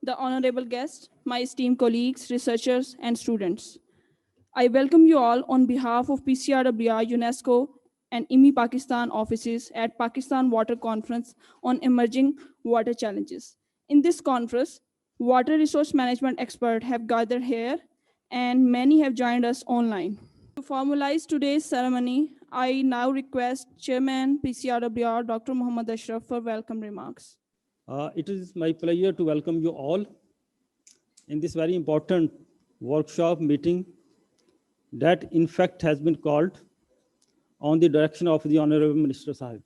the honorable guests, my esteemed colleagues, researchers, and students. I welcome you all on behalf of PCRWR, UNESCO, and IWMI Pakistan offices at Pakistan Water Conference on Emerging Water Challenges. In this conference, water resource management experts have gathered here, and many have joined us online. To formalize today's ceremony, I now request Chairman PCRWR, Dr. Muhammad Ashraf, for welcome remarks. It is my pleasure to welcome you all in this very important workshop meeting that in fact has been called on the direction of the Honorable Minister Sahib.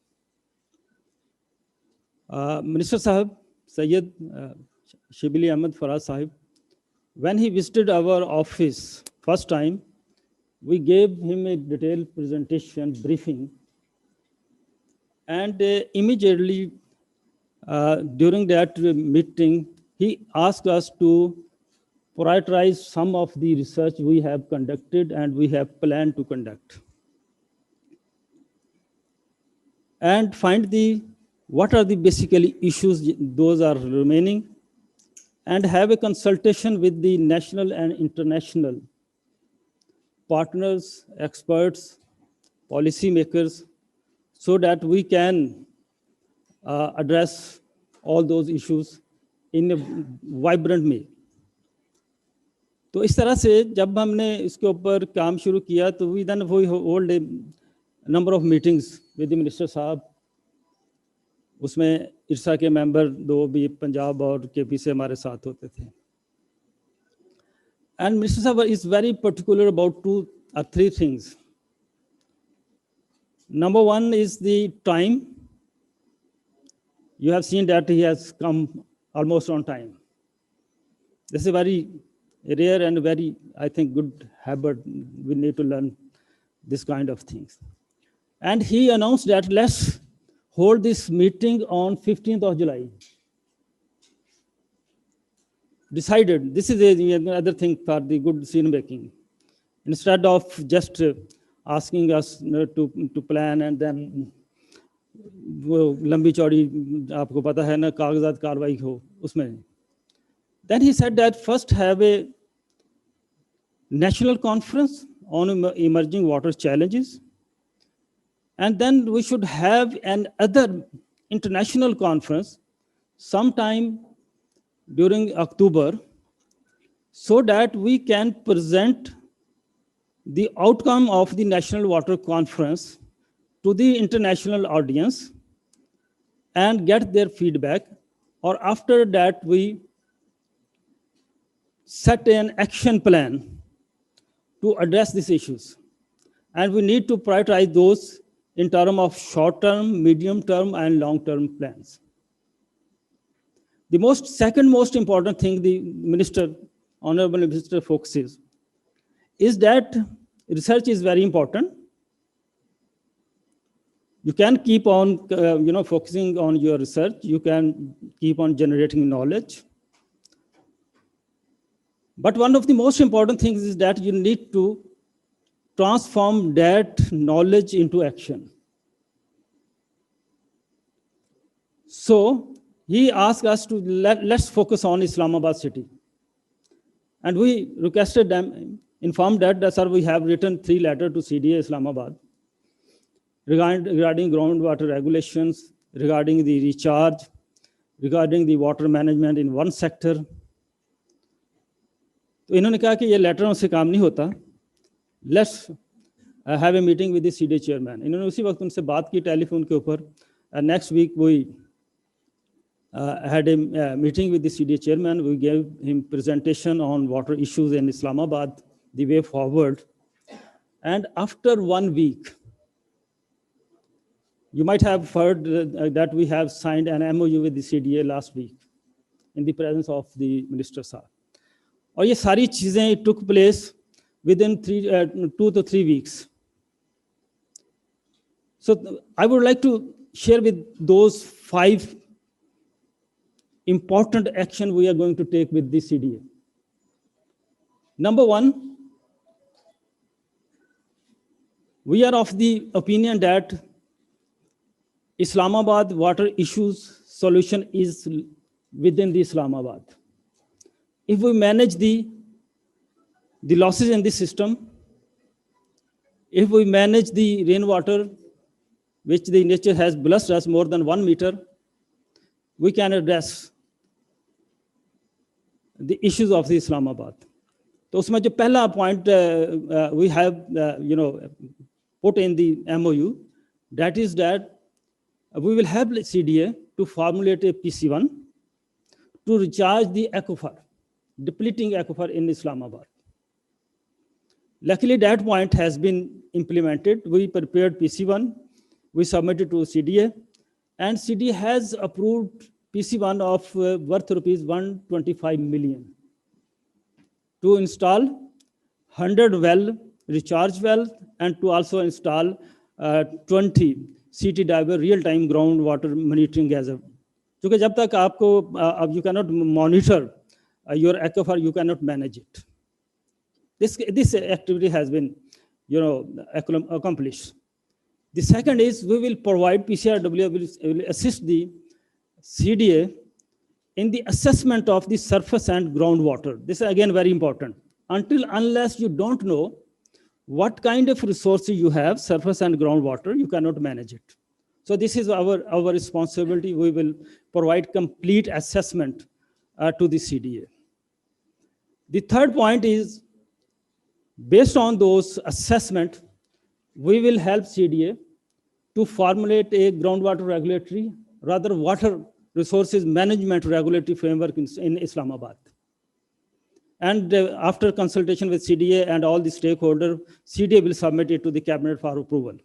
Minister Sahib, Sayyid Shibli Ahmed Faraz Sahib, when he visited our office first time, we gave him a detailed presentation briefing, and immediately during that meeting, he asked us to prioritize some of the research we have conducted and we have planned to conduct, and find what are the basically issues those are remaining, and have a consultation with the national and international partners, experts, policymakers, so that we can address all those issues in a vibrant way. तो इस तरह से जब हमने इसके ऊपर काम शुरू किया तो we then we hold a number of meetings with the minister साहब. उसमें इरसा के मेंबर दो भी पंजाब और केपी से हमारे साथ होते थे. And Mr. Saab is very particular about 2 or 3 things. Number one is the time. You have seen that he has come almost on time. This is a very rare and very, I think, good habit. We need to learn this kind of things. And he announced that let's hold this meeting on 15th of July. Decided, this is another thing for the good scene making. Instead of just asking us to plan and then वो लंबी चौड़ी आपको पता है ना कागजात कार्रवाई हो उसमें. Then he said that first have a national conference on emerging water challenges, and then we should have another international conference sometime during October, so that we can present the outcome of the National Water Conference to the international audience and get their feedback. Or after that, we set an action plan to address these issues. And we need to prioritize those in terms of short-term, medium-term, and long-term plans. The second most important thing the Honorable Minister focuses is that research is very important. You can keep on focusing on your research. You can keep on generating knowledge. But one of the most important things is that you need to transform that knowledge into action. So he asked us to let's focus on Islamabad city. And we requested them, informed that, sir, we have written 3 letters to CDA Islamabad regarding groundwater regulations, regarding the recharge, regarding the water management in one sector. तो इन्होंने कहा कि ये लेटरों से काम नहीं होता, let's have a meeting with the CDA chairman. इन्होंने उसी वक्त उनसे बात की टेलीफोन के ऊपर. Next week we had a meeting with the CDA chairman. We gave him presentation on water issues in Islamabad, the way forward. And after 1 week, you might have heard that we have signed an MOU with the CDA last week in the presence of the Minister Sir. और ये सारी चीजें took place within 2 to 3 weeks. So I would like to share with those 5 important action we are going to take with the CDA. Number 1, we are of the opinion that Islamabad water issues solution is within the Islamabad. if we manage the losses in the system, if we manage the rainwater, which the nature has blessed us more than 1 meter, we can address the issues of the Islamabad. तो उसमें जो पहला point we have put in the MOU, that is that we will help CDA to formulate a PC1 to recharge the aquifer, depleting aquifer in Islamabad. Luckily, that point has been implemented. We prepared PC1, we submitted to CDA, and CDA has approved PC1 of worth rupees 125 million to install 100 well, recharge wells, and to also install 20 CT diver real-time groundwater monitoring as a. क्योंकि जब तक आपको you cannot monitor your aquifer, you cannot manage it. This activity has been, accomplished. The second is we will provide PCRWR will assist the CDA in the assessment of the surface and groundwater. This is again very important. Unless you don't know what kind of resources you have, surface and groundwater, you cannot manage it. So this is our responsibility. We will provide complete assessment to the CDA. The third point is, based on those assessment, we will help CDA to formulate a groundwater regulatory, rather water resources management regulatory framework in Islamabad. And after consultation with CDA and all the stakeholders, CDA will submit it to the cabinet for approval.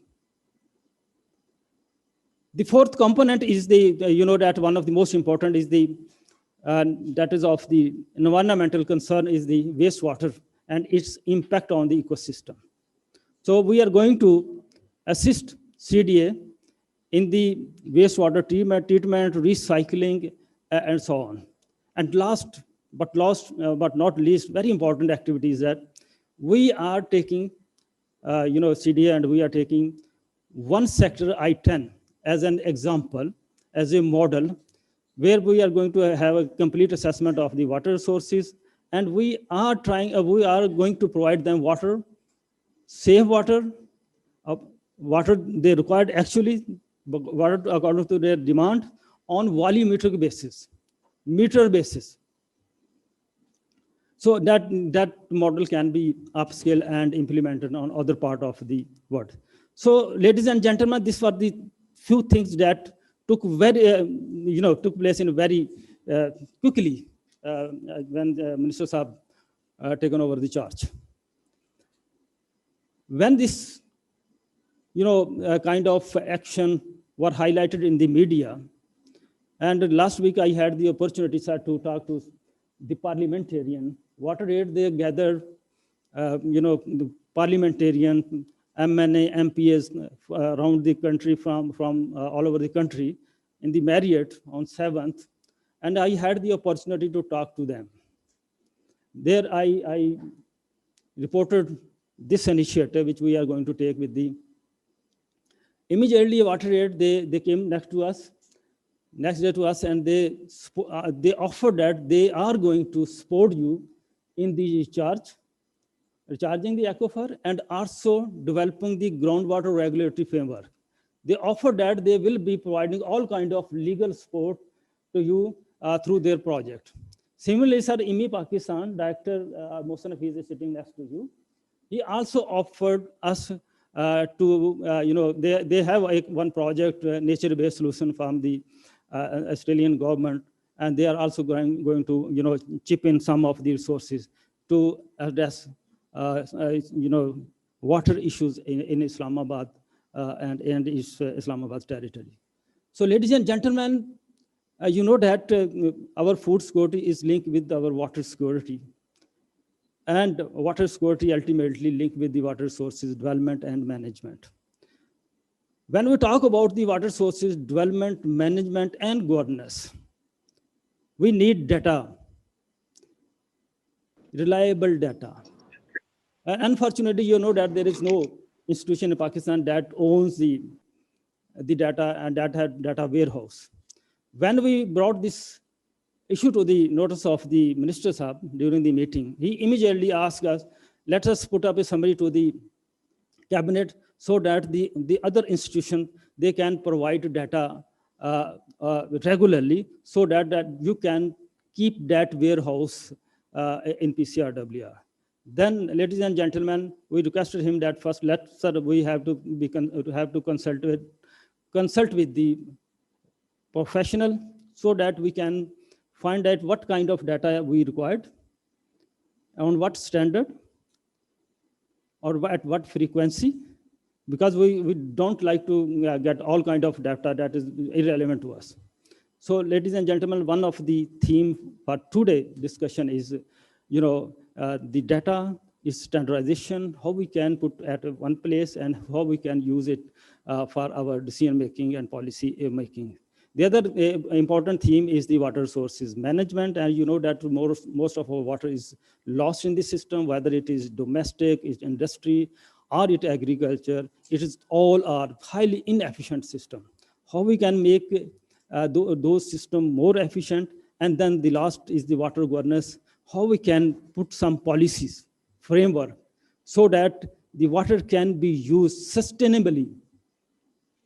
The fourth component is that one of the most important is that is of the environmental concern is the wastewater and its impact on the ecosystem. So we are going to assist CDA in the wastewater treatment, recycling, and so on. And last but not least, very important activity is that we are taking, CDA, and we are taking one sector I-10 as an example, as a model, where we are going to have a complete assessment of the water resources, and we are going to provide them water, safe water, water they required actually, water according to their demand on volumetric basis, meter basis. So that model can be upscaled and implemented on other part of the world. So ladies and gentlemen, these were the few things that took place in very quickly when Minister Saab taken over the charge. When this kind of action were highlighted in the media, and last week I had the opportunity, sir, to talk to the parliamentarian. WaterAid, they gathered, the parliamentarian, MNA, MPs around the country from all over the country in the Marriott on 7th, and I had the opportunity to talk to them. There I reported this initiative which we are going to take with the. Immediately WaterAid, they came next day to us, and they offered that they are going to support you in the recharging the aquifer and also developing the groundwater regulatory framework. They offered that they will be providing all kind of legal support to you through their project. Similarly, sir, IWMI Pakistan, Director Mohsen Hafiz is sitting next to you. He also offered us they have one project, nature-based solution from the Australian government, and they are also going to chip in some of the resources to address water issues in Islamabad and its Islamabad territory. So ladies and gentlemen, you know that our food security is linked with our water security, and water security ultimately linked with the water sources development and management. When we talk about the water sources development, management, and governance, we need data, reliable data. Unfortunately, you know that there is no institution in Pakistan that owns the data and data warehouse. When we brought this issue to the notice of the Minister Sahab during the meeting, he immediately asked us, let us put up a summary to the cabinet so that the other institution, they can provide data regularly so that you can keep that warehouse in PCRWR. Then, ladies and gentlemen, we requested him that first, sir, we have to consult with the professional so that we can find out what kind of data we required, on what standard, or at what frequency, because we don't like to get all kind of data that is irrelevant to us. So, ladies and gentlemen, one of the theme for today discussion is, the data is standardization, how we can put at one place and how we can use it for our decision making and policy making. The other important theme is the water sources management, and you know that most of our water is lost in the system, whether it is domestic, it's industry, or it agriculture. It is all are highly inefficient system. How we can make those systems more efficient, and then the last is the water governance. How we can put some policies framework so that the water can be used sustainably.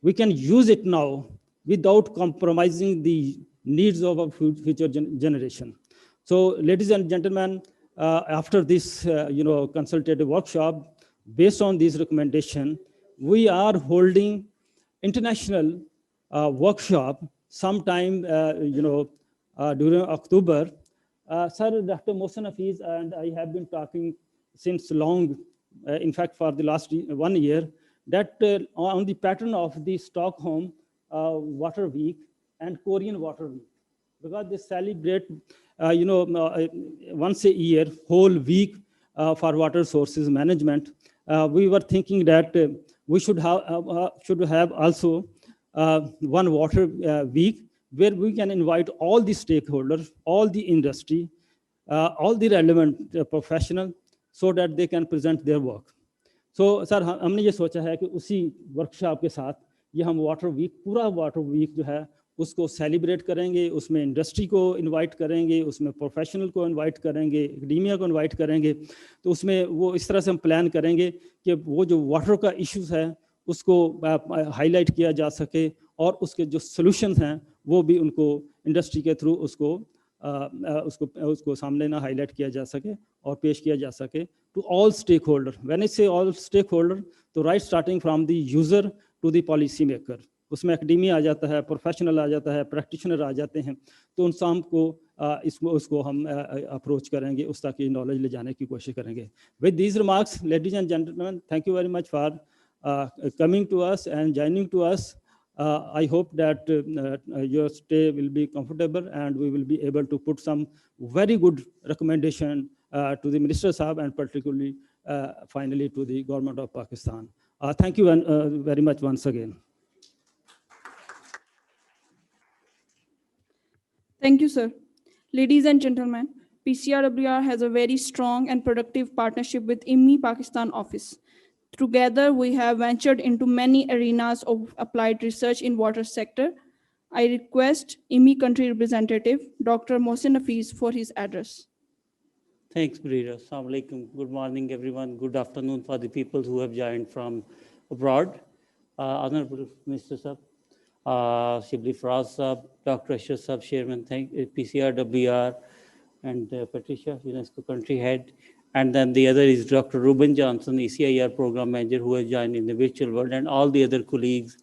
We can use it now without compromising the needs of our future generation. So, ladies and gentlemen, after this, consultative workshop, based on these recommendations, we are holding international workshop sometime, during October. Sir, Dr. Mohsen Hafiz and I have been talking since long, in fact, for the last 1 year, that on the pattern of the Stockholm Water Week and Korean Water Week, because they celebrate, once a year, whole week for water sources management. We were thinking that we should have also one water week where we can invite all the stakeholders, all the industry, all the relevant professionals, so that they can present their work. So, sir हमने ये सोचा है कि उसी workshop के साथ ये हम वाटर वीक, पूरा वाटर वीक जो है उसको सेलिब्रेट करेंगे, उसमें इंडस्ट्री को इनवाइट करेंगे, उसमें प्रोफेशनल को इनवाइट करेंगे, एकेडेमिया को इनवाइट करेंगे. तो उसमें वो इस तरह से हम प्लान करेंगे कि वो जो वाटर का इश्यूज है उसको हाईलाइट किया जा सके और उसके जो सॉल्यूशंस हैं वो भी उनको इंडस्ट्री के थ्रू उसको सामने ना हाईलाइट किया जा सके और पेश किया जा सके to all stakeholder. When I say all stakeholder, तो right starting from the user to the policy maker, उसमें एकेडेमिया आ जाता है, प्रोफेशनल आ जाता है, प्रैक्टिशनर आ जाते हैं. तो उन शाम को उसको हम अप्रोच करेंगे, उस तक की नॉलेज ले जाने की कोशिश करेंगे. With these remarks, ladies and gentleman, thank you very much for coming to us and joining to us. I hope that your stay will be comfortable and we will be able to put some very good recommendation to the Minister Sahab and particularly finally to the government of Pakistan. Thank you very much once again. Thank you, sir. Ladies and gentlemen, PCRWR has a very strong and productive partnership with IWMI Pakistan office. Together, we have ventured into many arenas of applied research in water sector. I request IWMI country representative, Dr. Mohsen Hafiz, for his address. Thanks, Breeder. Assalamu alaikum. Good morning, everyone. Good afternoon for the people who have joined from abroad. Honorable Mr. Sahab, Shibli Faraz Sahab, Dr. Ashraf Sahab, Chairman, PCRWR, and Patricia, UNESCO country head. And then the other is Dr. Ruben Johnson, ECIR program manager, who has joined in the virtual world, and all the other colleagues,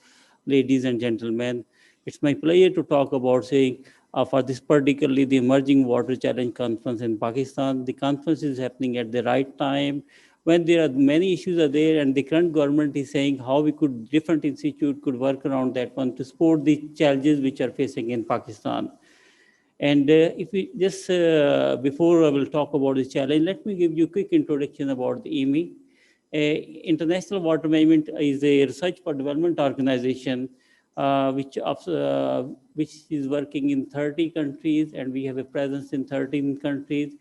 ladies and gentlemen. It's my pleasure to talk about saying for this particularly the Emerging Water Challenge Conference in Pakistan. The conference is happening at the right time when there are many issues are there, and the current government is saying how we could, different institute could work around that one to support the challenges which are facing in Pakistan. And if we just, before I will talk about this challenge, let me give you a quick introduction about the IWMI. International Water Management is a research for development organization which is working in 30 countries, and we have a presence in 13 countries.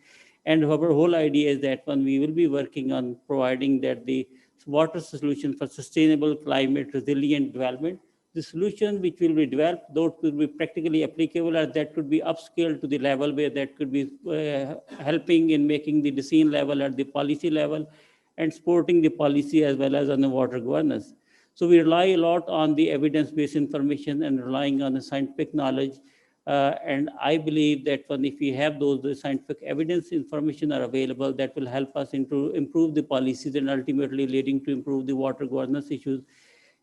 And our whole idea is that when we will be working on providing that the water solution for sustainable climate resilient development the solution which will be developed, those will be practically applicable, and that could be upscaled to the level where that could be helping in making the decision level at the policy level and supporting the policy as well as on the water governance. So we rely a lot on the evidence-based information and relying on the scientific knowledge. And I believe that when if we have those the scientific evidence information are available, that will help us to improve the policies and ultimately leading to improve the water governance issues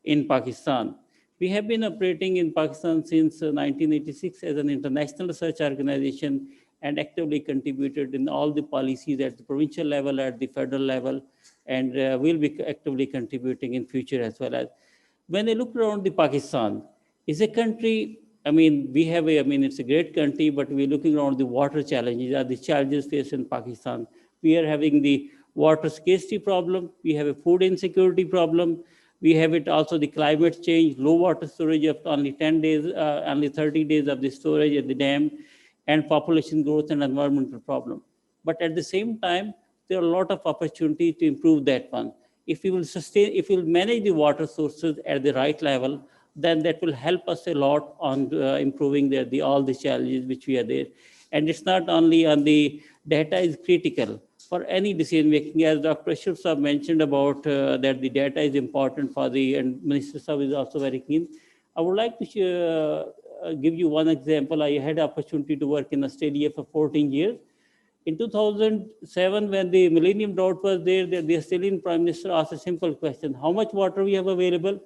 in Pakistan. We have been operating in Pakistan since 1986 as an international research organization and actively contributed in all the policies at the provincial level, at the federal level, and will be actively contributing in future as well as. When I look around the Pakistan, is a country, I mean, we have a, I mean, it's a great country, but we're looking around the water challenges, are the challenges faced in Pakistan. We are having the water scarcity problem, we have a food insecurity problem, we have it also the climate change, low water storage of only 10 days, only 30 days of the storage at the dam, and population growth and environmental problem. But at the same time, there are a lot of opportunity to improve that one. If we will sustain, if we will manage the water sources at the right level, then that will help us a lot on improving all the challenges which we are there. And it's not only on the data is critical for any decision making, as Dr. Ashraf Saab mentioned about that the data is important for the, and Minister Saab is also very keen. I would like to give you one example. I had opportunity to work in Australia for 14 years. In 2007, when the millennium drought was there, the Australian Prime Minister asked a simple question: how much water we have available,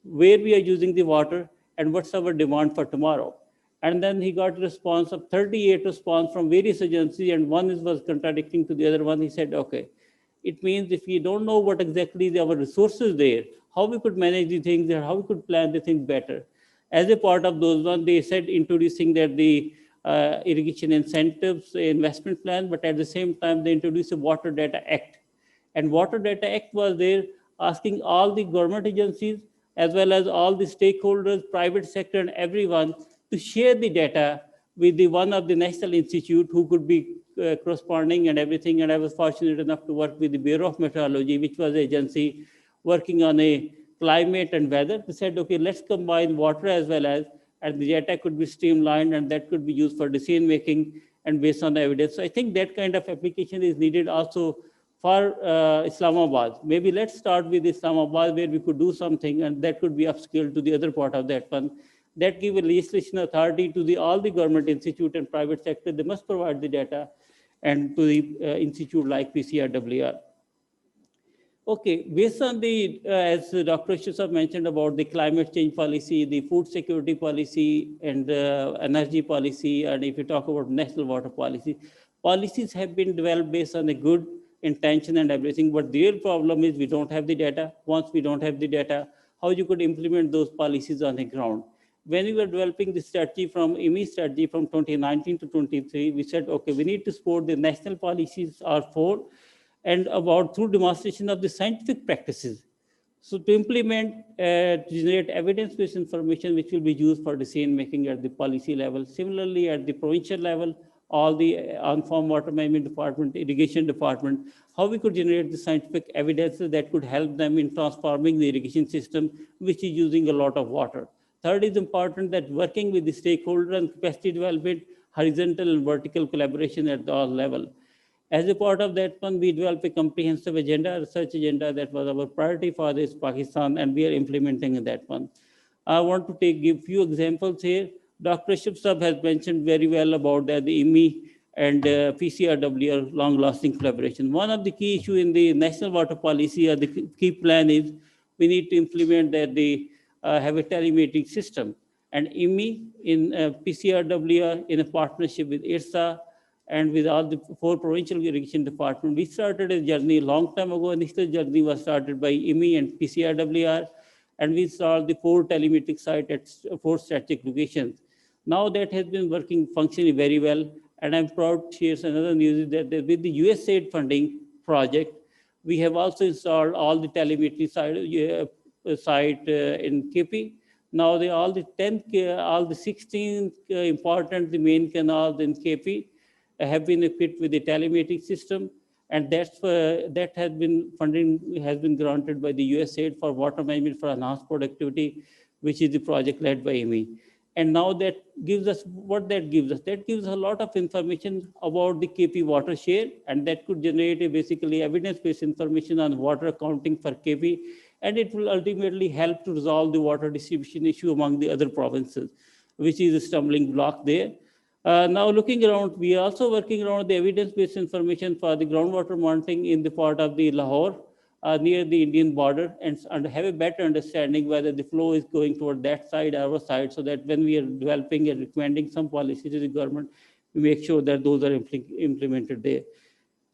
where we are using the water, and what's our demand for tomorrow? And then he got a response of 38 response from various agencies, and one was contradicting to the other one. He said, okay, it means if we don't know what exactly our resources there, how we could manage the things there, how we could plan the things better. As a part of those one, they said introducing that the irrigation incentives investment plan, but at the same time, they introduced a Water Data Act. And Water Data Act was there asking all the government agencies, as well as all the stakeholders, private sector, and everyone to share the data with the one of the national institute who could be corresponding and everything. And I was fortunate enough to work with the Bureau of Meteorology, which was an agency working on a climate and weather. They said, okay, let's combine water as well as, and the data could be streamlined and that could be used for decision making and based on the evidence. So I think that kind of application is needed also for Islamabad. Maybe let's start with Islamabad where we could do something and that could be upscaled to the other part of that one. That give a legislation authority to all the government institute and private sector. They must provide the data and to the institute like PCRWR. Okay, based on the, as Dr. Ashraf mentioned about the climate change policy, the food security policy, and energy policy, and if you talk about national water policy, policies have been developed based on a good intention and everything, but the real problem is we don't have the data. Once we don't have the data, how you could implement those policies on the ground? When we were developing the strategy from IWMI strategy from 2019 to 23, we said, okay, we need to support the national policies are for, and about through demonstration of the scientific practices. So to implement, to generate evidence-based information which will be used for decision making at the policy level. Similarly, at the provincial level, all the on-farm water management department, irrigation department, how we could generate the scientific evidence that could help them in transforming the irrigation system, which is using a lot of water. Third is important that working with the stakeholder and capacity development, horizontal and vertical collaboration at all level. As a part of that one, we developed a comprehensive agenda, research agenda that was our priority for this Pakistan, and we are implementing that one. I want to give few examples here. Dr. Ashraf Saab has mentioned very well about that, the IWMI and PCRWR long-lasting collaboration. One of the key issues in the national water policy or the key plan is we need to implement that they have a telemetric system. And IWMI in PCRWR in a partnership with IRSA and with all the 4 provincial irrigation departments, we started a journey a long time ago. Initial journey was started by IWMI and PCRWR, and we installed the 4 telemetric sites at 4 strategic locations. Now that has been working functioning very well, and I'm proud to share another news that with the USAID funding project, we have also installed all the telemetry site in KP. Now all the 16 important the main canals in KP have been equipped with the telemetric system, and that has been funding has been granted by the USAID for water management for enhanced productivity which is the project led by IWMI. And now that gives us, what that gives us? That gives a lot of information about the KP water share, and that could generate a basically evidence-based information on water accounting for KP, and it will ultimately help to resolve the water distribution issue among the other provinces, which is a stumbling block there. Now looking around, we are also working around the evidence-based information for the groundwater monitoring in the part of the Lahore, near the Indian border, and have a better understanding whether the flow is going toward that side or our side, so that when we are developing and recommending some policies to the government, we make sure that those are implemented there.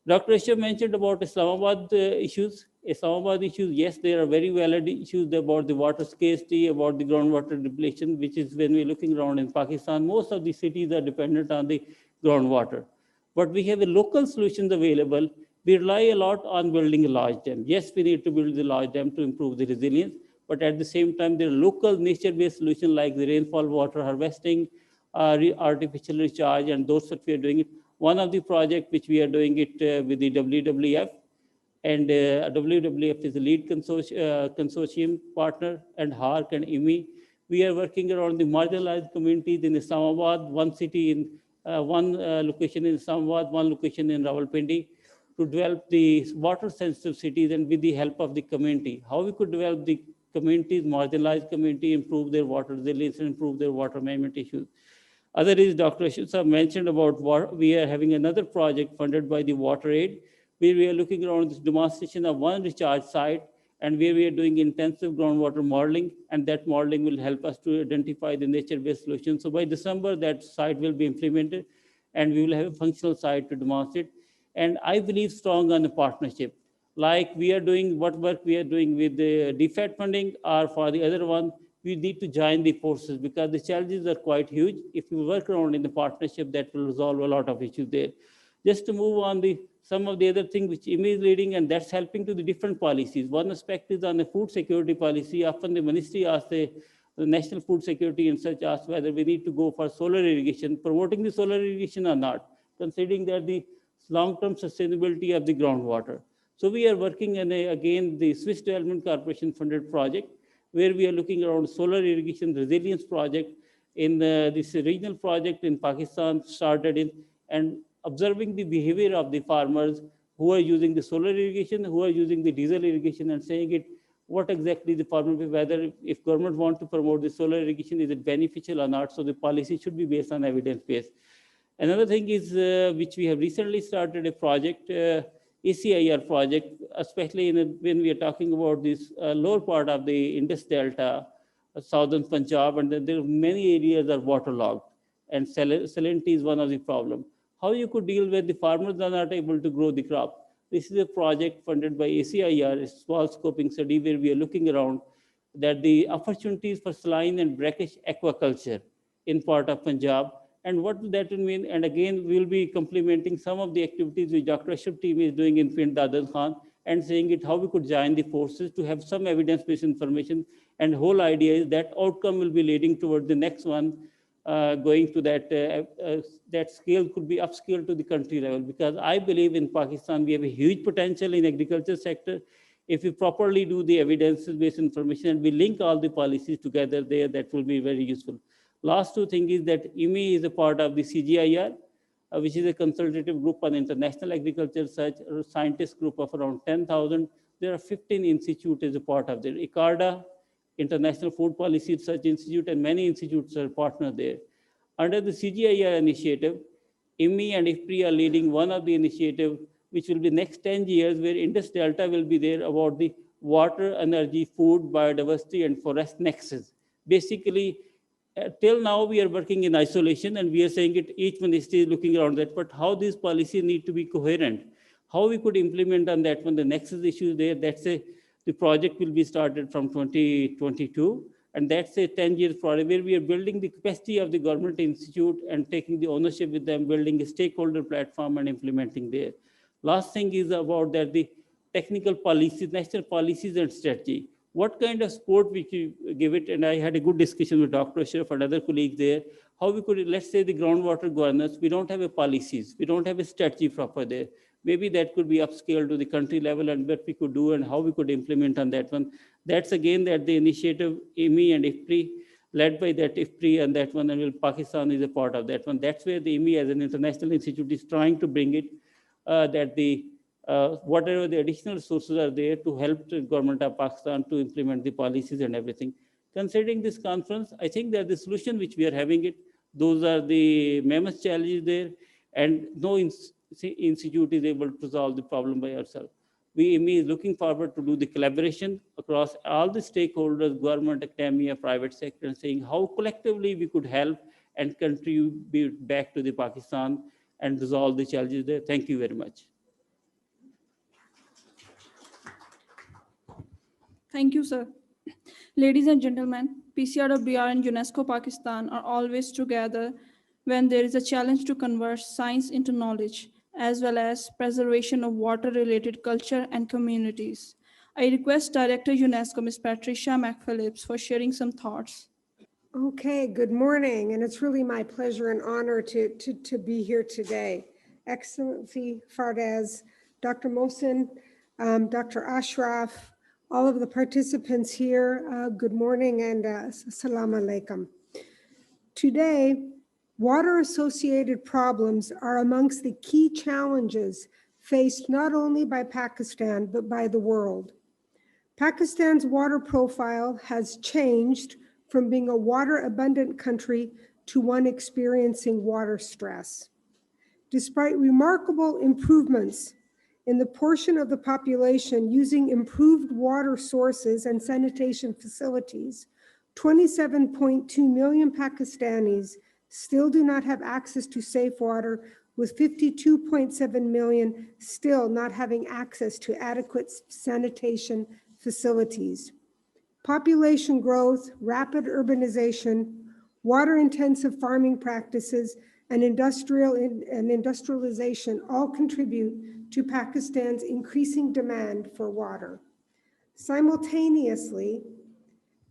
Dr. Ashraf mentioned about Islamabad issues. Islamabad issues, yes, there are very valid issues about the water scarcity, about the groundwater depletion, which is when we're looking around in Pakistan, most of the cities are dependent on the groundwater. But we have a local solutions available. We rely a lot on building a large dam. Yes, we need to build the large dam to improve the resilience, but at the same time, there are local nature-based solutions like the rainfall water harvesting, artificial recharge, and those that we are doing it. One of the projects which we are doing it with the WWF, and WWF is the lead consortium partner, and HARC and IWMI. We are working around the marginalized communities in Islamabad, one city in one location in Islamabad, one location in Rawalpindi, to develop the water-sensitive cities, and with the help of the community, how we could develop the communities, marginalized community, improve their water resilience, and improve their water management issues. Other is Dr. Ashut mentioned about we are having another project funded by the Water Aid, where we are looking around this demonstration of one recharge site, and where we are doing intensive groundwater modeling, and that modeling will help us to identify the nature-based solutions. So by December, that site will be implemented, and we will have a functional site to demonstrate. And I believe strong on the partnership. Like we are doing what work we are doing with the DFAT funding, or for the other one, we need to join the forces, because the challenges are quite huge. If we work around in the partnership, that will resolve a lot of issues there. Just to move on some of the other things which IWMI is leading, and that's helping to the different policies. One aspect is on the food security policy. Often the ministry asks the national food security and such asks whether we need to go for solar irrigation, promoting the solar irrigation or not, considering that the long-term sustainability of the groundwater. So we are working on again the Swiss Development Corporation funded project, where we are looking around solar irrigation resilience project in this regional project in Pakistan started in, and observing the behavior of the farmers who are using the solar irrigation, who are using the diesel irrigation, and saying it, what exactly the farmer, whether if government want to promote the solar irrigation, is it beneficial or not? So the policy should be based on evidence base. Another thing is, which we have recently started a project, ACIR project, especially when we are talking about this lower part of the Indus Delta, southern Punjab, and there are many areas are waterlogged, and salinity is one of the problems. How you could deal with the farmers are not able to grow the crop. This is a project funded by ACIR, a small scoping study, where we are looking around that the opportunities for saline and brackish aquaculture in part of Punjab, and what that will mean. And again, we'll be complementing some of the activities which Dr. Ashraf team is doing in Pind Dadar Khan, and saying it how we could join the forces to have some evidence-based information. And the whole idea is that outcome will be leading toward the next one, going to that scale could be upscaled to the country level, because I believe in Pakistan we have a huge potential in agriculture sector. If we properly do the evidence-based information and we link all the policies together there, that will be very useful. Last two things is that IWMI is a part of the CGIR, which is a consultative group on international agriculture research, scientist group of around 10,000. There are 15 institutes as a part of there. ICARDA, International Food Policy Research Institute, and many institutes are partnered there. Under the CGIR initiative, IWMI and IFPRI are leading one of the initiatives, which will be next 10 years, where Indus Delta will be there about the water, energy, food, biodiversity, and forest nexus. Basically, till now we are working in isolation, and we are saying it, each ministry is looking around that, but how these policies need to be coherent, how we could implement on that one, the nexus issue there, the project will be started from 2022, and that's a 10-year project where we are building the capacity of the government institute and taking the ownership with them, building a stakeholder platform and implementing there. Last thing is about that the technical policies, national policies and strategy. What kind of support we give it? And I had a good discussion with Dr. Ashraf and other colleagues there. how we could, let's say the groundwater governance, we don't have a policies, we don't have a strategy proper there. Maybe that could be upscaled to the country level and what we could do and how we could implement on that one. That's again that the initiative IMI and IFPRI, led by that IFPRI and that one, and Pakistan is a part of that one. That's where the IMI as an international institute is trying to bring it, that the whatever the additional sources are there to help the government of Pakistan to implement the policies and everything. Considering this conference, I think that the solution which we are having it, those are the mammoth challenges there, and no institute is able to solve the problem by ourselves. We is looking forward to do the collaboration across all the stakeholders, government, academia, private sector, and saying how collectively we could help and contribute back to the Pakistan and resolve the challenges there. Thank you very much. Thank you, sir. Ladies and gentlemen, PCRWR and UNESCO Pakistan are always together when there is a challenge to convert science into knowledge, as well as preservation of water-related culture and communities. I request Director UNESCO, Ms. Patricia McPhillips, for sharing some thoughts. Okay, good morning, and it's really my pleasure and honor to be here today. Excellency Fardaz, Dr. Mohsen, Dr. Ashraf, all of the participants here, good morning and assalamu alaikum. Today, water-associated problems are amongst the key challenges faced not only by Pakistan, but by the world. Pakistan's water profile has changed from being a water-abundant country to one experiencing water stress. Despite remarkable improvements in the portion of the population using improved water sources and sanitation facilities, 27.2 million Pakistanis still do not have access to safe water, with 52.7 million still not having access to adequate sanitation facilities. Population growth, rapid urbanization, water-intensive farming practices, and industrialization all contribute to Pakistan's increasing demand for water. Simultaneously,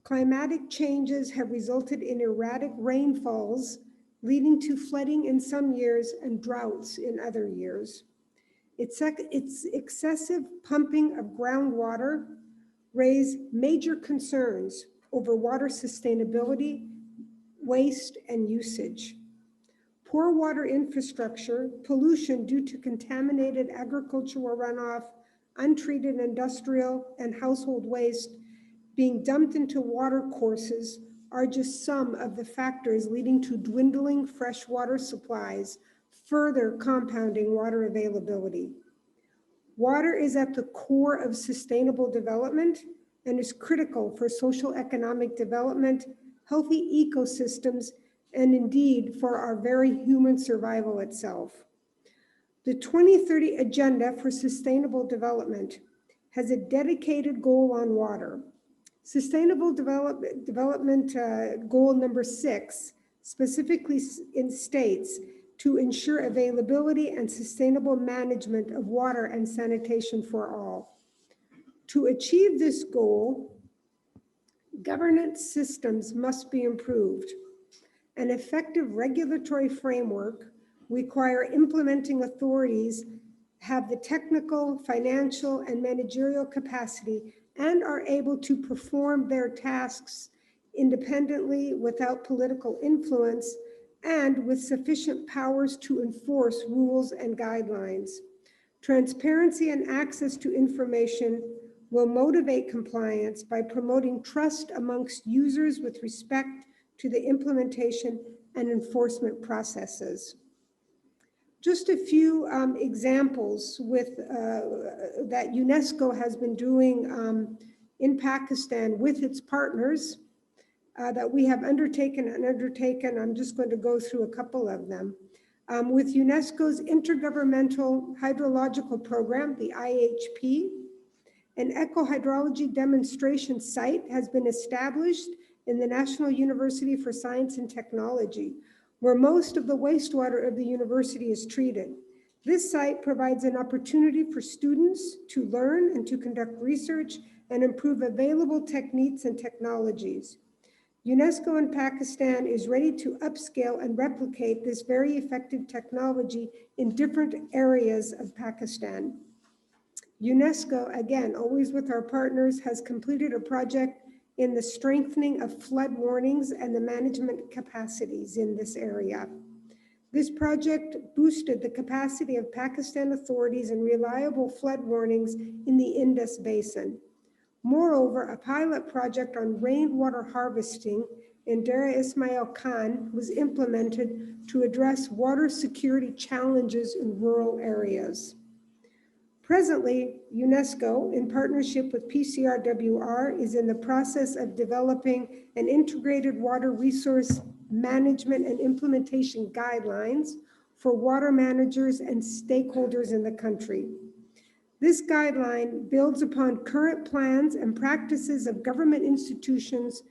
climatic changes have resulted in erratic rainfalls, leading to flooding in some years and droughts in other years. Its excessive pumping of groundwater raise major concerns over water sustainability, waste, and usage. Poor water infrastructure, pollution due to contaminated agricultural runoff, untreated industrial and household waste being dumped into water courses are just some of the factors leading to dwindling freshwater supplies, further compounding water availability. Water is at the core of sustainable development and is critical for social economic development, healthy ecosystems, and indeed for our very human survival itself. The 2030 Agenda for Sustainable Development has a dedicated goal on water. Sustainable Development Goal number 6 specifically states to ensure availability and sustainable management of water and sanitation for all. To achieve this goal, governance systems must be improved. An effective regulatory framework require implementing authorities have the technical, financial, and managerial capacity and are able to perform their tasks independently without political influence and with sufficient powers to enforce rules and guidelines. Transparency and access to information will motivate compliance by promoting trust amongst users with respect to the implementation and enforcement processes. Just a few examples with, that UNESCO has been doing in Pakistan with its partners that we have undertaken. I'm just going to go through a couple of them. With UNESCO's Intergovernmental Hydrological Program, the IHP, an eco-hydrology demonstration site has been established in the National University for Science and Technology, where most of the wastewater of the university is treated. This site provides an opportunity for students to learn and to conduct research and improve available techniques and technologies. UNESCO in Pakistan is ready to upscale and replicate this very effective technology in different areas of Pakistan. UNESCO, again, always with our partners, has completed a project in the strengthening of flood warnings and the management capacities in this area. This project boosted the capacity of Pakistan authorities in reliable flood warnings in the Indus Basin. Moreover, a pilot project on rainwater harvesting in Dera Ismail Khan was implemented to address water security challenges in rural areas. Presently, UNESCO, in partnership with PCRWR, is in the process of developing an integrated water resource management and implementation guidelines for water managers and stakeholders in the country. This guideline builds upon current plans and practices of government institutions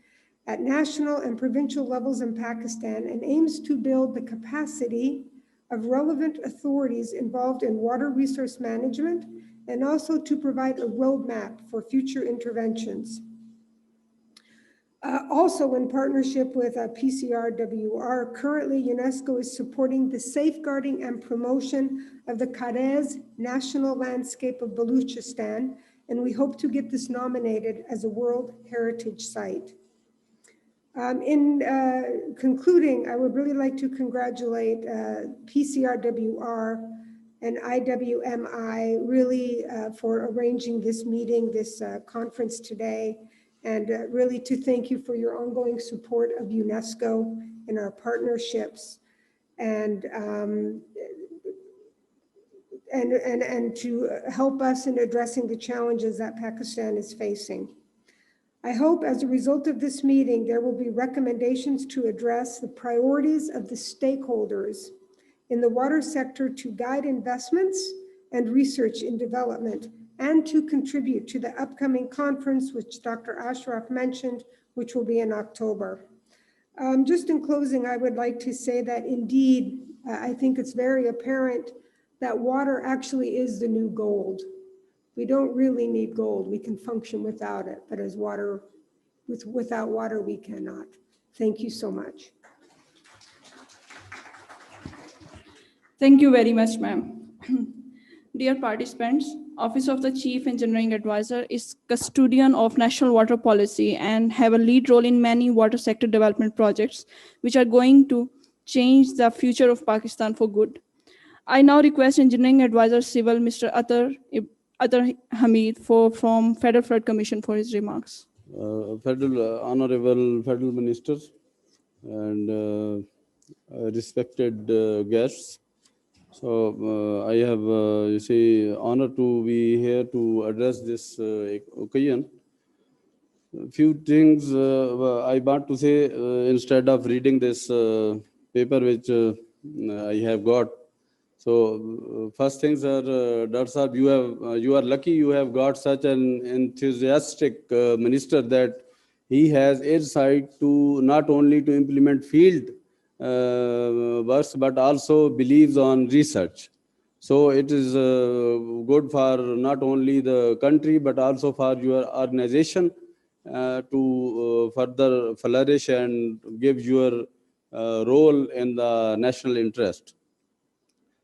at national and provincial levels in Pakistan and aims to build the capacity of relevant authorities involved in water resource management and also to provide a roadmap for future interventions. Also in partnership with PCRWR, currently UNESCO is supporting the safeguarding and promotion of the Karez National Landscape of Baluchistan, and we hope to get this nominated as a World Heritage Site. In concluding, I would really like to congratulate PCRWR and IWMI really for arranging this meeting, this conference today, and really to thank you for your ongoing support of UNESCO and our partnerships, and to help us in addressing the challenges that Pakistan is facing. I hope as a result of this meeting, there will be recommendations to address the priorities of the stakeholders in the water sector to guide investments and research in development, and to contribute to the upcoming conference, which Dr. Ashraf mentioned, which will be in October. Just in closing, I would like to say that indeed, I think it's very apparent that water actually is the new gold. We don't really need gold. We can function without it, but as water, without water, we cannot. Thank you so much. Thank you very much, ma'am. Dear participants, Office of the Chief Engineering Advisor is custodian of national water policy and have a lead role in many water sector development projects, which are going to change the future of Pakistan for good. I now request Engineering Advisor Civil, Mr. Atar Hamid from Federal Flood Commission for his remarks. Honorable Federal Ministers and respected guests. So I have, honor to be here to address this occasion. A few things I want to say instead of reading this paper which I have got. So first things are, Dr. Saab, you are lucky you have got such an enthusiastic minister that he has insight to not only to implement field works, but also believes on research. So it is good for not only the country, but also for your organization to further flourish and give your role in the national interest.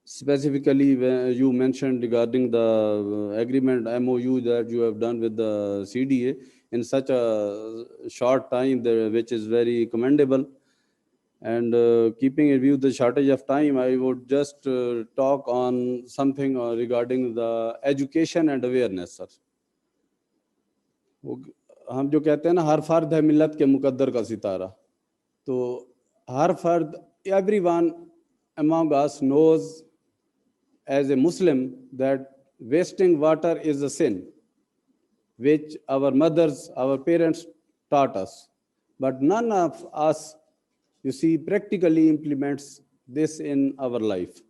Specifically, when you mentioned regarding the agreement MOU that you have done with the CDA in such a short time, which is very commendable. And keeping in view the shortage of time, I would just talk on something regarding the education and awareness, sir. हम जो कहते हैं ना, हर फर्द है मिल्लत के मुकद्दर का सितारा, तो हर फर्द, everyone among us knows as a Muslim that wasting water is a sin, which our mothers, our parents taught us. But none of us, practically implements this in our life.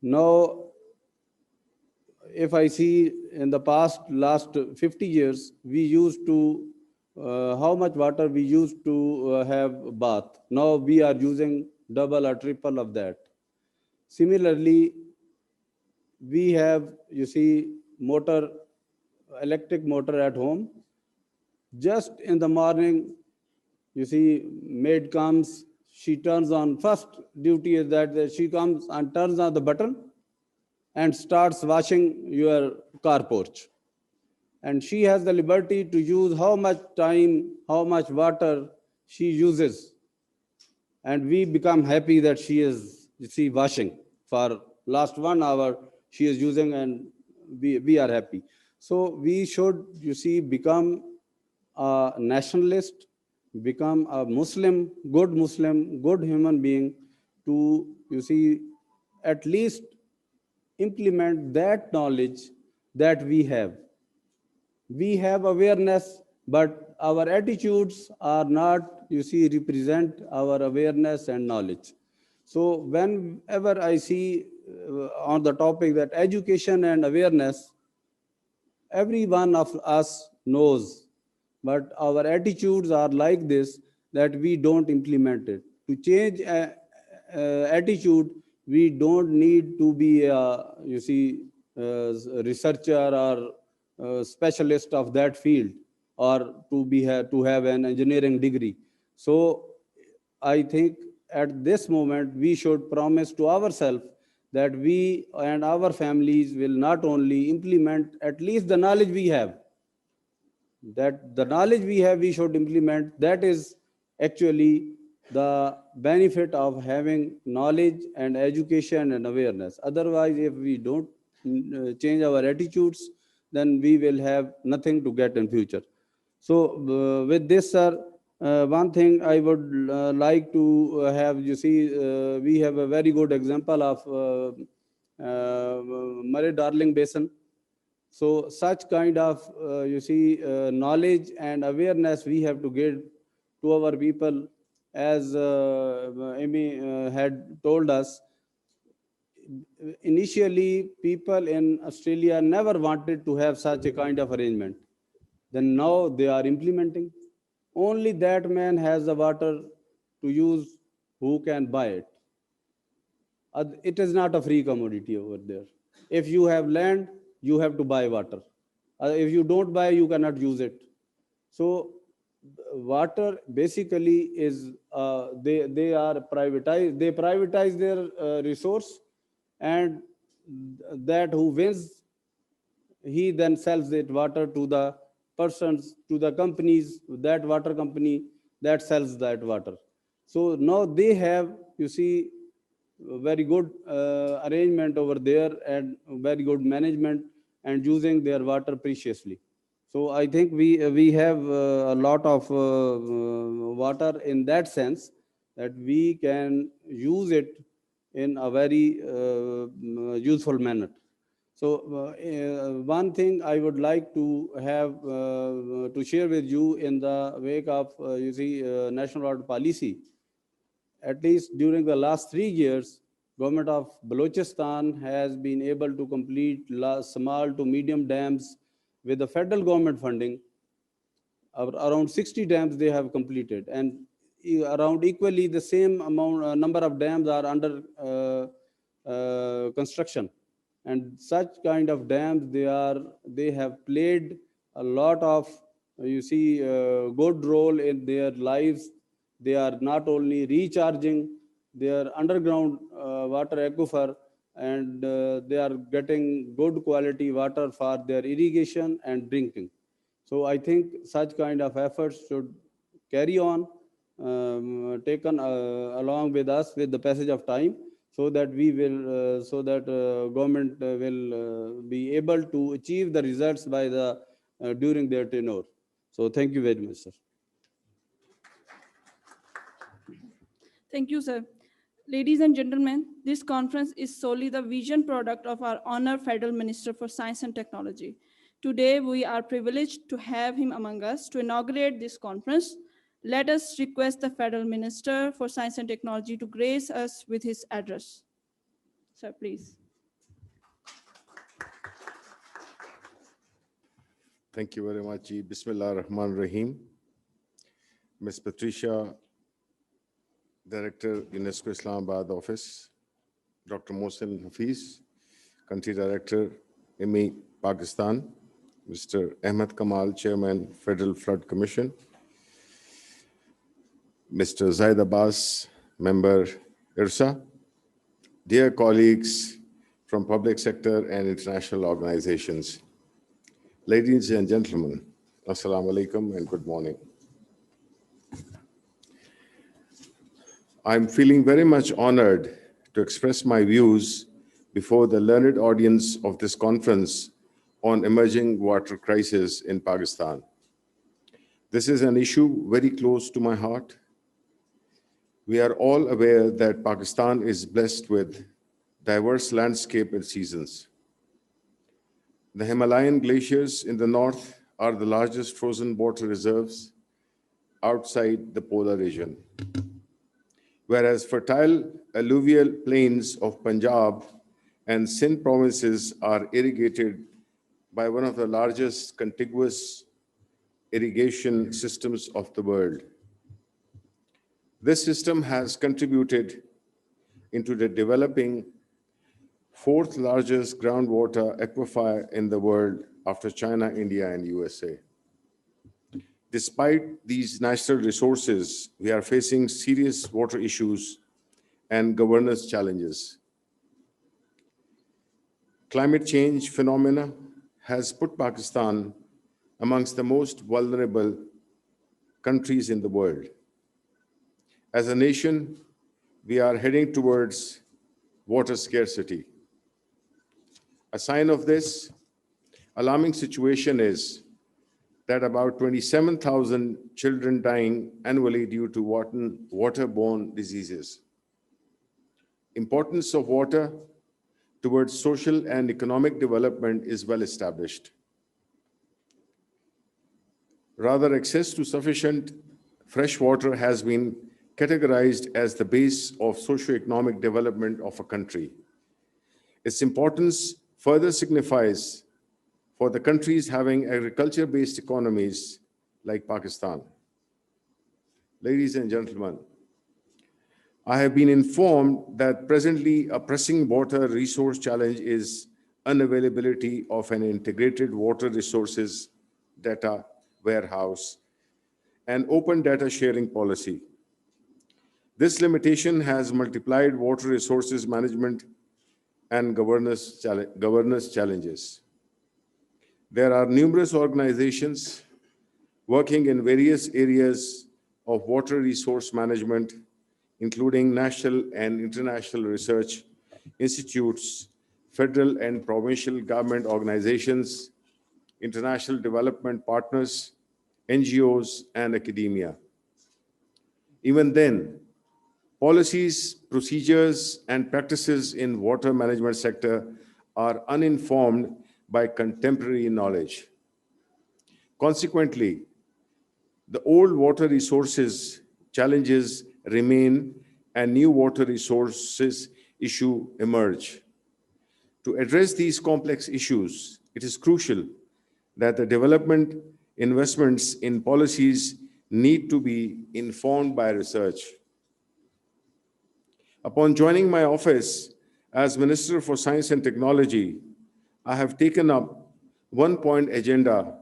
Now, if I see in the last 50 years, we used to, how much water we used to have bath. Now we are using double or triple of that. Similarly, we have, electric motor at home. Just in the morning, you see, maid comes, she turns on, first duty is that she comes and turns on the button and starts washing your car porch. And she has the liberty to use how much time, how much water she uses. And we become happy that she is, you see, washing for last 1 hour she is using, and we are happy. So we should, you see, become a nationalist, become a Muslim, good human being to, you see, at least implement that knowledge that we have. We have awareness, but our attitudes are not, you see, represent our awareness and knowledge. So whenever I see on the topic that education and awareness, every one of us knows, but our attitudes are like this, that we don't implement it. To change attitude, we don't need to be you see, a researcher or a specialist of that field, or to have an engineering degree. So I think at this moment we should promise to ourselves that we and our families will not only implement at least the knowledge we have, that the knowledge we have we should implement. That is actually the benefit of having knowledge and education and awareness. Otherwise, if we don't change our attitudes, then we will have nothing to get in future. So with this, sir, one thing I would like to have, you see, we have a very good example of Murray-Darling Basin. So such kind of, you see, knowledge and awareness we have to give to our people. As Amy had told us, initially people in Australia never wanted to have such a kind of arrangement. Then now they are implementing. Only that man has the water to use who can buy it. It is not a free commodity over there. If you have land, you have to buy water. If you don't buy, you cannot use it. So water basically is, they are privatized. They privatize their resource, and that who wins, he then sells that water to the persons, to the companies, that water company that sells that water. So now they have, you see, very good arrangement over there and very good management and using their water preciously. So I think we have a lot of water in that sense, that we can use it in a very useful manner. So one thing I would like to have to share with you in the wake of, you see, national water policy. At least during the last 3 years, government of Balochistan has been able to complete small to medium dams with the federal government funding. Around 60 dams they have completed, and around equally the same amount number of dams are under construction. And such kind of dams, they have played a lot of, you see, good role in their lives. They are not only recharging their underground water aquifer, and they are getting good quality water for their irrigation and drinking. So I think such kind of efforts should carry on, taken along with us with the passage of time, so that we will, so that government will be able to achieve the results by the during their tenure. So thank you very much, sir. Thank you, sir. Ladies and gentlemen, this conference is solely the vision product of our honored Federal Minister for Science and Technology. Today, we are privileged to have him among us to inaugurate this conference. Let us request the Federal Minister for Science and Technology to grace us with his address. Sir, please. Thank you very much. Bismillah ar-Rahman ar-Rahim. Ms. Patricia, Director, UNESCO Islamabad Office, Dr. Mohsin Hafiz, Country Director, IWMI, Pakistan, Mr. Ahmed Kamal, Chairman, Federal Flood Commission, Mr. Zaid Abbas, Member IRSA, dear colleagues from public sector and international organizations, ladies and gentlemen, Assalamu alaikum and good morning. I'm feeling very much honored to express my views before the learned audience of this conference on emerging water crisis in Pakistan. This is an issue very close to my heart. We are all aware that Pakistan is blessed with diverse landscape and seasons. The Himalayan glaciers in the north are the largest frozen water reserves outside the polar region, whereas fertile alluvial plains of Punjab and Sindh provinces are irrigated by one of the largest contiguous irrigation systems of the world. This system has contributed into the developing fourth largest groundwater aquifer in the world after China, India, and USA. Despite these natural resources, we are facing serious water issues and governance challenges. Climate change phenomena has put Pakistan amongst the most vulnerable countries in the world. As a nation, we are heading towards water scarcity. A sign of this alarming situation is that about 27,000 children dying annually due to waterborne diseases. Importance of water towards social and economic development is well established. Rather, access to sufficient fresh water has been categorized as the base of socio-economic development of a country. Its importance further signifies for the countries having agriculture-based economies like Pakistan. Ladies and gentlemen, I have been informed that presently a pressing water resource challenge is unavailability of an integrated water resources data warehouse and open data sharing policy. This limitation has multiplied water resources management and governance challenges. There are numerous organizations working in various areas of water resource management, including national and international research institutes, federal and provincial government organizations, international development partners, NGOs, and academia. Even then, policies, procedures, and practices in water management sector are uninformed by contemporary knowledge. Consequently, the old water resources challenges remain and new water resources issue emerge. To address these complex issues, it is crucial that the development investments in policies need to be informed by research. Upon joining my office as Minister for Science and Technology, I have taken up one-point agenda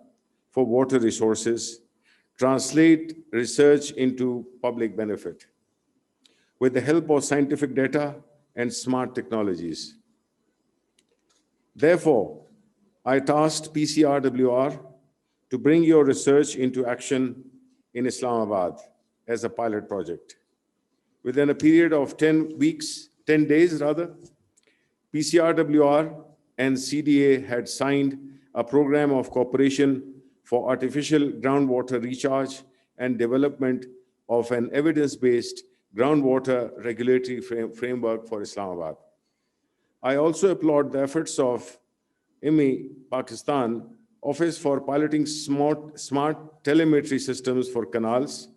for water resources, translate research into public benefit with the help of scientific data and smart technologies. Therefore, I tasked PCRWR to bring your research into action in Islamabad as a pilot project. Within a period of 10 days, PCRWR and CDA had signed a program of cooperation for artificial groundwater recharge and development of an evidence-based groundwater regulatory framework for Islamabad. I also applaud the efforts of IWMI Pakistan Office for piloting smart telemetry systems for canals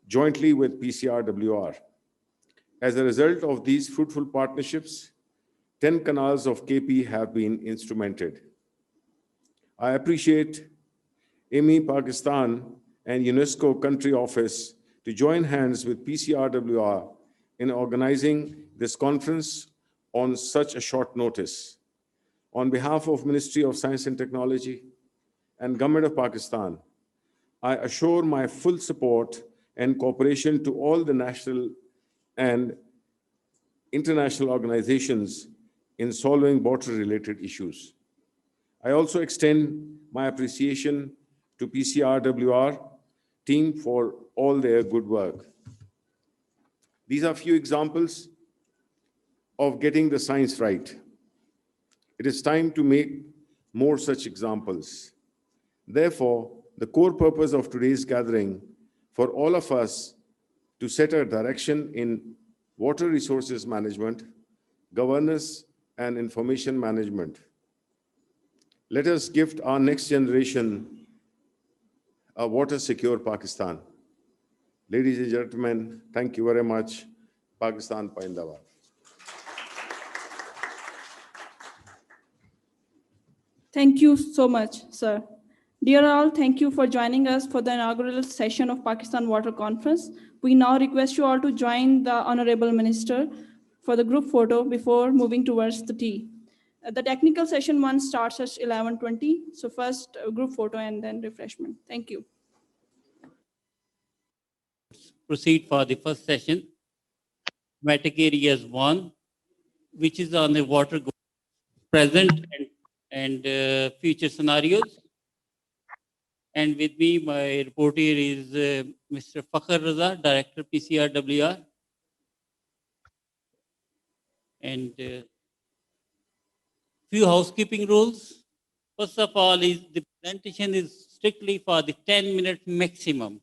jointly with PCRWR. As a result of these fruitful partnerships, 10 canals of KP have been instrumented. I appreciate IWMI Pakistan and UNESCO Country Office to join hands with PCRWR in organizing this conference on such a short notice. On behalf of Ministry of Science and Technology and Government of Pakistan, I assure my full support and cooperation to all the national and international organizations in solving water-related issues. I also extend my appreciation to PCRWR team for all their good work. These are few examples of getting the science right. It is time to make more such examples. Therefore, the core purpose of today's gathering for all of us to set a direction in water resources management, governance, and information management. Let us gift our next generation a water-secure Pakistan. Ladies and gentlemen, thank you very much. Pakistan Paindawar. Thank you so much, sir. Dear all, thank you for joining us for the inaugural session of Pakistan Water Conference. We now request you all to join the Honorable Minister for the group photo before moving towards the tea. The technical session 1 starts at 11:20. So first group photo and then refreshment. Thank you. Proceed for the first session. Thematic areas 1, which is on the water present and future scenarios. And with me, my reporter is Mr. Fakhr Raza, Director PCRWR. And few housekeeping rules. First of all, the presentation is strictly for the 10-minute maximum.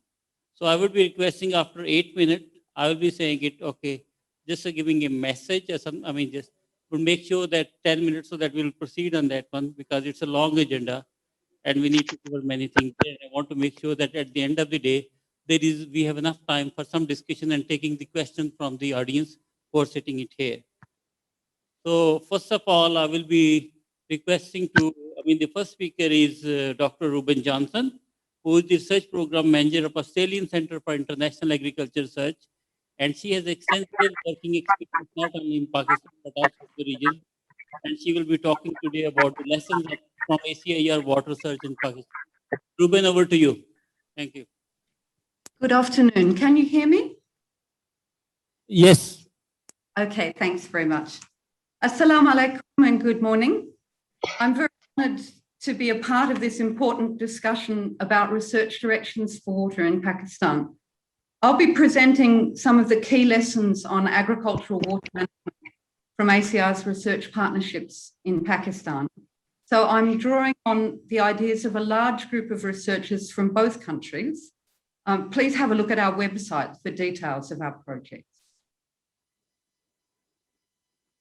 So I would be requesting after 8 minutes, I will be saying it, okay, just giving a message or something. I mean, just to make sure that 10 minutes so that we'll proceed on that one because it's a long agenda and we need to cover many things there. I want to make sure that at the end of the day, we have enough time for some discussion and taking the question from the audience who are sitting it here. So first of all, I will be requesting the first speaker is Dr. Ruben Johnson, who is the Research Program Manager of Australian Centre for International Agriculture Research. And she has extensive working experience not only in Pakistan, but also in the region. And she will be talking today about the lessons from ACIR water research in Pakistan. Ruben, over to you. Thank you. Good afternoon. Can you hear me? Yes. Okay, thanks very much. Assalamu alaikum and good morning. I'm very honored to be a part of this important discussion about research directions for water in Pakistan. I'll be presenting some of the key lessons on agricultural water management from ACIR's research partnerships in Pakistan. So I'm drawing on the ideas of a large group of researchers from both countries. Please have a look at our website for details of our projects.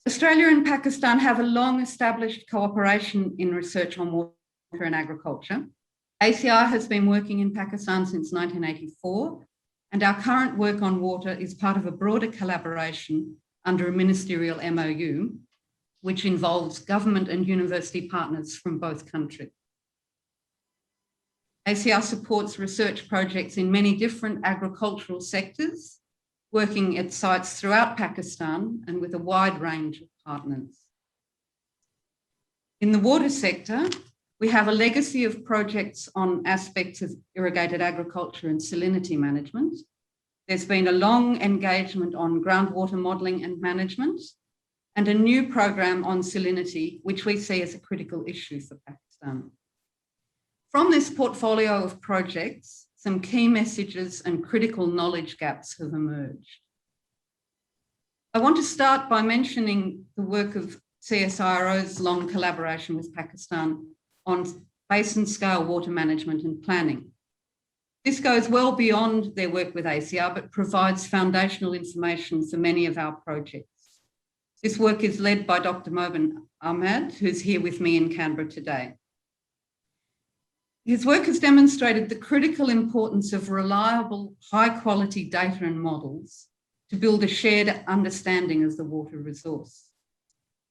Australia and Pakistan have a long-established cooperation in research on water and agriculture. ACIR has been working in Pakistan since 1984, and our current work on water is part of a broader collaboration under a ministerial MOU, which involves government and university partners from both countries. ACIR supports research projects in many different agricultural sectors, working at sites throughout Pakistan and with a wide range of partners. In the water sector, we have a legacy of projects on aspects of irrigated agriculture and salinity management. There's been a long engagement on groundwater modelling and management, and a new program on salinity, which we see as a critical issue for Pakistan. From this portfolio of projects, some key messages and critical knowledge gaps have emerged. I want to start by mentioning the work of CSIRO's long collaboration with Pakistan on basin-scale water management and planning. This goes well beyond their work with ACIR, but provides foundational information for many of our projects. This work is led by Dr. Mobin Ahmed, who's here with me in Canberra today. His work has demonstrated the critical importance of reliable, high-quality data and models to build a shared understanding of the water resource.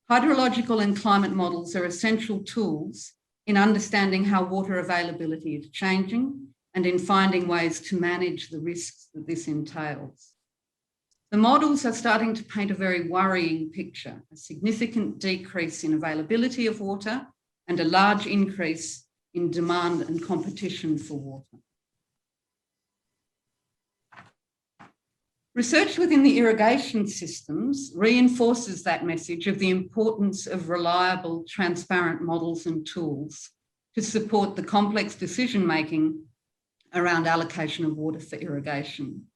Hydrological and climate models are essential tools in understanding how water availability is changing and in finding ways to manage the risks that this entails. The models are starting to paint a very worrying picture, a significant decrease in availability of water and a large increase in demand and competition for water. Research within the irrigation systems reinforces that message of the importance of reliable, transparent models and tools to support the complex decision-making around allocation of water for irrigation.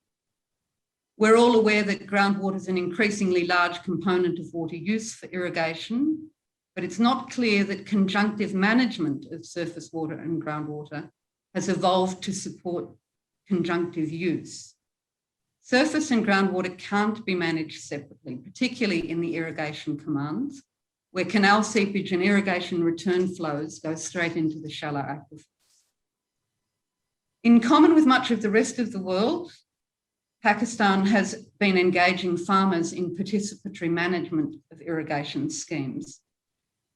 We're all aware that groundwater is an increasingly large component of water use for irrigation, but it's not clear that conjunctive management of surface water and groundwater has evolved to support conjunctive use. Surface and groundwater can't be managed separately, particularly in the irrigation commands, where canal seepage and irrigation return flows go straight into the shallow aquifers. In common with much of the rest of the world, Pakistan has been engaging farmers in participatory management of irrigation schemes.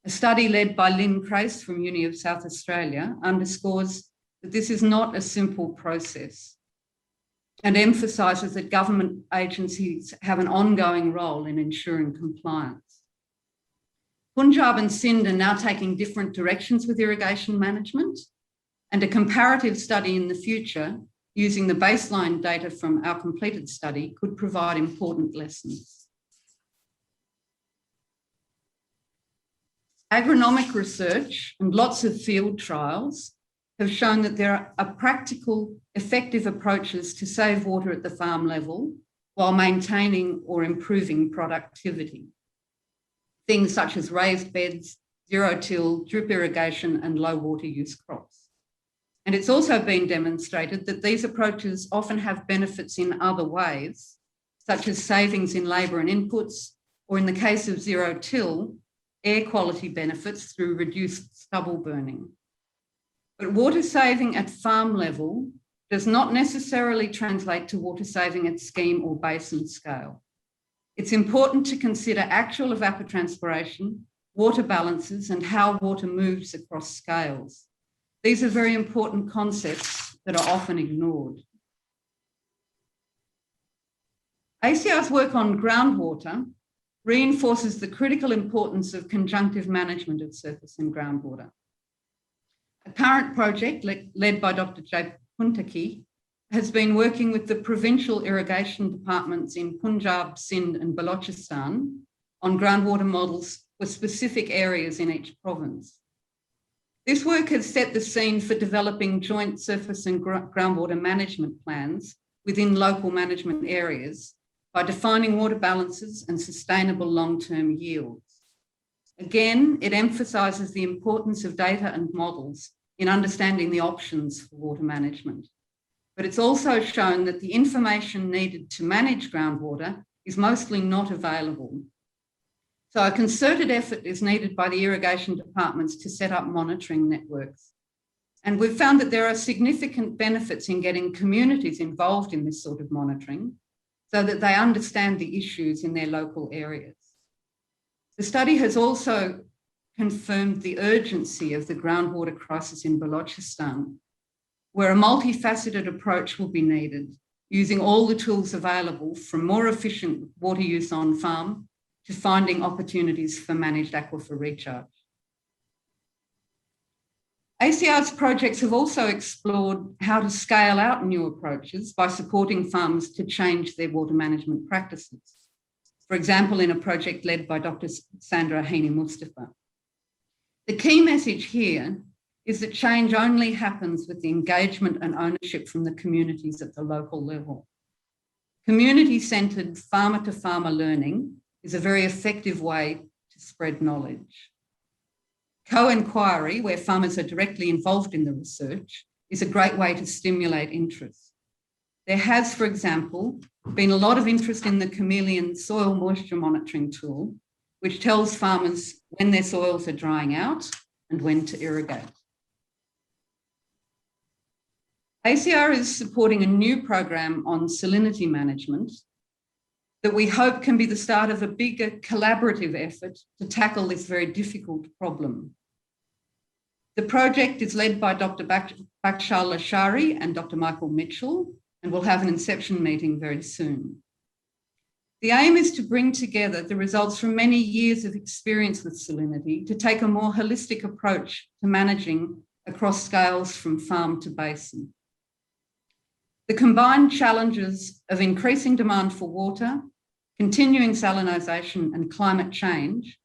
A study led by Lynn Crace from Uni of South Australia underscores that this is not a simple process and emphasises that government agencies have an ongoing role in ensuring compliance. Punjab and Sindh are now taking different directions with irrigation management, and a comparative study in the future using the baseline data from our completed study could provide important lessons. Agronomic research and lots of field trials have shown that there are practical, effective approaches to save water at the farm level while maintaining or improving productivity. Things such as raised beds, zero-till, drip irrigation, and low water use crops. And it's also been demonstrated that these approaches often have benefits in other ways, such as savings in labour and inputs, or in the case of zero-till, air quality benefits through reduced stubble burning. But water saving at farm level does not necessarily translate to water saving at scheme or basin scale. It's important to consider actual evapotranspiration, water balances, and how water moves across scales. These are very important concepts that are often ignored. ACR's work on groundwater reinforces the critical importance of conjunctive management of surface and groundwater. A current project led by Dr. Jay Puntaki has been working with the provincial irrigation departments in Punjab, Sindh and Balochistan on groundwater models for specific areas in each province. This work has set the scene for developing joint surface and groundwater management plans within local management areas by defining water balances and sustainable long-term yields. Again, it emphasises the importance of data and models in understanding the options for water management. But it's also shown that the information needed to manage groundwater is mostly not available. So a concerted effort is needed by the irrigation departments to set up monitoring networks. And we've found that there are significant benefits in getting communities involved in this sort of monitoring so that they understand the issues in their local areas. The study has also confirmed the urgency of the groundwater crisis in Balochistan, where a multifaceted approach will be needed, using all the tools available from more efficient water use on farm to finding opportunities for managed aquifer recharge. ACR's projects have also explored how to scale out new approaches by supporting farmers to change their water management practices. For example, in a project led by Dr. Sandra Heaney Mustafa. The key message here is that change only happens with the engagement and ownership from the communities at the local level. Community-centred farmer-to-farmer learning is a very effective way to spread knowledge. Co-inquiry, where farmers are directly involved in the research, is a great way to stimulate interest. There has, for example, been a lot of interest in the Chameleon soil moisture monitoring tool, which tells farmers when their soils are drying out and when to irrigate. ACR is supporting a new program on salinity management that we hope can be the start of a bigger collaborative effort to tackle this very difficult problem. The project is led by Dr. Bakshal Lashari and Dr. Michael Mitchell, and we'll have an inception meeting very soon. The aim is to bring together the results from many years of experience with salinity to take a more holistic approach to managing across scales from farm to basin. The combined challenges of increasing demand for water, continuing salinisation and climate change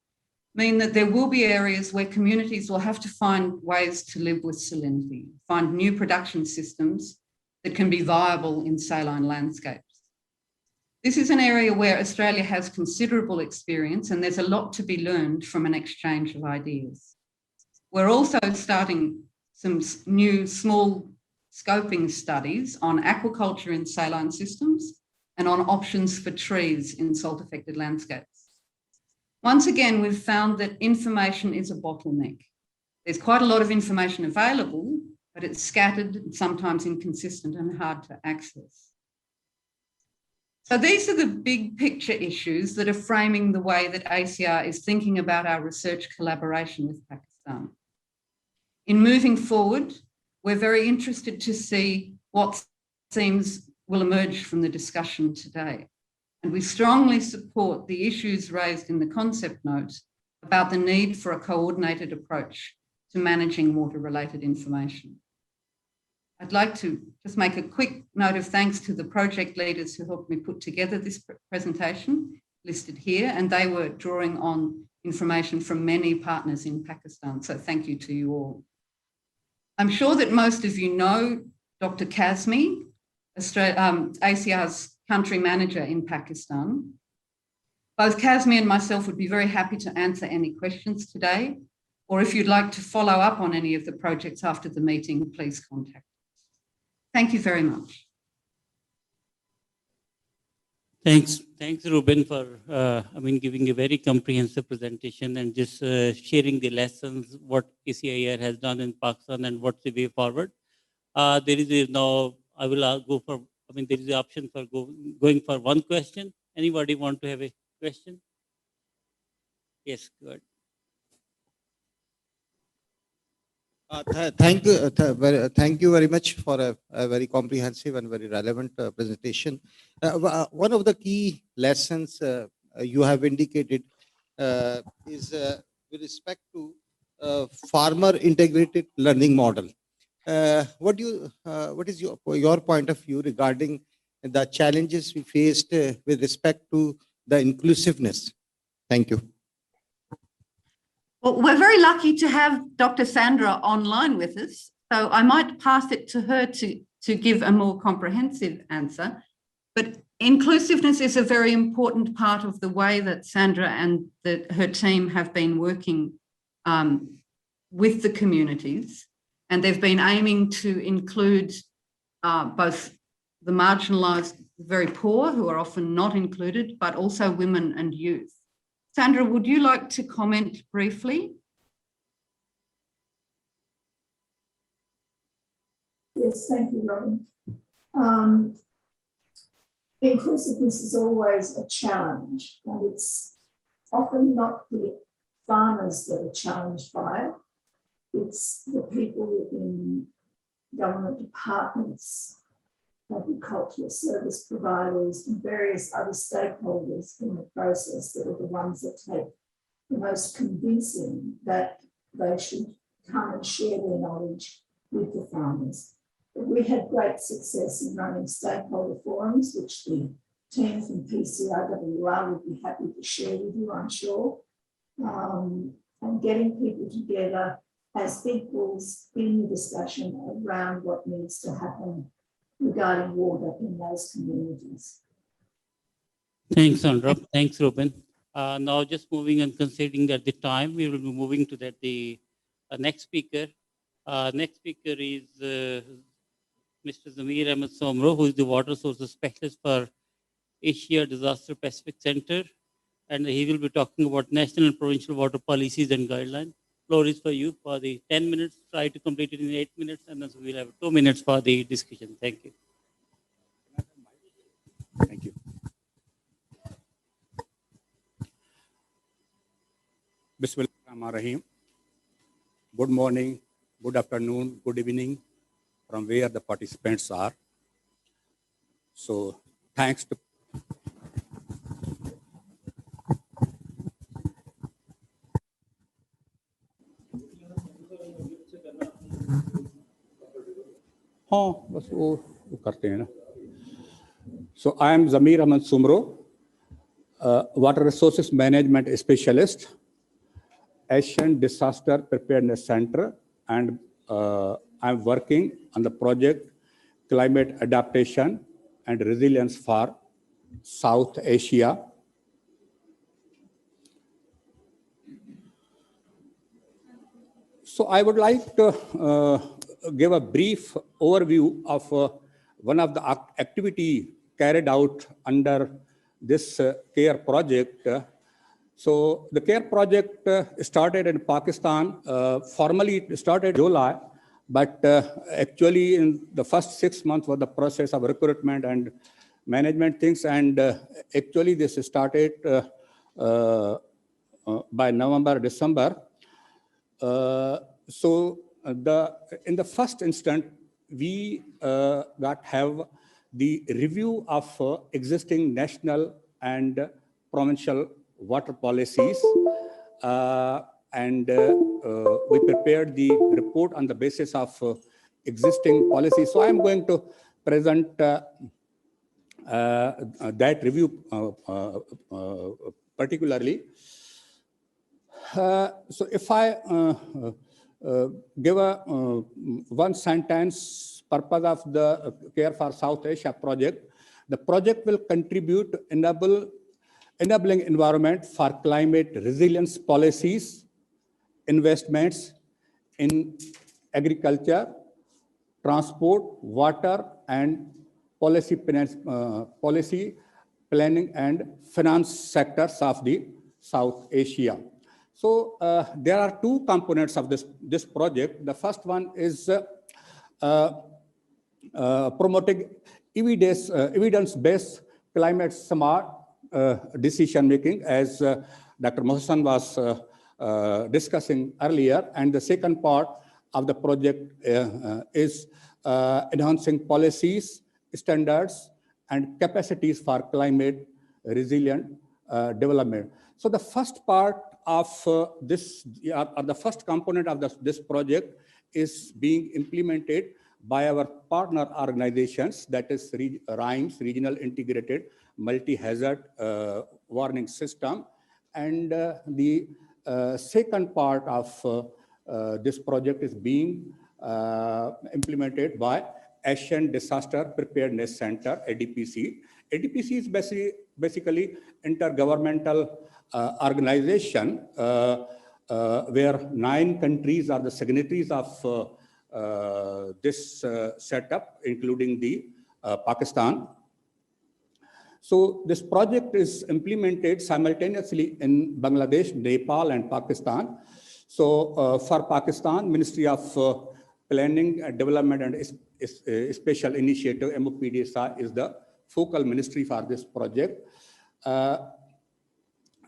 mean that there will be areas where communities will have to find ways to live with salinity, find new production systems that can be viable in saline landscapes. This is an area where Australia has considerable experience, and there's a lot to be learned from an exchange of ideas. We're also starting some new small scoping studies on aquaculture in saline systems and on options for trees in salt-affected landscapes. Once again, we've found that information is a bottleneck. There's quite a lot of information available, but it's scattered and sometimes inconsistent and hard to access. So these are the big picture issues that are framing the way that ACR is thinking about our research collaboration with Pakistan. In moving forward, we're very interested to see what themes will emerge from the discussion today. And we strongly support the issues raised in the concept note about the need for a coordinated approach to managing water-related information. I'd like to just make a quick note of thanks to the project leaders who helped me put together this presentation listed here, and they were drawing on information from many partners in Pakistan. So thank you to you all. I'm sure that most of you know Dr. Kazmi, ACR's country manager in Pakistan. Both Kazmi and myself would be very happy to answer any questions today, or if you'd like to follow up on any of the projects after the meeting, please contact us. Thank you very much. Thanks, Ruben, for giving a very comprehensive presentation and just sharing the lessons, what PCIR has done in Pakistan and what's the way forward. There is now, I will go for, there is the option for going for one question. Anybody want to have a question? Yes, go ahead. Thank you very much for a very comprehensive and very relevant presentation. One of the key lessons you have indicated is with respect to farmer integrated learning model. What is your point of view regarding the challenges we faced with respect to the inclusiveness? Thank you. Well, we're very lucky to have Dr. Sandra online with us, so I might pass it to her to give a more comprehensive answer. But inclusiveness is a very important part of the way that Sandra and her team have been working with the communities, and they've been aiming to include both the marginalised, very poor, who are often not included, but also women and youth. Sandra, would you like to comment briefly? Yes, thank you, Robin. Inclusiveness is always a challenge, and it's often not the farmers that are challenged by it. It's the people in government departments, agricultural service providers, and various other stakeholders in the process that are the ones that take the most convincing that they should come and share their knowledge with the farmers. But we had great success in running stakeholder forums, which the team from PCRWR would be happy to share with you, I'm sure, and getting people together as equals in the discussion around what needs to happen regarding water in those communities. Thanks, Sandra. Thanks, Ruben. Now, just moving and considering at the time, we will be moving to the next speaker. Next speaker is Mr. Zamir Ahmed Somro, who is the water sources specialist for Asia Disaster Pacific Center, and he will be talking about national and provincial water policies and guidelines. Floor is for you for the 10 minutes. Try to complete it in 8 minutes, and then we'll have 2 minutes for the discussion. Thank you. Thank you. Bismillahirrahmanirrahim. Good morning, good afternoon, good evening, from where the participants are. So, thanks to करते हैं ना. So I am Zamir Ahmed Sumro, Water Resources Management Specialist, Asian Disaster Preparedness Center, and I'm working on the project Climate Adaptation and Resilience for South Asia. So I would like to give a brief overview of one of the activity carried out under this CARE project. So the CARE project started in Pakistan. Formally, it started in July, but actually in the first 6 months was the process of recruitment and management things. And actually this started by November, December. In the first instant, we have the review of existing national and provincial water policies, and we prepared the report on the basis of existing policies. So I'm going to present that review particularly. So if I give a one sentence purpose of the Care for South Asia project, the project will contribute to enabling environment for climate resilience policies, investments in agriculture, transport, water, and policy planning and finance sectors of the South Asia. So there are two components of this project. The first one is promoting evidence-based climate smart decision making, as Dr. Mohsen was discussing earlier. And the second part of the project is enhancing policies, standards, and capacities for climate resilient development. So the first part of the first component of this project is being implemented by our partner organizations, that is RIMES, Regional Integrated Multi-Hazard Warning System. And the second part of this project is being implemented by Asian Disaster Preparedness Center, ADPC. ADPC is basically intergovernmental organization where 9 countries are the signatories of this setup, including the Pakistan. So this project is implemented simultaneously in Bangladesh, Nepal, and Pakistan. So for Pakistan, Ministry of Planning, Development and Special Initiative, MOPDSI, is the focal ministry for this project.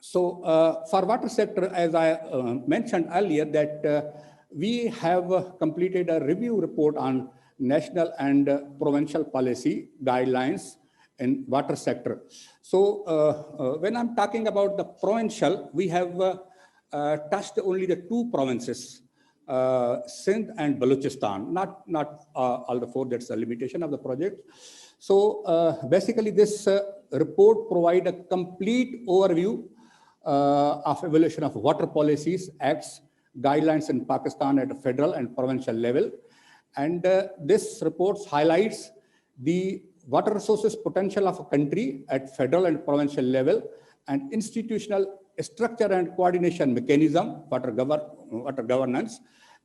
So for water sector, as I mentioned earlier, that we have completed a review report on national and provincial policy guidelines in water sector. So when I'm talking about the provincial, we have touched only the 2 provinces, Sindh and Balochistan, not all the 4. That's the limitation of the project. So basically this report provides a complete overview of evaluation of water policies, acts, guidelines in Pakistan at a federal and provincial level. And this report highlights the water resources potential of a country at federal and provincial level, and institutional structure and coordination mechanism, water governance,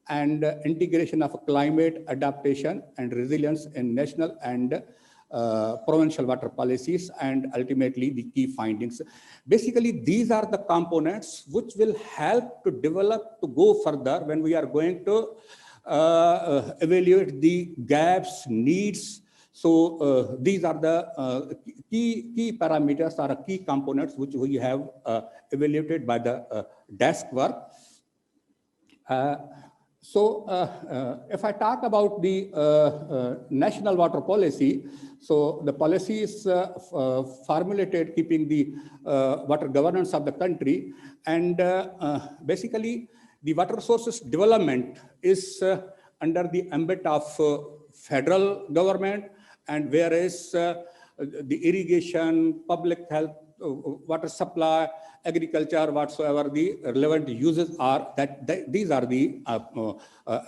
and integration of climate adaptation and resilience in national and provincial water policies, and ultimately the key findings. Basically, these are the components which will help to develop, to go further when we are going to evaluate the gaps, needs. So these are the key parameters or key components which we have evaluated by the desk work. So if I talk about the national water policy, so the policy is formulated keeping the water governance of the country, and basically the water resources development is under the ambit of federal government, and whereas the irrigation, public health, water supply, agriculture, whatsoever the relevant uses are, these are the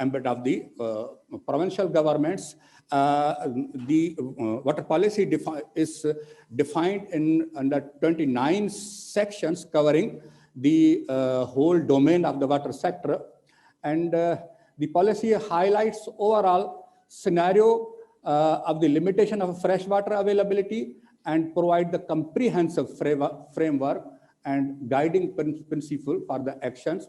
ambit of the provincial governments. The water policy is defined in under 29 sections covering the whole domain of the water sector, and the policy highlights overall scenario of the limitation of fresh water availability and provide the comprehensive framework and guiding principle for the actions,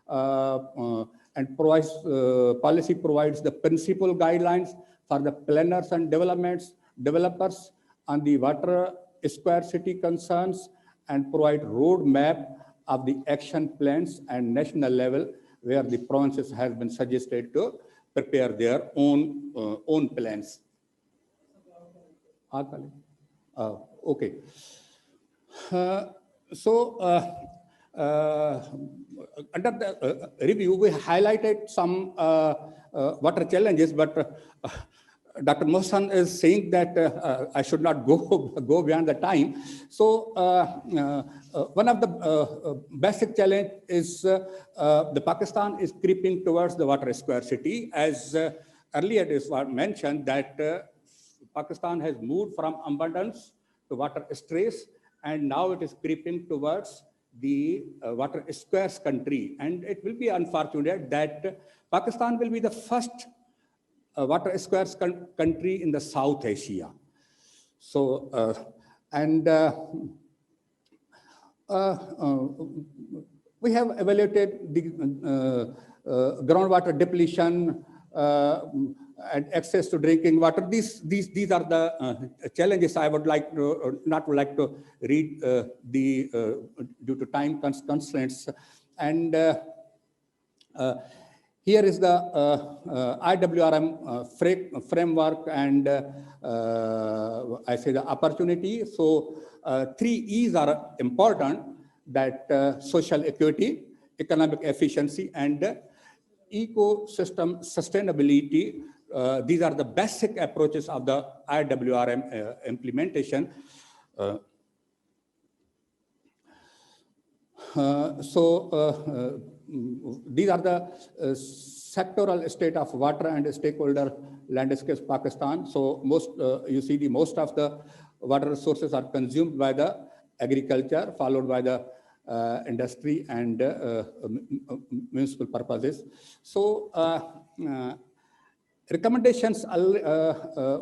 and policy provides the principal guidelines for the planners and developers on the water scarcity concerns, and provide roadmap of the action plans and national level where the provinces has been suggested to prepare their own plans. Okay. Under the review, we highlighted some water challenges, but Dr. Mohsen is saying that I should not go beyond the time. So one of the basic challenge is the Pakistan is creeping towards the water scarcity. As earlier it was mentioned that Pakistan has moved from abundance to water stress, and now it is creeping towards the water scarce country. And it will be unfortunate that Pakistan will be the first water scarce country in the South Asia. So, we have evaluated the groundwater depletion and access to drinking water. These are the challenges. I would like to not would like to read due to time constraints. And here is the IWRM framework and I say the opportunity. So 3 E's are important, that social equity, economic efficiency, and ecosystem sustainability. These are the basic approaches of the IWRM implementation. These are the sectoral state of water and stakeholder landscapes Pakistan. So most you see the most of the water resources are consumed by the agriculture, followed by the industry and municipal purposes. So recommendations,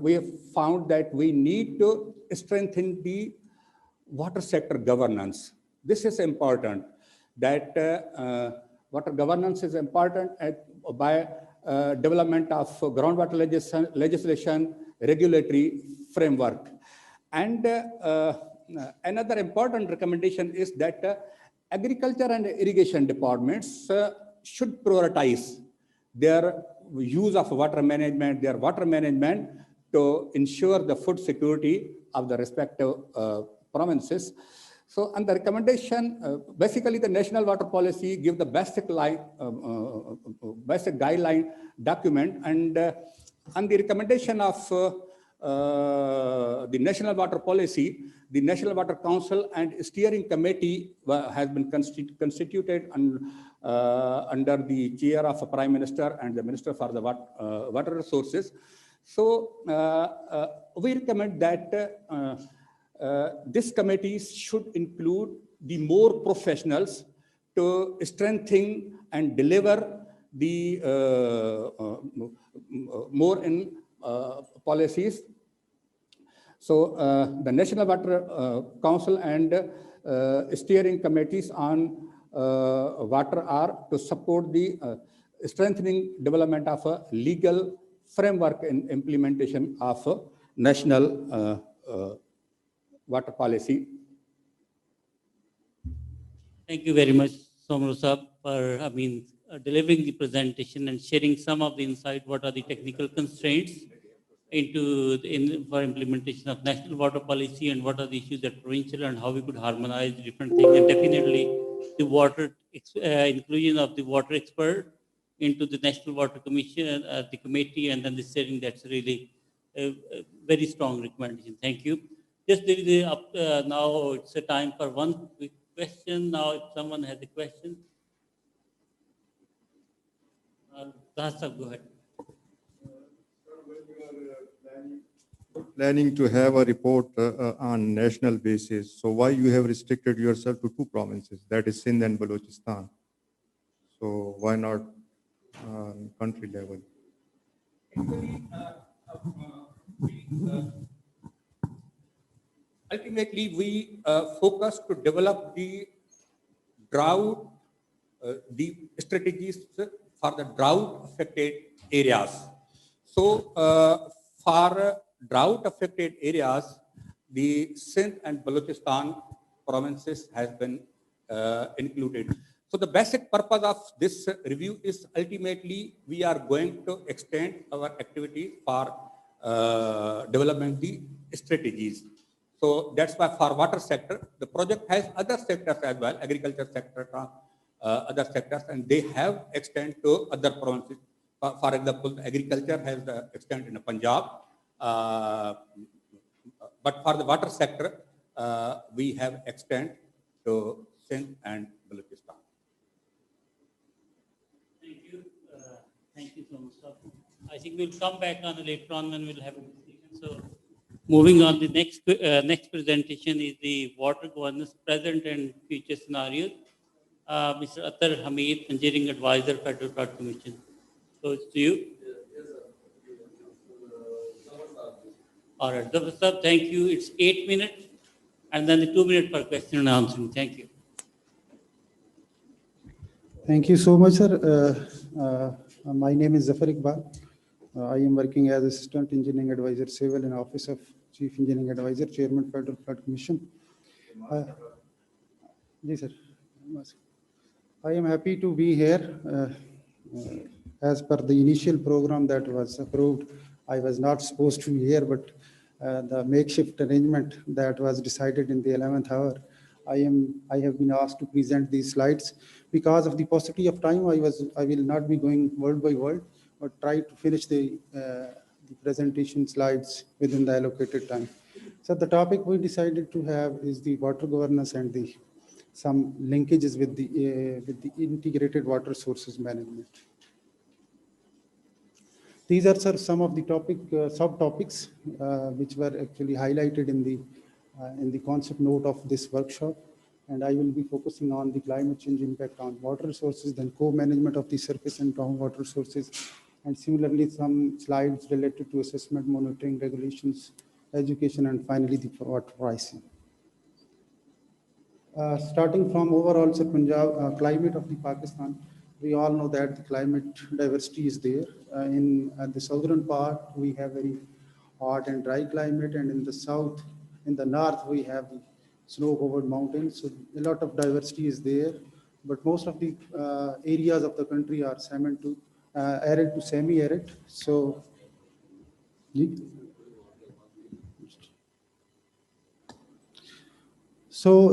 we have found that we need to strengthen the water sector governance. This is important, that water governance is important by development of groundwater legislation, regulatory framework. And another important recommendation is that agriculture and irrigation departments should prioritize their use of water management, to ensure the food security of the respective provinces. So, and the recommendation, basically the national water policy give the basic guideline document, and on the recommendation of the national water policy, the National Water Council and Steering Committee has been constituted under the chair of a Prime Minister and the Minister for the Water Resources. So we recommend that this committee should include the more professionals to strengthen and deliver the more in policies. So the National Water Council and steering committees on water are to support the strengthening development of a legal framework in implementation of national water policy. Thank you very much, Somru Saab, for delivering the presentation and sharing some of the insight. What are the technical constraints for implementation of national water policy, and what are the issues at provincial, and how we could harmonize different things, and definitely the water inclusion of the water expert into the National Water Commission, the committee, and then the steering. That's really a very strong recommendation. Thank you. Just there is now it's a time for one quick question. Now, if someone has a question, Tahsa, go ahead. Planning to have a report on national basis. So why you have restricted yourself to 2 provinces, that is Sindh and Balochistan? So why not country level? Actually, ultimately, we focus to develop the drought, the strategies for the drought affected areas. So for drought affected areas, the Sindh and Balochistan provinces has been included. So the basic purpose of this review is ultimately we are going to extend our activity for developing the strategies. So that's why for water sector, the project has other sectors as well, agriculture sector, other sectors, and they have extend to other provinces. For example, agriculture has the extent in Punjab, but for the water sector, we have extend to Sindh and Balochistan. Thank you so much, sir. I think we'll come back on later on when we'll have a discussion. So, moving on, the next presentation is the water governance present and future scenarios. Mr. Atar Hamid, Engineering Advisor, Federal Flood Commission. So it's to you. All right, sir, thank you. It's 8 minutes, and then the 2 minutes per question and answering. Thank you. Thank you so much, sir. My name is Zafar Iqbal. I am working as Assistant Engineering Advisor Civil in Office of Chief Engineering Advisor, Chairman Federal Flood Commission. Yes, sir. I am happy to be here. As per the initial program that was approved, I was not supposed to be here, but the makeshift arrangement that was decided in the 11th hour, I have been asked to present these slides. Because of the paucity of time, I will not be going word by word, but try to finish the presentation slides within the allocated time. So the topic we decided to have is the water governance and some linkages with the integrated water sources management. These are, sir, some of the subtopics which were actually highlighted in the concept note of this workshop. And I will be focusing on the climate change impact on water resources, then co-management of the surface and groundwater resources, and similarly some slides related to assessment, monitoring, regulations, education, and finally the water pricing. Starting from overall, sir, Punjab climate of the Pakistan, we all know that the climate diversity is there. In the southern part, we have very hot and dry climate, and in the south, in the north, we have the snow-covered mountains. So a lot of diversity is there, but most of the areas of the country are arid to semi-arid. So,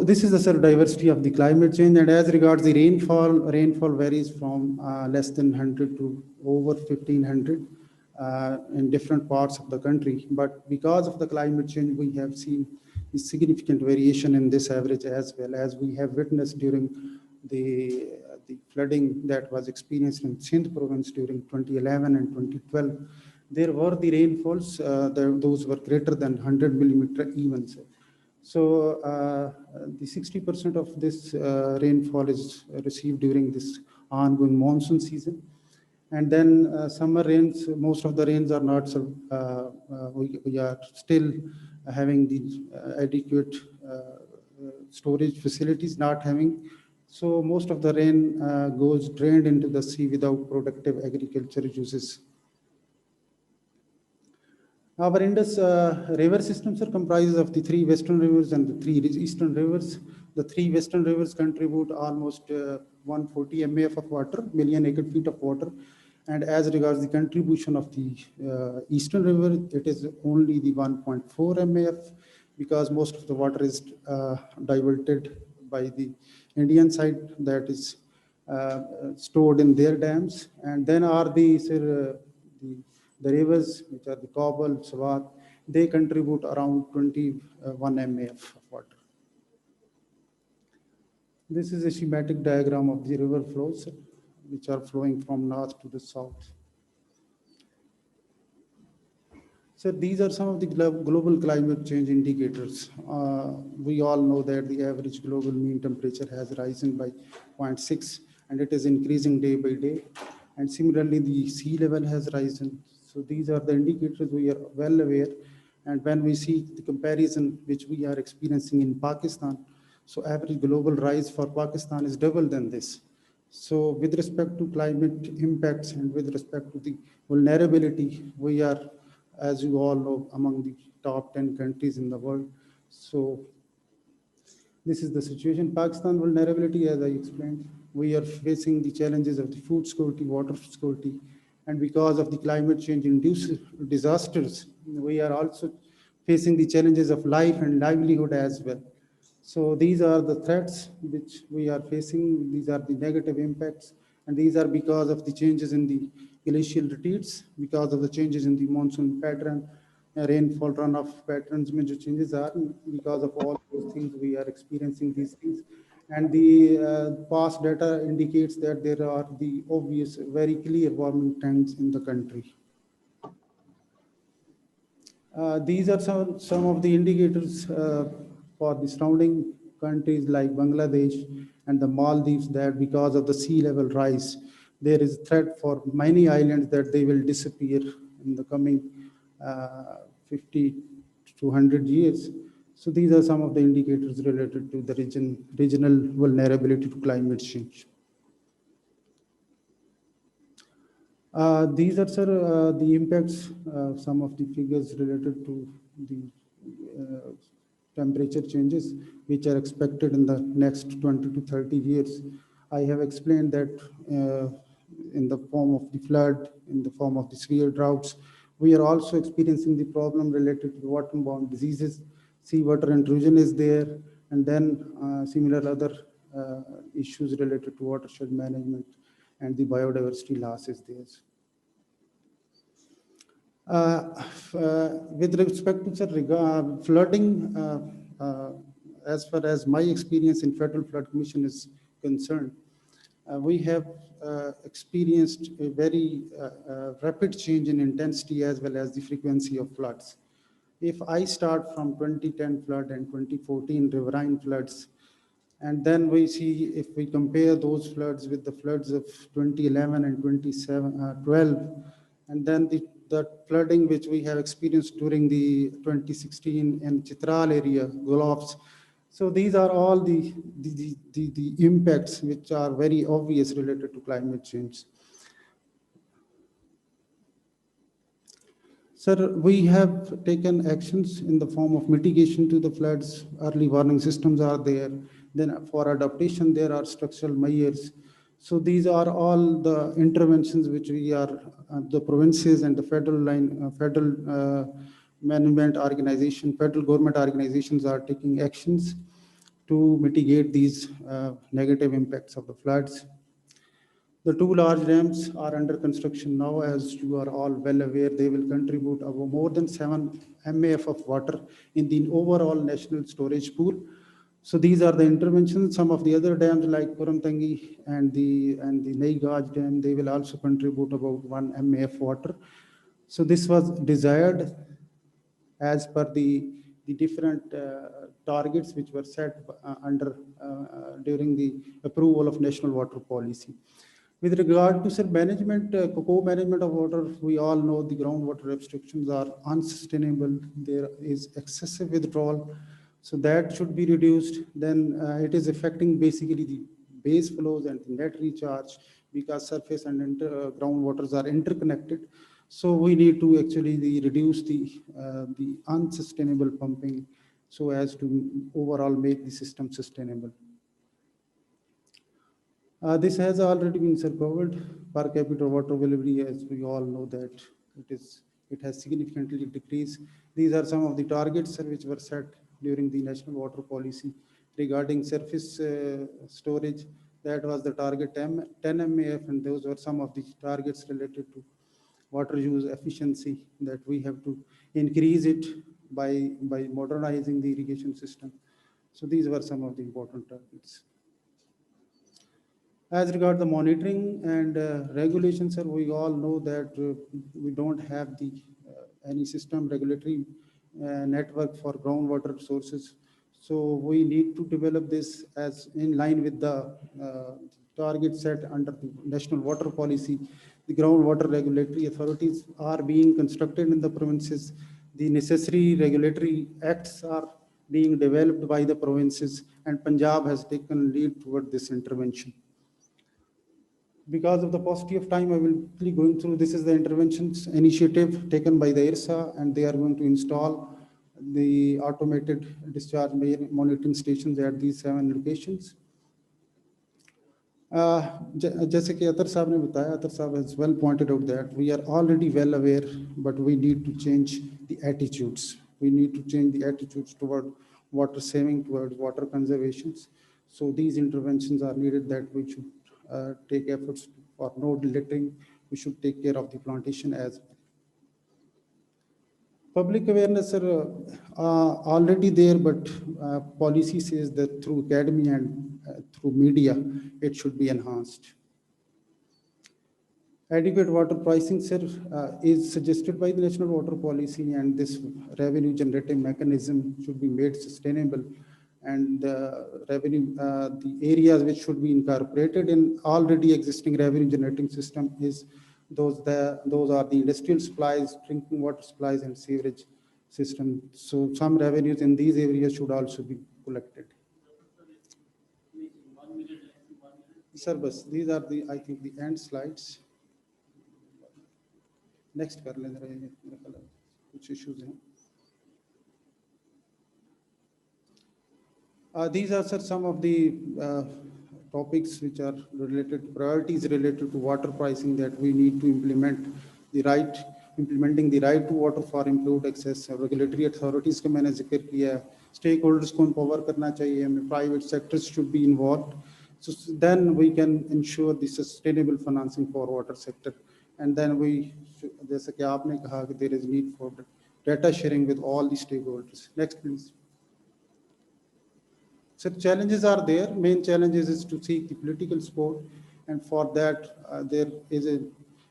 this is the sort of diversity of the climate change, and as regards the rainfall varies from less than 100 to over 1500 in different parts of the country. But because of the climate change, we have seen a significant variation in this average, as well as we have witnessed during the flooding that was experienced in Sindh province during 2011 and 2012. There were the rainfalls, those were greater than 100 millimeter even. So the 60% of this rainfall is received during this ongoing monsoon season. And then summer rains, most of the rains are not, we are still having the adequate storage facilities, not having. So most of the rain goes drained into the sea without productive agriculture uses. Our Indus river systems are comprises of the 3 western rivers and the 3 eastern rivers. The 3 western rivers contribute almost 140 MAF of water, million acre feet of water. And as regards the contribution of the eastern river, it is only the 1.4 MAF, because most of the water is diverted by the Indian side, that is stored in their dams. And then are the The rivers, which are the Kabul, Swat, they contribute around 21 MA of water. This is a schematic diagram of the river flows, which are flowing from north to the south. So these are some of the global climate change indicators. We all know that the average global mean temperature has risen by 0.6 and it is increasing day by day. And similarly, the sea level has risen. So these are the indicators we are well aware. And when we see the comparison which we are experiencing in Pakistan, so average global rise for Pakistan is double than this. So with respect to climate impacts and with respect to the vulnerability, we are, as you all know, among the top 10 countries in the world. So this is the situation. Pakistan vulnerability, as I explained, we are facing the challenges of the food security, water security, and because of the climate change induced disasters, we are also facing the challenges of life and livelihood as well. So these are the threats which we are facing. These are the negative impacts, and these are because of the changes in the glacial retreats, because of the changes in the monsoon pattern, rainfall runoff patterns. Major changes are because of all those things we are experiencing these things. And the past data indicates that there are the obvious, very clear warming trends in the country. These are some of the indicators for the surrounding countries like Bangladesh and the Maldives, that because of the sea level rise, there is threat for many islands that they will disappear in the coming 50 to 100 years. So these are some of the indicators related to the regional vulnerability to climate change. These are, sir, the impacts, some of the figures related to the temperature changes which are expected in the next 20 to 30 years. I have explained that in the form of the flood, in the form of the severe droughts. We are also experiencing the problem related to waterborne diseases. Seawater intrusion is there, and then similar other issues related to watershed management and the biodiversity loss is there. With respect to flooding, as far as my experience in Federal Flood Commission is concerned, we have experienced a very rapid change in intensity as well as the frequency of floods. If I start from 2010 flood and 2014 riverine floods, and then we see if we compare those floods with the floods of 2011 and 2012, and then the flooding which we have experienced during the 2016 in Chitral area, Gulofs. So these are all the impacts which are very obvious related to climate change. Sir, we have taken actions in the form of mitigation to the floods. Early warning systems are there. Then for adaptation, there are structural measures. So these are all the interventions which we are, the provinces and the federal management organization, federal government organizations are taking actions to mitigate these negative impacts of the floods. The two large dams are under construction now. As you are all well aware, they will contribute more than 7 MAF of water in the overall national storage pool. So these are the interventions. Some of the other dams like Puramtangi and the Naigaj dam, they will also contribute about 1 MAF water. So this was desired as per the different targets which were set during the approval of national water policy. With regard to management, co-management of water, we all know the groundwater restrictions are unsustainable. There is excessive withdrawal, so that should be reduced. Then it is affecting basically the base flows and the net recharge because surface and groundwaters are interconnected. So we need to actually reduce the unsustainable pumping so as to overall make the system sustainable. This has already been covered. Per capita water availability, as we all know that it has significantly decreased. These are some of the targets which were set during the national water policy regarding surface storage. That was the target 10 MAF, and those were some of the targets related to water use efficiency, that we have to increase it by modernizing the irrigation system. So these were some of the important targets. As regard the monitoring and regulations, sir, we all know that we don't have the any system regulatory network for groundwater resources. So we need to develop this as in line with the target set under the national water policy. The groundwater regulatory authorities are being constructed in the provinces. The necessary regulatory acts are being developed by the provinces, and Punjab has taken lead toward this intervention. Because of the paucity of time, I will quickly going through. This is the interventions initiative taken by the IRSA, and they are going to install the automated discharge monitoring stations at these 7 locations. जैसे कि अतर साहब ने बताया, अतर साहब has well pointed out that we are already well aware, but we need to change the attitudes. We need to change the attitudes toward water saving, toward water conservation. So these interventions are needed, that we should take efforts for no littering. We should take care of the plantation as well. Public awareness are already there, but policy says that through academy and through media, it should be enhanced. Adequate water pricing, sir, is suggested by the national water policy, and this revenue generating mechanism should be made sustainable. And the areas which should be incorporated in already existing revenue generating system is those are the industrial supplies, drinking water supplies, and sewerage system. So some revenues in these areas should also be collected. Sir, these are the, I think, the end slides. Next, which issues हैं? These are, sir, some of the topics which are related, priorities related to water pricing, that we need to implementing the right to water for improved access. Regulatory authorities का मैंने जिक्र किया, stakeholders को empower करना चाहिए, private sectors should be involved. So then we can ensure the sustainable financing for water sector. And then we, जैसे कि आपने कहा कि there is need for data sharing with all the stakeholders. Next, please. So challenges are there. Main challenges is to seek the political support, and for that there is a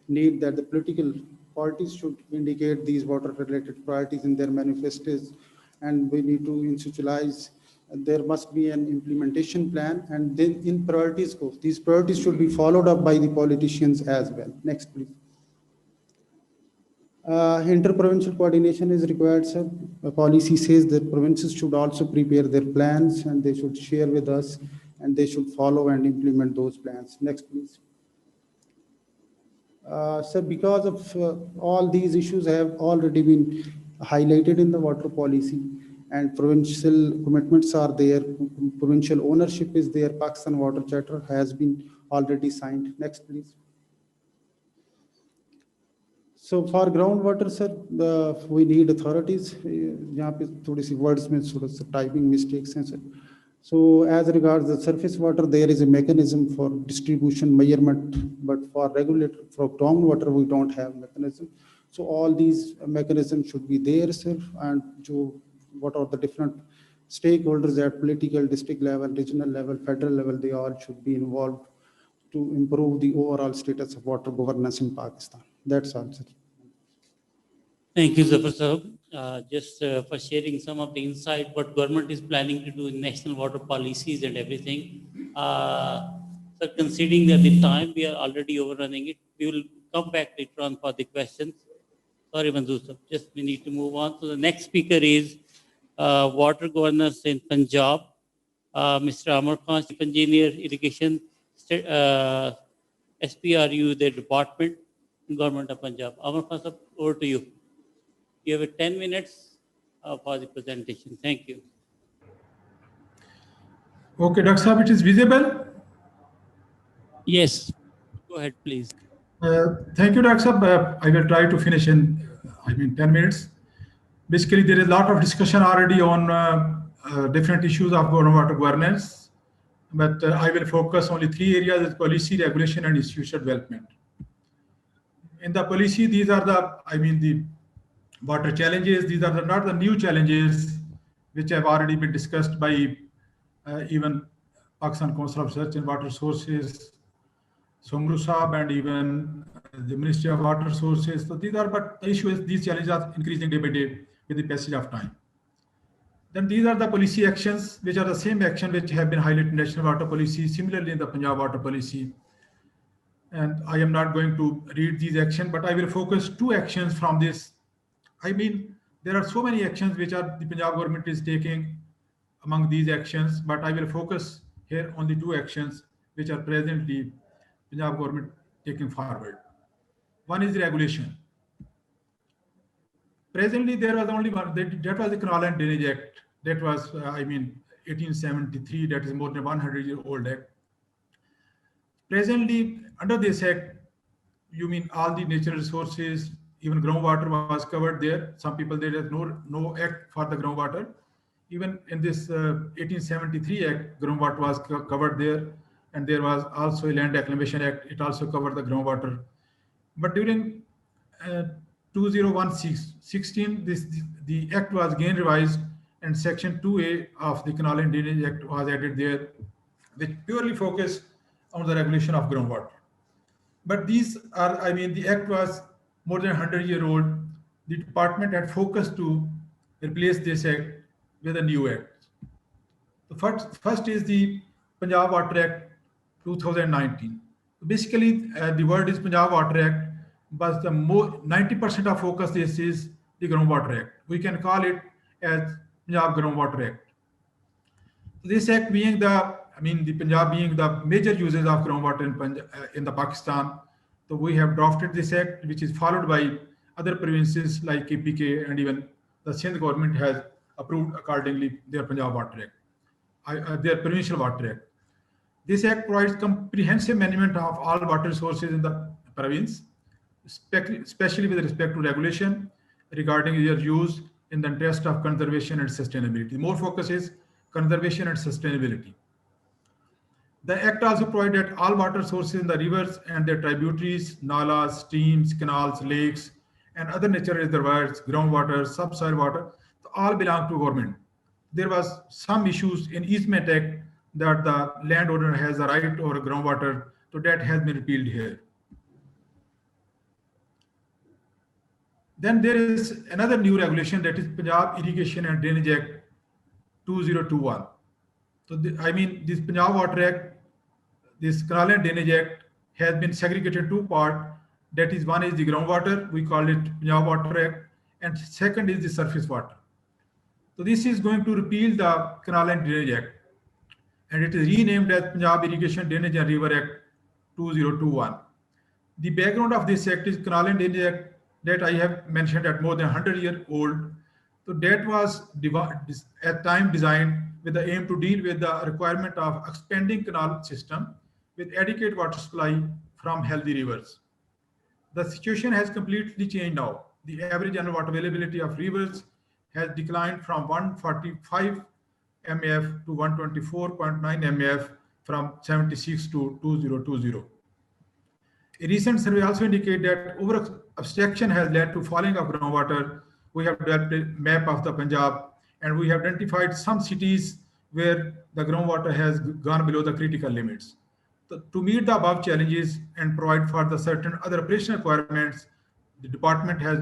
need that the political parties should indicate these water-related priorities in their manifestos, and we need to institutionalize. There must be an implementation plan, and then in priorities goes. These priorities should be followed up by the politicians as well. Next, please. Inter-provincial coordination is required, sir. The policy says that provinces should also prepare their plans, and they should share with us, and they should follow and implement those plans. Next, please. So because of all these issues have already been highlighted in the water policy, and provincial commitments are there, provincial ownership is there, Pakistan Water Charter has been already signed. Next, please. So for groundwater, sir, we need authorities. यहाँ पे थोड़ी सी words में थोड़ा सा typing mistakes हैं, sir. So as regards the surface water, there is a mechanism for distribution measurement, but for groundwater, we don't have mechanism. So all these mechanisms should be there, sir. And what are the different stakeholders at political, district level, regional level, federal level, they all should be involved to improve the overall status of water governance in Pakistan. That's all, sir. Thank you, Zafar Sahab, just for sharing some of the insight what government is planning to do in national water policies and everything. So considering that the time we are already overrunning it, we will come back later on for the questions. Sorry, Manzoor Sahab, just we need to move on. So the next speaker is water governance in Punjab, Mr. Amar Khan, Chief Engineer, Irrigation, SPRU, the department, Government of Punjab. Amar Khan Sahab, over to you. You have 10 minutes for the presentation. Thank you. Okay, Dr. Saab, it is visible? Yes, go ahead, please. Thank you, Dr. Saab. I will try to finish in, 10 minutes. Basically, there is a lot of discussion already on different issues of water governance, but I will focus only 3 areas: policy, regulation, and institutional development. in the policy, these are the water challenges. These are not the new challenges which have already been discussed by even Pakistan Council of Research and Water Resources, Somru Saab, and even the Ministry of Water Resources. So but the issue is these challenges are increasing day by day with the passage of time. Then these are the policy actions, which are the same action which have been highlighted in National Water Policy, similarly in the Punjab Water Policy. And I am not going to read these actions, but I will focus two actions from this. I mean, there are so many actions which the Punjab government is taking among these actions, but I will focus here on the two actions which are presently Punjab government taking forward. One is the regulation. Presently, there was only one, that was the Canal and Drainage Act. That was, 1873, that is more than 100-year-old act. Presently, under this act, you mean all the natural resources, even groundwater was covered there. Some people, there is no act for the groundwater. Even in this 1873 act, groundwater was covered there. And there was also a Land Reclamation Act. It also covered the groundwater. But during 2016, the act was again revised, and Section 2A of the Canal and Drainage Act was added there, which purely focused on the regulation of groundwater. But these are, the act was more than 100-year-old. The department had focused to replace this act with a new act. The first is the Punjab Water Act 2019. Basically, the word is Punjab Water Act, but the 90% of focus this is the Groundwater Act. We can call it as Punjab Groundwater Act. This act being the Punjab being the major users of groundwater in the Pakistan. So we have drafted this act, which is followed by other provinces like KPK, and even the Sindh government has approved accordingly their Punjab Water Act, their Provincial Water Act. This act provides comprehensive management of all water resources in the province, especially with respect to regulation regarding their use in the interest of conservation and sustainability. The more focus is conservation and sustainability. The Act also provided all water sources in the rivers and their tributaries, nalas, streams, canals, lakes, and other natural reservoirs, groundwater, subsoil water, all belong to government. There was some issues in Easement Act that the landowner has a right over groundwater, so that has been repealed here. Then there is another new regulation, that is Punjab Irrigation and Drainage Act 2021. So this Punjab Water Act, this Canal and Drainage Act has been segregated two parts. That is, one is the groundwater, we call it Punjab Water Act, and second is the surface water. So this is going to repeal the Canal and Drainage Act, and it is renamed as Punjab Irrigation, Drainage and River Act 2021. The background of this act is Canal and Drainage Act that I have mentioned at more than 100-year-old. So that was at time designed with the aim to deal with the requirement of expanding canal system with adequate water supply from healthy rivers. The situation has completely changed now. The average annual water availability of rivers has declined from 145 MF to 124.9 MF from 76 to 2020. A recent survey also indicates that over-abstraction has led to falling of groundwater. We have developed a map of the Punjab, and we have identified some cities where the groundwater has gone below the critical limits. So to meet the above challenges and provide for the certain other operational requirements, the department has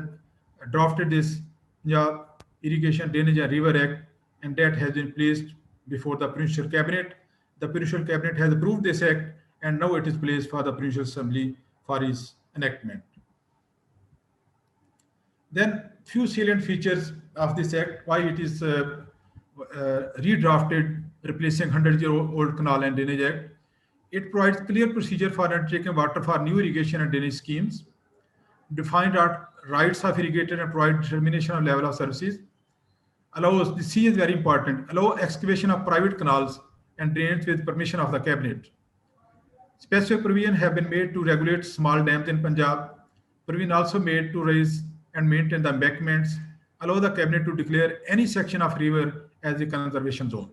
drafted this Punjab Irrigation, Drainage and River Act, and that has been placed before the Provincial Cabinet. The Provincial Cabinet has approved this act, and now it is placed for the Provincial Assembly for its enactment. Then few salient features of this act, why it is redrafted, replacing 100-year-old Canal and Drainage Act. It provides clear procedure for undertaking water for new irrigation and drainage schemes, defined rights of irrigator and provide determination of level of services, allows, the C is very important, allow excavation of private canals and drains with permission of the cabinet. Specific provision have been made to regulate small dams in Punjab. Provision also made to raise and maintain the embankments, allow the cabinet to declare any section of river as a conservation zone.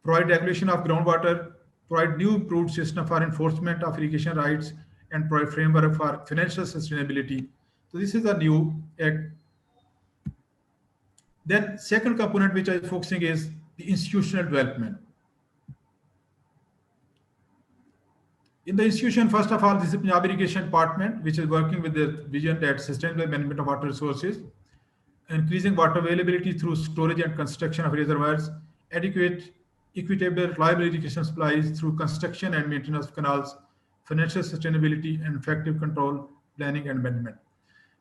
Provide regulation of groundwater, provide new improved system for enforcement of irrigation rights and provide framework for financial sustainability. So this is a new act. Then second component which I am focusing is the institutional development. In the institution, first of all, this is Punjab Irrigation Department, which is working with the vision that sustainable management of water resources, increasing water availability through storage and construction of reservoirs, adequate, equitable, reliable irrigation supplies through construction and maintenance of canals, financial sustainability, and effective control, planning, and management.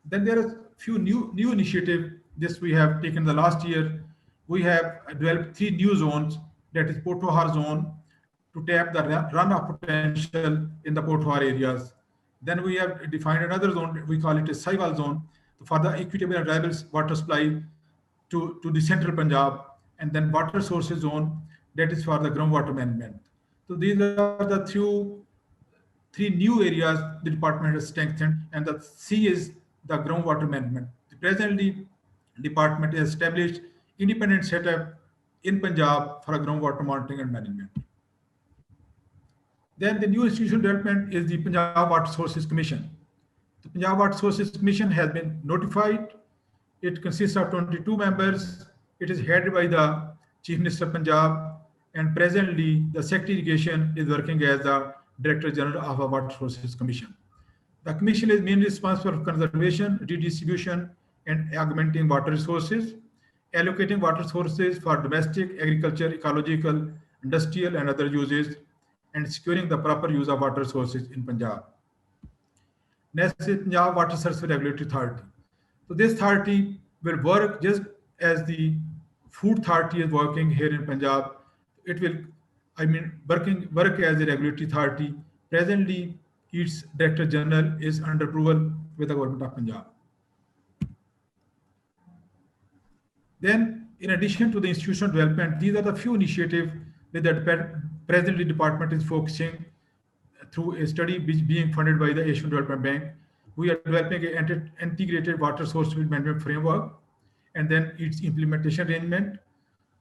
Then there are a few new initiatives. This we have taken the last year. We have developed 3 new zones, that is Potohar zone, to tap the runoff potential in the Potohar areas. Then we have defined another zone, we call it a Saiwal zone, for the equitable and reliable water supply to the central Punjab, and then water sources zone, that is for the groundwater management. So these are the 3 new areas the department has strengthened, and the C is the groundwater management. Presently, department has established independent setup in Punjab for groundwater monitoring and management. Then the new institutional development is the Punjab Water Sources Commission. The Punjab Water Sources Commission has been notified. It consists of 22 members. It is headed by the Chief Minister of Punjab, and presently the Secretary Irrigation is working as the Director General of the Water Sources Commission. The commission is mainly responsible for conservation, redistribution, and augmenting water resources, allocating water sources for domestic, agriculture, ecological, industrial, and other uses, and securing the proper use of water sources in Punjab. Next is Punjab Water Services Regulatory Authority. So this authority will work just as the Food Authority is working here in Punjab. It will, work as a regulatory authority. Presently, its Director General is under approval with the Government of Punjab. Then, in addition to the institutional development, these are the few initiatives that the presently department is focusing through a study which being funded by the Asian Development Bank. We are developing an integrated water source management framework, and then its implementation arrangement.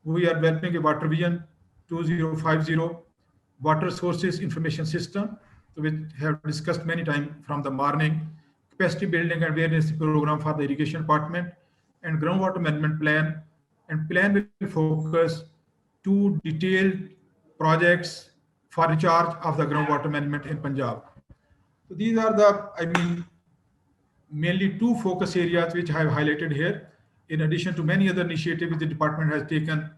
We are developing a Water Vision 2050 water sources information system, which have discussed many times from the morning, capacity building and awareness program for the irrigation department, and groundwater management plan. And plan will focus 2 detailed projects for recharge of the groundwater management in Punjab. So these are the, mainly 2 focus areas which I have highlighted here, in addition to many other initiatives the department has taken.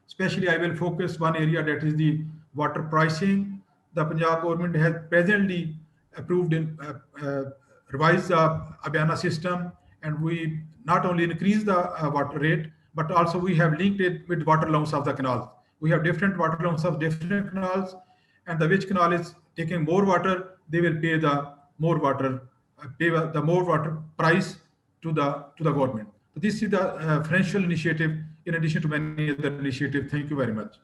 Especially, I will focus one area, that is the water pricing. The Punjab government has presently approved in revised the Abhyana system, and we not only increase the water rate, but also we have linked it with water allowance of the canals. We have different water allowance of different canals, and the which canal is taking more water, they will pay the more water, price to the government. So this is the financial initiative in addition to many other initiatives. Thank you very much.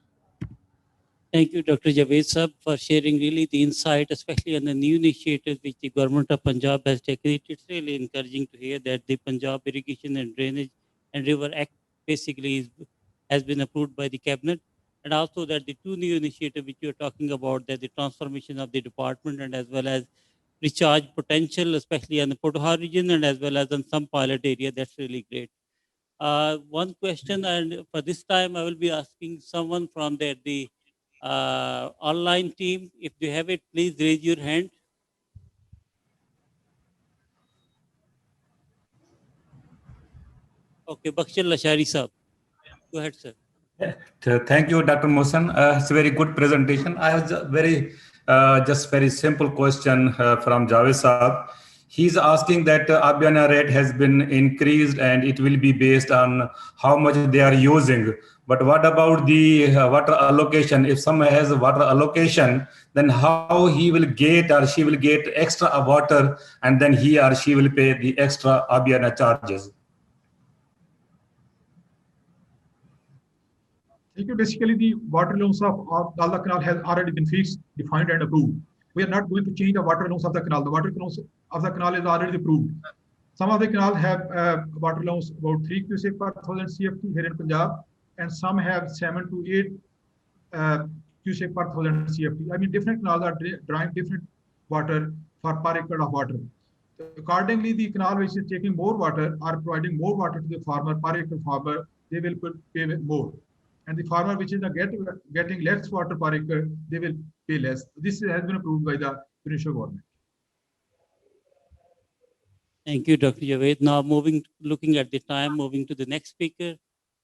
Thank you, Dr. Javed Sahab, for sharing really the insight, especially on the new initiatives which the government of Punjab has taken. It's really encouraging to hear that the Punjab Irrigation and Drainage and River Act basically has been approved by the cabinet, and also that the 2 new initiatives which you are talking about, that the transformation of the department and as well as recharge potential, especially on the Potohar region and as well as on some pilot area, that's really great. One question, and for this time I will be asking someone from the online team. If you have it, please raise your hand. Okay, Bakshal Lashari Sahab. Go ahead, sir. Thank you, Dr. Mohsen. It's a very good presentation. I have just very simple question from Javed Saab. He's asking that Abhyana rate has been increased and it will be based on how much they are using. But what about the water allocation? If someone has a water allocation, then how he will get or she will get extra water, and then he or she will pay the extra Abhyana charges? Basically, the water allowance of the canal has already been fixed, defined, and approved. We are not going to change the water allowance of the canal. The water allowance of the canal is already approved. Some of the canals have water allowance about 3 cubic per 1000 CFT here in Punjab, and some have 7 to 8 cubic per 1000 CFT. Different canals are drawing different water per acre of water. Accordingly, the canal which is taking more water or providing more water to the farmer, per acre farmer, they will pay more. And the farmer which is getting less water per acre, they will pay less. This has been approved by the provincial government. Thank you, Dr. Javed. Now looking at the time, moving to the next speaker,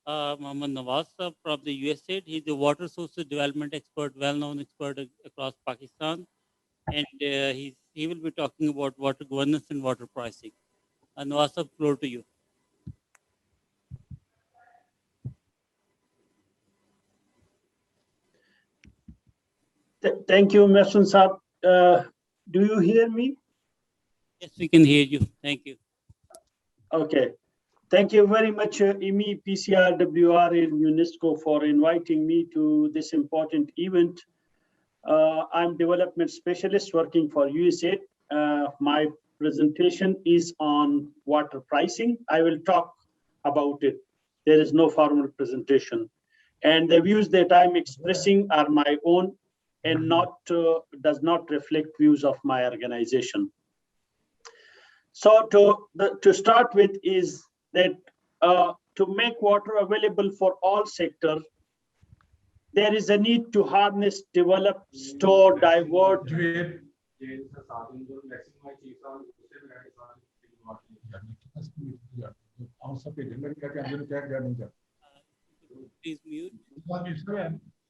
Mohammad Nawaz Saab from the USAID. He's a water sources development expert, well-known expert across Pakistan. And he will be talking about water governance and water pricing. Nawaz Saab, floor to you. Thank you, Mr. Saab. Do you hear me? Yes, we can hear you. Thank you. Okay. Thank you very much, IWMI, PCRWR, and UNESCO for inviting me to this important event. I'm development specialist working for USAID. My presentation is on water pricing. I will talk about it. There is no formal presentation. And the views that I'm expressing are my own and does not reflect views of my organization. So to start with is that to make water available for all sectors, there is a need to harness, develop, store, divert. Please mute.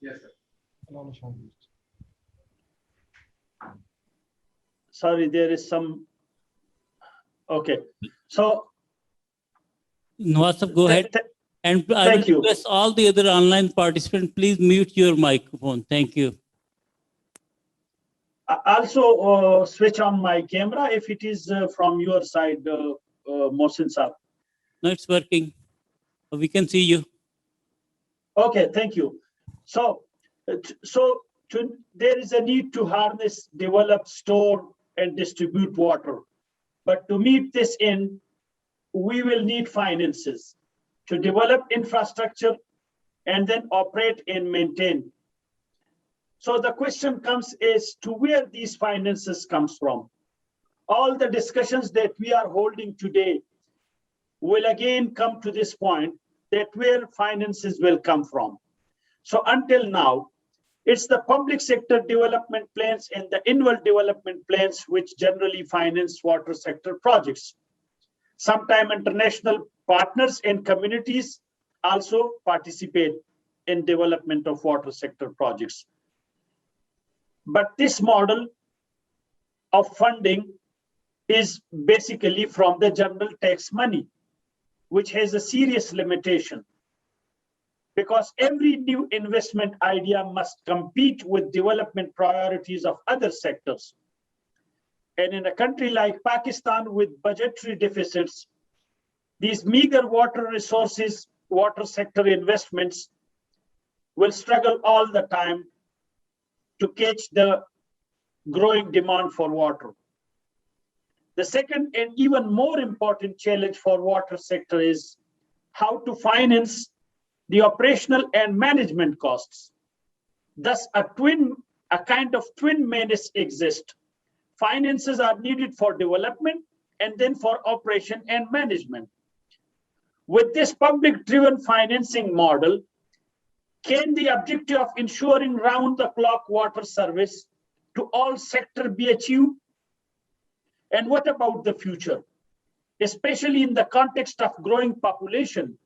Yes, sir. Sorry, there is some. Okay, so. Nawaz Saab, go ahead. And I will request all the other online participants, please mute your microphone. Thank you. Also switch on my camera if it is from your side, Mohsin Saab. No, it's working. We can see you. Okay, thank you. So, there is a need to harness, develop, store, and distribute water. But to meet this end, we will need finances to develop infrastructure and then operate and maintain. So the question comes is to where these finances comes from. All the discussions that we are holding today will again come to this point that where finances will come from. So until now, it's the public sector development plans and the annual development plans which generally finance water sector projects. Sometimes international partners and communities also participate in development of water sector projects. But this model of funding is basically from the general tax money, which has a serious limitation. Because every new investment idea must compete with development priorities of other sectors. And in a country like Pakistan with budgetary deficits, these meager water resources, water sector investments will struggle all the time to catch the growing demand for water. The second and even more important challenge for water sector is how to finance the operational and management costs. Thus, a kind of twin menace exists. Finances are needed for development and then for operation and management. With this public-driven financing model, can the objective of ensuring round-the-clock water service to all sectors be achieved? And what about the future? Especially in the context of growing population,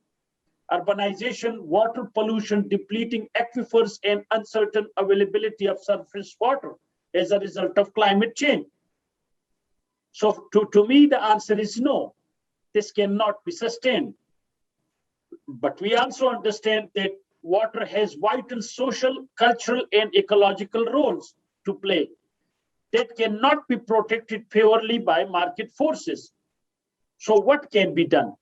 urbanization, water pollution, depleting aquifers, and uncertain availability of surface water as a result of climate change. So to me, the answer is no. This cannot be sustained. But we also understand that water has vital social, cultural, and ecological roles to play that cannot be protected favorably by market forces. So what can be done?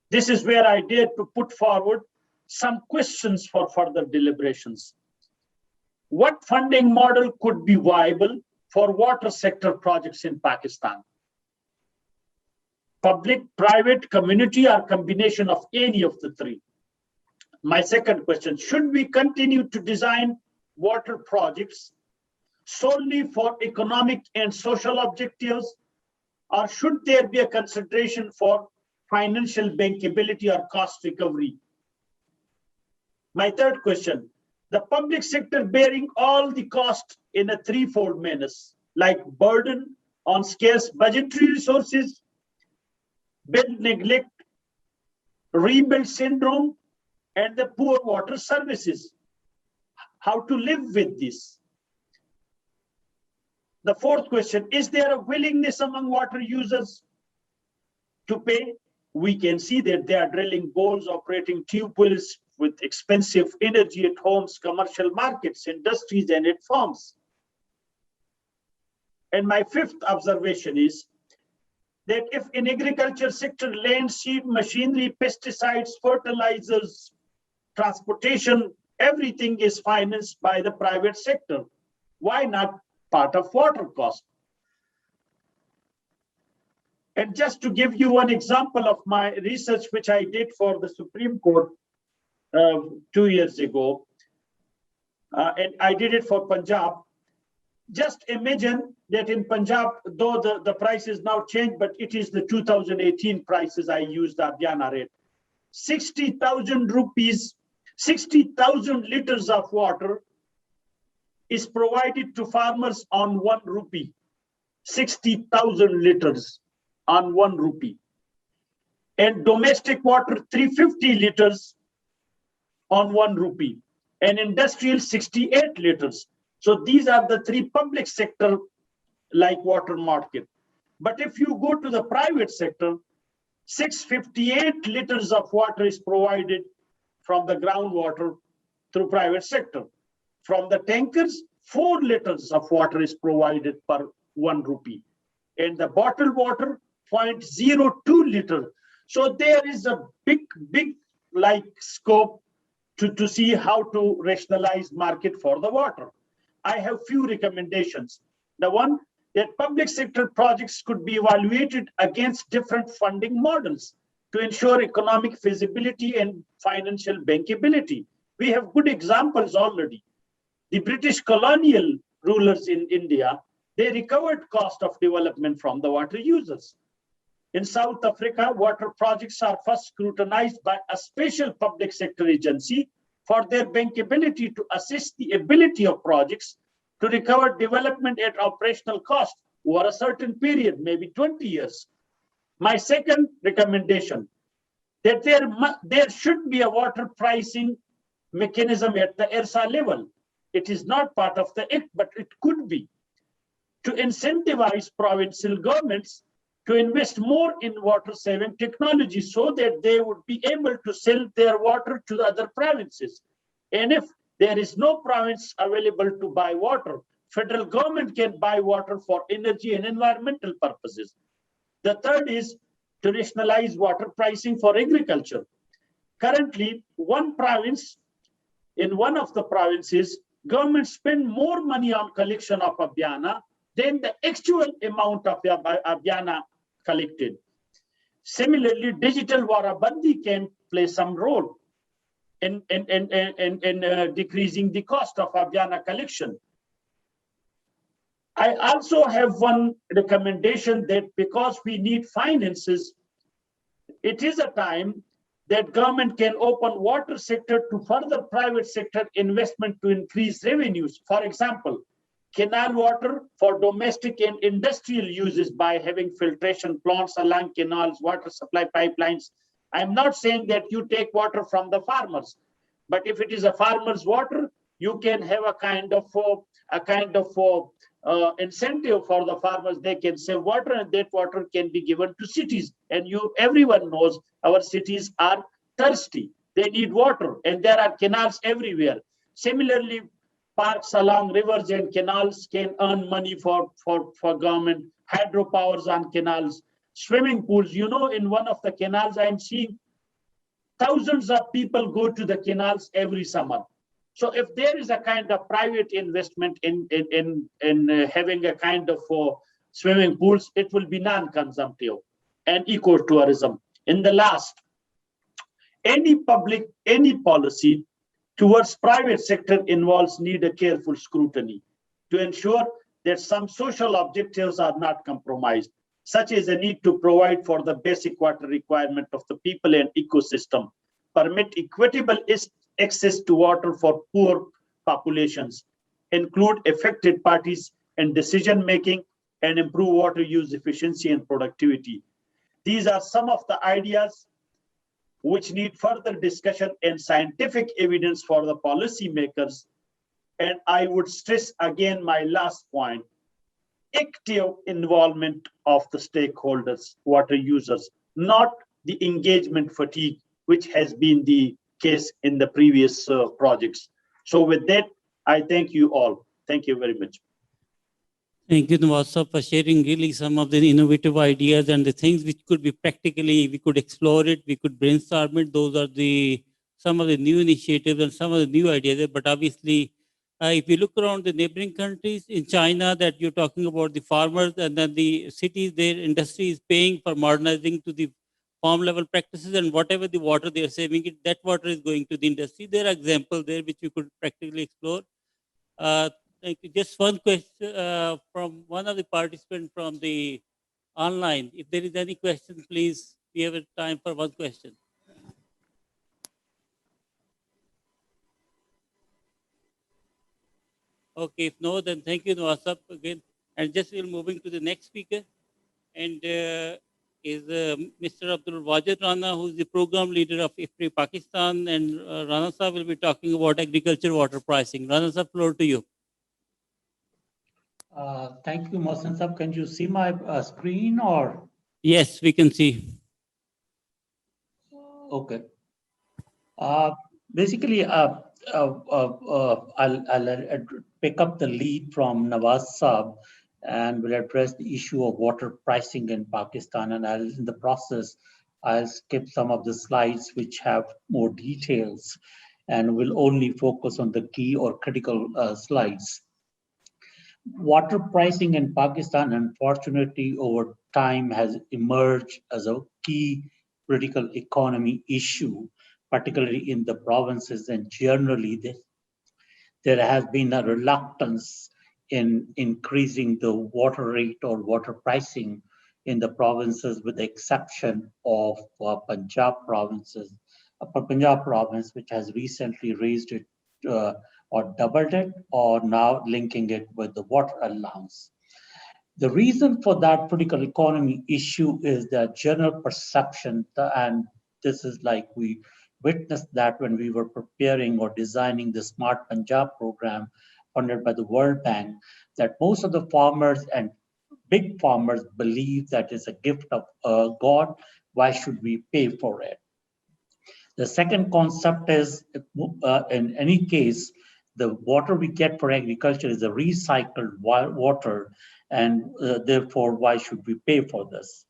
This is where I dare to put forward some questions for further deliberations. What funding model could be viable for water sector projects in Pakistan? Public, private, community, or combination of any of the three? My second question, should we continue to design water projects solely for economic and social objectives, or should there be a consideration for financial bankability or cost recovery? My third question, the public sector bearing all the cost in a threefold manner, like burden on scarce budgetary resources, bill neglect, rebuild syndrome, and the poor water services. How to live with this? The fourth question, is there a willingness among water users to pay? We can see that they are drilling bores, operating tube wells with expensive energy at homes, commercial markets, industries, and at farms. And my fifth observation is that if in agriculture sector, land, seed, machinery, pesticides, fertilizers, transportation, everything is financed by the private sector, why not part of water cost? And just to give you one example of my research, which I did for the Supreme Court 2 years ago, and I did it for Punjab. Just imagine that in Punjab, though the price is now changed, but it is the 2018 prices I used, the Abhyana rate. 60,000 rupees, 60,000 liters of water is provided to farmers on 1 rupee. 60,000 liters on 1 rupee. And domestic water, 350 liters on 1 rupee. And industrial, 68 liters. So these are the three public sector like water market. But if you go to the private sector, 658 liters of water is provided from the groundwater through private sector. From the tankers, 4 liters of water is provided per 1 rupee. And the bottled water, 0.02 liter. So there is a big like scope to see how to rationalize market for the water. I have few recommendations. The one, that public sector projects could be evaluated against different funding models to ensure economic feasibility and financial bankability. We have good examples already. The British colonial rulers in India, they recovered cost of development from the water users. In South Africa, water projects are first scrutinized by a special public sector agency for their bankability to assess the ability of projects to recover development at operational cost over a certain period, maybe 20 years. My second recommendation, that there should be a water pricing mechanism at the ERSA level. It is not part of the Act, but it could be, to incentivize provincial governments to invest more in water saving technology so that they would be able to sell their water to the other provinces. And if there is no province available to buy water, federal government can buy water for energy and environmental purposes. The third is to rationalize water pricing for agriculture. Currently, one province, in one of the provinces, government spend more money on collection of Abhyana than the actual amount of Abhyana collected. Similarly, digital Warabandi can play some role in decreasing the cost of Abhyana collection. I also have one recommendation that because we need finances, it is a time that government can open water sector to further private sector investment to increase revenues. For example, canal water for domestic and industrial uses by having filtration plants along canals, water supply pipelines. I'm not saying that you take water from the farmers, but if it is a farmer's water, you can have a kind of incentive for the farmers. They can save water, and that water can be given to cities. And everyone knows our cities are thirsty. They need water, and there are canals everywhere. Similarly, parks along rivers and canals can earn money for government. Hydropowers on canals, swimming pools. You know, in one of the canals, I'm seeing thousands of people go to the canals every summer. So if there is a kind of private investment in having a kind of swimming pools, it will be non-consumptive and eco-tourism. In the last, any policy towards private sector need a careful scrutiny. to ensure that some social objectives are not compromised, such as a need to provide for the basic water requirement of the people and ecosystem, permit equitable access to water for poor populations, include affected parties in decision making, and improve water use efficiency and productivity. These are some of the ideas which need further discussion and scientific evidence for the policymakers. And I would stress again my last point: active involvement of the stakeholders, water users, not the engagement fatigue, which has been the case in the previous projects. So with that, I thank you all. Thank you very much. Thank you, Nawaz, for sharing really some of the innovative ideas and the things which could be practically, we could explore it, we could brainstorm it. Those are some of the new initiatives and some of the new ideas. But obviously, if you look around the neighboring countries, in China, that you're talking about the farmers and then the cities, their industry is paying for modernizing to the farm level practices, and whatever the water they're saving, that water is going to the industry. There are examples there which we could practically explore. Thank you. Just one question from one of the participants from the online. If there is any question, please, we have time for one question. Okay, if no, then thank you, Nawaz, again. And just we're moving to the next speaker. And is Mr. Abdul Wajid Rana, who is the program leader of IFPRI Pakistan. And Rana Sahab will be talking about agriculture water pricing. Rana Sahab, floor to you. Thank you, Mohsen Sahab. Can you see my screen or? Yes, we can see. Okay. Basically, I'll pick up the lead from Nawaz Sahab and will address the issue of water pricing in Pakistan. And in the process, I'll skip some of the slides which have more details and will only focus on the key or critical slides. Water pricing in Pakistan, unfortunately, over time has emerged as a key political economy issue, particularly in the provinces, and generally there has been a reluctance in increasing the water rate or water pricing in the provinces, with the exception of Punjab province, which has recently raised it or doubled it, or now linking it with the water allowance. The reason for that political economy issue is the general perception, and this is like we witnessed that when we were preparing or designing the Smart Punjab program funded by the World Bank, that most of the farmers and big farmers believe that it's a gift of God. Why should we pay for it? The second concept is, in any case, the water we get for agriculture is a recycled water, and therefore, why should we pay for this?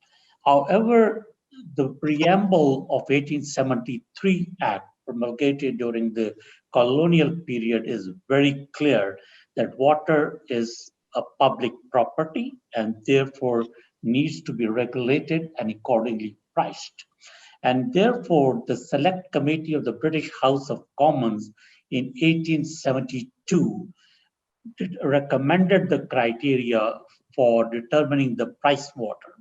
However, the preamble of 1873 Act promulgated during the colonial period is very clear that water is a public property and therefore needs to be regulated and accordingly priced. And therefore, the Select Committee of the British House of Commons in 1872 recommended the criteria for determining the price water.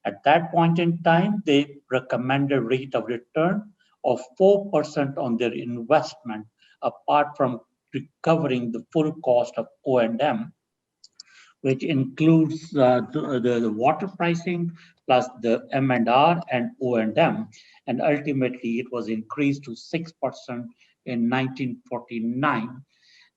At that point in time, they recommended rate of return of 4% on their investment, apart from recovering the full cost of O&M, which includes the water pricing plus the M&R and O&M, and ultimately it was increased to 6% in 1949.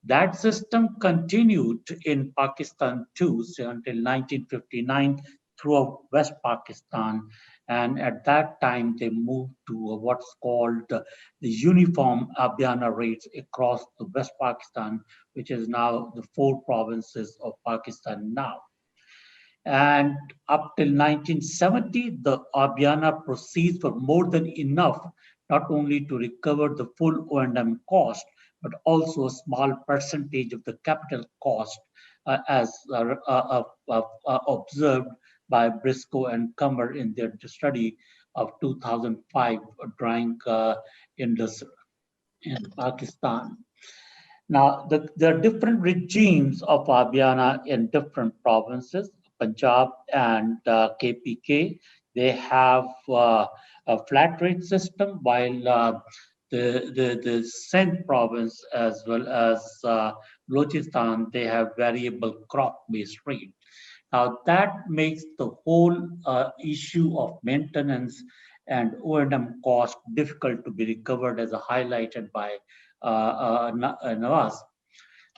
That system continued in Pakistan too, so until 1959 throughout West Pakistan. And at that time, they moved to what's called the uniform Abiana rates across the West Pakistan, which is now the 4 provinces of Pakistan now. And up till 1970, the Abiana proceeds were more than enough, not only to recover the full O&M cost, but also a small percentage of the capital cost, as observed by Briscoe and Comer in their study of 2005 drying industry in Pakistan. Now, there are different regimes of Abhyana in different provinces, Punjab and KPK. They have a flat rate system, while the Sindh province as well as Balochistan, they have variable crop-based rate. Now, that makes the whole issue of maintenance and O&M cost difficult to be recovered, as highlighted by Nawaz.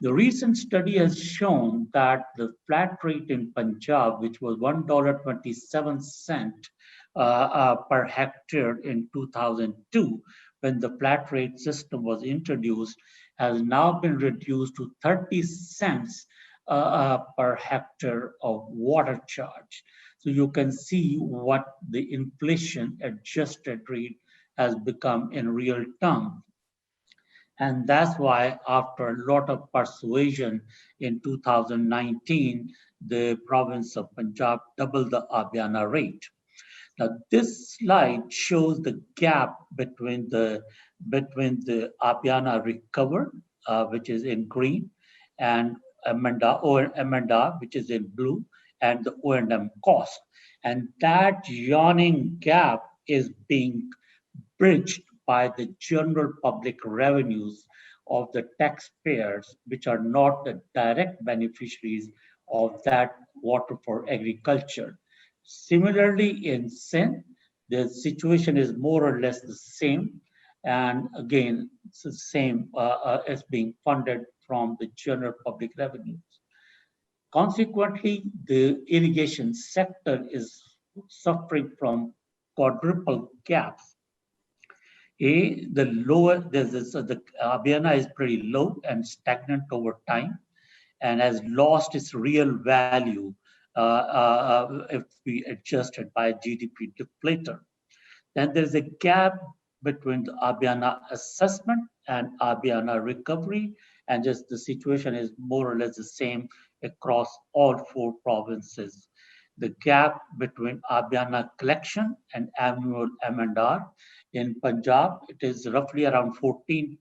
The recent study has shown that the flat rate in Punjab, which was $1.27 per hectare in 2002, when the flat rate system was introduced, has now been reduced to 30 cents per hectare of water charge. So you can see what the inflation adjusted rate has become in real terms. And that's why, after a lot of persuasion in 2019, the province of Punjab doubled the Abhyana rate. Now, this slide shows the gap between the Abhyana recovered, which is in green, and MNR, which is in blue, and the O&M cost. And that yawning gap is being bridged by the general public revenues of the taxpayers, which are not the direct beneficiaries of that water for agriculture. Similarly, in Sindh, the situation is more or less the same. And again, it's the same as being funded from the general public revenues. Consequently, the irrigation sector is suffering from quadruple gaps. The Abhyana is pretty low and stagnant over time, and has lost its real value if we adjust it by GDP deflator. Then there's a gap between the Abhyana assessment and Abhyana recovery, and just the situation is more or less the same across all 4 provinces. The gap between Abhyana collection and annual MNR. In Punjab, it is roughly around 14%.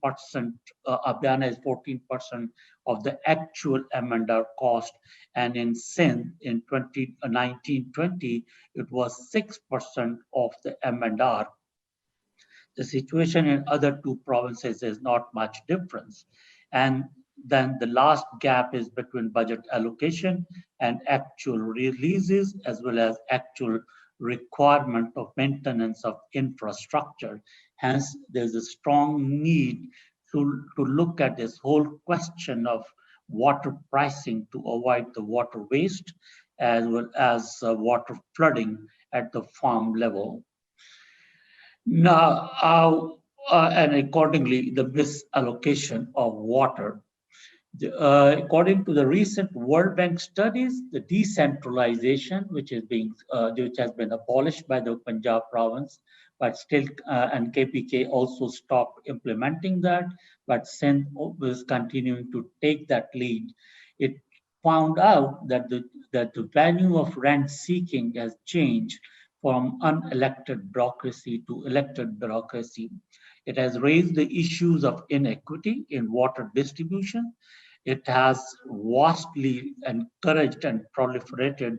Abhyana is 14% of the actual MNR cost. And in Sindh, in 2019-20, it was 6% of the MNR. The situation in other 2 provinces is not much difference. And then the last gap is between budget allocation and actual releases, as well as actual requirement of maintenance of infrastructure. Hence, there's a strong need to look at this whole question of water pricing to avoid the water waste, as well as water flooding at the farm level. Now, and accordingly, the misallocation of water. According to the recent World Bank studies, the decentralization, which has been abolished by the Punjab province, but still, and KPK also stopped implementing that, but Sindh was continuing to take that lead. It found out that the value of rent seeking has changed from unelected bureaucracy to elected bureaucracy. It has raised the issues of inequity in water distribution. It has vastly encouraged and proliferated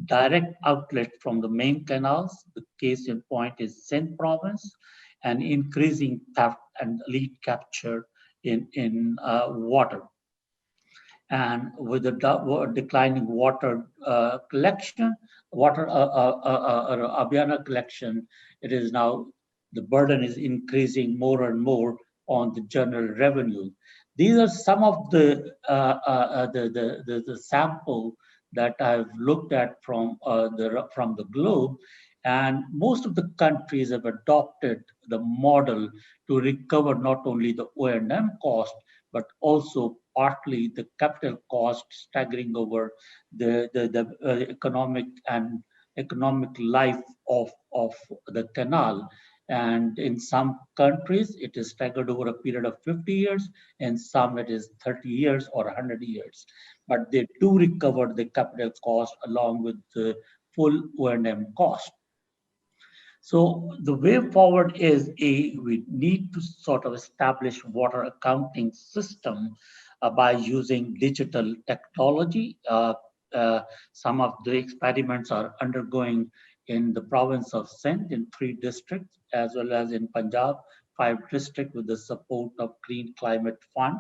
direct outlets from the main canals. The case in point is Sindh province, and increasing theft and lead capture in water. And with the declining water collection, Abhyana collection, it is now, the burden is increasing more and more on the general revenue. These are some of the sample that I've looked at from the globe, and most of the countries have adopted the model to recover not only the O&M cost, but also partly the capital cost staggering over the economic life of the canal. And in some countries, it is staggered over a period of 50 years, and some it is 30 years or 100 years. But they do recover the capital cost along with the full O&M cost. So the way forward is we need to sort of establish water accounting system by using digital technology. Some of the experiments are undergoing in the province of Sindh in 3 districts, as well as in Punjab, 5 districts with the support of Green Climate Fund.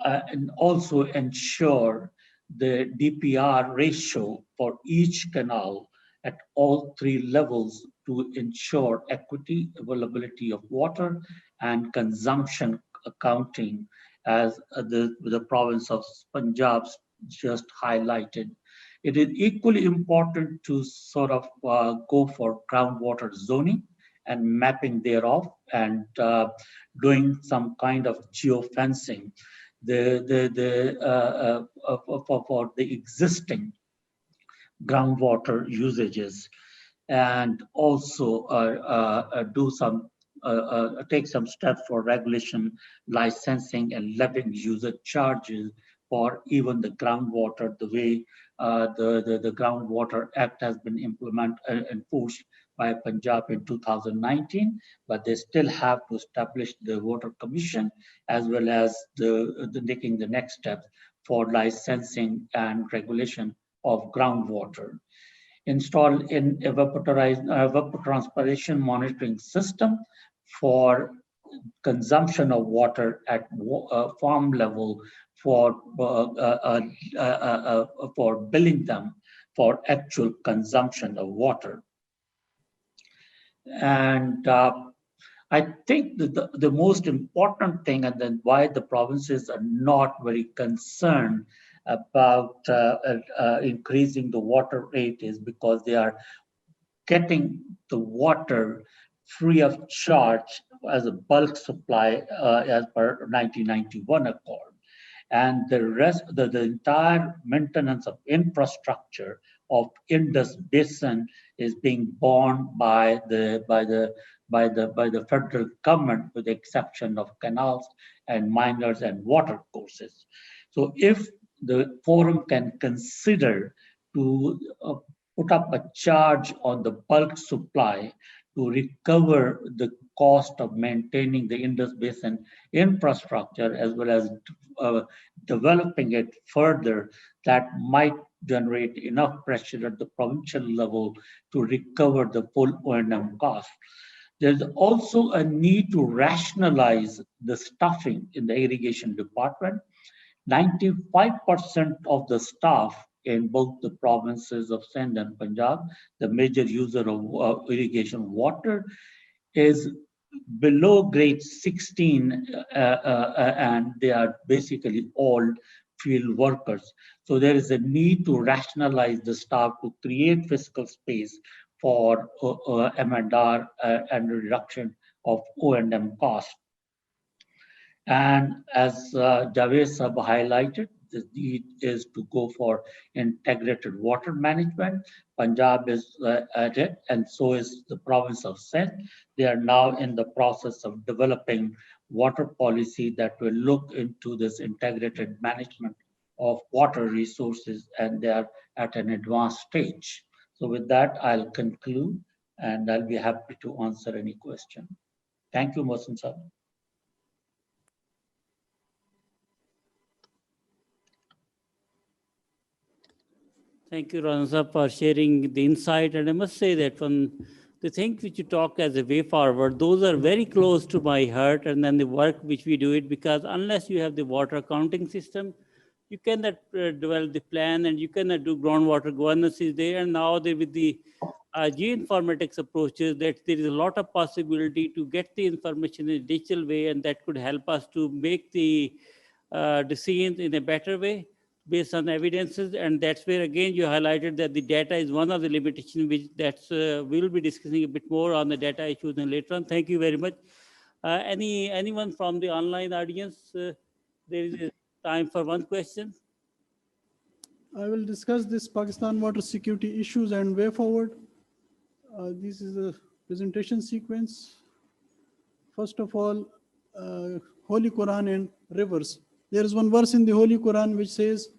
And also ensure the DPR ratio for each canal at all 3 levels to ensure equity, availability of water, and consumption accounting, as the province of Punjab just highlighted. It is equally important to sort of go for groundwater zoning and mapping thereof, and doing some kind of geofencing for the existing groundwater usages, and also take some steps for regulation, licensing, and levying user charges for even the groundwater, the way the Groundwater Act has been enforced by Punjab in 2019, but they still have to establish the Water Commission, as well as taking the next steps for licensing and regulation of groundwater. Install in evapotranspiration monitoring system for consumption of water at farm level for billing them for actual consumption of water. And I think the most important thing, and then why the provinces are not very concerned about increasing the water rate, is because they are getting the water free of charge as a bulk supply as per 1991 accord. And the rest, the entire maintenance of infrastructure of Indus Basin is being borne by the federal government, with the exception of canals and miners and water courses. So if the forum can consider to put up a charge on the bulk supply to recover the cost of maintaining the Indus Basin infrastructure, as well as developing it further, that might generate enough pressure at the provincial level to recover the full O&M cost. There's also a need to rationalize the staffing in the irrigation department. 95% of the staff in both the provinces of Sindh and Punjab, the major user of irrigation water, is below grade 16, and they are basically all field workers. So there is a need to rationalize the staff to create fiscal space for M&R and reduction of O&M costs. And as Javed Sahab highlighted, the need is to go for integrated water management. Punjab is at it, and so is the province of Sindh. They are now in the process of developing water policy that will look into this integrated management of water resources, and they are at an advanced stage. So with that, I'll conclude, and I'll be happy to answer any question. Thank you, Mohsen Sahab. Thank you, Ranza, for sharing the insight. And I must say that from the things which you talk as a way forward, those are very close to my heart. And then the work which we do it, because unless you have the water accounting system, you cannot develop the plan, and you cannot do groundwater governance is there. And now with the geoinformatics approaches, that there is a lot of possibility to get the information in a digital way, and that could help us to make the decisions in a better way, based on evidences. And that's where, again, you highlighted that the data is one of the limitations, which we'll be discussing a bit more on the data issues and later on. Thank you very much. Anyone from the online audience? There is time for one question. I will discuss this Pakistan water security issues and way forward. This is a presentation sequence. First of all, Holy Quran and rivers. There is one verse in the Holy Quran which says,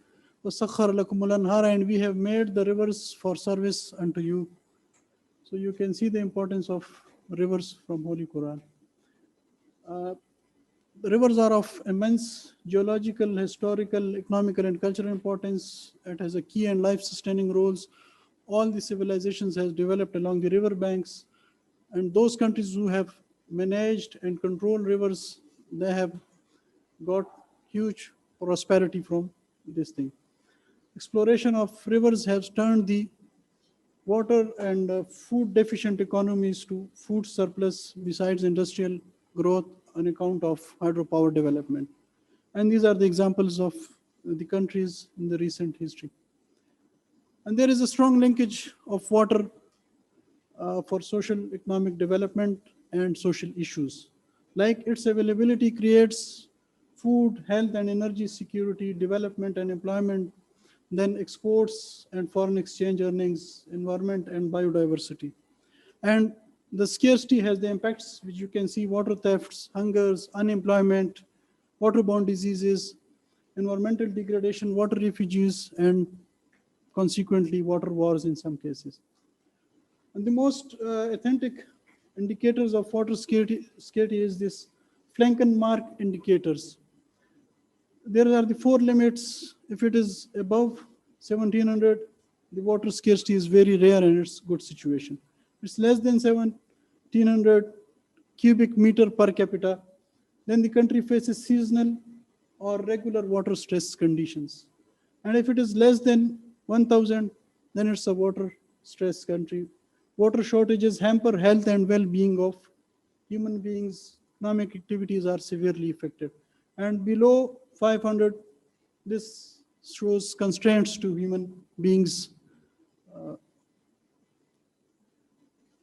وَسَخَّرَ لَكُمُ الْأَنْهَارَ, and we have made the rivers for service unto you. So you can see the importance of rivers from Holy Quran. Rivers are of immense geological, historical, economical, and cultural importance. It has a key and life-sustaining roles. All the civilizations has developed along the river banks, and those countries who have managed and controlled rivers, they have got huge prosperity from this thing. Exploration of rivers has turned the water and food deficient economies to food surplus besides industrial growth on account of hydropower development. And these are the examples of the countries in the recent history. And there is a strong linkage of water for social economic development and social issues. Like its availability creates food, health and energy security, development and employment, then exports and foreign exchange earnings, environment and biodiversity. And the scarcity has the impacts which you can see: water thefts, hungers, unemployment, waterborne diseases, environmental degradation, water refugees, and consequently water wars in some cases. And the most authentic indicators of water scarcity is this Flankenmark indicators. There are the 4 limits. If it is above 1700, the water scarcity is very rare and it's good situation. It's less than 1700 cubic meter per capita, then the country faces seasonal or regular water stress conditions. And if it is less than 1000, then it's a water stress country. Water shortages hamper health and well-being of human beings. Economic activities are severely affected. And below 500, this shows constraints to human beings.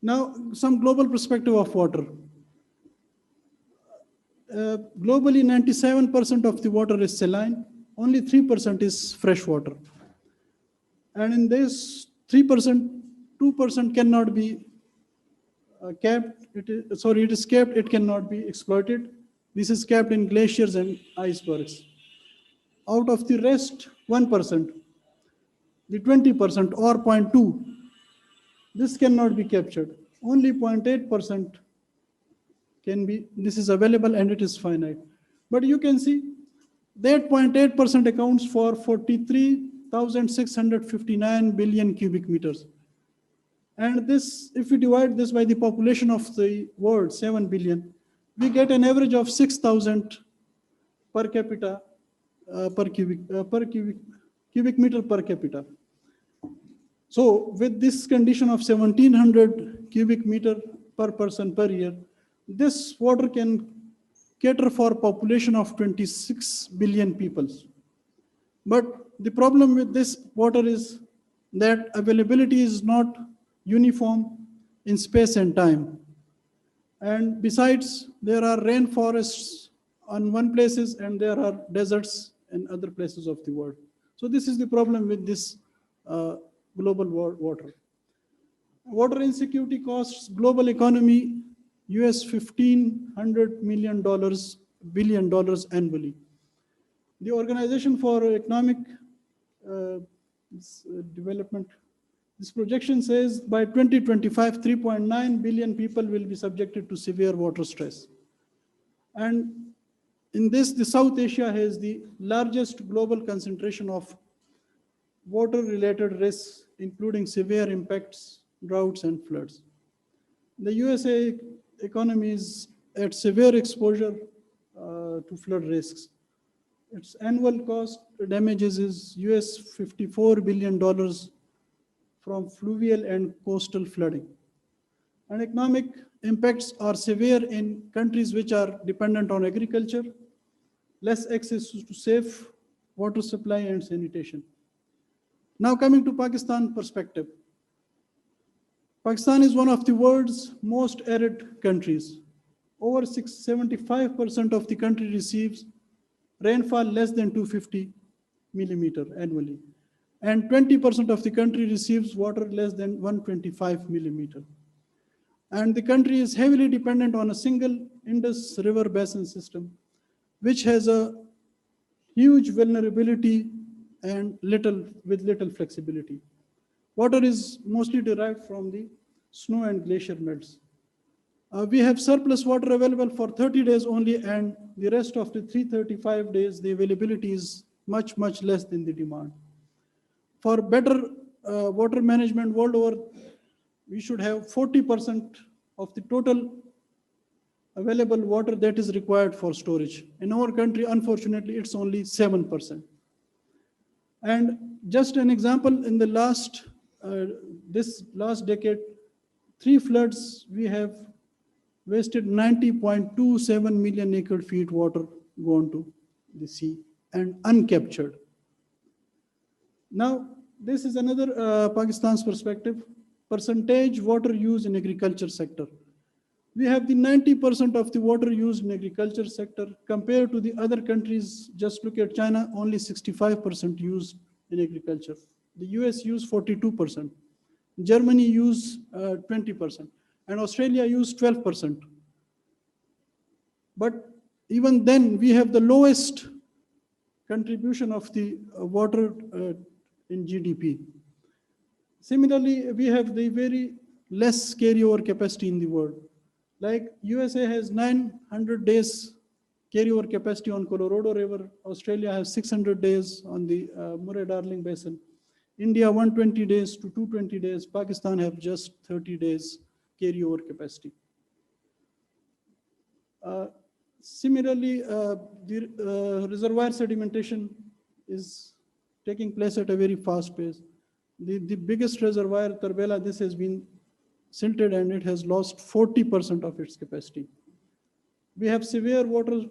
Now, some global perspective of water. Globally, 97% of the water is saline, only 3% is fresh water. And in this 3%, 2% cannot be capped. It is capped, it cannot be exploited. This is capped in glaciers and icebergs. Out of the rest, 1%, the 20% or 0.2, this cannot be captured. Only 0.8% can be, this is available and it is finite. But you can see that 0.8% accounts for 43,659 billion cubic meters. And this, if we divide this by the population of the world, 7 billion, we get an average of 6,000 per capita, per cubic meter per capita. So with this condition of 1700 cubic meter per person per year, this water can cater for population of 26 billion people. But the problem with this water is that availability is not uniform in space and time. And besides, there are rainforests on one places and there are deserts in other places of the world. So this is the problem with this global water. Water insecurity costs global economy US $1,500 billion annually. The Organization for Economic Development, this projection says by 2025, 3.9 billion people will be subjected to severe water stress. And in this, the South Asia has the largest global concentration of water-related risks, including severe impacts, droughts, and floods. The USA economy is at severe exposure to flood risks. Its annual cost damages is US $54 billion from fluvial and coastal flooding. And economic impacts are severe in countries which are dependent on agriculture, less access to safe water supply and sanitation. Now coming to Pakistan perspective. Pakistan is one of the world's most arid countries. Over 75% of the country receives rainfall less than 250 millimeter annually. And 20% of the country receives water less than 125 millimeter. And the country is heavily dependent on a single Indus River basin system, which has a huge vulnerability and with little flexibility. Water is mostly derived from the snow and glacier melts. We have surplus water available for 30 days only, and the rest of the 335 days, the availability is much, much less than the demand. For better water management world over, we should have 40% of the total available water that is required for storage. In our country, unfortunately, it's only 7%. And just an example, in the this last decade, 3 floods, we have wasted 90.27 million acre feet water gone to the sea and uncaptured. Now, this is another Pakistan's perspective, percentage water used in agriculture sector. We have the 90% of the water used in agriculture sector compared to the other countries. Just look at China, only 65% used in agriculture. The US use 42%. Germany use 20%. And Australia use 12%. But even then, we have the lowest contribution of the water in GDP. Similarly, we have the very less carryover capacity in the world. Like USA has 900 days carryover capacity on Colorado River. Australia has 600 days on the Murray-Darling Basin. India 120 days to 220 days. Pakistan have just 30 days carryover capacity. Similarly, the reservoir sedimentation is taking place at a very fast pace. The biggest reservoir, Tarbela, this has been silted and it has lost 40% of its capacity. We have severe water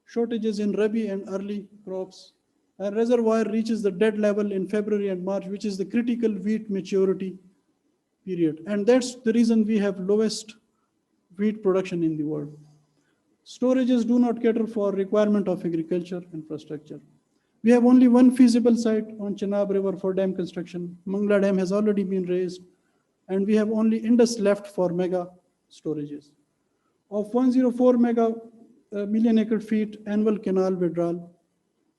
shortages in Rabi and early crops. A reservoir reaches the dead level in February and March, which is the critical wheat maturity period. And that's the reason we have lowest wheat production in the world. Storages do not cater for requirement of agriculture infrastructure. We have only one feasible site on Chenab River for dam construction. Mangla Dam has already been raised, and we have only Indus left for mega storages. Of 104 million acre feet annual canal withdrawal,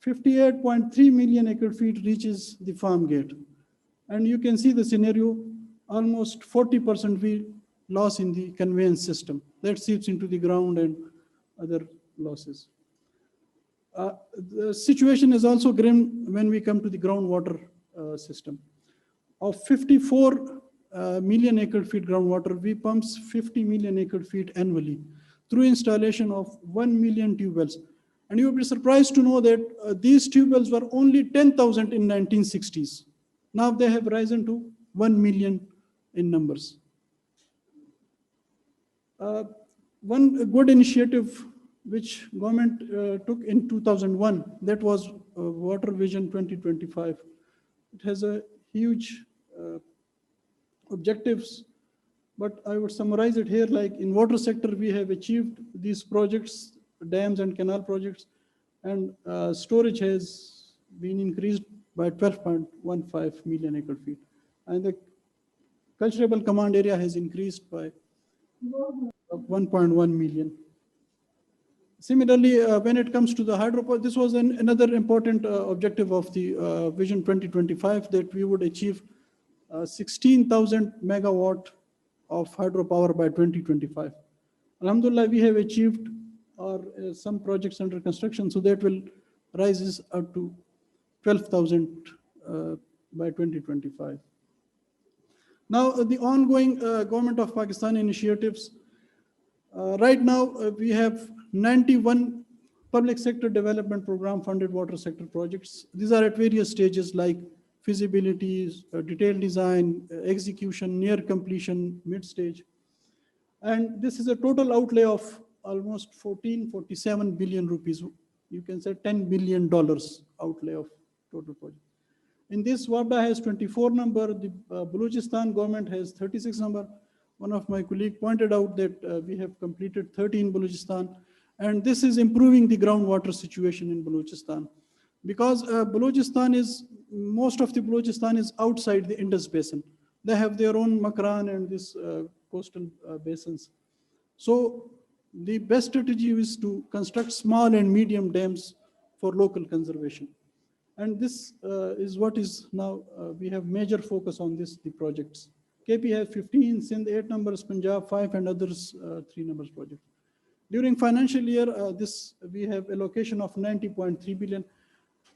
58.3 million acre feet reaches the farm gate. And you can see the scenario, almost 40% we loss in the conveyance system. That seeps into the ground and other losses. The situation is also grim when we come to the groundwater system. Of 54 million acre feet groundwater, we pumps 50 million acre feet annually through installation of 1 million tube wells. And you will be surprised to know that these tube wells were only 10,000 in 1960s. Now they have risen to 1 million in numbers. One good initiative which government took in 2001, that was Water Vision 2025. It has a huge objectives, but I would summarize it here. Like in water sector, we have achieved these projects, dams and canal projects, and storage has been increased by 12.15 million acre feet. And the cultivable command area has increased by 1.1 million. Similarly, when it comes to the hydro, this was another important objective of the Vision 2025, that we would achieve 16,000 megawatt of hydropower by 2025. Alhamdulillah, we have achieved some projects under construction, so that will rise up to 12,000 by 2025. Now, the ongoing government of Pakistan initiatives. Right now, we have 91 public sector development program funded water sector projects. These are at various stages like feasibility, detailed design, execution, near completion, mid stage. And this is a total outlay of almost 47 billion rupees. You can say $10 billion outlay of total project. In this, WAPDA has 24 number, the Balochistan government has 36 number. One of my colleagues pointed out that we have completed 30 in Balochistan, and this is improving the groundwater situation in Balochistan. Because most of the Balochistan is outside the Indus Basin. They have their own Makran and this coastal basins. So the best strategy is to construct small and medium dams for local conservation. And this is what is now, we have major focus on the projects. KP has 15, Sindh 8 numbers, Punjab 5, and others 3 numbers projects. During financial year, we have allocation of 90.3 billion.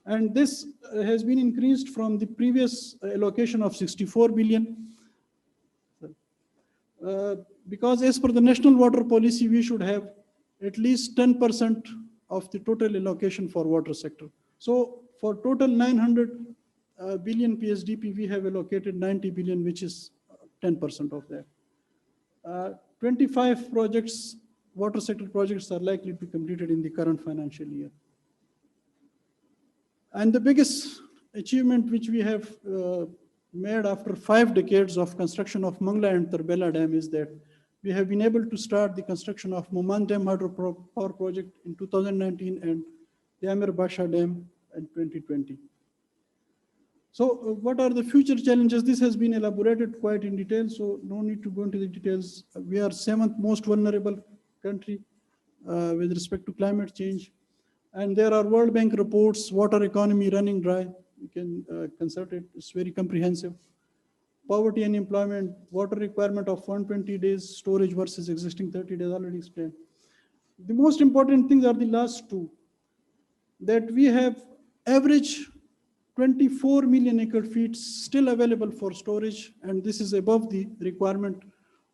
And this has been increased from the previous allocation of 64 billion. Because as per the national water policy, we should have at least 10% of the total allocation for water sector. So for total 900 billion PSDP, we have allocated 90 billion, which is 10% of that. 25 projects, water sector projects, are likely to be completed in the current financial year. And the biggest achievement which we have made after 5 decades of construction of Mangla and Tarbela Dam is that we have been able to start the construction of Moman Dam hydropower project in 2019 and the Amir Basha Dam in 2020. So what are the future challenges? This has been elaborated quite in detail, so no need to go into the details. We are 7th most vulnerable country with respect to climate change. And there are World Bank reports, water economy running dry. You can consult it, it's very comprehensive. Poverty and employment, water requirement of 120 days storage versus existing 30 days, already explained. The most important things are the last two, that we have average 24 million acre feet still available for storage, and this is above the requirement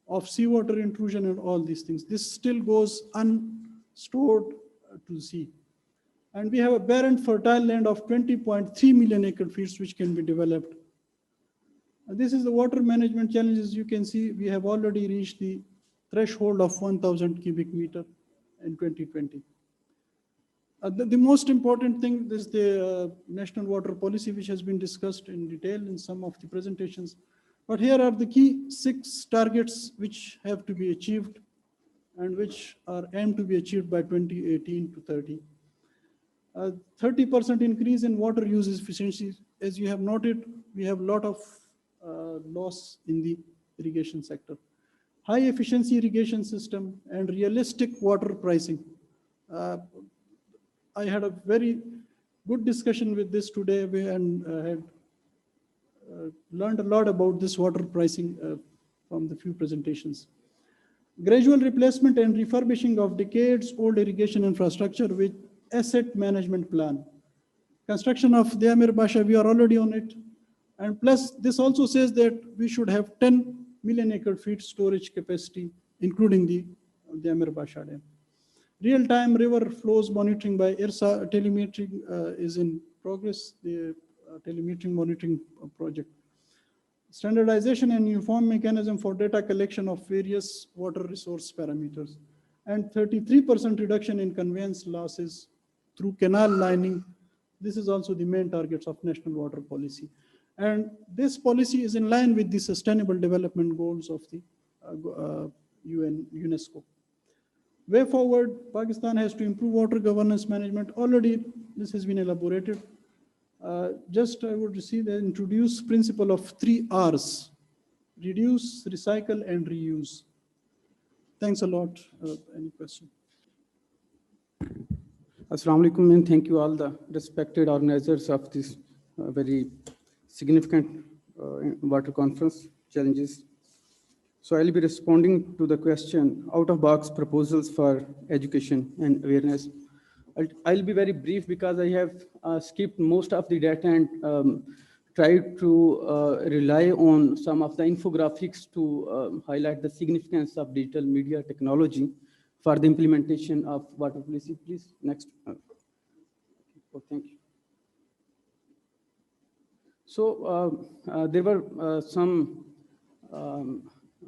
of seawater intrusion and all these things. This still goes unstored to the sea. And we have a barren fertile land of 20.3 million acre feet which can be developed. And this is the water management challenges. You can see we have already reached the threshold of 1,000 cubic meter in 2020. The most important thing is the national water policy, which has been discussed in detail in some of the presentations. But here are the key 6 targets which have to be achieved and which are aimed to be achieved by 2018 to 30. 30% increase in water use efficiency. As you have noted, we have a lot of loss in the irrigation sector. High efficiency irrigation system and realistic water pricing. I had a very good discussion with this today and had learned a lot about this water pricing from the few presentations. Gradual replacement and refurbishing of decades old irrigation infrastructure with asset management plan. Construction of the Amir Basha, we are already on it. And plus, this also says that we should have 10 million acre feet storage capacity, including the Amir Basha Dam. Real-time river flows monitoring by IRSA telemetry is in progress, the telemetry monitoring project. Standardization and uniform mechanism for data collection of various water resource parameters. And 33% reduction in conveyance losses through canal lining. This is also the main targets of national water policy. And this policy is in line with the sustainable development goals of the UNESCO. Way forward, Pakistan has to improve water governance management. Already this has been elaborated. Just I would see the introduce principle of 3 R's: reduce, recycle, and reuse. Thanks a lot. Any question? Assalamu alaikum, and thank you all the respected organizers of this very significant water conference challenges. So I'll be responding to the question, out-of-box proposals for education and awareness. I'll be very brief because I have skipped most of the data and tried to rely on some of the infographics to highlight the significance of digital media technology for the implementation of water policy. Please, next. Oh, thank you. So there were some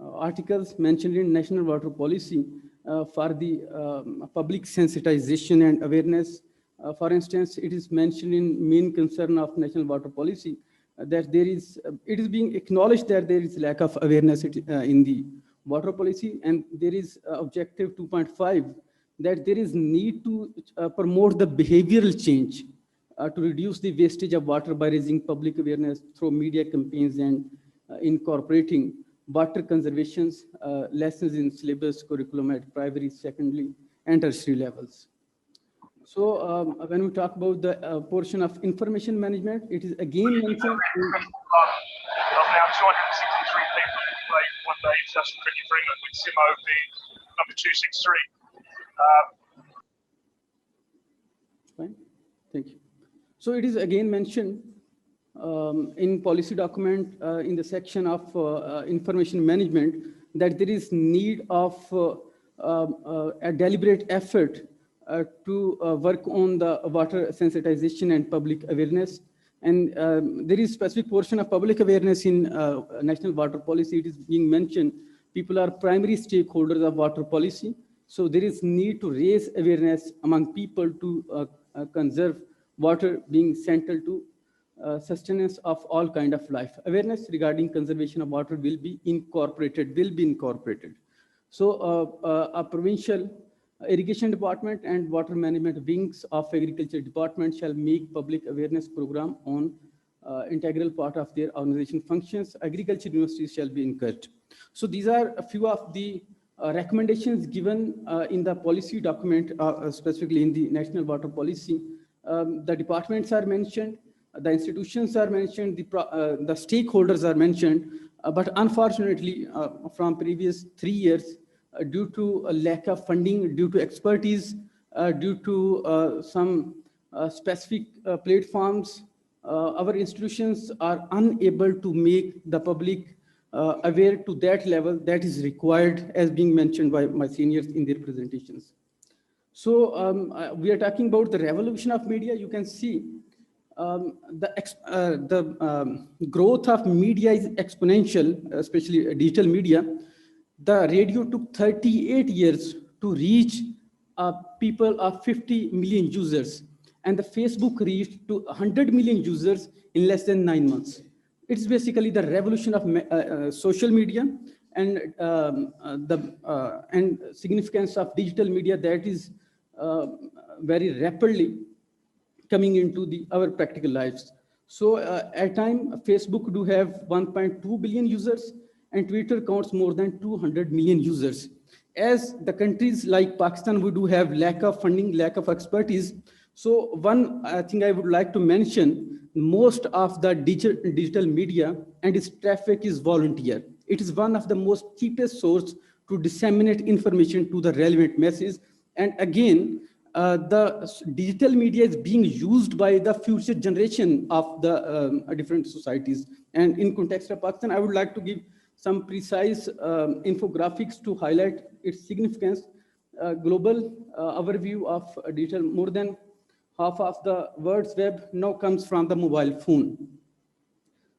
articles mentioned in national water policy for the public sensitization and awareness. For instance, it is mentioned in main concern of national water policy that there is, it is being acknowledged that there is lack of awareness in the water policy, and there is objective 2.5 that there is need to promote the behavioral change to reduce the wastage of water by raising public awareness through media campaigns and incorporating water conservation lessons in syllabus curriculum at primary, secondary, and tertiary levels. So when we talk about the portion of information management, it is again mentioned. Of now 263 people. International Cricket for England with Simo being number 263. Fine. Thank you. So it is again mentioned in policy document in the section of information management that there is need of a deliberate effort to work on the water sensitization and public awareness. And there is specific portion of public awareness in national water policy. It is being mentioned, people are primary stakeholders of water policy. So there is need to raise awareness among people to conserve water being central to sustenance of all kind of life. Awareness regarding conservation of water will be incorporated. So a provincial irrigation department and water management wings of agriculture department shall make public awareness program on integral part of their organization functions. Agriculture universities shall be encouraged. So these are a few of the recommendations given in the policy document, specifically in the national water policy. The departments are mentioned, the institutions are mentioned, the stakeholders are mentioned, but unfortunately from previous 3 years, due to a lack of funding, due to expertise, due to some specific platforms, our institutions are unable to make the public aware to that level that is required, as being mentioned by my seniors in their presentations. So we are talking about the revolution of media. You can see the growth of media is exponential, especially digital media. The radio took 38 years to reach people of 50 million users, and the Facebook reached to 100 million users in less than 9 months. It's basically the revolution of social media and and significance of digital media that is very rapidly coming into our practical lives. So at time, Facebook do have 1.2 billion users, and Twitter counts more than 200 million users. As the countries like Pakistan, we do have lack of funding, lack of expertise. So one thing I would like to mention, most of the digital media and its traffic is volunteer. It is one of the most cheapest source to disseminate information to the relevant masses. And again, the digital media is being used by the future generation of the different societies. And in context of Pakistan, I would like to give some precise infographics to highlight its significance. Global overview of digital, more than half of the world's web now comes from the mobile phone.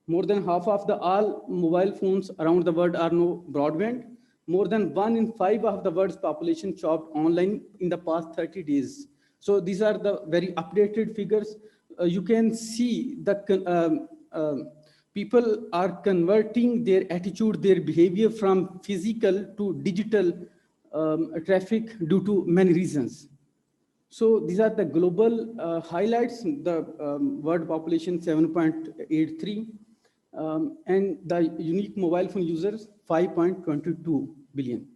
More than half of all mobile phones around the world are now broadband. More than 1 in 5 of the world's population shopped online in the past 30 days. So these are the very updated figures. You can see that people are converting their attitude, their behavior from physical to digital traffic due to many reasons. So these are the global highlights. The world population 7.83, and the unique mobile phone users 5.22 billion.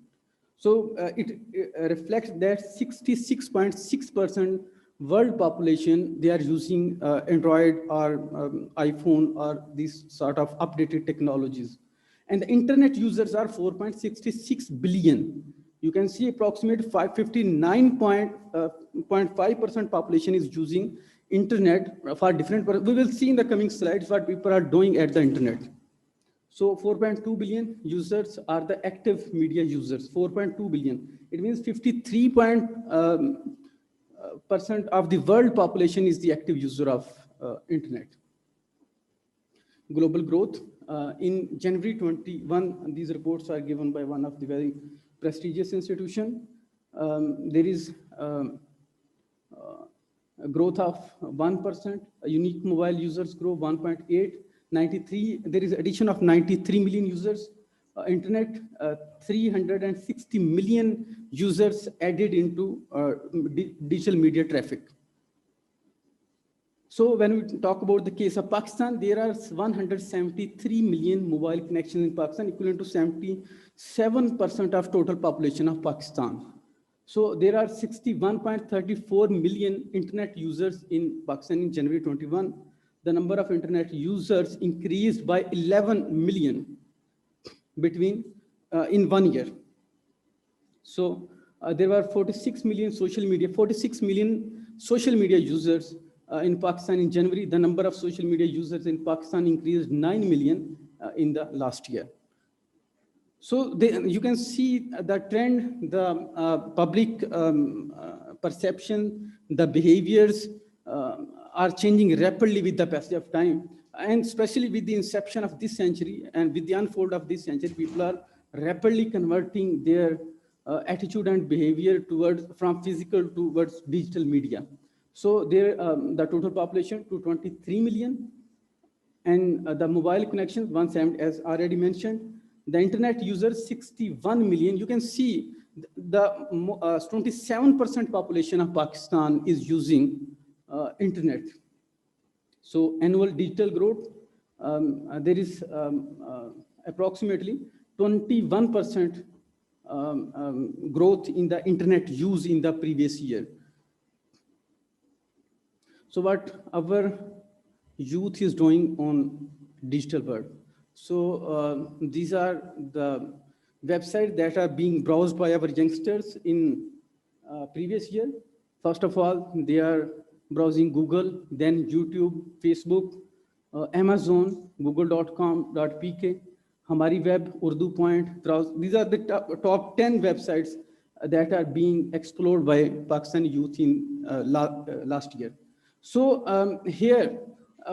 So it reflects that 66.6% world population, they are using Android or iPhone or these sort of updated technologies. And the internet users are 4.66 billion. You can see approximately 59.5% population is using internet for different purposes. We will see in the coming slides what people are doing at the internet. So 4.2 billion users are the active media users, 4.2 billion. It means 53% of the world population is the active user of internet. Global growth. In January 21, these reports are given by one of the very prestigious institution. There is a growth of 1%, unique mobile users grow 1.8, 93, there is addition of 93 million users, internet 360 million users added into digital media traffic. So when we talk about the case of Pakistan, there are 173 million mobile connections in Pakistan, equivalent to 77% of total population of Pakistan. So there are 61.34 million internet users in Pakistan in January 21. The number of internet users increased by 11 million between in 1 year. So there were 46 million social media users in Pakistan in January. The number of social media users in Pakistan increased 9 million in the last year. So you can see the trend, the public perception, the behaviors are changing rapidly with the passage of time. And especially with the inception of this century and with the unfold of this century, people are rapidly converting their attitude and behavior from physical towards digital media. So the total population to 23 million, and the mobile connections 170, as already mentioned. The internet users 61 million. You can see the 27% population of Pakistan is using internet. So annual digital growth, there is approximately 21% growth in the internet use in the previous year. So what our youth is doing on digital world. So these are the websites that are being browsed by our youngsters in previous year. First of all, they are browsing Google, then YouTube, Facebook, Amazon, google.com.pk, Hamari Web, Urdu Point. These are the top 10 websites that are being explored by Pakistani youth in last year. So here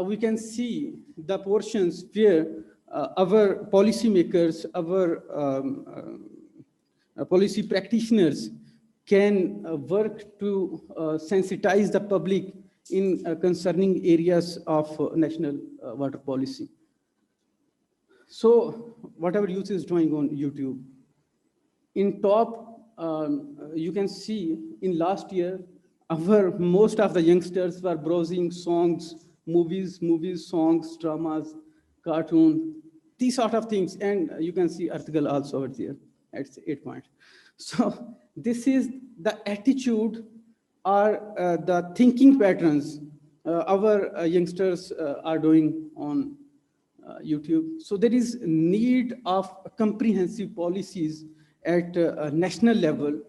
we can see the portions where our policymakers, our policy practitioners can work to sensitize the public in concerning areas of national water policy. So whatever youth is doing on YouTube, in top, you can see in last year, most of the youngsters were browsing songs, movies, songs, dramas, cartoon, these sort of things. And you can see article also over there at 8 points. So this is the attitude or the thinking patterns our youngsters are doing on YouTube. So there is need of comprehensive policies at a national level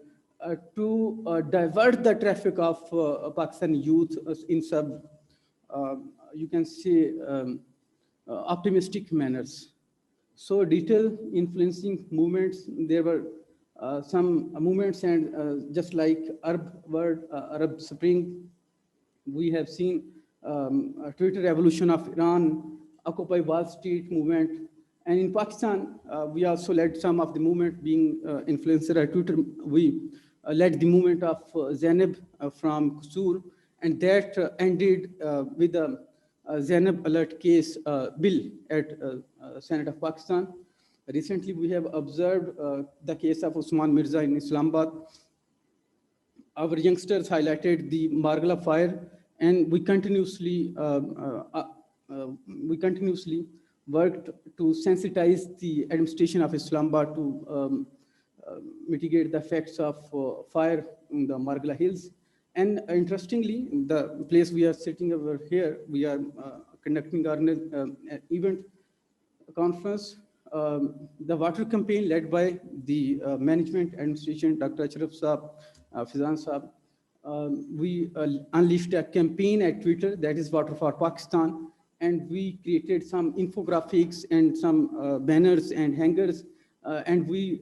to divert the traffic of Pakistani youth in some, you can say, optimistic manners. So digital influencing movements, there were some movements, and just like Arab Spring, we have seen a Twitter revolution of Iran, Occupy Wall Street movement. And in Pakistan, we also led some of the movement being influenced by Twitter. We led the movement of Zainab from Qusur, and that ended with a Zainab alert case bill at Senate of Pakistan. Recently, we have observed the case of Usman Mirza in Islamabad. Our youngsters highlighted the Margala fire, and we continuously worked to sensitize the administration of Islamabad to mitigate the effects of fire in the Margala Hills. And interestingly, the place we are sitting over here, we are conducting our event conference, the water campaign led by the management administration, Dr. Ashraf Saab, Fizan Saab. We unleashed a campaign at Twitter, that is Water for Pakistan, and we created some infographics and some banners and hangers, and we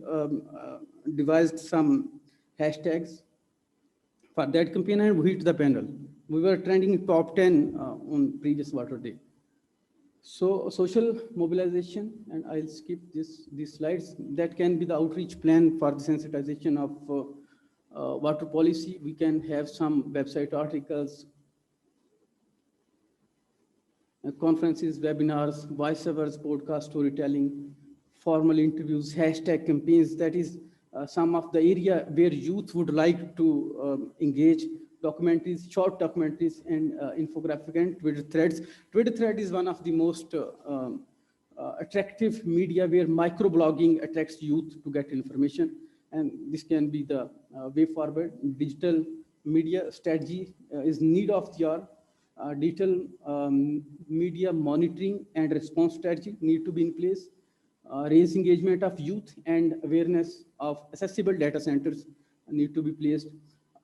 devised some hashtags for that campaign, and we hit the panel. We were trending in top 10 on previous Water Day. So social mobilization, and I'll skip these slides, that can be the outreach plan for the sensitization of water policy. We can have some website articles, conferences, webinars, voiceovers, podcast storytelling, formal interviews, hashtag campaigns. That is some of the area where youth would like to engage. Documentaries, short documentaries, and infographic and Twitter threads. Twitter thread is one of the most attractive media where microblogging attracts youth to get information. And this can be the way forward. Digital media strategy is need of the hour. Digital media monitoring and response strategy need to be in place. raise engagement of youth and awareness of accessible data centers need to be placed,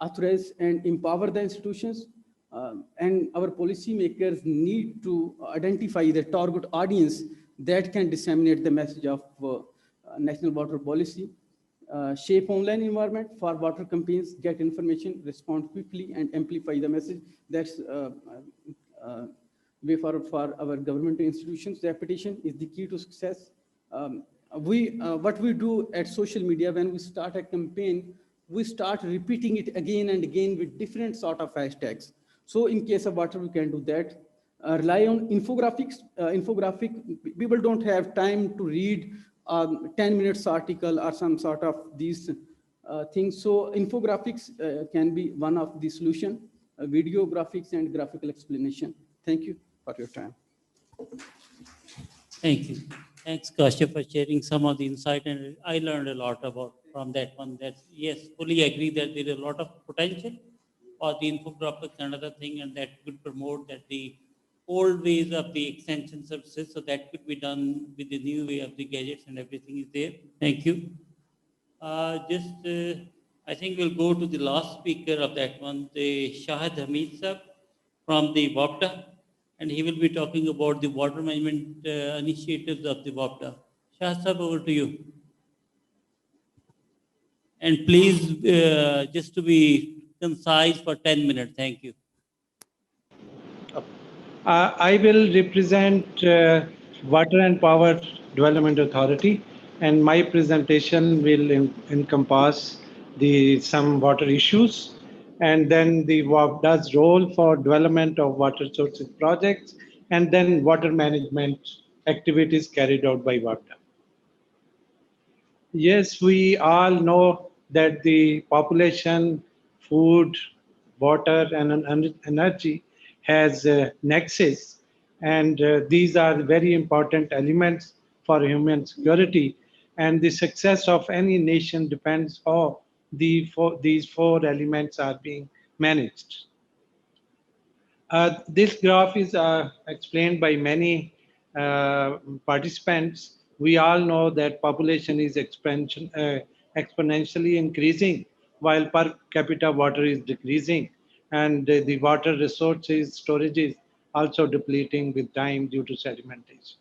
authorize and empower the institutions, and our policymakers need to identify the target audience that can disseminate the message of national water policy, shape online environment for water campaigns, get information, respond quickly, and amplify the message. That's way for our government institutions. Repetition is the key to success. What we do at social media when we start a campaign, we start repeating it again and again with different sort of hashtags. So in case of water, we can do that. Rely on infographics. People don't have time to read 10 minutes article or some sort of these things. So infographics can be one of the solution, video graphics and graphical explanation. Thank you for your time. Thank you. Thanks, Kasha, for sharing some of the insight, and I learned a lot about from that one. That yes, fully agree that there is a lot of potential for the infographics and other thing, and that could promote that the old ways of the extension services, so that could be done with the new way of the gadgets and everything is there. Thank you. I think we'll go to the last speaker of that one, the Shahid Hamid Sahab from the WAPDA, and he will be talking about the water management initiatives of the WAPDA. Shahid Sahab, over to you. And please, just to be concise for 10 minutes. Thank you. I will represent Water and Power Development Authority, and my presentation will encompass some water issues, and then the WAPDA's role for development of water sources projects, and then water management activities carried out by WAPDA. Yes, we all know that the population, food, water, and energy has nexus, and these are very important elements for human security. And the success of any nation depends on these four elements are being managed. This graph is explained by many participants. We all know that population is exponentially increasing while per capita water is decreasing, and the water resources storage is also depleting with time due to sedimentation.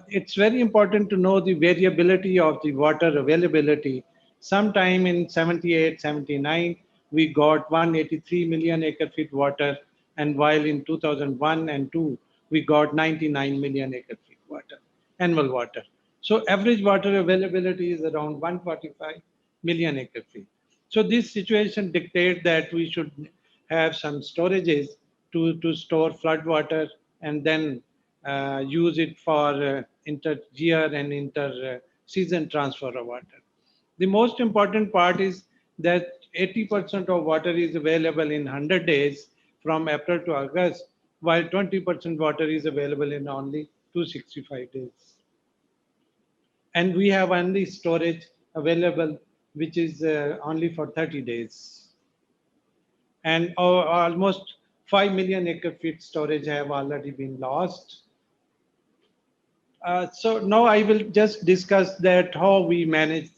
It's very important to know the variability of the water availability. Sometime in 78, 79, we got 183 million acre feet water, and while in 2001 and 2, we got 99 million acre feet water, annual water. So average water availability is around 145 million acre feet. So this situation dictates that we should have some storages to store flood water and then use it for inter-year and inter-season transfer of water. The most important part is that 80% of water is available in 100 days from April to August, while 20% water is available in only 265 days. And we have only storage available, which is only for 30 days. And almost 5 million acre feet storage have already been lost. So now I will just discuss that how we manage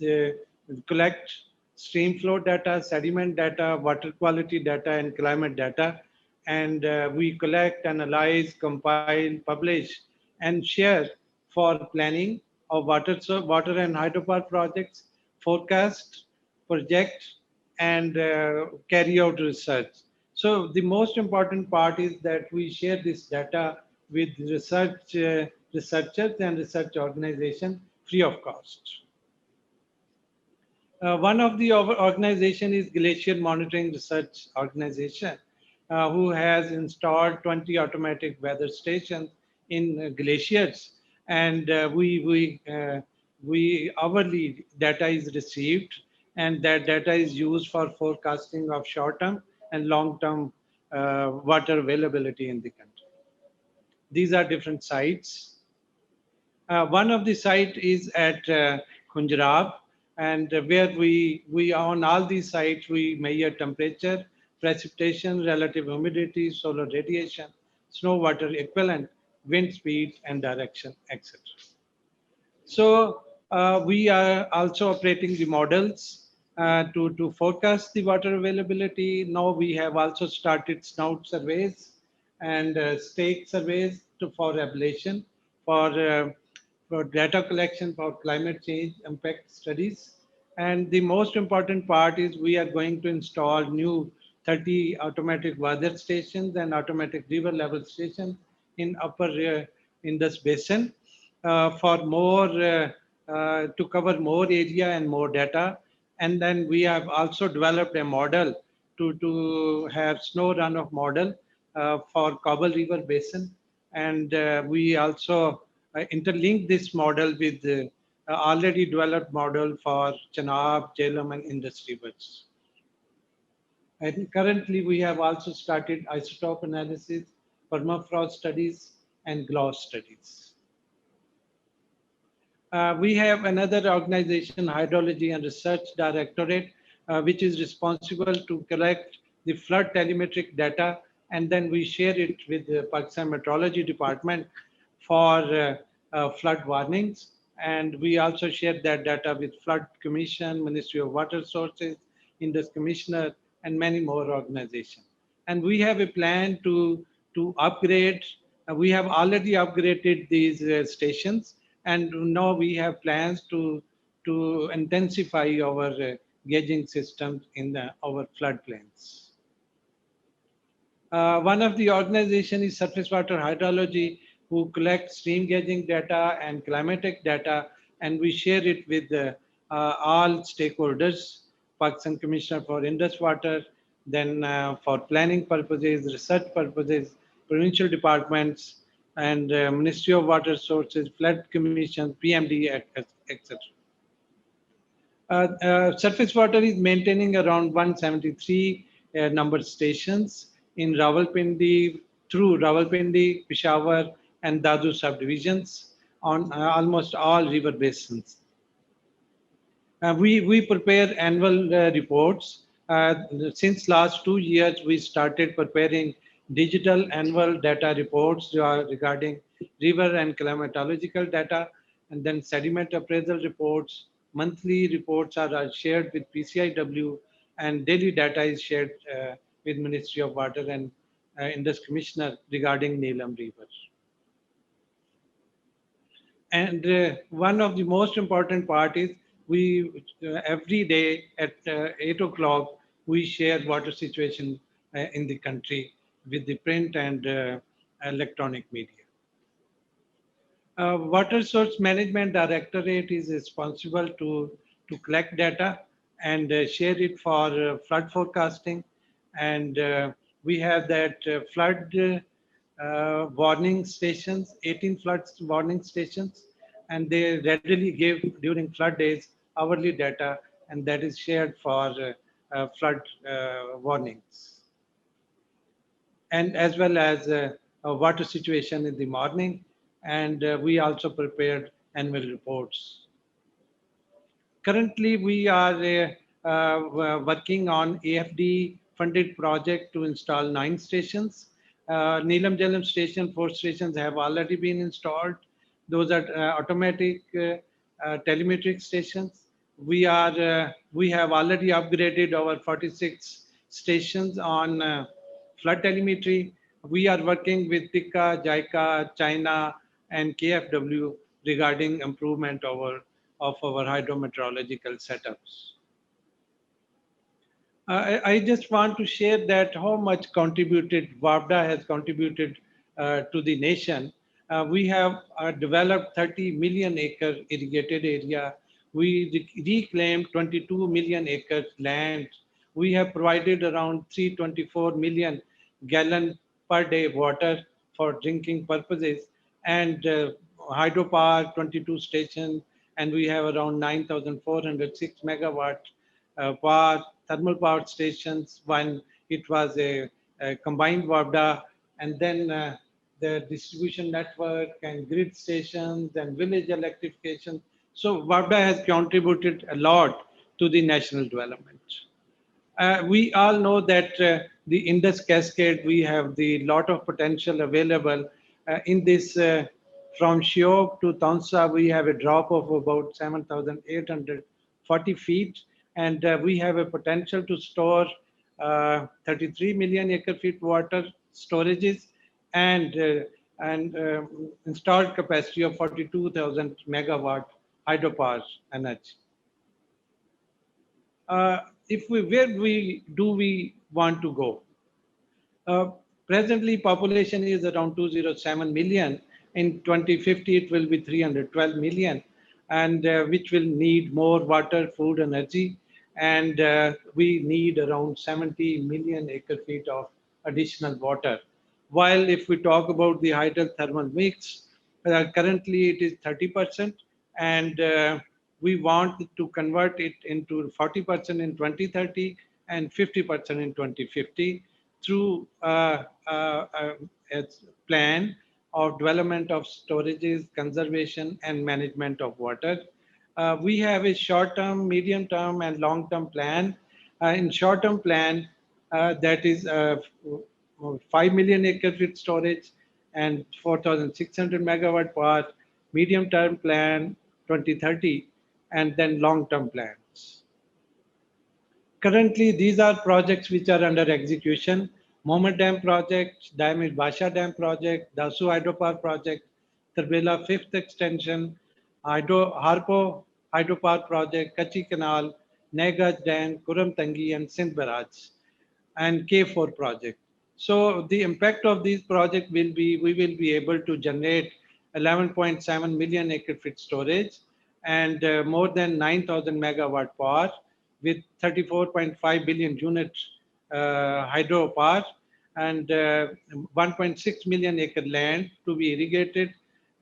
collect stream flow data, sediment data, water quality data, and climate data. And we collect, analyze, compile, publish, and share for planning of water and hydropower projects, forecast, project, and carry out research. So the most important part is that we share this data with researchers and research organizations free of cost. One of the organization is Glacier Monitoring Research Organization, who has installed 20 automatic weather stations in glaciers, and hourly data is received, and that data is used for forecasting of short-term and long-term water availability in the country. These are different sites. One of the site is at Khunjarab, and where we on all these sites we measure temperature, precipitation, relative humidity, solar radiation, snow water equivalent, wind speed, and direction, etc. So we are also operating the models to forecast the water availability. Now we have also started snout surveys and stake surveys for ablation, for data collection for climate change impact studies. And the most important part is we are going to install new 30 automatic weather stations and automatic river level stations in upper Indus Basin for more to cover more area and more data. And then we have also developed a model to have snow runoff model for Kabul River Basin. And we also interlink this model with the already developed model for Chenab, Jhelum, and Indus rivers. And currently, we have also started isotope analysis, permafrost studies, and gloss studies. We have another organization, Hydrology and Research Directorate, which is responsible to collect the flood telemetric data, and then we share it with the Pakistan Meteorology Department for flood warnings. And we also share that data with Flood Commission, Ministry of Water Resources, Indus Commissioner, and many more organizations. And we have a plan to upgrade. We have already upgraded these stations, and now we have plans to intensify our gauging systems in our floodplains. One of the organization is Surface Water Hydrology, who collects stream gauging data and climatic data, and we share it with all stakeholders, Pakistan Commissioner for Indus Water, then for planning purposes, research purposes, provincial departments, and Ministry of Water Resources, Flood Commission, PMD, etc. Surface water is maintaining around 173 number stations in Rawalpindi, through Rawalpindi, Peshawar, and Dadu subdivisions on almost all river basins. We prepare annual reports. Since last 2 years, we started preparing digital annual data reports regarding river and climatological data, and then sediment appraisal reports. Monthly reports are shared with PCIW, and daily data is shared with Ministry of Water and Indus Commissioner regarding Neelam River. And one of the most important part is we every day at 8 o'clock, we share water situation in the country with the print and electronic media. Water Source Management Directorate is responsible to collect data and share it for flood forecasting. And we have that flood warning stations, 18 flood warning stations, and they readily give during flood days hourly data, and that is shared for flood warnings. And as well as a water situation in the morning, and we also prepared annual reports. Currently, we are working on AFD funded project to install 9 stations. Neelam Jhelum station, 4 stations have already been installed. Those are automatic telemetric stations. We have already upgraded our 46 stations on flood telemetry. We are working with TICA, JICA, China, and KFW regarding improvement of our hydrometeorological setups. I just want to share that how much contributed, WAPDA has contributed to the nation. We have developed 30 million acre irrigated area. We reclaimed 22 million acres land. We have provided around 324 million gallon per day water for drinking purposes, and hydropower 22 stations, and we have around 9,406 megawatt power thermal power stations when it was a combined WAPDA, and then the distribution network and grid stations and village electrification. So WAPDA has contributed a lot to the national development. We all know that the Indus Cascade, we have the lot of potential available in this From Shiok to Taunsa, we have a drop of about 7,840 feet, and we have a potential to store 33 million acre-feet water storages and installed capacity of 42,000 megawatt hydropower energy. Where do we want to go? Presently, population is around 207 million. In 2050, it will be 312 million, and which will need more water, food, energy, and we need around 70 million acre-feet of additional water. While if we talk about the hydrothermal mix, currently it is 30%, and we want to convert it into 40% in 2030 and 50% in 2050 through a plan of development of storages, conservation, and management of water. We have a short-term, medium-term, and long-term plan. In short-term plan, that is 5 million acre-feet storage and 4,600 megawatt power, medium-term plan 2030, and then long-term plans. Currently, these are projects which are under execution. Mohammed Dam project, Diamond Basha Dam project, Dasu Hydropower project, Tarbela 5th extension, Harpo Hydropower project, Kachi Canal, Negaj Dam, Kuram Tangi, and Sindh Barrage, and K4 project. So the impact of these projects will be, we will be able to generate 11.7 million acre-feet storage and more than 9,000 megawatt power with 34.5 billion units hydropower and 1.6 million acre land to be irrigated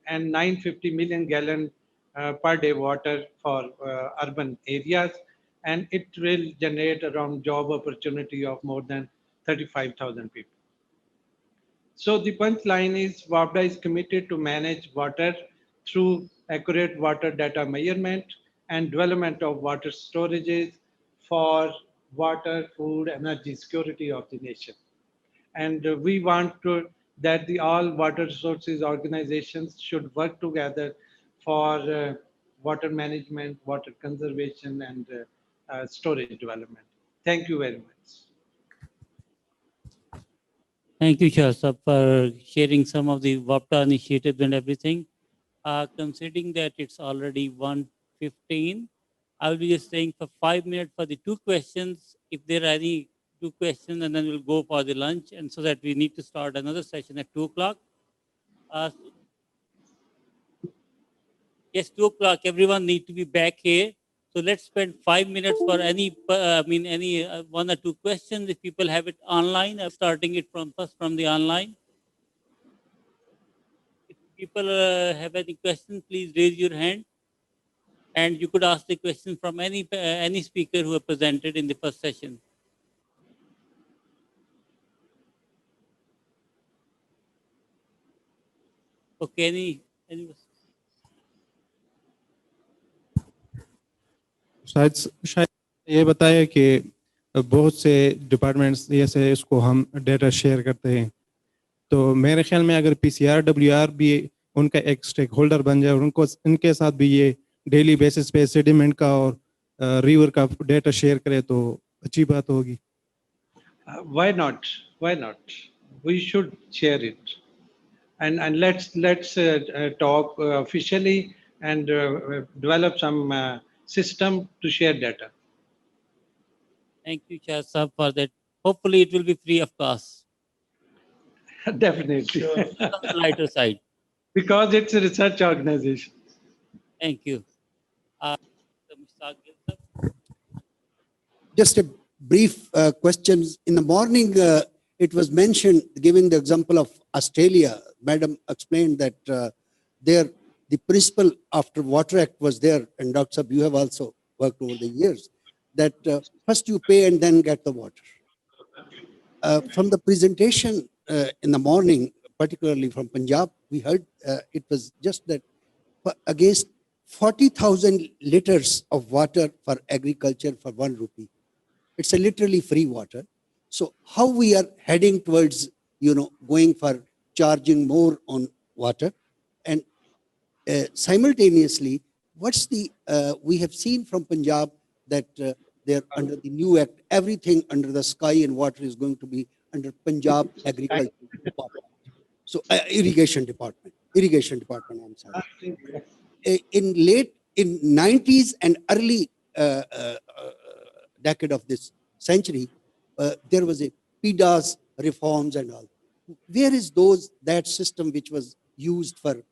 and 950 million gallon per day water for urban areas, and it will generate around job opportunity of more than 35,000 people. So the punchline is WAPDA is committed to manage water through accurate water data measurement and development of water storages for water, food, energy security of the nation. And we want that all water resources organizations should work together for water management, water conservation, and storage development. Thank you very much. Thank you, Shah Sahab, for sharing some of the WAPTA initiatives and everything. Considering that it's already 1:15, I'll be just staying for 5 minutes for the two questions. If there are any two questions, and then we'll go for the lunch, and so that we need to start another session at 2 o'clock. Yes, 2 o'clock, everyone need to be back here. So let's spend 5 minutes for any, one or two questions. If people have it online, I'm starting it from first from the online. If people have any questions, please raise your hand. And you could ask the question from any speaker who have presented in the first session. Okay, any शायद ये बताया कि बहुत से departments जैसे इसको हम data share करते हैं, तो मेरे ख्याल में अगर PCRWR भी उनका एक स्टेक होल्डर बन जाए और उनको इनके साथ भी ये डेली बेसिस पे सेडिमेंट का और रिवर का डेटा शेयर करे तो अच्छी बात होगी. Why not? Why not? We should share it, and let's talk officially and develop some system to share data. Thank you, Shah Sahab, for that. Hopefully, it will be free of cost. Definitely. Sure. On the lighter side. Because it's a research organization. Thank you. Just a brief question. In the morning, it was mentioned, giving the example of Australia, Madam explained that there the principle after Water Act was there, and Dr. Sahab, you have also worked over the years, that first you pay and then get the water. From the presentation in the morning, particularly from Punjab, we heard it was just that against 40,000 liters of water for agriculture for 1 rupee. It's a literally free water. So how we are heading towards, going for charging more on water, and simultaneously, what's the, we have seen from Punjab that they're under the new act, everything under the sky and water is going to be under Punjab Agriculture Department. So irrigation department, I'm sorry. In 90s and early decade of this century, there was a PDAS reforms and all. Where is that system which was used for,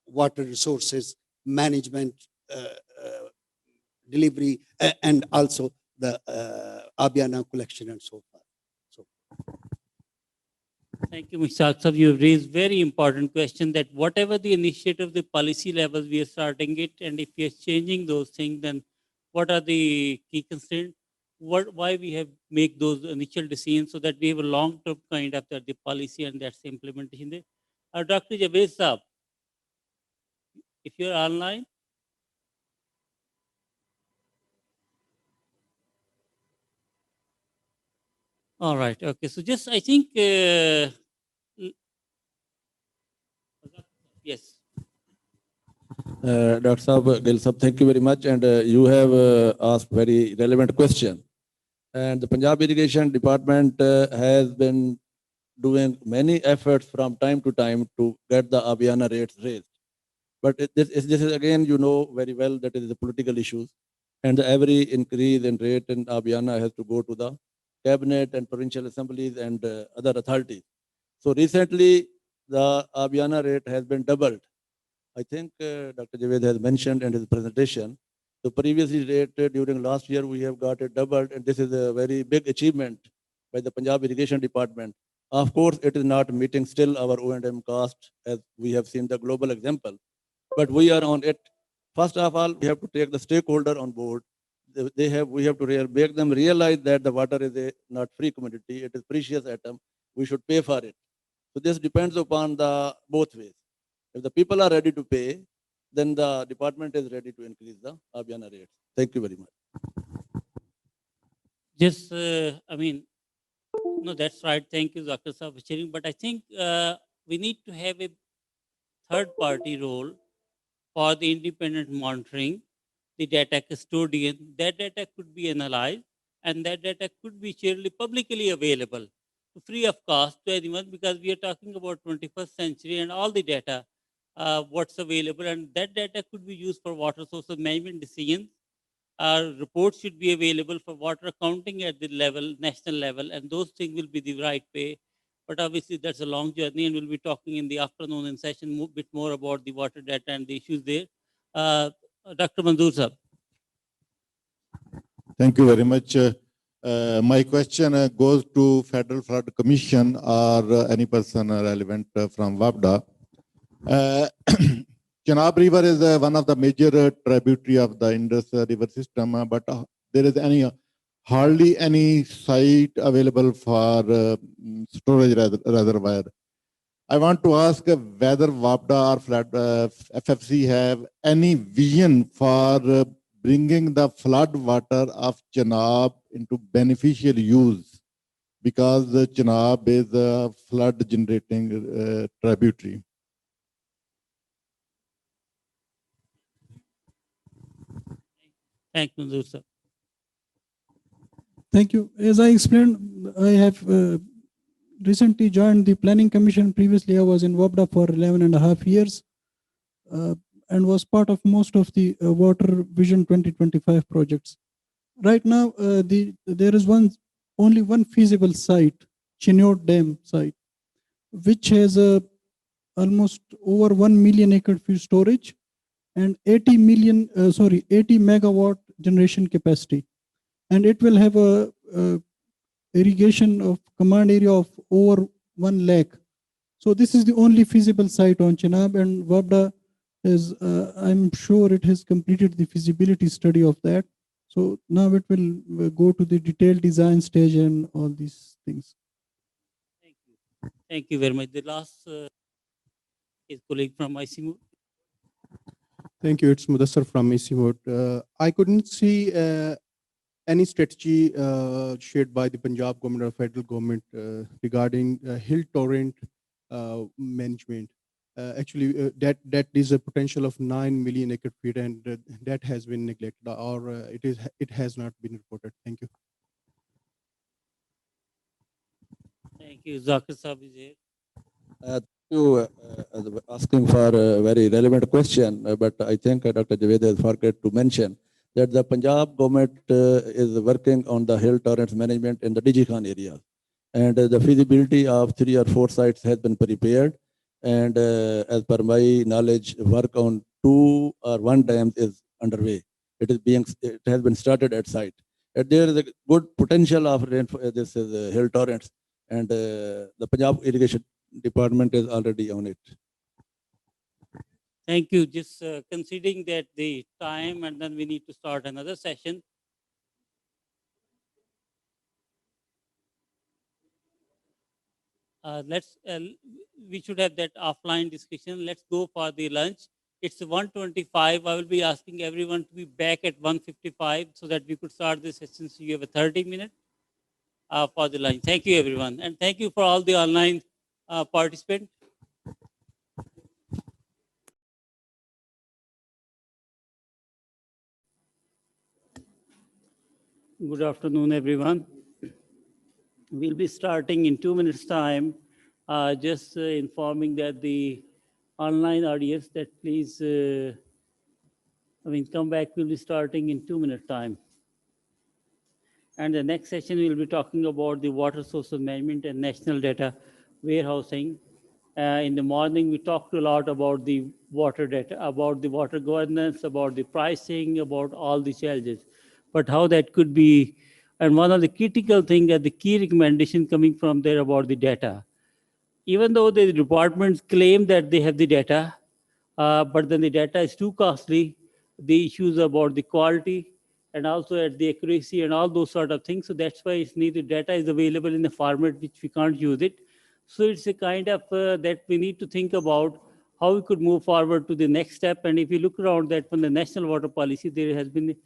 water resources management, delivery, and also the Abiana collection and so forth? Thank you, Mr. Aksab. You have raised very important question that whatever the initiative, the policy levels, we are starting it, and if we are changing those things, then what are the key constraints? Why we have make those initial decisions so that we have a long-term kind of the policy and that's the implementation there. Dr. Javed Saab, if you're online. All right. Okay. So just I think yes. Dr. Saab, Gil Saab, thank you very much. And you have asked very relevant question. And the Punjab Irrigation Department has been doing many efforts from time to time to get the Abiana rates raised. But this is again, you know very well that it is a political issue. And every increase in rate in Abiana has to go to the cabinet and provincial assemblies and other authorities. So recently, the Abiana rate has been doubled. I think Dr. Javed has mentioned in his presentation, the previously rate during last year, we have got it doubled, and this is a very big achievement by the Punjab Irrigation Department. Of course, it is not meeting still our O&M cost, as we have seen the global example, but we are on it. First of all, we have to take the stakeholder on board. We have to make them realize that the water is a not free commodity, it is precious atom. We should pay for it. So this depends upon the both ways. If the people are ready to pay, then the department is ready to increase the Abiana rates. Thank you very much. Just, I mean, no, that's right. Thank you, Dr. Saab, for sharing. But I think we need to have a third-party role for the independent monitoring, the data custodian. That data could be analyzed, and that data could be shared publicly available, free of cost to anyone, because we are talking about 21st century and all the data, what's available, and that data could be used for water sources management decisions. Our reports should be available for water accounting at the level, national level, and those things will be the right way. But obviously, that's a long journey, and we'll be talking in the afternoon in session a bit more about the water data and the issues there. Dr. Manzoor Saab. Thank you very much. My question goes to Federal Flood Commission or any person relevant from WAPDA. Chenab River is one of the major tributary of the Indus River system, but there is hardly any site available for storage reservoir. I want to ask whether WAPDA or flood, FFC have any vision for bringing the flood water of Chenab into beneficial use, because the Chenab is a flood generating tributary. Thank you, Manzoor Saab. Thank you. As I explained, I have recently joined the Planning Commission. Previously, I was in WAPDA for 11.5 years and was part of most of the Water Vision 2025 projects. Right now, there is only one feasible site, Chinot Dam site, which has almost over 1 million acre-feet storage and 80 megawatt generation capacity. And it will have a irrigation of command area of over 1 lakh. So this is the only feasible site on Chenab, and WAPDA is, I'm sure it has completed the feasibility study of that. So now it will go to the detailed design stage and all these things. Thank you very much. The last is colleague from ICMO. Thank you. It's Mudassar from ICMO. I couldn't see any strategy shared by the Punjab government or federal government regarding hill torrent management. actually that is a potential of 9 million acre feet, and that has been neglected, or it has not been reported. Thank you. Thank you. Zakir Saab is here. You asking for a very relevant question, but I think Dr. Javed has forgot to mention that the Punjab government is working on the hill torrents management in the Digicon area, and the feasibility of 3 or 4 sites has been prepared, and as per my knowledge, work on 2 or 1 dam is underway. It has been started at site. And there is a good potential of this is hill torrents, and the Punjab irrigation department is already on it. Thank you. Just considering that the time, and then we need to start another session. We should have that offline discussion. Let's go for the lunch. It's 1:25. I will be asking everyone to be back at 1:55 so that we could start the session. So you have a 30-minute for the lunch. Thank you, everyone. And thank you for all the online participants. Good afternoon, everyone. We'll be starting in 2 minutes' time. Just informing that the online audience that please, come back. We'll be starting in 2 minutes' time. And the next session, we'll be talking about the water sources management and national data warehousing. In the morning, we talked a lot about the water data, about the water governance, about the pricing, about all the challenges, but how that could be. And one of the critical things that the key recommendation coming from there about the data. Even though the departments claim that they have the data, but then the data is too costly, the issues about the quality and also at the accuracy and all those sort of things. So that's why it's needed. Data is available in a format which we can't use it. So it's a kind of that we need to think about how we could move forward to the next step. And if you look around that from the national water policy, there has been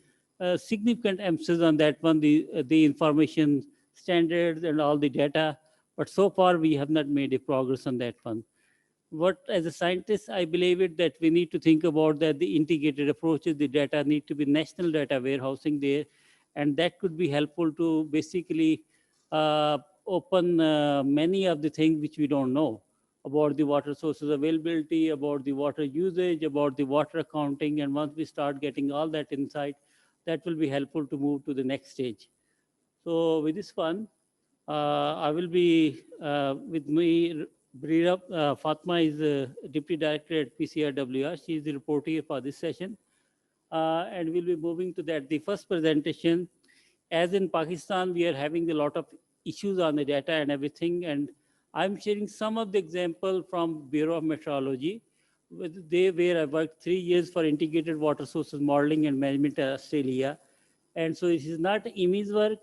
a significant emphasis on that one, the information standards and all the data. But so far, we have not made a progress on that one. What, as a scientist, I believe it that we need to think about that the integrated approaches, the data need to be national data warehousing there. And that could be helpful to basically open many of the things which we don't know about the water sources availability, about the water usage, about the water accounting. And once we start getting all that insight, that will be helpful to move to the next stage. So with this one, I will be with me, Brira Fatma is Deputy Director at PCRWR. She is the reporter for this session. And we'll be moving to that. The first presentation, as in Pakistan, we are having a lot of issues on the data and everything. And I'm sharing some of the example from Bureau of Meteorology, where I worked 3 years for integrated water sources modeling and management in Australia. And so this is not IWMI's work,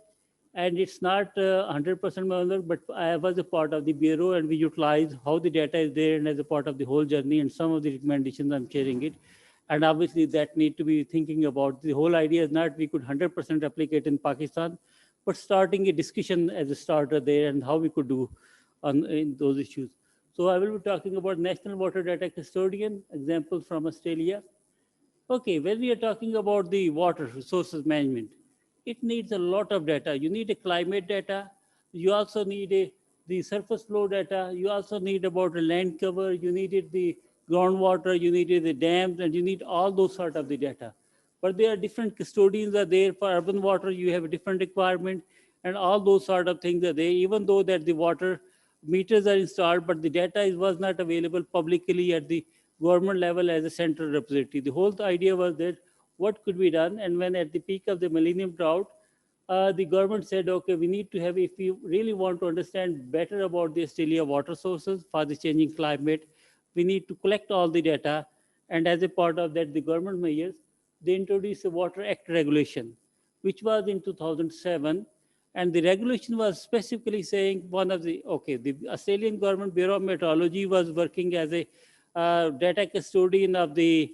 and it's not 100% my work, but I was a part of the Bureau, and we utilize how the data is there and as a part of the whole journey, and some of the recommendations I'm sharing it. And obviously that need to be thinking about. The whole idea is not we could 100% replicate in Pakistan, but starting a discussion as a starter there and how we could do in those issues. So I will be talking about National Water Data Custodian, examples from Australia. Okay, when we are talking about the water resources management, it needs a lot of data. You need a climate data. You also need the surface flow data. You also need about the land cover. You needed the groundwater. You needed the dams, and you need all those sort of the data. But there are different custodians are there. For urban water, you have a different requirement, and all those sort of things are there. Even though that the water meters are installed, but the data was not available publicly at the government level as a central repository. The whole idea was that what could be done, and when at the peak of the millennium drought, the government said, okay, we need to have, if you really want to understand better about the Australia water sources for the changing climate, we need to collect all the data. And as a part of that, the government measures, they introduced a Water Act regulation, which was in 2007. And the regulation was specifically saying the Australian government Bureau of Meteorology was working as a data custodian of the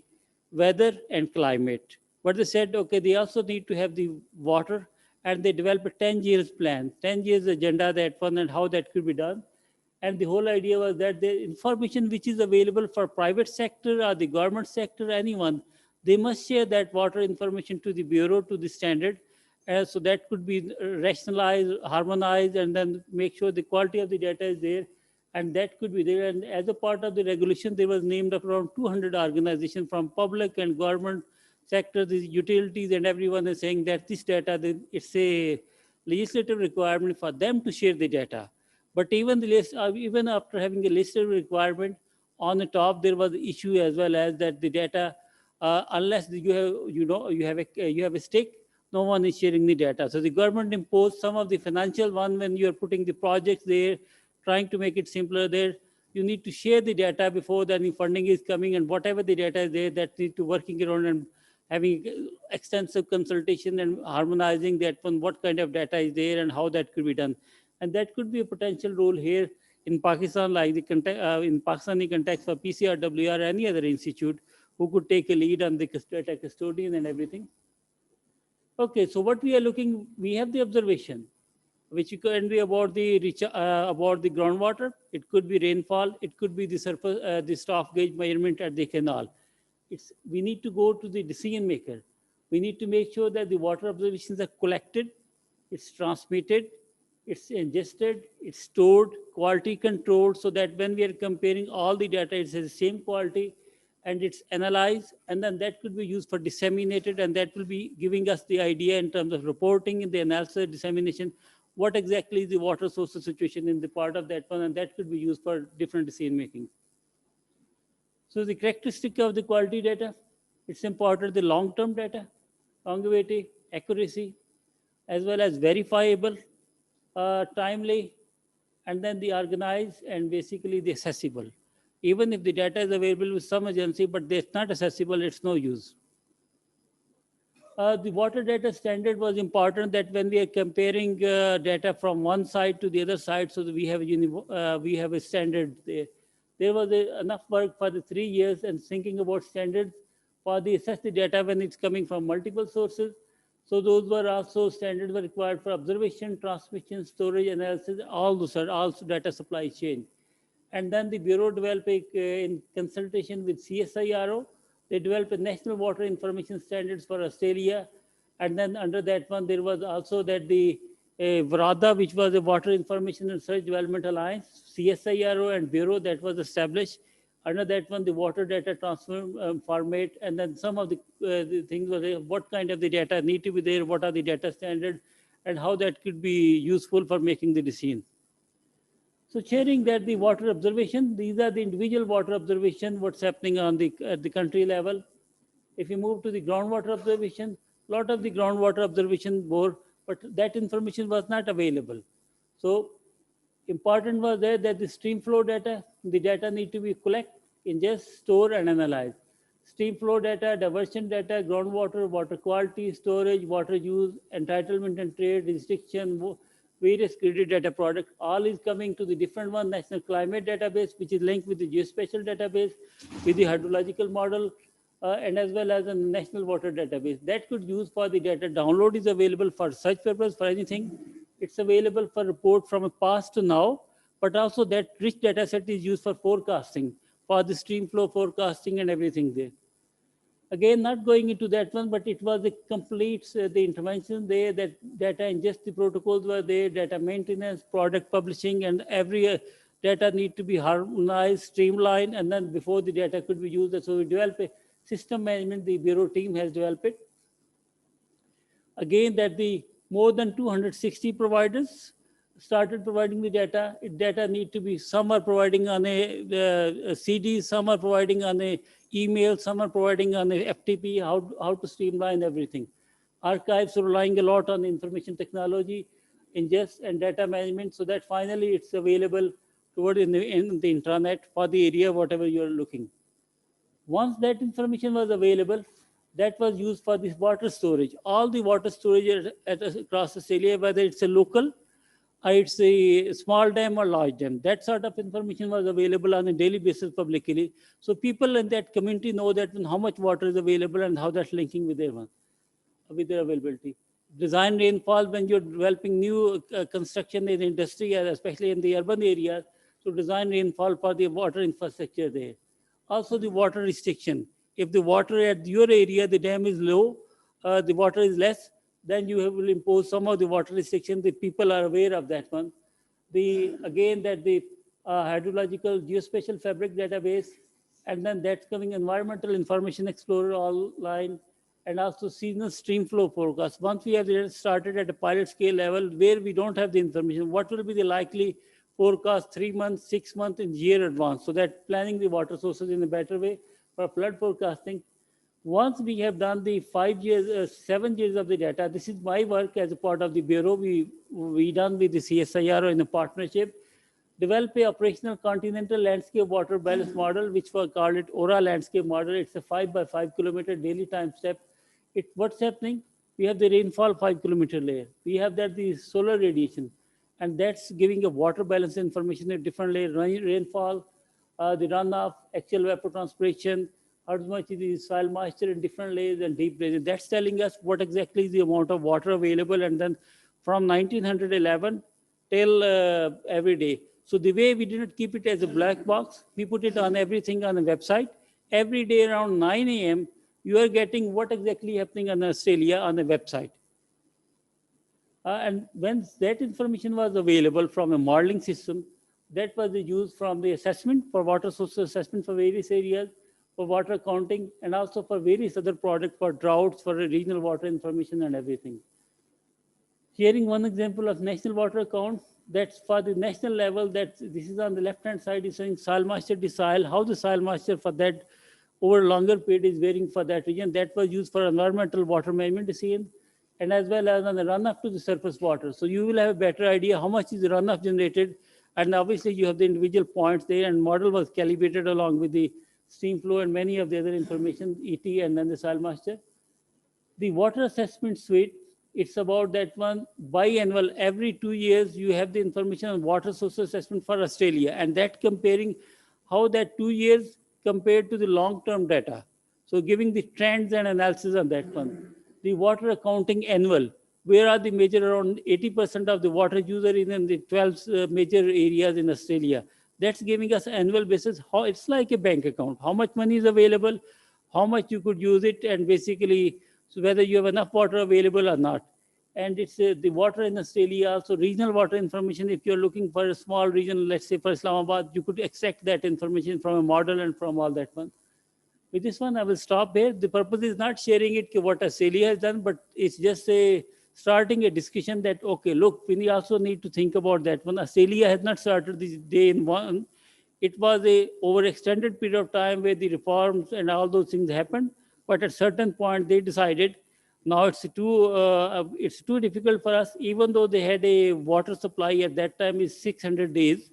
weather and climate. But they said, okay, they also need to have the water, and they developed a 10 years plan, 10 years agenda that one and how that could be done. And the whole idea was that the information which is available for private sector or the government sector, anyone, they must share that water information to the Bureau to the standard. So that could be rationalized, harmonized, and then make sure the quality of the data is there. And that could be there. And as a part of the regulation, there was named up around 200 organizations from public and government sector, the utilities, and everyone is saying that this data, it's a legislative requirement for them to share the data. But even the list, even after having a legislative requirement, on the top there was the issue as well as that the data, unless you have a stake, no one is sharing the data. So the government imposed some of the financial one when you are putting the projects there, trying to make it simpler there. You need to share the data before the funding is coming, and whatever the data is there, that need to working around and having extensive consultation and harmonizing that one, what kind of data is there and how that could be done. And that could be a potential role here in Pakistan, like the in Pakistani context for PCRWR or any other institute who could take a lead on the data custodian and everything. Okay, so what we are looking, we have the observation, which can be about the groundwater. It could be rainfall. It could be the surface, the staff gauge measurement at the canal. We need to go to the decision maker. We need to make sure that the water observations are collected, it's transmitted, it's ingested, it's stored, quality controlled, so that when we are comparing all the data, it's the same quality, and it's analyzed, and then that could be used for disseminated, and that will be giving us the idea in terms of reporting and the analysis, dissemination, what exactly is the water sources situation in the part of that one, and that could be used for different decision making. So the characteristic of the quality data, it's important, the long-term data, longevity, accuracy, as well as verifiable, timely, and then the organized and basically the accessible. Even if the data is available with some agency, but it's not accessible, it's no use. The water data standard was important, that when we are comparing data from one side to the other side, so that we have a standard there. There was enough work for the 3 years and thinking about standards for the assess the data when it's coming from multiple sources. So those were also standards were required for observation, transmission, storage, analysis, all those are also data supply chain. And then the Bureau developed in consultation with CSIRO, they developed a national water information standards for Australia. And then under that one, there was also that the VRADA, which was a Water Information and Research Development Alliance, CSIRO and Bureau that was established. Under that one, the water data transfer format, and then some of the things were there, what kind of the data need to be there, what are the data standards, and how that could be useful for making the decision. So sharing that the water observation, these are the individual water observation, what's happening on at the country level. If you move to the groundwater observation, a lot of the groundwater observation more, but that information was not available. So important was there that the stream flow data, the data need to be collect, ingest, store, and analyze. Stream flow data, diversion data, groundwater, water quality, storage, water use, entitlement and trade, restriction, various credit data product, all is coming to the different one, national climate database, which is linked with the geospatial database, with the hydrological model, and as well as a national water database. That could use for the data. Download is available for search purpose, for anything. It's available for report from a past to now, but also that rich data set is used for forecasting, for the stream flow forecasting and everything there. Again, not going into that one, but it was a complete, the intervention there, that data ingest, the protocols were there, data maintenance, product publishing, and every data need to be harmonized, streamlined, and then before the data could be used. So we developed a system management, the Bureau team has developed it. Again, that the more than 260 providers started providing the data. Data need to be, some are providing on a CD, some are providing on a email, some are providing on a FTP, how to streamline everything. Archives are relying a lot on information technology, ingest and data management, so that finally it's available toward in the intranet for the area, whatever you're looking. Once that information was available, that was used for this water storage. All the water storage across Australia, whether it's a local, it's a small dam or large dam, that sort of information was available on a daily basis publicly. So people in that community know that how much water is available and how that's linking with their availability. Design rainfall when you're developing new construction in the industry, especially in the urban areas. to design rainfall for the water infrastructure there. Also the water restriction. If the water at your area, the dam is low, the water is less, then you will impose some of the water restriction. The people are aware of that one. Again, that the hydrological geospatial fabric database, and then that's coming environmental information explorer online, and also seasonal stream flow forecast. Once we have started at a pilot scale level where we don't have the information, what will be the likely forecast 3 months, 6 months in year advance, so that planning the water sources in a better way for flood forecasting. Once we have done the 5 years, 7 years of the data, this is my work as a part of the Bureau. We done with the CSIR in a partnership, develop a operational continental landscape water balance model, which we called it ORA landscape model. It's a 5 by 5 kilometer daily time step. What's happening? We have the rainfall 5 kilometer layer. We have that the solar radiation, and that's giving a water balance information at different layer, rainfall, the runoff, actual evapotranspiration, how much is the soil moisture in different layers and deep layers. That's telling us what exactly is the amount of water available, and then from 1911 till every day. So the way we didn't keep it as a black box, we put it on everything on the website. Every day around 9 a.m., you are getting what exactly happening in Australia on the website. And when that information was available from a modeling system, that was used from the assessment for water source assessment for various areas, for water accounting, and also for various other products for droughts, for regional water information and everything. Sharing one example of national water account, that's for the national level, this is on the left-hand side, is showing soil moisture decile, how the soil moisture for that over a longer period is varying for that region. That was used for environmental water management decision, and as well as on the runoff to the surface water. So you will have a better idea how much is the runoff generated, and obviously you have the individual points there, and model was calibrated along with the stream flow and many of the other information, ET, and then the soil moisture. The water assessment suite, it's about that one biannual, every 2 years, you have the information on water source assessment for Australia, and that comparing how that 2 years compared to the long-term data. So giving the trends and analysis on that one. The water accounting annual, where are the major, around 80% of the water user in the 12 major areas in Australia. That's giving us annual basis, how it's like a bank account, how much money is available, how much you could use it, and basically, so whether you have enough water available or not. And it's the water in Australia, also regional water information. If you're looking for a small region, let's say for Islamabad, you could extract that information from a model and from all that one. With this one, I will stop there. The purpose is not sharing it what Australia has done, but it's just starting a discussion that, okay, look, we also need to think about that one. Australia has not started this day in one. It was a overextended period of time where the reforms and all those things happened. But at a certain point, they decided, now it's too difficult for us, even though they had a water supply at that time is 600 days.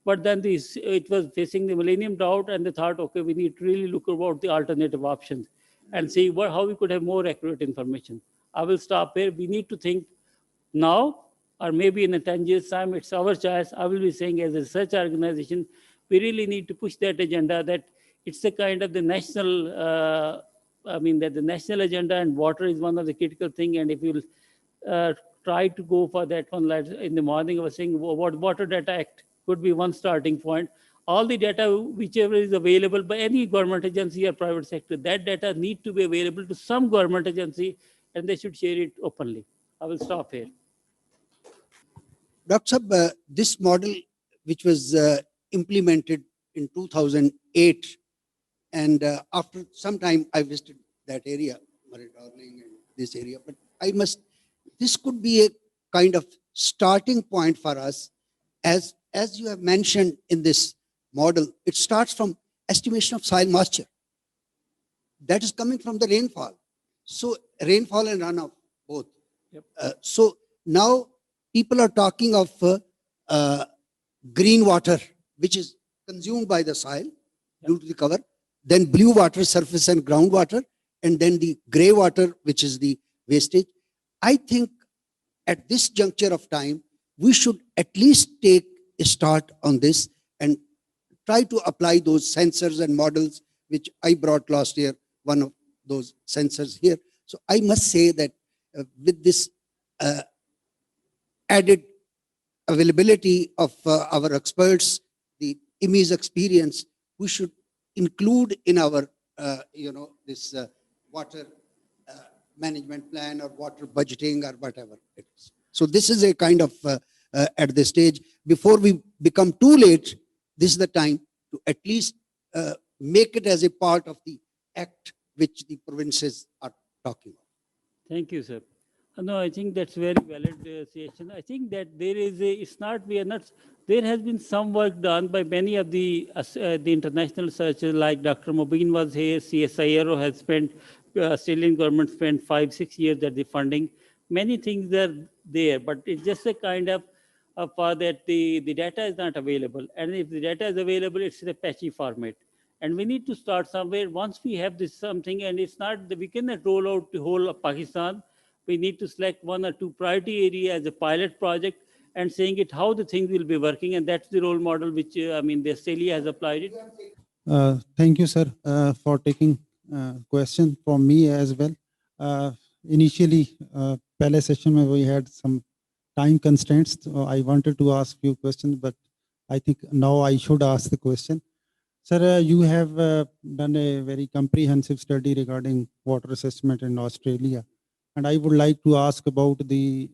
But then it was facing the millennium drought, and they thought, okay, we need to really look about the alternative options and see how we could have more accurate information. I will stop here. We need to think now, or maybe in a 10 years time, it's our choice. I will be saying as a research organization, we really need to push that agenda, that it's a kind of the national, that the national agenda, and water is one of the critical thing. And if you'll try to go for that one, like in the morning I was saying, what Water Data Act could be one starting point. All the data, whichever is available by any government agency or private sector, that data need to be available to some government agency, and they should share it openly. I will stop here. Dr. Sab, this model, which was implemented in 2008, and after some time I visited that area, Murray Darling and this area, but this could be a kind of starting point for us. As you have mentioned in this model, it starts from estimation of soil moisture. That is coming from the rainfall. So rainfall and runoff, both. Yep. So now people are talking of green water, which is consumed by the soil due to the cover, then blue water, surface and groundwater, and then the gray water, which is the wastage. I think at this juncture of time, we should at least take a start on this and try to apply those sensors and models, which I brought last year, one of those sensors here. So I must say that with this added availability of our experts IWMI's experience, we should include in our, this water management plan or water budgeting or whatever it is. So this is a kind of, at this stage, before we become too late, this is the time to at least make it as a part of the act which the provinces are talking about. Thank you, sir. No, I think that's very valid suggestion. I think that there is a, it's not, we are not, there has been some work done by many of the international researchers, like Dr. Mobeen was here, CSIRO has spent, Australian government spent 5-6 years at the funding. Many things are there, but it's just a kind of that the data is not available. And if the data is available, it's in a patchy format. And we need to start somewhere. Once we have this something, and it's not, we cannot roll out the whole of Pakistan. We need to select 1 or 2 priority areas as a pilot project and saying it how the things will be working. And that's the role model which, the Australia has applied it. Thank you, sir, for taking question from me as well. Initially, pehले session mein we had some time constraints. So I wanted to ask few questions, but I think now I should ask the question. Sir, you have done a very comprehensive study regarding water assessment in Australia. And I would like to ask about the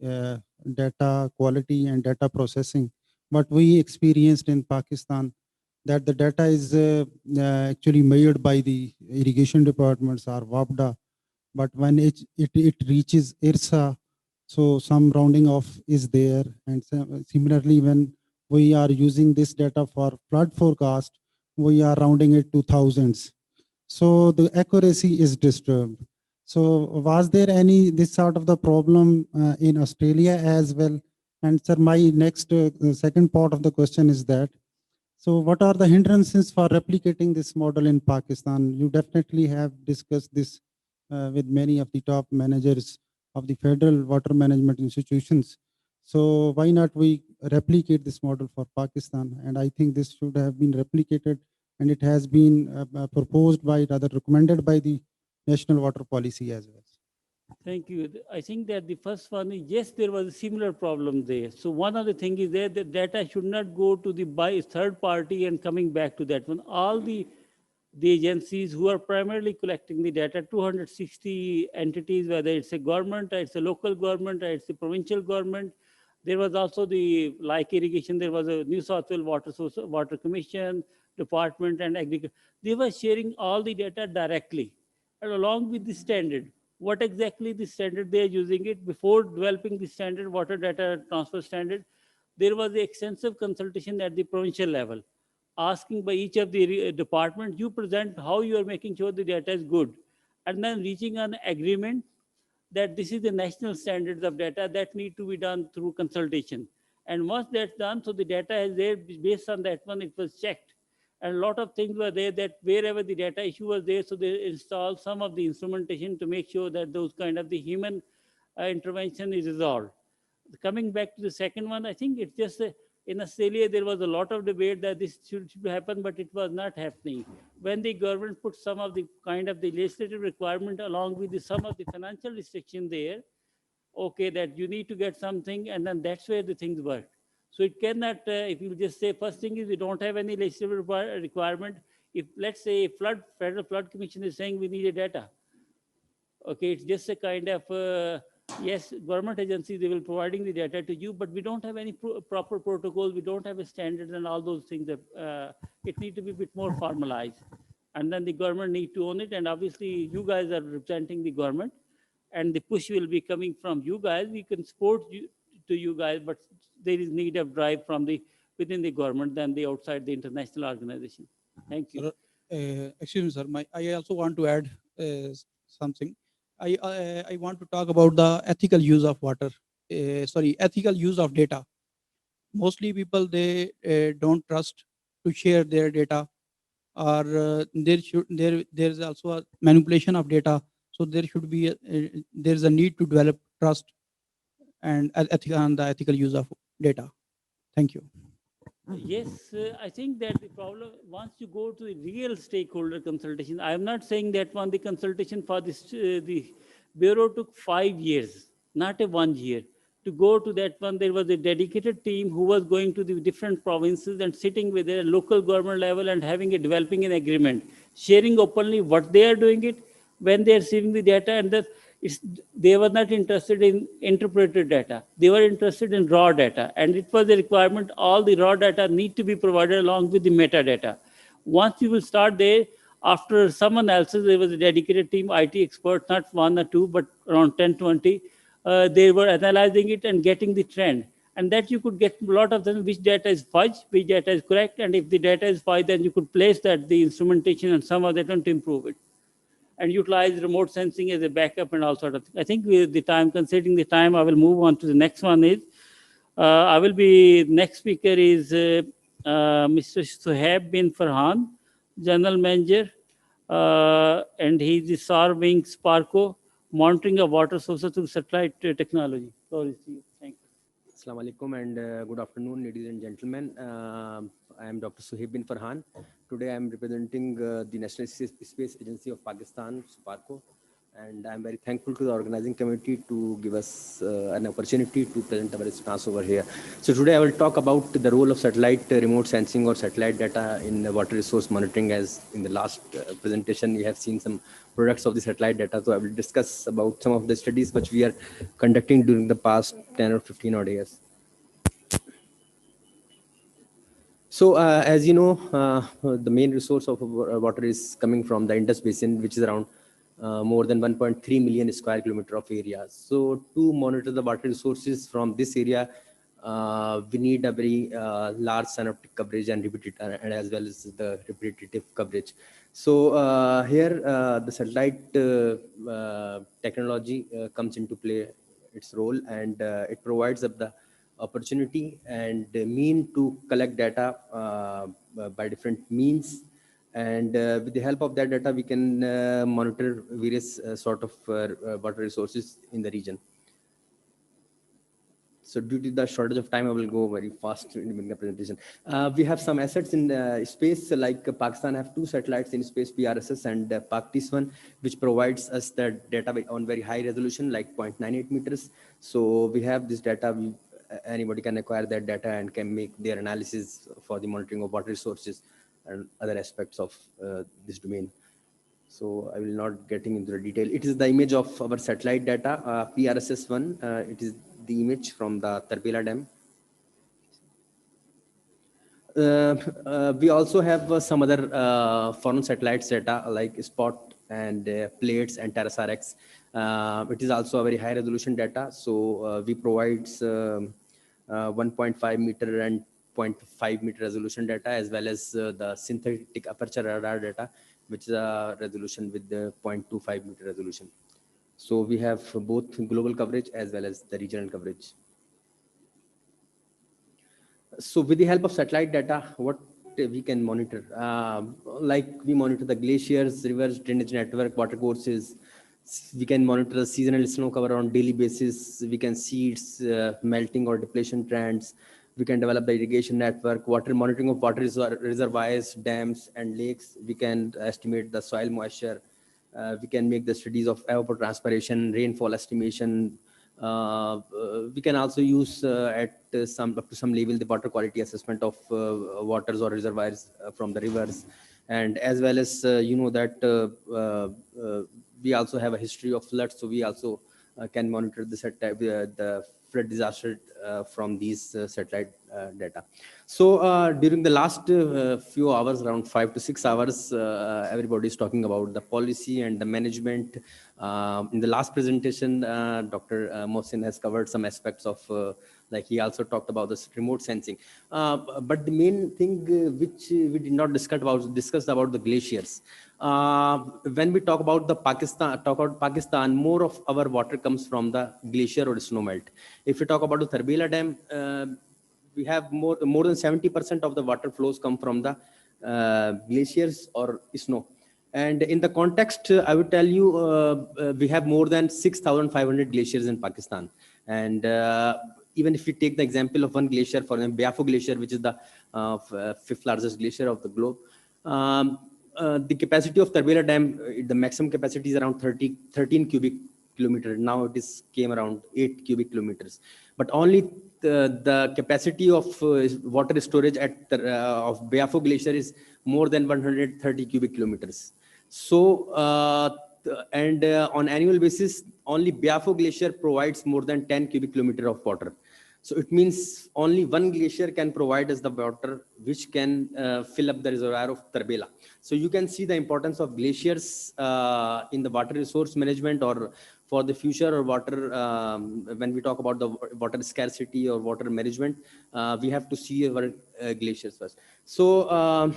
data quality and data processing. What we experienced in Pakistan, that the data is actually measured by the irrigation departments or WAPDA. But when it reaches IRSA, so some rounding off is there. And similarly, when we are using this data for flood forecast, we are rounding it to thousands. So the accuracy is disturbed. So was there any this sort of the problem in Australia as well? And sir, my next second part of the question is that, so what are the hindrances for replicating this model in Pakistan? You definitely have discussed this with many of the top managers of the federal water management institutions. So why not we replicate this model for Pakistan? And I think this should have been replicated, and it has been proposed by, rather recommended by the National Water Policy as well. Thank you. I think that the first one is, yes, there was a similar problem there. So one of the things is there that data should not go to the by third party and coming back to that one. All the agencies who are primarily collecting the data, 260 entities, whether it's a government, or it's a local government, or it's a provincial government. There was also the, like irrigation, there was a New South Wales Water Commission, Department and Agriculture. They were sharing all the data directly and along with the standard. What exactly the standard they are using it before developing the standard water data transfer standard, there was extensive consultation at the provincial level, asking by each of the department, you present how you are making sure the data is good, and then reaching an agreement that this is the national standards of data that need to be done through consultation. And once that's done, so the data is there, based on that one, it was checked. And a lot of things were there that wherever the data issue was there, so they installed some of the instrumentation to make sure that those kind of the human intervention is resolved. Coming back to the second one, I think it's just in Australia, there was a lot of debate that this should happen, but it was not happening. When the government put some of the kind of the legislative requirement along with some of the financial restriction there, okay, that you need to get something, and then that's where the things work. So it cannot, if you just say, first thing is we don't have any legislative requirement. If let's say Federal Flood Commission is saying we need a data, okay, it's just a kind of, yes, government agencies, they will providing the data to you, but we don't have any proper protocols, we don't have a standard and all those things. That it need to be a bit more formalized. And then the government need to own it. And obviously you guys are representing the government, and the push will be coming from you guys. We can support you to you guys, but there is need of drive from the within the government than the outside the international organization. Thank you. Excuse me, sir. I also want to add something. I want to talk about the ethical use of water. Ethical use of data. Mostly people, they don't trust to share their data, or there's also a manipulation of data. So there should be there's a need to develop trust and on the ethical use of data. Thank you. Yes, I think that the problem, once you go to the real stakeholder consultation, I am not saying that one, the consultation for this, the Bureau took 5 years, not a 1 year. to go to that one, there was a dedicated team who was going to the different provinces and sitting with their local government level and developing an agreement, sharing openly what they are doing it, when they are receiving the data, and they were not interested in interpreted data. They were interested in raw data, and it was a requirement. All the raw data need to be provided along with the metadata. Once you will start there, after some analysis, there was a dedicated team, IT experts, not one or two, but around 10, 20. They were analyzing it and getting the trend. And that you could get a lot of them, which data is fudge, which data is correct. And if the data is fudge, then you could place that, the instrumentation and some of that to improve it. And utilize remote sensing as a backup and all sort of things. I think with the time, considering the time, I will move on to the next one is, next speaker is Mr. Suhaib bin Farhan, General Manager, and he's the SAR Wing Sparco, monitoring of water sources through satellite technology. Sorry, thank you. Assalamu alaikum and good afternoon, ladies and gentlemen. I am Dr. Suhaib bin Farhan. Today I am representing the National Space Agency of Pakistan, SPARCO, and I am very thankful to the organizing committee to give us an opportunity to present our stance over here. So today I will talk about the role of satellite remote sensing or satellite data in water resource monitoring. As in the last presentation, we have seen some products of the satellite data. So I will discuss about some of the studies which we are conducting during the past 10 or 15 odd years. So as you know, the main resource of water is coming from the Indus Basin, which is around more than 1.3 million square kilometer of area. So to monitor the water resources from this area, we need a very large synoptic coverage and and as well as the repetitive coverage. So here the satellite technology comes into play its role, and it provides up the opportunity and mean to collect data by different means. And with the help of that data, we can monitor various sort of water resources in the region. So due to the shortage of time, I will go very fast in the presentation. We have some assets in space, like Pakistan have 2 satellites in space, PRSS and PAK-TIS-1, which provides us the data on very high resolution, like 0.98 meters. So we have this data. Anybody can acquire that data and can make their analysis for the monitoring of water resources and other aspects of this domain. So I will not getting into the detail. It is the image of our satellite data, PRSS-1. It is the image from the Tarbela Dam. We also have some other foreign satellites data like SPOT and plates and TerraSAR-X. It is also a very high resolution data. So we provide 1.5 meter and 0.5 meter resolution data, as well as the synthetic aperture radar data, which is a resolution with the 0.25 meter resolution. So we have both global coverage as well as the regional coverage. So with the help of satellite data, what we can monitor, like we monitor the glaciers, rivers, drainage network, water courses. We can monitor the seasonal snow cover on daily basis. We can see its melting or depletion trends. We can develop the irrigation network, water monitoring of water reservoirs, dams, and lakes. We can estimate the soil moisture. We can make the studies of evapotranspiration, rainfall estimation. We can also use up to some level the water quality assessment of waters or reservoirs from the rivers, and as well as you know that we also have a history of floods, so we also can monitor the flood disaster from these satellite data. So during the last few hours, around 5 to 6 hours, everybody is talking about the policy and the management. In the last presentation, Dr. Mohsin has covered some aspects of, like he also talked about this remote sensing. But the main thing which we did not discuss about the glaciers. When we talk about Pakistan, more of our water comes from the glacier or snow melt. If we talk about the Tarbela Dam, we have more than 70% of the water flows come from the glaciers or snow. And in the context, I would tell you, we have more than 6,500 glaciers in Pakistan. And even if we take the example of one glacier, for example, Biafo Glacier, which is the 5th largest glacier of the globe, the capacity of Tarbela Dam, the maximum capacity is around 13 cubic kilometer. Now it is came around 8 cubic kilometers. But only the capacity of water storage at the, of Biafo Glacier is more than 130 cubic kilometers. So, on annual basis, only Biafo Glacier provides more than 10 cubic kilometer of water. So it means only one glacier can provide us the water which can fill up the reservoir of Tarbela. So you can see the importance of glaciers in the water resource management or for the future or water. When we talk about the water scarcity or water management, we have to see our glaciers first. So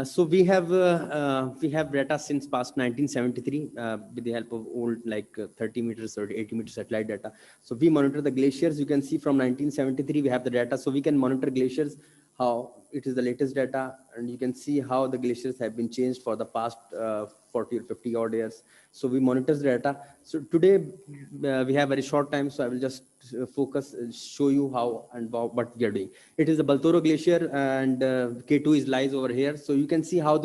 so we have data since past 1973 with the help of old 30 meters or 80 meter satellite data. So we monitor the glaciers. You can see from 1973 we have the data, so we can monitor glaciers, how it is the latest data, and you can see how the glaciers have been changed for the past 40 or 50 odd years. So we monitor the data. So today we have very short time, so I will just focus, show you how and what we are doing. It is the Baltoro Glacier, and K2 lies over here. So you can see how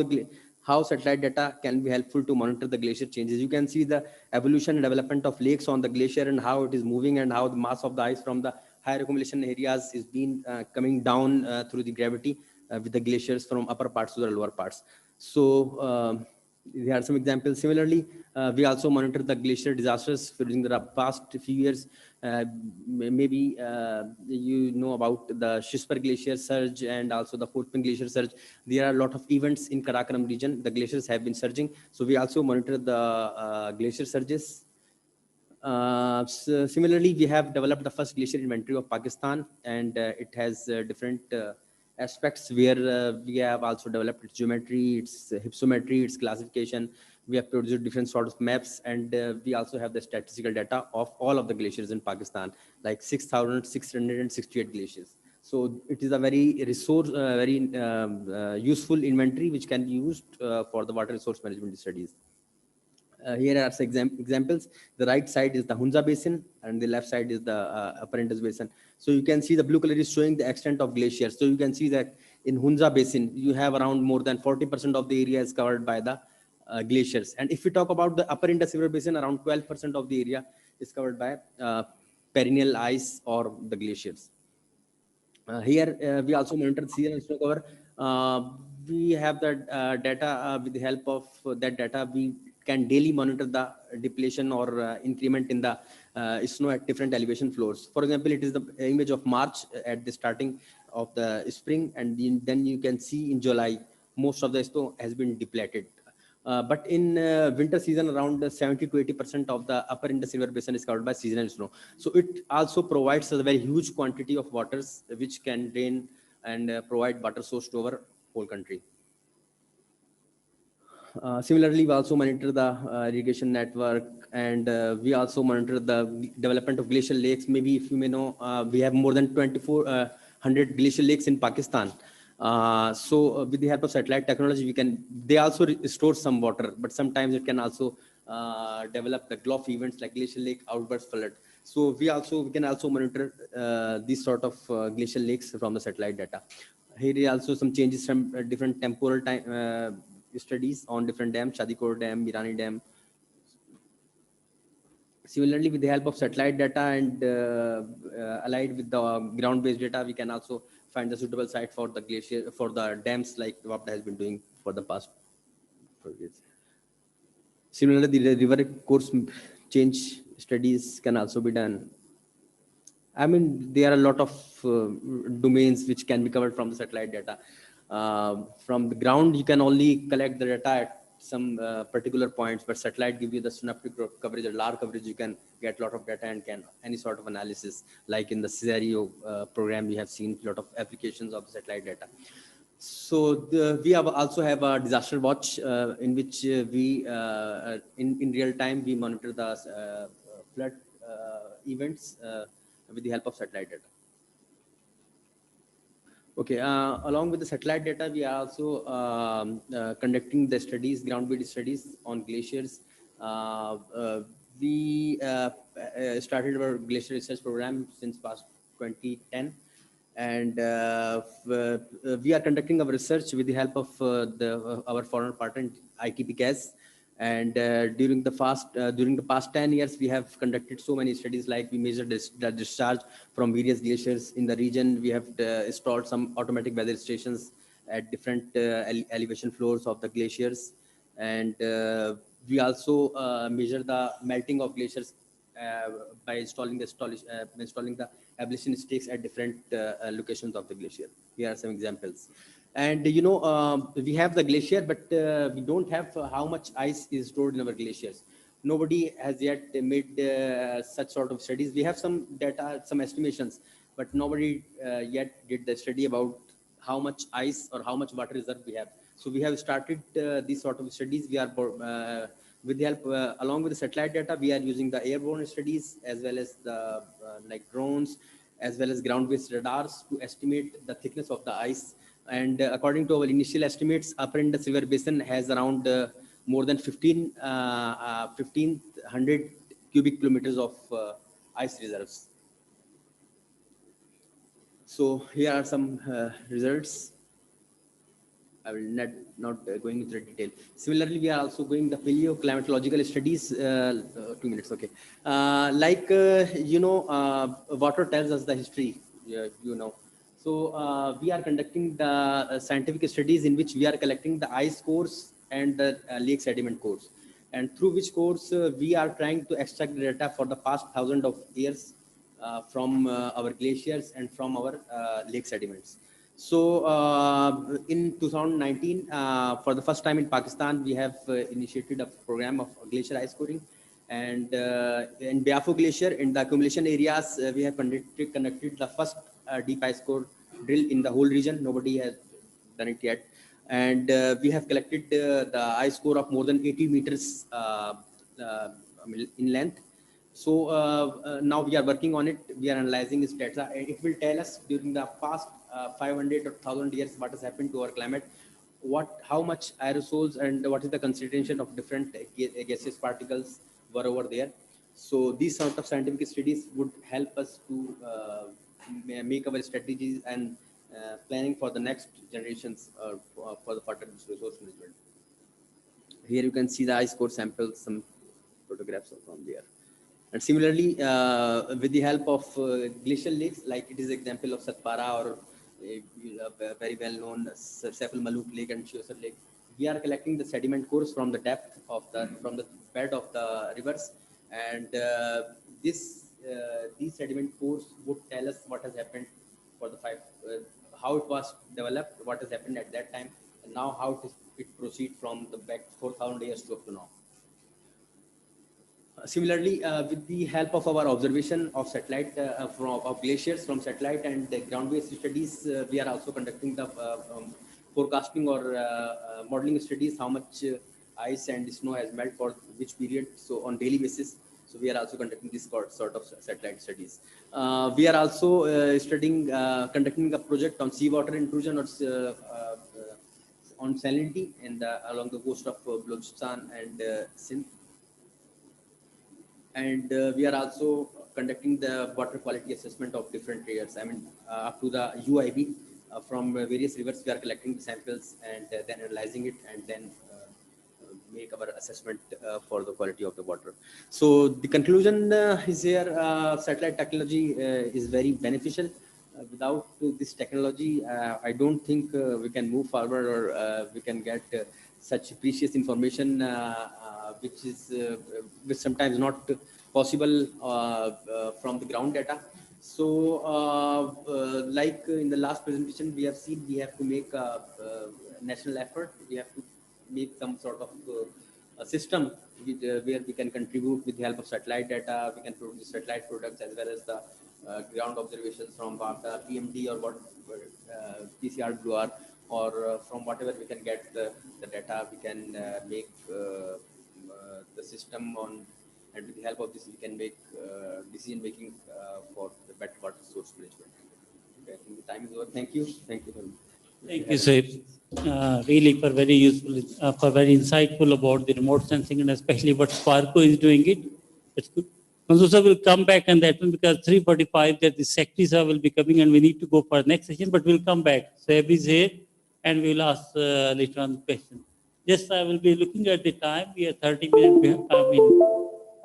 how satellite data can be helpful to monitor the glacier changes. You can see the evolution and development of lakes on the glacier and how it is moving and how the mass of the ice from the higher accumulation areas is being coming down through the gravity with the glaciers from upper parts to the lower parts. So there are some examples. Similarly, we also monitor the glacier disasters during the past few years. Maybe you know about the Shisper Glacier surge and also the Fort Pin Glacier surge. There are a lot of events in Karakoram region. The glaciers have been surging. So we also monitor the glacier surges. So similarly, we have developed the first glacier inventory of Pakistan, and it has different aspects where we have also developed its geometry, its hypsometry, its classification. We have produced different sorts of maps, and we also have the statistical data of all of the glaciers in Pakistan, like 6,668 glaciers. So it is a very useful inventory which can be used for the water resource management studies. Here are some examples. The right side is the Hunza Basin, and the left side is the Upper Indus Basin. So you can see the blue color is showing the extent of glaciers. So you can see that in Hunza Basin, you have around more than 40% of the area is covered by the glaciers. And if we talk about the Upper Indus River Basin, around 12% of the area is covered by perennial ice or the glaciers. Here we also monitor seasonal snow cover. We have the data. With the help of that data, we can daily monitor the depletion or increment in the snow at different elevation floors. For example, it is the image of March at the starting of the spring, and then you can see in July most of the snow has been depleted. But in winter season, around 70 to 80% of the Upper Indus River Basin is covered by seasonal snow. So it also provides a very huge quantity of waters which can drain and provide water source to our whole country. Similarly, we also monitor the irrigation network, and we also monitor the development of glacial lakes. Maybe if you may know, we have more than 2,400 glacial lakes in Pakistan. So with the help of satellite technology, they also store some water, but sometimes it can also develop the gulf events like glacial lake outburst flood. So we can also monitor these sort of glacial lakes from the satellite data. Here are also some changes from different temporal time studies on different dams, Shadikot Dam, Mirani Dam. Similarly, with the help of satellite data and allied with the ground-based data, we can also find the suitable site for the glacier, for the dams, like what has been doing for the past 4 years. Similarly, the river course change studies can also be done. I mean, there are a lot of domains which can be covered from the satellite data. From the ground, you can only collect the data at some particular points, but satellite give you the synoptic coverage or large coverage. You can get a lot of data and can any sort of analysis, like in the CSIRO program, we have seen a lot of applications of satellite data. So we also have a disaster watch in which we, in real time, we monitor the flood events with the help of satellite data. Okay, along with the satellite data, we are also conducting the studies, ground-based studies on glaciers. We started our glacier research program since past 2010, and we are conducting our research with the help of our foreign partner, ITPCAS. And during the past 10 years, we have conducted so many studies, like we measured the discharge from various glaciers in the region. We have installed some automatic weather stations at different elevation floors of the glaciers. And we also measure the melting of glaciers by installing the ablation stakes at different locations of the glacier. Here are some examples. And we have the glacier, but we don't have how much ice is stored in our glaciers. Nobody has yet made such sort of studies. We have some data, some estimations, but nobody yet did the study about how much ice or how much water reserve we have. So we have started these sort of studies. We are with the help, along with the satellite data, we are using the airborne studies as well as the like drones, as well as ground-based radars to estimate the thickness of the ice. And according to our initial estimates, Upper Indus River Basin has around more than 1,500 cubic kilometers of ice reserves. So here are some results. I will not going into the detail. Similarly, we are also going the paleoclimatological studies. 2 minutes, okay. Water tells us the history, So we are conducting the scientific studies in which we are collecting the ice cores and the lake sediment cores, and through which cores we are trying to extract the data for the past thousands of years from our glaciers and from our lake sediments. So in 2019, for the first time in Pakistan, we have initiated a program of glacier ice coring. And in Biafo Glacier, in the accumulation areas, we have conducted the first deep ice core drill in the whole region. Nobody has done it yet. And we have collected the ice core of more than 80 meters in length. So now we are working on it. We are analyzing its data. It will tell us during the past 500 or 1,000 years what has happened to our climate, how much aerosols and what is the concentration of different gaseous particles were over there. So these sort of scientific studies would help us to make our strategies and planning for the next generations for the water resource management. Here you can see the ice core samples, some photographs from there. And similarly, with the help of glacial lakes, like it is example of Satpara or very well-known Saiful Malook Lake and Shiosar Lake, we are collecting the sediment cores from the depth of from the bed of the rivers, and these sediment cores would tell us what has happened for the how it was developed, what has happened at that time, and now how it proceeds from the back 4,000 years to up to now. Similarly, with the help of our observation of satellite of glaciers from satellite and the ground-based studies, we are also conducting the forecasting or modeling studies, how much ice and snow has melted for which period, so on daily basis. So we are also conducting this sort of satellite studies. We are also conducting a project on seawater intrusion or on salinity along the coast of Balochistan and Sindh. And we are also conducting the water quality assessment of different layers. I mean, up to the UIB from various rivers, we are collecting the samples and then analyzing it, and then make our assessment for the quality of the water. So the conclusion is here, satellite technology is very beneficial. Without this technology, I don't think we can move forward or we can get such precious information which sometimes not possible from the ground data. So like in the last presentation, we have seen we have to make a national effort. We have to make some sort of a system where we can contribute with the help of satellite data. We can produce satellite products as well as the ground observations from the PMD or what PCRWR or from whatever we can get the data. We can make the system on, and with the help of this we can make decision making for the better water source management. Okay, I think the time is over. Thank you. Thank you very much. Thank you, sir. Really for very useful, for very insightful about the remote sensing and especially what Sparko is doing it. It's good. Mansoor will come back on that one because 3:45 that the secretary sir will be coming and we need to go for next session, but we'll come back. So everybody's here and we will ask later on the question. Just I will be looking at the time. We are 30 minutes behind.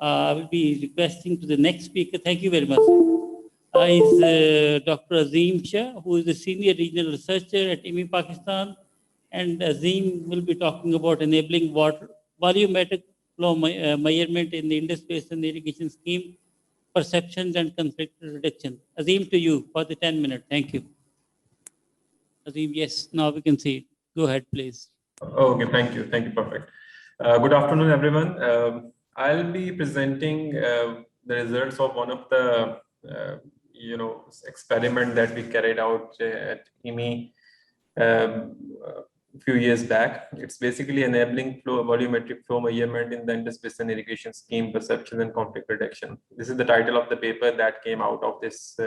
I will be requesting to the next speaker. Thank you very much. Is Dr. Azim Shah, who is the Senior Regional Researcher at IWMI Pakistan. And Azim will be talking about enabling water volumetric flow measurement in the Indus Basin Irrigation Scheme, perceptions and conflict reduction. Azim, to you for the 10 minutes. Thank you. Azim, yes, now we can see it. Go ahead, please. Okay, thank you. Thank you. Perfect. Good afternoon, everyone. I'll be presenting the results of one of the experiment that we carried out at IWMI a few years back. It's basically enabling volumetric flow measurement in the Indus Basin Irrigation Scheme, perception and conflict reduction. This is the title of the paper that came out of this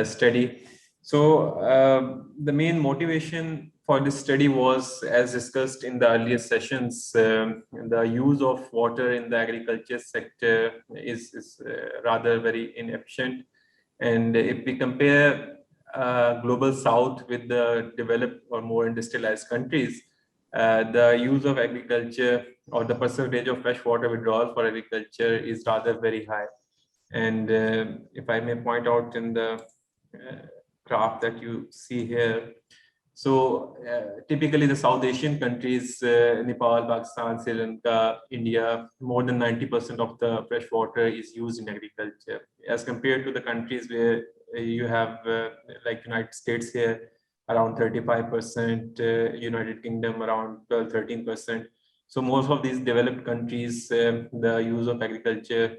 study. So the main motivation for this study was, as discussed in the earlier sessions, the use of water in the agriculture sector is rather very inefficient. And if we compare global south with the developed or more industrialized countries, the use of agriculture or the percentage of fresh water withdrawal for agriculture is rather very high. And if I may point out in the graph that you see here, so typically the South Asian countries, Nepal, Pakistan, Sri Lanka, India, more than 90% of the fresh water is used in agriculture, as compared to the countries where you have like United States here, around 35%, United Kingdom around 12-13%. So most of these developed countries, the use of agriculture,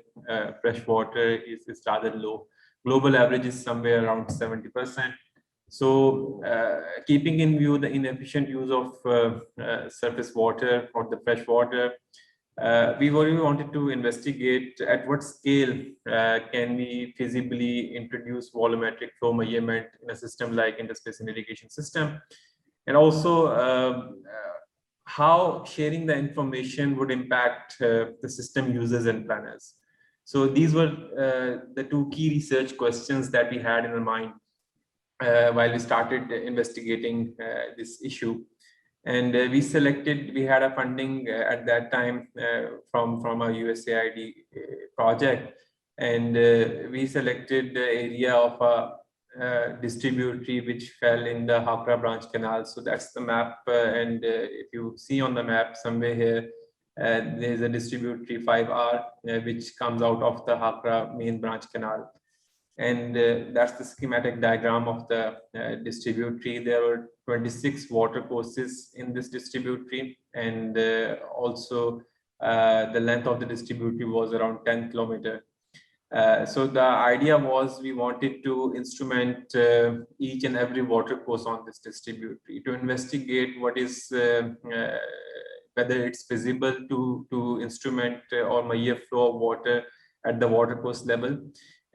fresh water is rather low. Global average is somewhere around 70%. So keeping in view the inefficient use of surface water or the fresh water, we really wanted to investigate at what scale can we feasibly introduce volumetric flow measurement in a system like Indus Basin Irrigation System, and also how sharing the information would impact the system users and planners. So these were the two key research questions that we had in our mind while we started investigating this issue. And we had a funding at that time from a USAID project, and we selected the area of a distributary which fell in the Hakra branch canal. So that's the map, and if you see on the map somewhere here, there's a distributary 5R which comes out of the Hakra main branch canal. And that's the schematic diagram of the distributary. There were 26 water courses in this distributary, and also the length of the distributary was around 10 kilometers. So the idea was we wanted to instrument each and every water course on this distributary to investigate what is whether it's feasible to instrument or measure flow of water at the water course level.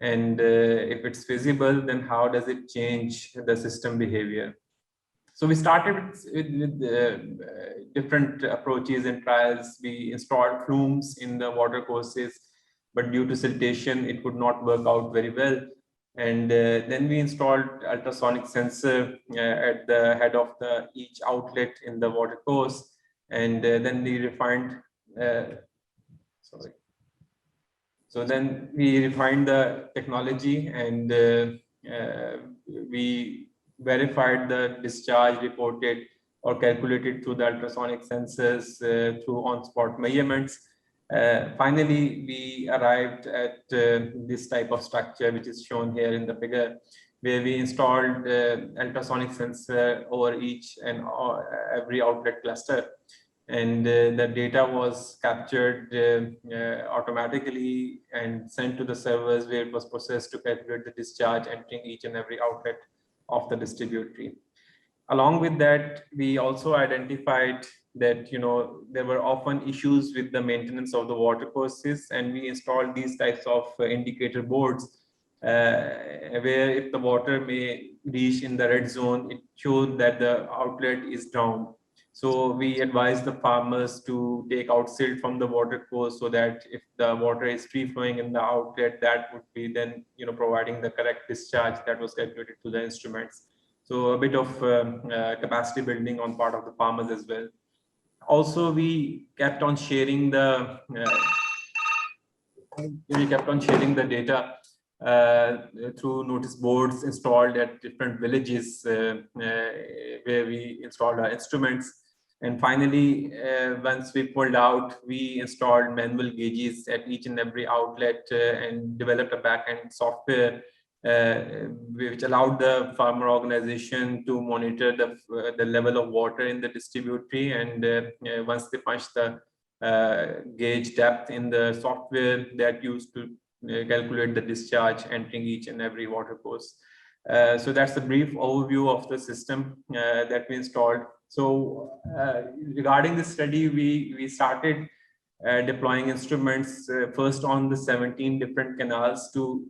And if it's feasible, then how does it change the system behavior? So we started with different approaches and trials. We installed flumes in the water courses, but due to siltation, it could not work out very well. And then we installed ultrasonic sensor at the head of each outlet in the water course. And then we refined, So then we refined the technology, and we verified the discharge reported or calculated through the ultrasonic sensors through on-spot measurements. Finally, we arrived at this type of structure, which is shown here in the figure, where we installed ultrasonic sensor over each and every outlet cluster. And the data was captured automatically and sent to the servers, where it was processed to calculate the discharge entering each and every outlet of the distributary. Along with that, we also identified that there were often issues with the maintenance of the water courses, and we installed these types of indicator boards where if the water may reach in the red zone, it showed that the outlet is down. So we advise the farmers to take out silt from the water course, so that if the water is free flowing in the outlet, that would be then providing the correct discharge that was calculated to the instruments. So a bit of capacity building on part of the farmers as well. Also, we kept on sharing the data through notice boards installed at different villages where we installed our instruments. And finally, once we pulled out, we installed manual gauges at each and every outlet and developed a back-end software which allowed the farmer organization to monitor the level of water in the distributary. And once they punched the gauge depth in the software that used to calculate the discharge entering each and every water course. So that's a brief overview of the system that we installed. So regarding this study, we started deploying instruments first on the 17 different canals to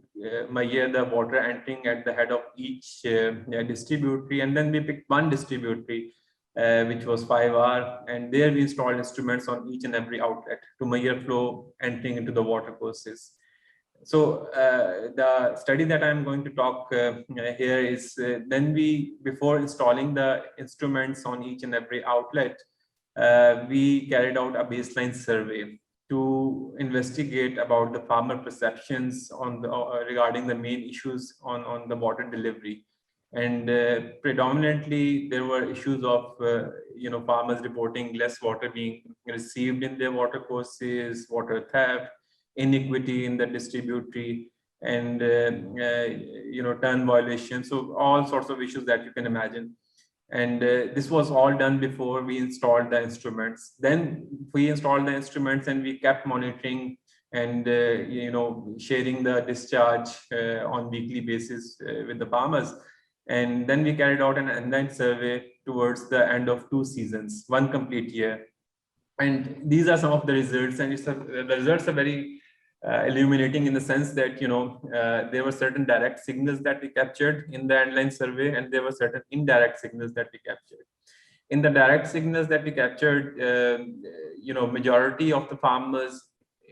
measure the water entering at the head of each distributary. And then we picked one distributary which was 5R, and there we installed instruments on each and every outlet to measure flow entering into the water courses. So the study that I'm going to talk here is then before installing the instruments on each and every outlet, we carried out a baseline survey to investigate about the farmer perceptions on regarding the main issues on the water delivery. And predominantly there were issues of farmers reporting less water being received in their water courses, water theft, inequity in the distributary, and turn violations. So all sorts of issues that you can imagine. And this was all done before we installed the instruments. Then we installed the instruments and we kept monitoring and sharing the discharge on weekly basis with the farmers. And then we carried out an online survey towards the end of 2 seasons, 1 complete year. And these are some of the results, and the results are very illuminating in the sense that there were certain direct signals that we captured in the online survey, and there were certain indirect signals that we captured. In the direct signals that we captured, majority of the farmers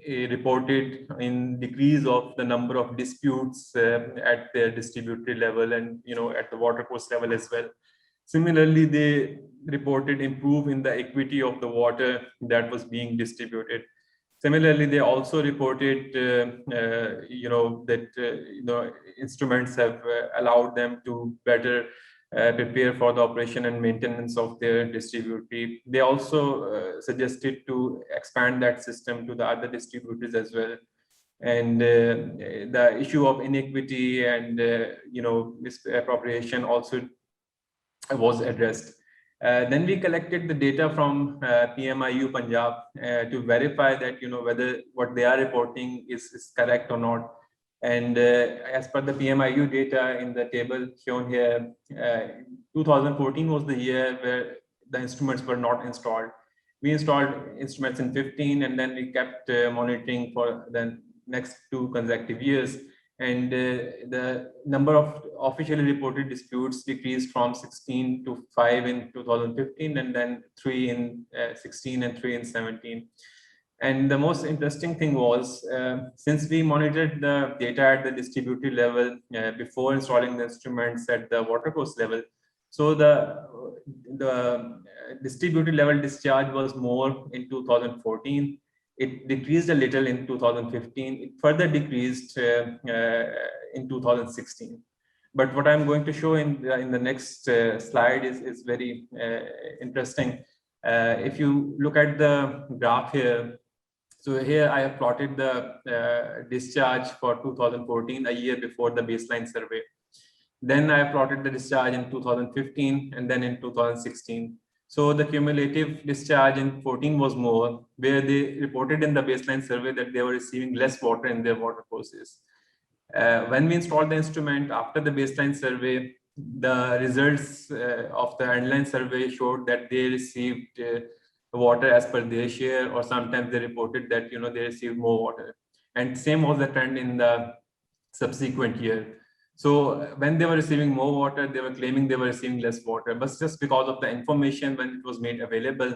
reported in decrease of the number of disputes at their distributary level and at the water course level as well. Similarly, they reported improve in the equity of the water that was being distributed. Similarly, they also reported that instruments have allowed them to better prepare for the operation and maintenance of their distributary. They also suggested to expand that system to the other distributors as well. And the issue of inequity and misappropriation also was addressed. Then we collected the data from PMIU Punjab to verify that whether what they are reporting is correct or not. And as per the PMIU data in the table shown here, 2014 was the year where the instruments were not installed. We installed instruments in 15, and then we kept monitoring for the next 2 consecutive years. And the number of officially reported disputes decreased from 16 to 5 in 2015, and then 3 in 16 and 3 in 17. And the most interesting thing was, since we monitored the data at the distributary level before installing the instruments at the watercourse level, so the distributary level discharge was more in 2014. It decreased a little in 2015. It further decreased in 2016. But what I'm going to show in the next slide is very interesting. If you look at the graph here, so here I have plotted the discharge for 2014, a year before the baseline survey. Then I have plotted the discharge in 2015 and then in 2016. So the cumulative discharge in 14 was more, where they reported in the baseline survey that they were receiving less water in their water courses. When we installed the instrument after the baseline survey, the results of the online survey showed that they received water as per their share, or sometimes they reported that they received more water. And same was the trend in the subsequent year. So when they were receiving more water, they were claiming they were receiving less water, but just because of the information when it was made available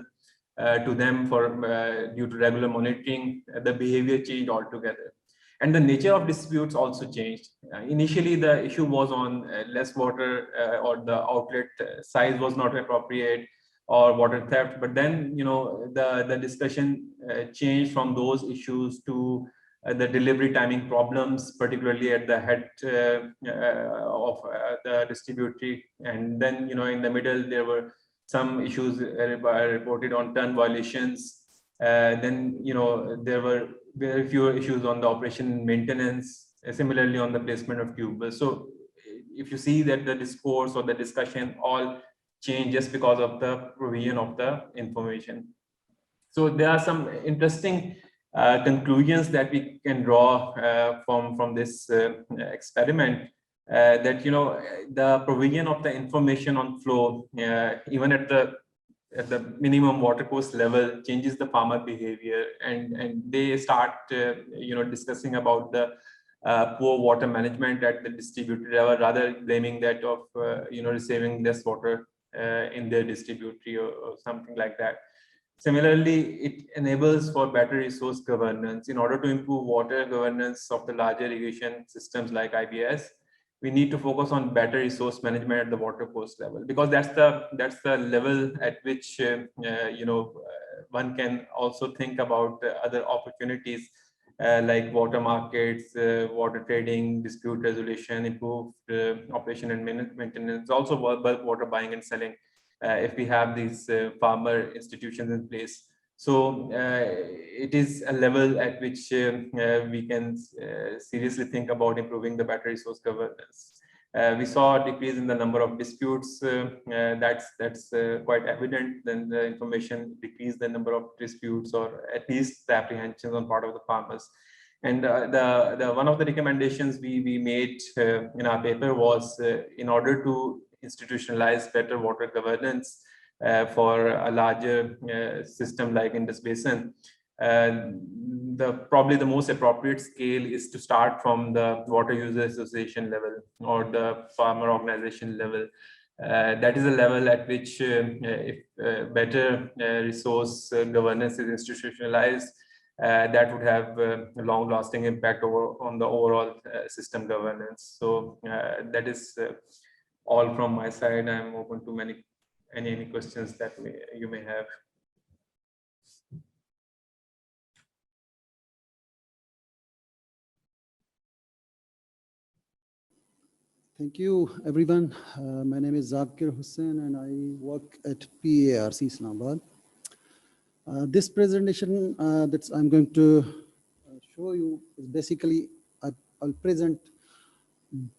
to them for due to regular monitoring, the behavior changed altogether. And the nature of disputes also changed. Initially, the issue was on less water or the outlet size was not appropriate, or water theft. But then, the discussion changed from those issues to the delivery timing problems, particularly at the head of the distributory. And then, in the middle, there were some issues reported on turn violations. Then, there were very few issues on the operation and maintenance, similarly on the placement of tubes. So if you see that the discourse or the discussion all change just because of the provision of the information. So there are some interesting conclusions that we can draw from this experiment. That the provision of the information on flow, even at the minimum water course level, changes the farmer behavior, and they start discussing about the poor water management at the distributor level, rather blaming that of receiving less water in their distributory or something like that. Similarly, it enables for better resource governance. In order to improve water governance of the larger irrigation systems like IBS, we need to focus on better resource management at the water course level, because that's the level at which one can also think about other opportunities like water markets, water trading, dispute resolution, improved operation and maintenance, also bulk water buying and selling, if we have these farmer institutions in place. So it is a level at which we can seriously think about improving the better resource governance. We saw a decrease in the number of disputes. That's quite evident. Then the information decreased the number of disputes, or at least the apprehensions on part of the farmers. And the one of the recommendations we made in our paper was, in order to institutionalize better water governance for a larger system like Indus Basin, probably the most appropriate scale is to start from the water user association level or the farmer organization level. That is a level at which if better resource governance is institutionalized, that would have a long-lasting impact on the overall system governance. So that is all from my side. I'm open to any questions that you may have. Thank you, everyone. My name is Zakir Hussain, and I work at PCRWR Islamabad. This presentation that I'm going to show you is basically, I'll present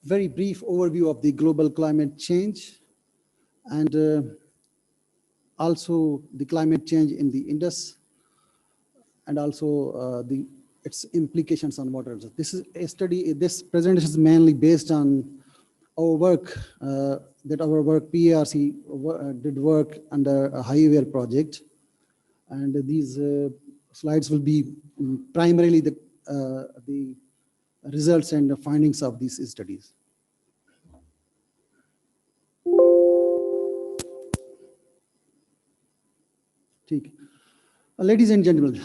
very brief overview of the global climate change, and also the climate change in the Indus, and also its implications on water. This is a study. This presentation is mainly based on our work, PCRWR did work under a HiWare project, and these slides will be primarily the results and the findings of these studies. Ladies and gentlemen,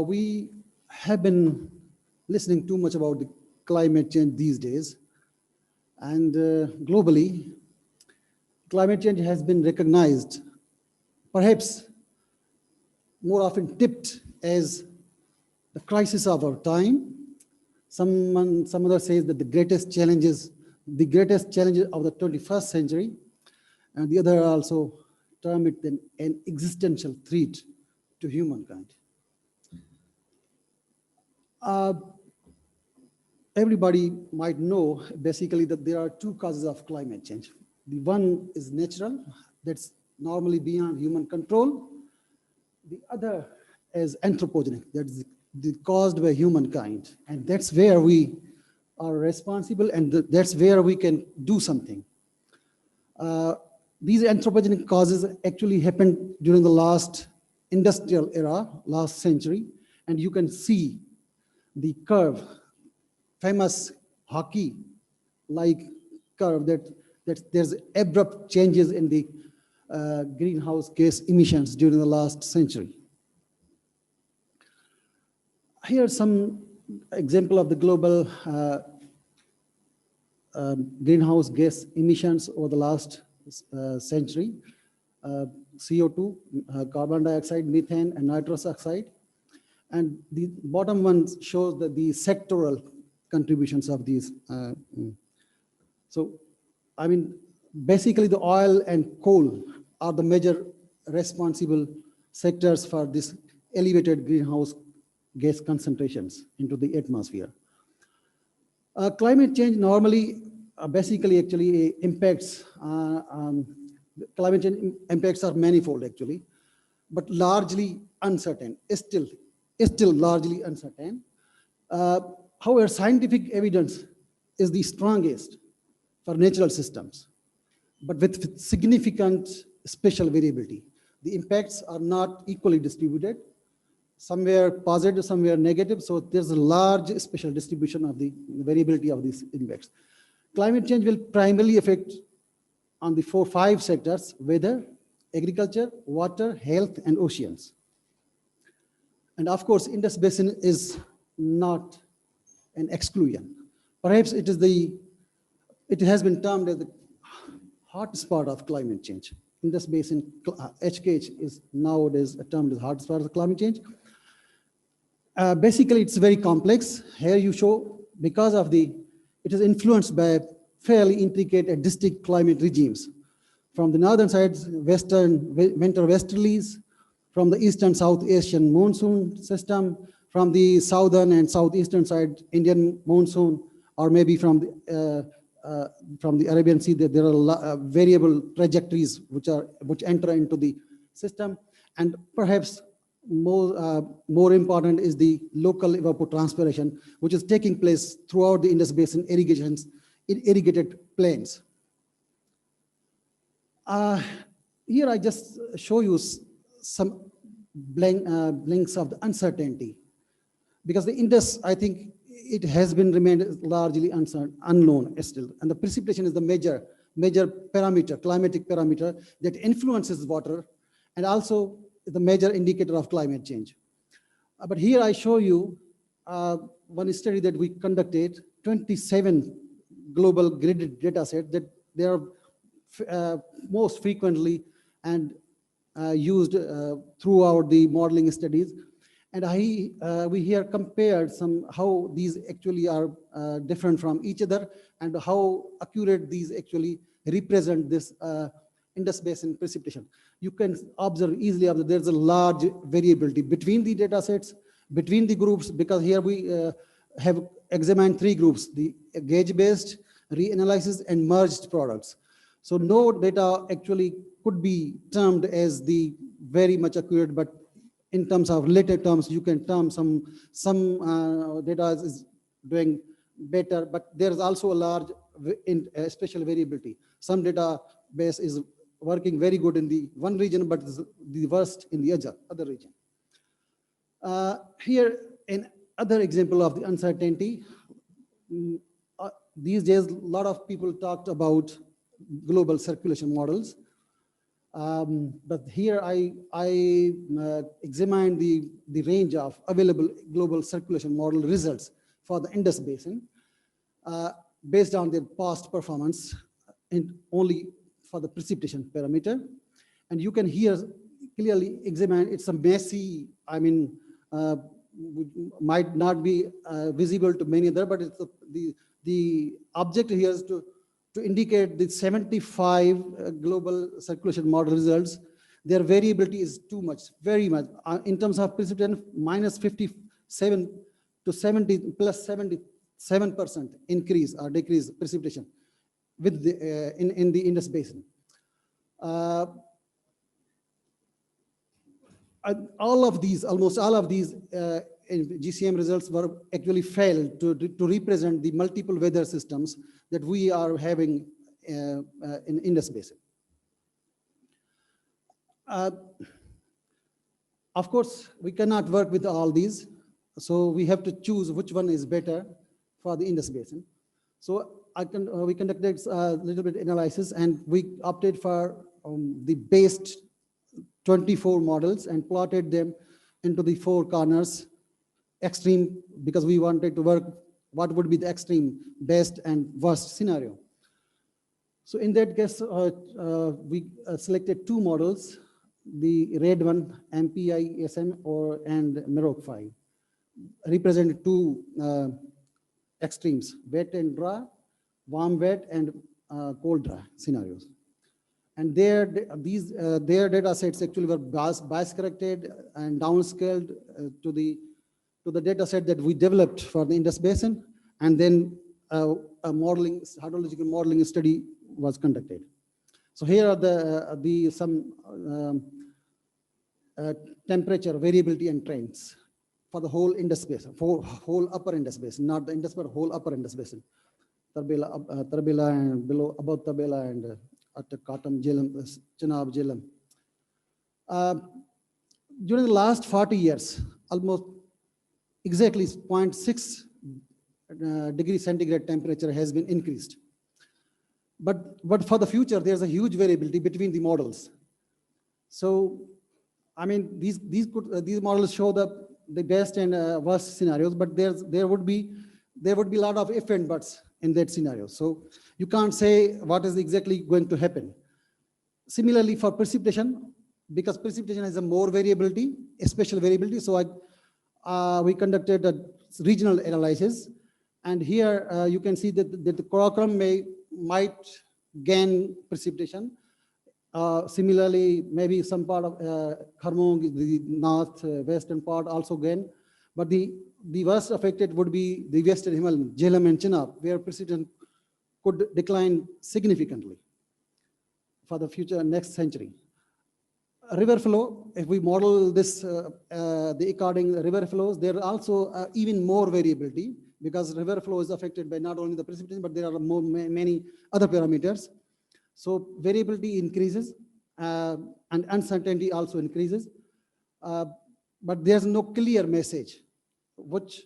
we have been listening too much about the climate change these days, and globally, climate change has been recognized, perhaps more often tipped as the crisis of our time. Some others say that the greatest challenges of the 21st century, and the other also term it an existential threat to humankind. Everybody might know basically that there are two causes of climate change. The one is natural, that's normally beyond human control. The other is anthropogenic, that's caused by humankind. And that's where we are responsible, and that's where we can do something. These anthropogenic causes actually happened during the last industrial era, last century, and you can see the curve, famous hockey-like curve, that there's abrupt changes in the greenhouse gas emissions during the last century. Here's some example of the global greenhouse gas emissions over the last century. CO2, carbon dioxide, methane, and nitrous oxide. And the bottom one shows that the sectoral contributions of these. So, I mean, basically the oil and coal are the major responsible sectors for this elevated greenhouse gas concentrations into the atmosphere. Climate change normally, basically actually impacts, climate change impacts are manifold actually, but largely uncertain, still largely uncertain. However, scientific evidence is the strongest for natural systems, but with significant spatial variability. The impacts are not equally distributed, somewhere positive, somewhere negative, so there's a large spatial distribution of the variability of these impacts. Climate change will primarily affect on the 4-5 sectors: weather, agriculture, water, health, and oceans. And of course, Indus Basin is not an exclusion. Perhaps it has been termed as the hotspot of climate change. Indus Basin, HKH, is nowadays termed as hotspot of climate change. Basically, it's very complex. Here you show, because of it is influenced by fairly intricate and distinct climate regimes. From the northern sides, western winter westerlies, from the eastern South Asian monsoon system, from the southern and southeastern side, Indian monsoon, or maybe from the Arabian Sea. There are variable trajectories which enter into the system, and perhaps more important is the local evapotranspiration, which is taking place throughout the Indus Basin irrigated plains. Here I just show you some blinks of the uncertainty, because the Indus, I think, it has been remained largely unknown still, and the precipitation is the major parameter, climatic parameter that influences water, and also the major indicator of climate change. But here I show you one study that we conducted, 27 global gridded data set that they are most frequently and used throughout the modeling studies. And we here compared how these actually are different from each other, and how accurate these actually represent this Indus Basin precipitation. You can easily observe there's a large variability between the data sets, between the groups, because here we have examined 3 groups: the gauge-based, reanalysis, and merged products. So no data actually could be termed as the very much accurate, but in terms of relative terms, you can term some data is doing better, but there is also a large spatial variability. Some database is working very good in the one region, but the worst in the other region. Here, another example of the uncertainty. These days, a lot of people talked about global circulation models. But here I examined the range of available global circulation model results for the Indus Basin based on their past performance and only for the precipitation parameter. And you can here clearly examine, it's a messy, might not be visible to many other, but it's the objective here is to indicate the 75 global circulation model results. Their variability is too much, very much. In terms of precipitation, minus 57 to 70 plus 77% increase or decrease precipitation with in the Indus Basin. Almost all of these GCM results were actually failed to represent the multiple weather systems that we are having in Indus Basin. Of course, we cannot work with all these, so we have to choose which one is better for the Indus Basin. So we conducted a little bit analysis, and we opted for the base 24 models and plotted them into the 4 corners, extreme, because we wanted to work what would be the extreme, best, and worst scenario. So in that case, we selected two models, the red one, MPISM and MEROC 5, represented two extremes, wet and dry, warm wet and cold dry scenarios. And their data sets actually were bias corrected and downscaled to the data set that we developed for the Indus Basin, and then a hydrological modeling study was conducted. So here are some temperature variability and trends for the whole Indus Basin, for whole upper Indus Basin, not the Indus, but whole upper Indus Basin. Tarbela and below, above Tarbela and at Katam, Jhelum, Chenab, Jhelum. During the last 40 years, almost exactly 0.6 degree centigrade temperature has been increased. But for the future, there's a huge variability between the models. So, I mean, these models show the best and worst scenarios, but there would be a lot of if and buts in that scenario. So you can't say what is exactly going to happen. Similarly, for precipitation, because precipitation has a more variability, a spatial variability. So we conducted a regional analysis, and here you can see that the Karakoram might gain precipitation. Similarly, maybe some part of Kharmong, the north western part also gain, but the worst affected would be the western Himalayan, Jhelum and Chenab, where precipitation could decline significantly for the future next century. River flow, if we model this, the according river flows, there are also even more variability, because river flow is affected by not only the precipitation, but there are many other parameters. So variability increases and uncertainty also increases, but there's no clear message which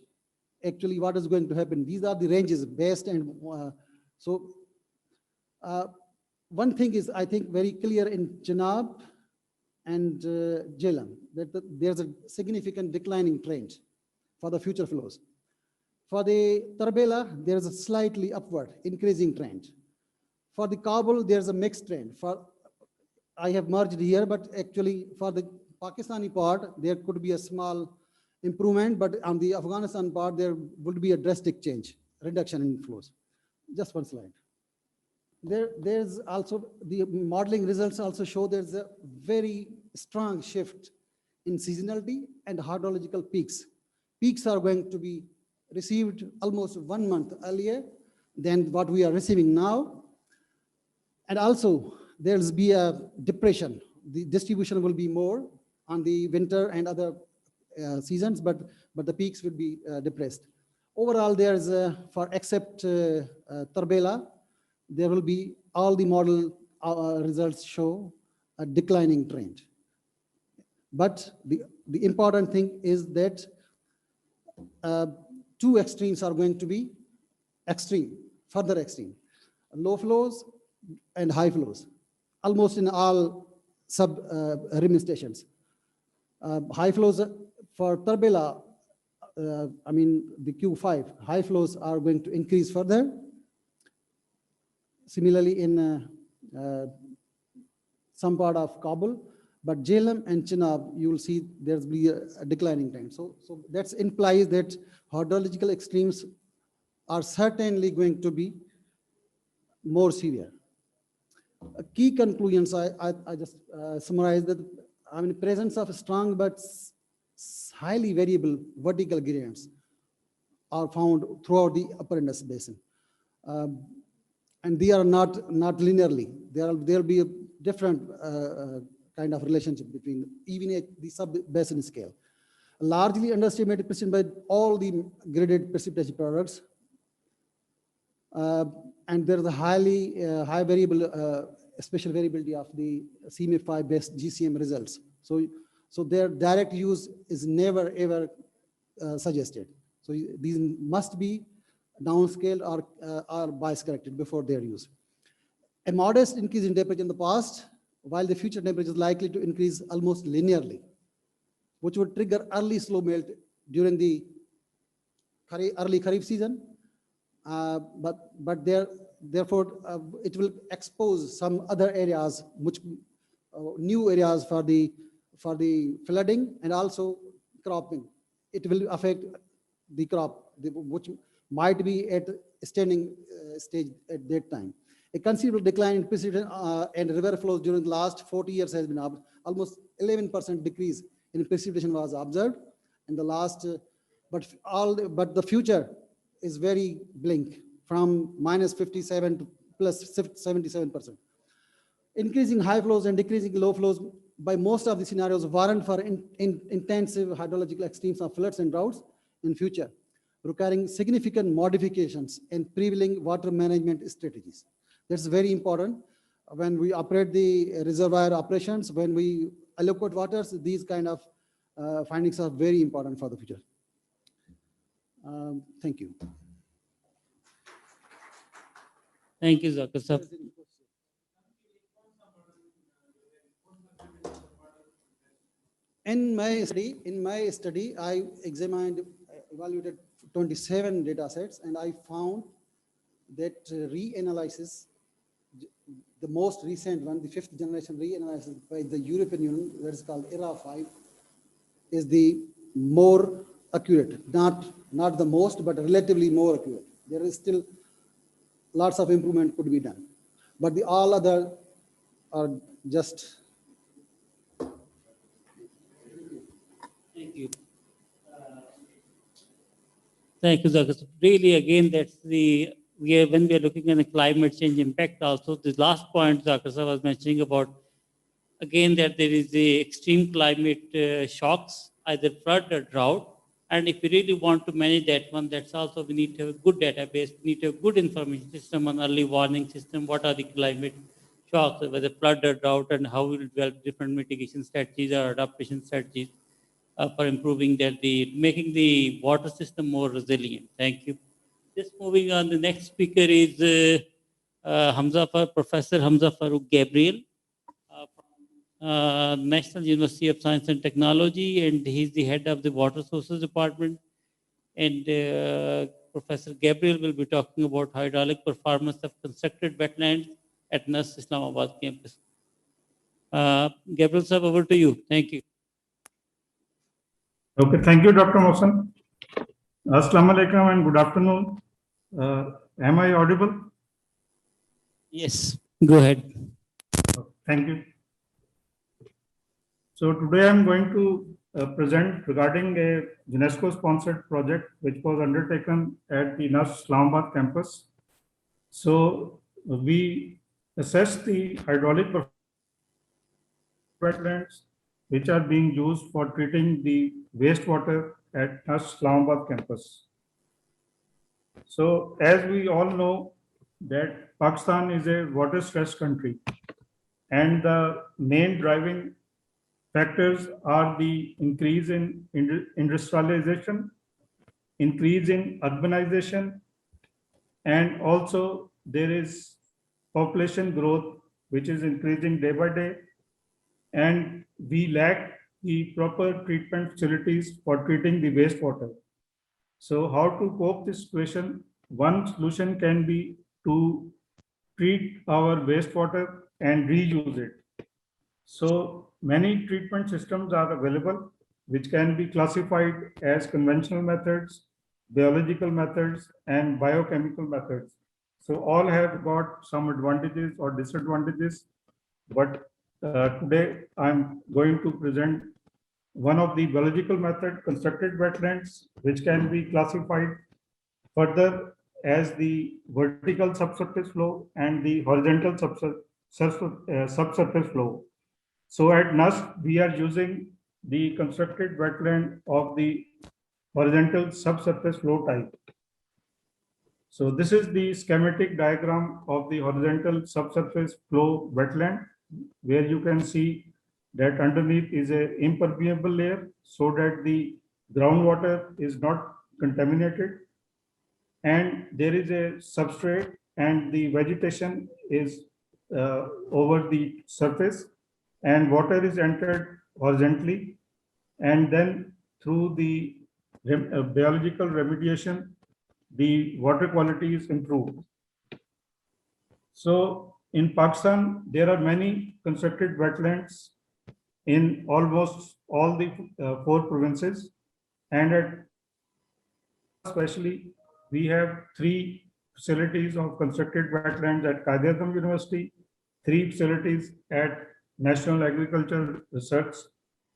actually what is going to happen. These are the ranges based, and one thing is, I think, very clear in Chenab and Jhelum, that there's a significant declining trend for the future flows. For the Tarbela, there's a slightly upward increasing trend. For the Kabul, there's a mixed trend. I have merged here, but actually for the Pakistani part, there could be a small improvement, but on the Afghanistan part, there would be a drastic change, reduction in flows. Just one slide. There's also, the modeling results also show there's a very strong shift in seasonality and hydrological peaks. Peaks are going to be received almost 1 month earlier than what we are receiving now. And also, there'll be a depression. The distribution will be more on the winter and other seasons, but the peaks will be depressed. Overall, there's for except Tarbela, there will be all the model results show a declining trend. But the important thing is that two extremes are going to be extreme, further extreme. Low flows and high flows, almost in all sub-rim stations. High flows for Tarbela, I mean the Q5, high flows are going to increase further. Similarly in some part of Kabul, but Jhelum and Chenab, you will see there's be a declining trend. So that implies that hydrological extremes are certainly going to be more severe. Key conclusions, I just summarize that, I mean, presence of strong but highly variable vertical gradients are found throughout the upper Indus Basin. And they are not linearly. There'll be a different kind of relationship between, even at the sub-basin scale. Largely underestimated precipitation by all the graded precipitation products. And there's a high variable, spatial variability of the CMA5 based GCM results. So their direct use is never ever suggested. So these must be downscaled or bias corrected before their use. A modest increase in temperature in the past, while the future temperature is likely to increase almost linearly, which would trigger early slow melt during the early Kharif season. But there therefore, it will expose some other areas, which new areas for the flooding and also cropping. It will affect the crop, which might be at standing stage at that time. A considerable decline in precipitation and river flows during the last 40 years has been almost 11% decrease in precipitation was observed in the last, but the future is very bleak, from -57 to +77%. Increasing high flows and decreasing low flows by most of the scenarios warrant for intensive hydrological extremes of floods and droughts in future, requiring significant modifications in prevailing water management strategies. That's very important. When we operate the reservoir operations, when we allocate waters, these kind of findings are very important for the future. Thank you. Thank you, Zakir Sahab. In my study, I evaluated 27 data sets, and I found that reanalysis, the most recent one, the 5th generation reanalysis by the European Union, that is called ERA 5, is the more accurate, not the most, but relatively more accurate. There is still lots of improvement could be done, but the all other are just. Thank you. Thank you, Zakir. Really, again, that's when we are looking at the climate change impact also, the last point Zakir Sahab was mentioning about, again, that there is the extreme climate shocks, either flood or drought. And if we really want to manage that one, that's also, we need to have a good database, we need to have a good information system, an early warning system, what are the climate shocks, whether flood or drought, and how we will develop different mitigation strategies or adaptation strategies for improving that, making the water system more resilient. Thank you. Just moving on, the next speaker is Professor Hamza Farooq Gabriel from National University of Science and Technology, and he's the head of the Water Sources Department. And Professor Gabriel will be talking about hydraulic performance of constructed wetlands at NUS Islamabad campus. Gabriel sir, over to you. Thank you. Okay, thank you, Dr. Mohsen. Assalamu alaikum and good afternoon. Am I audible? Yes, go ahead. Thank you. So today I'm going to present regarding a UNESCO-sponsored project which was undertaken at the NUS Islamabad campus. So we assessed the hydraulic wetlands which are being used for treating the wastewater at NUS Islamabad campus. So as we all know that Pakistan is a water-stressed country, and the main driving factors are the increase in industrialization, increase in urbanization, and also there is population growth which is increasing day by day, and we lack the proper treatment facilities for treating the wastewater. So how to cope this situation? One solution can be to treat our wastewater and reuse it. So many treatment systems are available which can be classified as conventional methods, biological methods, and biochemical methods. So all have got some advantages or disadvantages, but today I'm going to present one of the biological method, constructed wetlands, which can be classified further as the vertical subsurface flow and the horizontal subsurface flow. So at NUS, we are using the constructed wetland of the horizontal subsurface flow type. So this is the schematic diagram of the horizontal subsurface flow wetland, where you can see that underneath is a impermeable layer so that the groundwater is not contaminated, and there is a substrate and the vegetation is over the surface, and water is entered horizontally, and then through the biological remediation the water quality is improved. So in Pakistan, there are many constructed wetlands in almost all the 4 provinces, and especially we have 3 facilities of constructed wetlands at Qaid-e-Azam University, 3 facilities at National Agricultural Research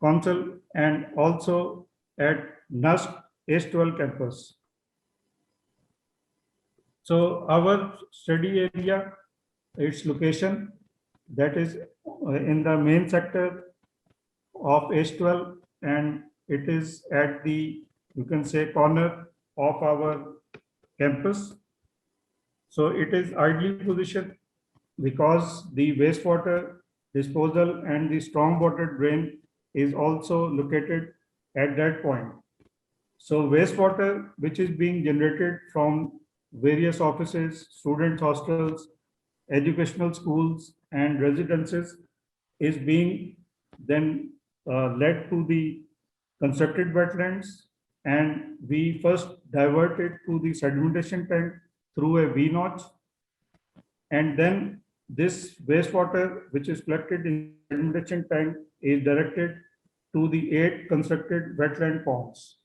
Council, and also at NUST H12 campus. So our study area, its location, that is in the main sector of H12, and it is at the, you can say, corner of our campus. So it is ideally positioned because the wastewater disposal and the stormwater drain is also located at that point. So wastewater, which is being generated from various offices, student hostels, educational schools, and residences, is being then led to the constructed wetlands, and we first divert it to the sedimentation tank through a V-notch, and then this wastewater, which is collected in the sedimentation tank, is directed to the 8 constructed wetland ponds.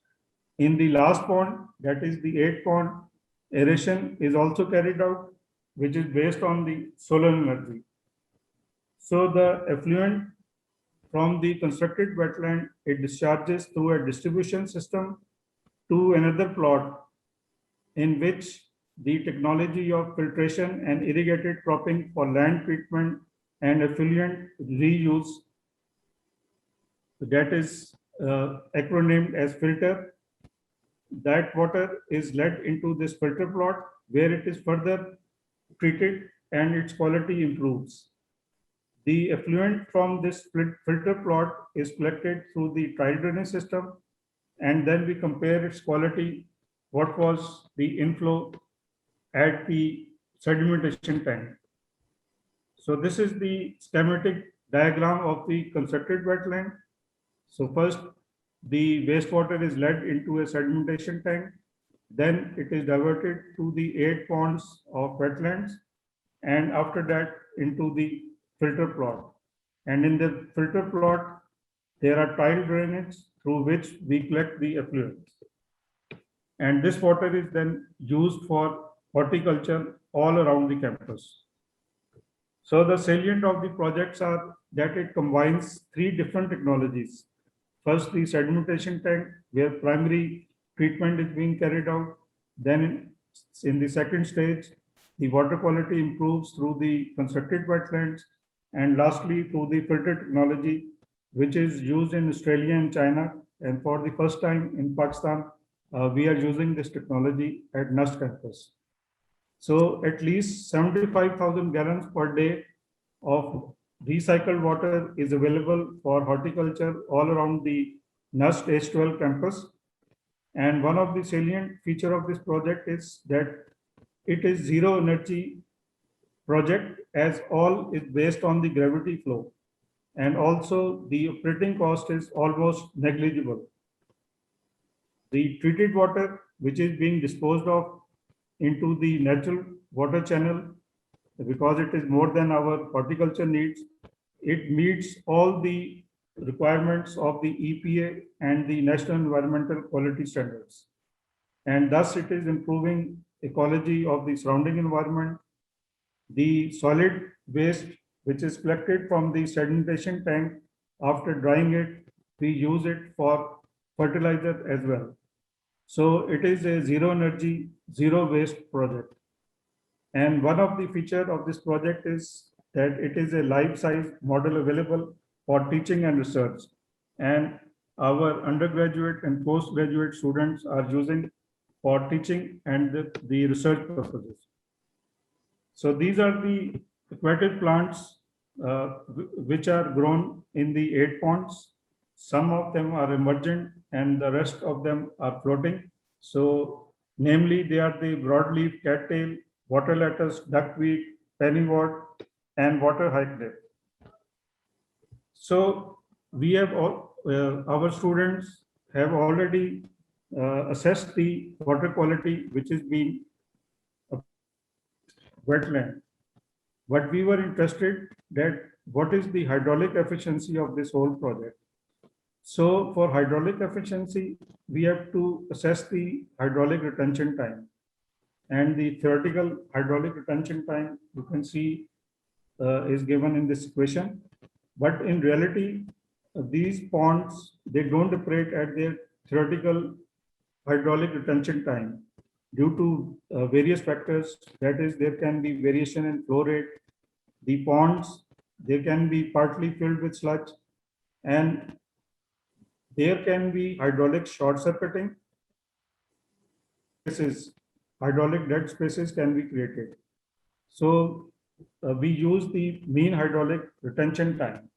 In the last pond, that is the 8th pond, aeration is also carried out, which is based on the solar energy. So the effluent from the constructed wetland, it discharges through a distribution system to another plot in which the technology of filtration and irrigated cropping for land treatment and effluent reuse, that is acronymed as filter, that water is led into this filter plot where it is further treated and its quality improves. The effluent from this filter plot is collected through the tile drainage system, and then we compare its quality, what was the inflow at the sedimentation tank. So this is the schematic diagram of the constructed wetland. So first, the wastewater is led into a sedimentation tank, then it is diverted to the 8 ponds of wetlands, and after that into the filter plot. And in the filter plot, there are tile drainage through which we collect the effluents. And this water is then used for horticulture all around the campus. So the salient of the projects are that it combines 3 different technologies. First, the sedimentation tank, where primary treatment is being carried out. Then in the second stage, the water quality improves through the constructed wetlands. And lastly, through the filter technology, which is used in Australia and China. And for the first time in Pakistan, we are using this technology at NUST campus. So at least 75,000 gallons per day of recycled water is available for horticulture all around the NUST H12 campus. And one of the salient feature of this project is that it is zero energy project, as all is based on the gravity flow. And also the operating cost is almost negligible. The treated water, which is being disposed of into the natural water channel, because it is more than our horticulture needs, it meets all the requirements of the EPA and the National Environmental Quality Standards. And thus it is improving ecology of the surrounding environment. The solid waste, which is collected from the sedimentation tank, after drying it, we use it for fertilizer as well. So it is a zero energy, zero waste project. And one of the features of this project is that it is a life-size model available for teaching and research. And our undergraduate and postgraduate students are using for teaching and the research purposes. So these are the aquatic plants which are grown in the 8 ponds. Some of them are emergent and the rest of them are floating. So namely, they are the broadleaf cattail, water lettuce, duckweed, pennywort, and water hyacinth. So we have all, our students have already assessed the water quality which is being wetland. but we were interested that what is the hydraulic efficiency of this whole project. So for hydraulic efficiency, we have to assess the hydraulic retention time. And the theoretical hydraulic retention time, you can see, is given in this equation. But in reality, these ponds, they don't operate at their theoretical hydraulic retention time due to various factors. That is, there can be variation in flow rate. The ponds, they can be partly filled with sludge, and there can be hydraulic short circuiting. This is hydraulic dead spaces can be created. So we use the mean hydraulic retention time.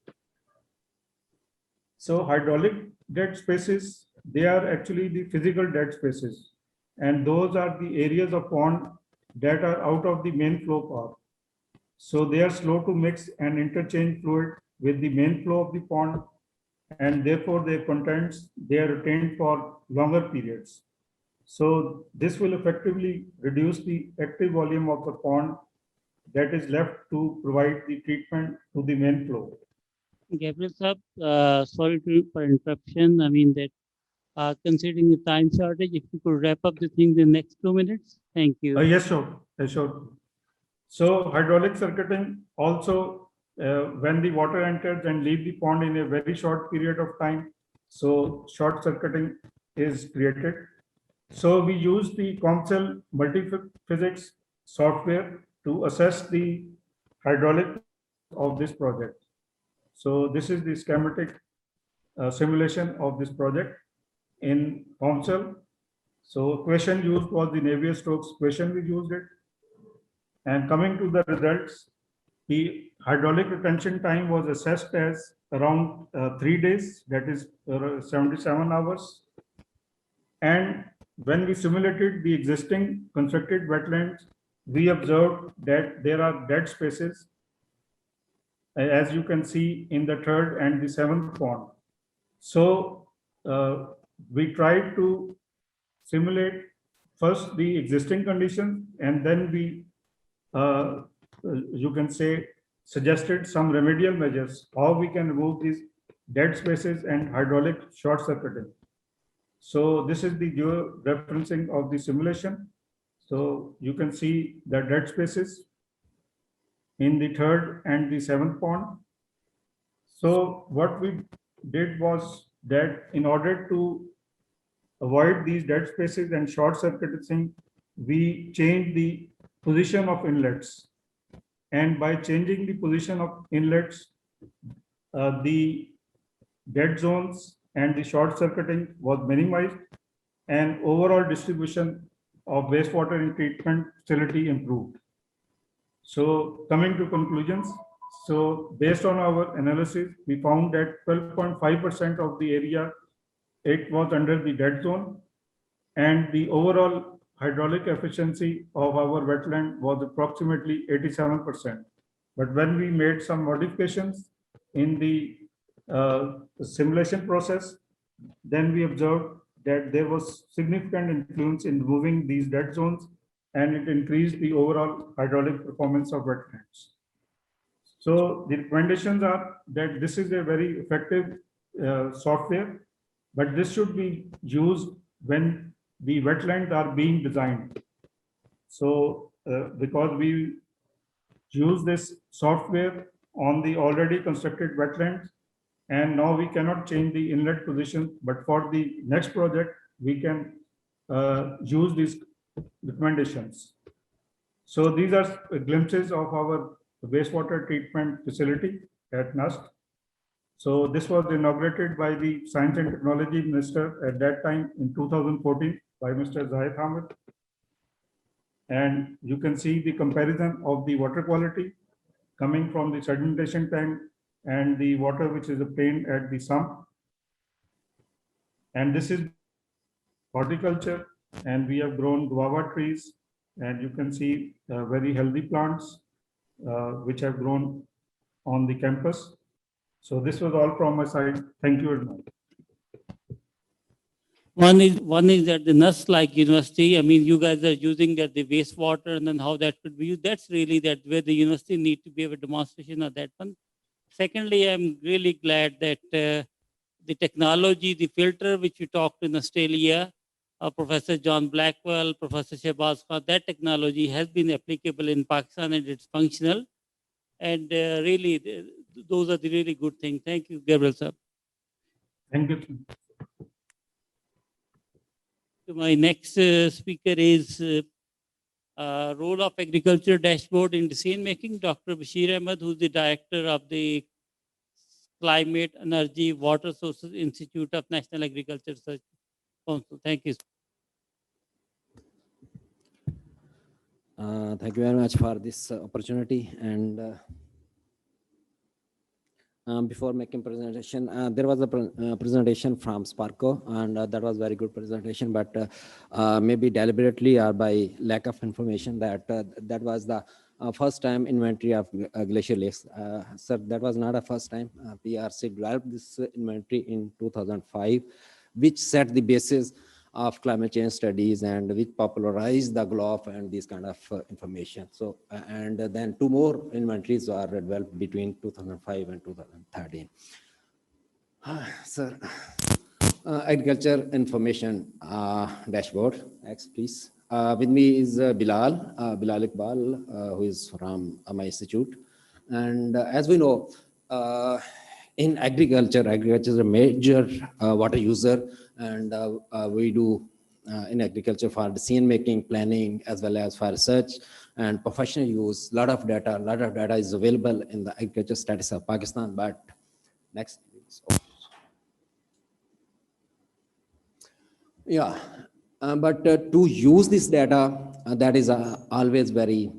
So hydraulic dead spaces, they are actually the physical dead spaces. And those are the areas of pond that are out of the main flow path. So they are slow to mix and interchange fluid with the main flow of the pond, and therefore their contents, they are retained for longer periods. So this will effectively reduce the active volume of the pond that is left to provide the treatment to the main flow. Gabriel sir, sorry for interruption. I mean that considering the time shortage, if you could wrap up the thing in the next 2 minutes. Thank you. Yes, sure. Yes, sure. So hydraulic circuiting also, when the water enters and leaves the pond in a very short period of time, so short circuiting is created. So we use the COMCEL multiphysics software to assess the hydraulic of this project. So this is the schematic simulation of this project in COMCEL. So equation used was the Navier-Stokes equation, we used it. And coming to the results, the hydraulic retention time was assessed as around 3 days, that is 77 hours. And when we simulated the existing constructed wetlands, we observed that there are dead spaces, as you can see in the third and the seventh pond. So we tried to simulate first the existing conditions, and then we, you can say, suggested some remedial measures, how we can remove these dead spaces and hydraulic short circuiting. So this is the geo-referencing of the simulation. So you can see the dead spaces in the third and the seventh pond. So what we did was that in order to avoid these dead spaces and short circuiting, we changed the position of inlets. And by changing the position of inlets, the dead zones and the short circuiting was minimized, and overall distribution of wastewater in treatment facility improved. So coming to conclusions, so based on our analysis, we found that 12.5% of the area, it was under the dead zone, and the overall hydraulic efficiency of our wetland was approximately 87%. But when we made some modifications in the simulation process, then we observed that there was significant influence in removing these dead zones, and it increased the overall hydraulic performance of wetlands. So the recommendations are that this is a very effective software, but this should be used when the wetlands are being designed. So because we use this software on the already constructed wetlands, and now we cannot change the inlet position, but for the next project, we can use these recommendations. So these are glimpses of our wastewater treatment facility at NUST. So this was inaugurated by the Science and Technology Minister at that time in 2014 by Mr. Zahid Hamid. And you can see the comparison of the water quality coming from the sedimentation tank and the water which is obtained at the sump. And this is horticulture, and we have grown guava trees, and you can see very healthy plants which have grown on the campus. So this was all from my side. Thank you very much. One is that the NUS like university, I mean, you guys are using that the wastewater and then how that could be used. That's really that where the university need to be a demonstration of that one. Secondly, I'm really glad that the technology, the filter which we talked in Australia, Professor John Blackwell, Professor Shehbaz Khan, that technology has been applicable in Pakistan and it's functional. And really, those are the really good things. Thank you, Gabriel sir. Thank you. So my next speaker is role of agriculture dashboard in decision making. Dr. Bashir Ahmed, who's the director of the Climate, Energy, Water Sources Institute of National Agriculture Research Council. Thank you. Thank you very much for this opportunity. And before making presentation, there was a presentation from Sparco, and that was very good presentation, but maybe deliberately or by lack of information that that was the first time inventory of glacier lakes. Sir, that was not a first time. PRC developed this inventory in 2005, which set the basis of climate change studies and which popularized the GLOF and these kind of information. So, and then two more inventories are developed between 2005 and 2013. Sir, agriculture information dashboard. Next, please. With me is Bilal Iqbal, who is from my institute. And as we know, in agriculture is a major water user, and we do in agriculture for decision making, planning, as well as for research and professional use. A lot of data is available in the agriculture status of Pakistan. But next, please. Oh. Yeah, but to use this data, that is always very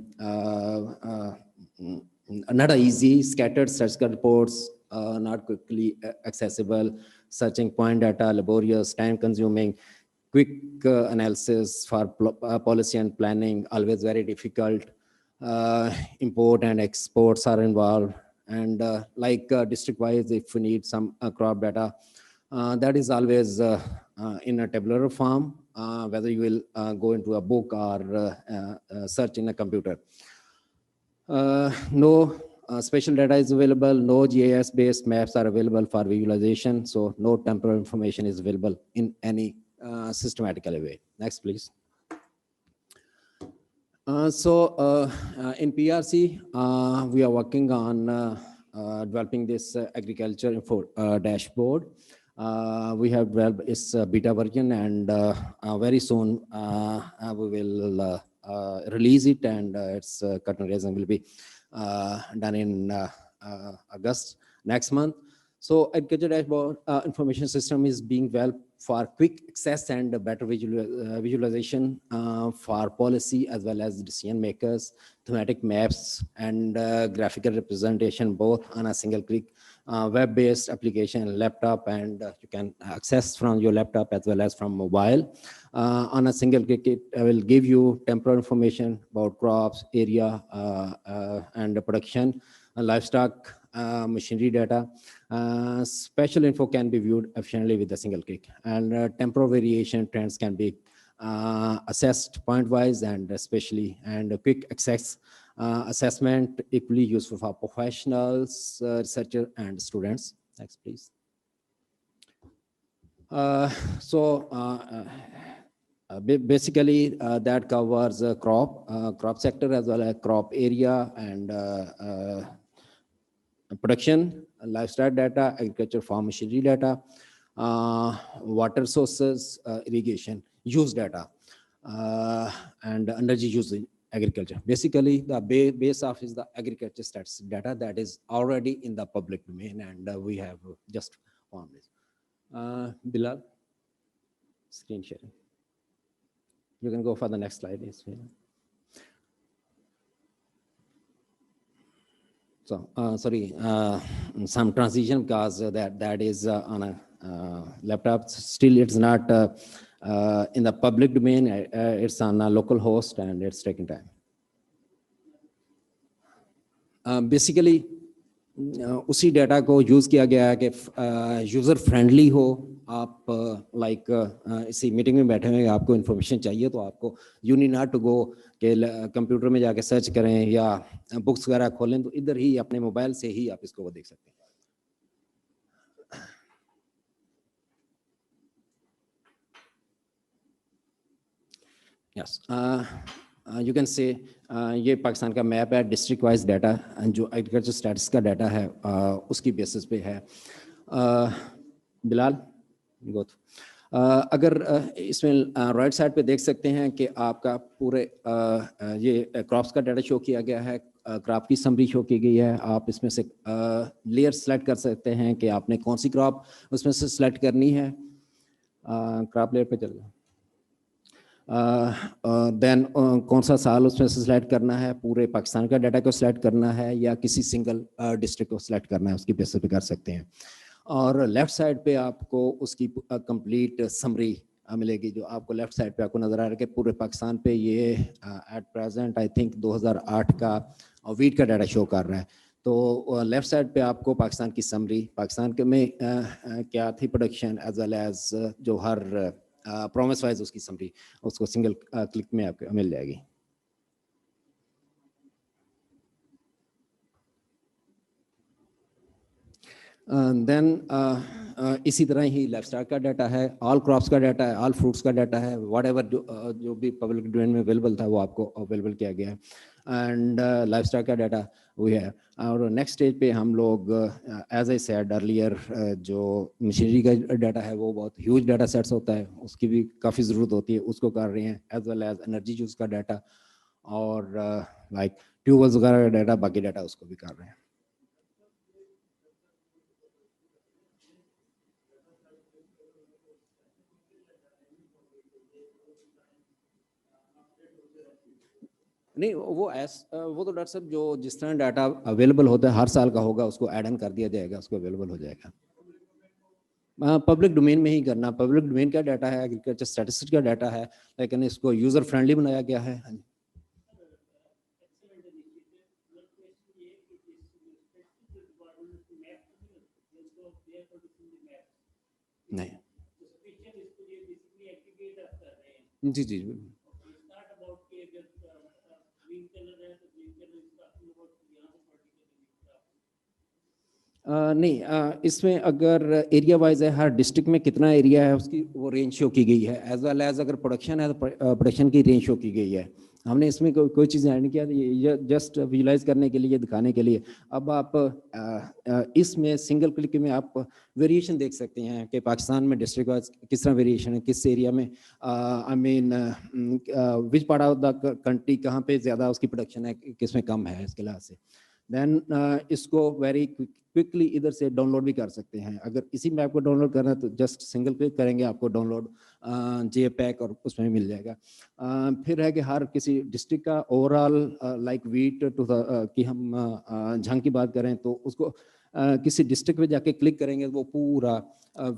not easy. Scattered statistical reports, not quickly accessible, searching point data, laborious, time consuming, quick analysis for policy and planning, always very difficult. Import and exports are involved. And like district-wise, if we need some crop data, that is always in a tabular form, whether you will go into a book or search in a computer. No spatial data is available, no GIS-based maps are available for visualization, so no temporal information is available in any systematical way. Next, please. In PRC, we are working on developing this agriculture info dashboard. We have developed its beta version, and very soon we will release it, and its curtain raising will be done in August next month. So agriculture dashboard information system is being developed for quick access and better visualization for policy as well as decision makers, thematic maps, and graphical representation, both on a single click, web-based application, laptop, and you can access from your laptop as well as from mobile. On a single click, it will give you temporal information about crops, area, and production, livestock, machinery data. Special info can be viewed efficiently with a single click, and temporal variation trends can be assessed point-wise and especially, and quick access assessment equally useful for professionals, researchers, and students. Next, please. Basically, that covers crop sector as well as crop area and production, livestock data, agriculture farm machinery data, water sources, irrigation use data, and energy use in agriculture. Basically, the base of is the agriculture stats data that is already in the public domain, and we have just formed this. Bilal, screen sharing. You can go for the next slide. So, sorry, some transition because that is on a laptop. Still, it's not in the public domain. It's on a local host, and it's taking time. Basically, उसी data को use किया गया है कि user friendly हो آپ like اسی meeting میں بیٹھے ہوئے آپ کو انفارمیشن چاہیے تو آپ کو you need not to go کہ کمپیوٹر میں جا کے سرچ کریں یا بکس وغیرہ کھولیں, تو ادھر ہی اپنے موبائل سے ہی آپ اس کو وہ دیکھ سکتے ہیں. یس یو کین سے یہ پاکستان کا میپ ہے, ڈسٹرکٹ وائز ڈیٹا جو ایگریکلچر اسٹیٹس کا ڈیٹا ہے اس کی بیسس پہ ہے. بلال گوت اگر اس میں رائٹ سائڈ پہ دیکھ سکتے ہیں کہ آپ کا پورے یہ کراپس کا ڈیٹا شو کیا گیا ہے, کراپ کی سمری شو کی گئی ہے. آپ اس میں سے لیئر سلیکٹ کر سکتے ہیں کہ آپ نے کون سی کراپ اس میں سے سلیکٹ کرنی ہے. کراپ لیئر پہ چل جائیں. دین کون سا سال اس میں سے سلیکٹ کرنا ہے, پورے پاکستان کا ڈیٹا کو سلیکٹ کرنا ہے یا کسی سنگل ڈسٹرکٹ کو سلیکٹ کرنا ہے, اس کی بیسس پہ کر سکتے ہیں. اور لیفٹ سائڈ پہ آپ کو اس کی کمپلیٹ سمری ملے گی, جو آپ کو لیفٹ سائڈ پہ آپ کو نظر آ رہا ہے کہ پورے پاکستان پہ یہ ایٹ پریزنٹ آئی تھنک 2008 کا ویٹ کا ڈیٹا شو کر رہا ہے. تو لیفٹ سائڈ پہ آپ کو پاکستان کی سمری, پاکستان کے میں کیا تھی پروڈکشن ایز ویل ایز جو ہر پرومس وائز اس کی سمری, اس کو سنگل کلک میں آپ کو مل جائے گی. دین اسی طرح ہی لائف اسٹاک کا ڈیٹا ہے, آل کراپس کا ڈیٹا ہے, آل فروٹس کا ڈیٹا ہے, واٹ ایور جو بھی پبلک ڈومین میں اویلیبل تھا وہ آپ کو اویلیبل کیا گیا ہے. اینڈ لائف اسٹاک کا ڈیٹا وہی ہے. اور نیکسٹ اسٹیج پہ ہم لوگ ایز اے سیڈ ارلیئر جو مشینری کا ڈیٹا ہے وہ بہت ہیوج ڈیٹا سیٹس ہوتا ہے, اس کی بھی کافی ضرورت ہوتی ہے, اس کو کر رہے ہیں. As well as energy use کا ڈیٹا اور لائک ٹیوبویلز وغیرہ کا ڈیٹا, باقی ڈیٹا اس کو بھی کر رہے ہیں. نہیں وہ تو ڈاکٹر صاحب جو جس طرح ڈاٹا اویلیبل ہوتا ہے ہر سال کا ہوگا, اس کو ایڈ آن کر دیا جائے گا, اس کو اویلیبل ہو جائے گا. پبلک ڈومین میں ہی کرنا, پبلک ڈومین کا ڈاٹا ہے, ایگریکلچر اسٹیٹسٹکس کا ڈاٹا ہے, لیکن اس کو یوزر فرینڈلی بنایا گیا ہے. نہیں جی جی نہیں, اس میں اگر ایریا وائز ہے, ہر ڈسٹرکٹ میں کتنا ایریا ہے اس کی وہ رینج شو کی گئی ہے. ایز ویل ایز اگر پروڈکشن ہے تو پروڈکشن کی رینج شو کی گئی ہے. ہم نے اس میں کوئی چیز ایڈ نہیں کیا, یہ جسٹ ویژولاइز کرنے کے لیے, دکھانے کے لیے. اب آپ اس میں سنگل کلک میں آپ ویریشن دیکھ سکتے ہیں کہ پاکستان میں ڈسٹرکٹ وائز کس طرح ویریشن ہے, کس ایریا میں I mean which part of the country کہاں پہ زیادہ اس کی پروڈکشن ہے, کس میں کم ہے, اس کے لحاظ سے. دین اس کو ویری کوئکلی ادھر سے ڈاؤن لوڈ بھی کر سکتے ہیں. اگر اسی میپ کو ڈاؤن لوڈ کرنا ہے تو جسٹ سنگل کلک کریں گے, آپ کو ڈاؤن لوڈ جے پیک اور اس میں مل جائے گا. پھر ہے کہ ہر کسی ڈسٹرکٹ کا اوور آل لائک ویٹ کی ہم جھنگ کی بات کریں تو اس کو کسی ڈسٹرکٹ میں جا کے کلک کریں گے وہ پورا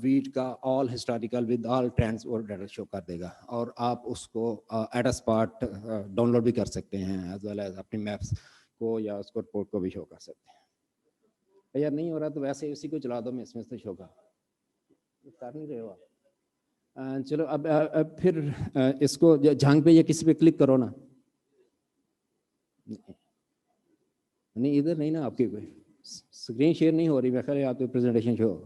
ویٹ کا all historical with all trends اور ڈیٹا شو کر دے گا, اور آپ اس کو at a spot download بھی کر سکتے ہیں, ایز ویل ایز اپنی میپس کو یا اس کو رپورٹ کو بھی شو کر سکتے ہیں. یار نہیں ہو رہا تو ویسے اسی کو چلا دو, میں اس میں سے شو کر نہیں رہے ہو آپ. چلو اب پھر اس کو جھانگ پہ یا کسی پہ کلک کرو نا. نہیں ادھر نہیں نا, آپ کی کوئی اسکرین شیئر نہیں ہو رہی, میرے خیال ہے آپ کی پریزنٹیشن شو.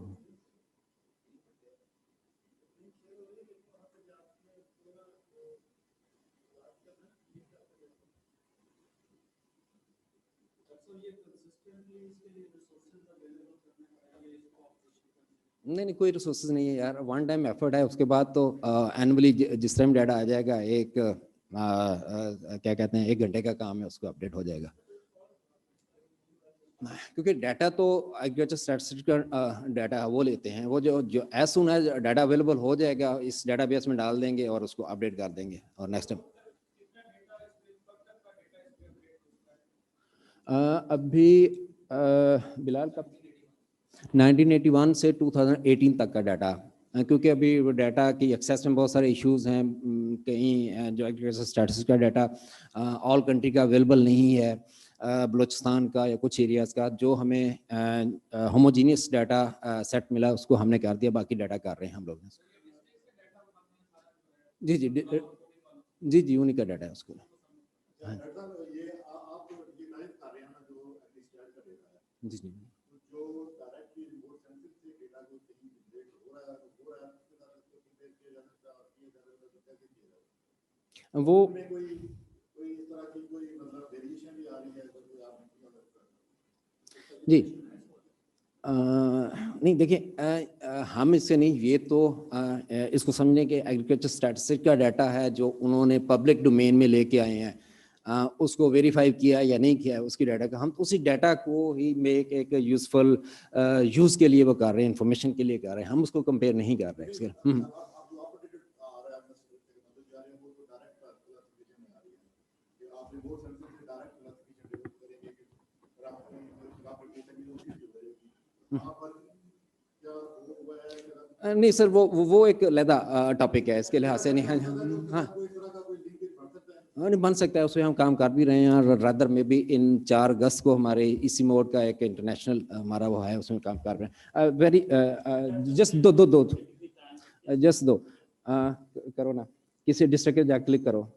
نہیں کوئی ریسورسز نہیں ہے یار, ون ٹائم ایفرٹ ہے. اس کے بعد تو اینولی جس ٹائم ڈیٹا آ جائے گا, ایک کیا کہتے ہیں 1 گھنٹے کا کام ہے, اس کو اپڈیٹ ہو جائے گا. کیونکہ ڈیٹا تو ایگریکلچر اسٹیٹسٹکس کا ڈیٹا وہ لیتے ہیں, وہ جو as soon as data available ہو جائے گا اس ڈیٹا بیس میں ڈال دیں گے اور اس کو اپڈیٹ کر دیں گے. اور نیکسٹ ٹائم ابھی بلال کا 1981 سے 2018 تک کا ڈیٹا, کیونکہ ابھی ڈیٹا کی ایکسیس میں بہت سارے ایشوز ہیں. کہیں جو ایگریکلچر اسٹیٹسٹکس کا ڈیٹا آل کنٹری کا اویلیبل نہیں ہے, बलूचिस्तान का या कुछ एरियाज़ का जो हमें होमोजीनियस डाटा सेट मिला उसको हमने कर दिया, बाकी डाटा कर रहे हैं हम लोग। जी जी जी जी उन्हीं का डाटा है उसको। हाँ जी जी वो जी नहीं देखिए हम इससे नहीं, ये तो इसको समझने के एग्रीकल्चर स्टैटिस्टिक्स का डाटा है जो उन्होंने पब्लिक डोमेन में लेके आए हैं, उसको वेरीफाई किया या नहीं किया है उसकी डाटा का, हम उसी डाटा को ही मेक एक यूजफुल यूज़ के लिए वो कर रहे हैं, इंफॉर्मेशन के लिए कर रहे हैं, हम उसको कंपेयर नहीं कर रहे हैं। नहीं सर वो एक अलग टॉपिक है, इसके लिहाज से नहीं। हाँ नहीं बन सकता है, उसमें हम काम कर भी रहे हैं, और रादर में भी इन 4 अगस्त को हमारे इसी मोड का एक इंटरनेशनल हमारा वो है, उसमें काम कर रहे हैं। वेरी जस्ट दो करो ना, किसी डिस्ट्रिक्ट पे जाकर क्लिक करो।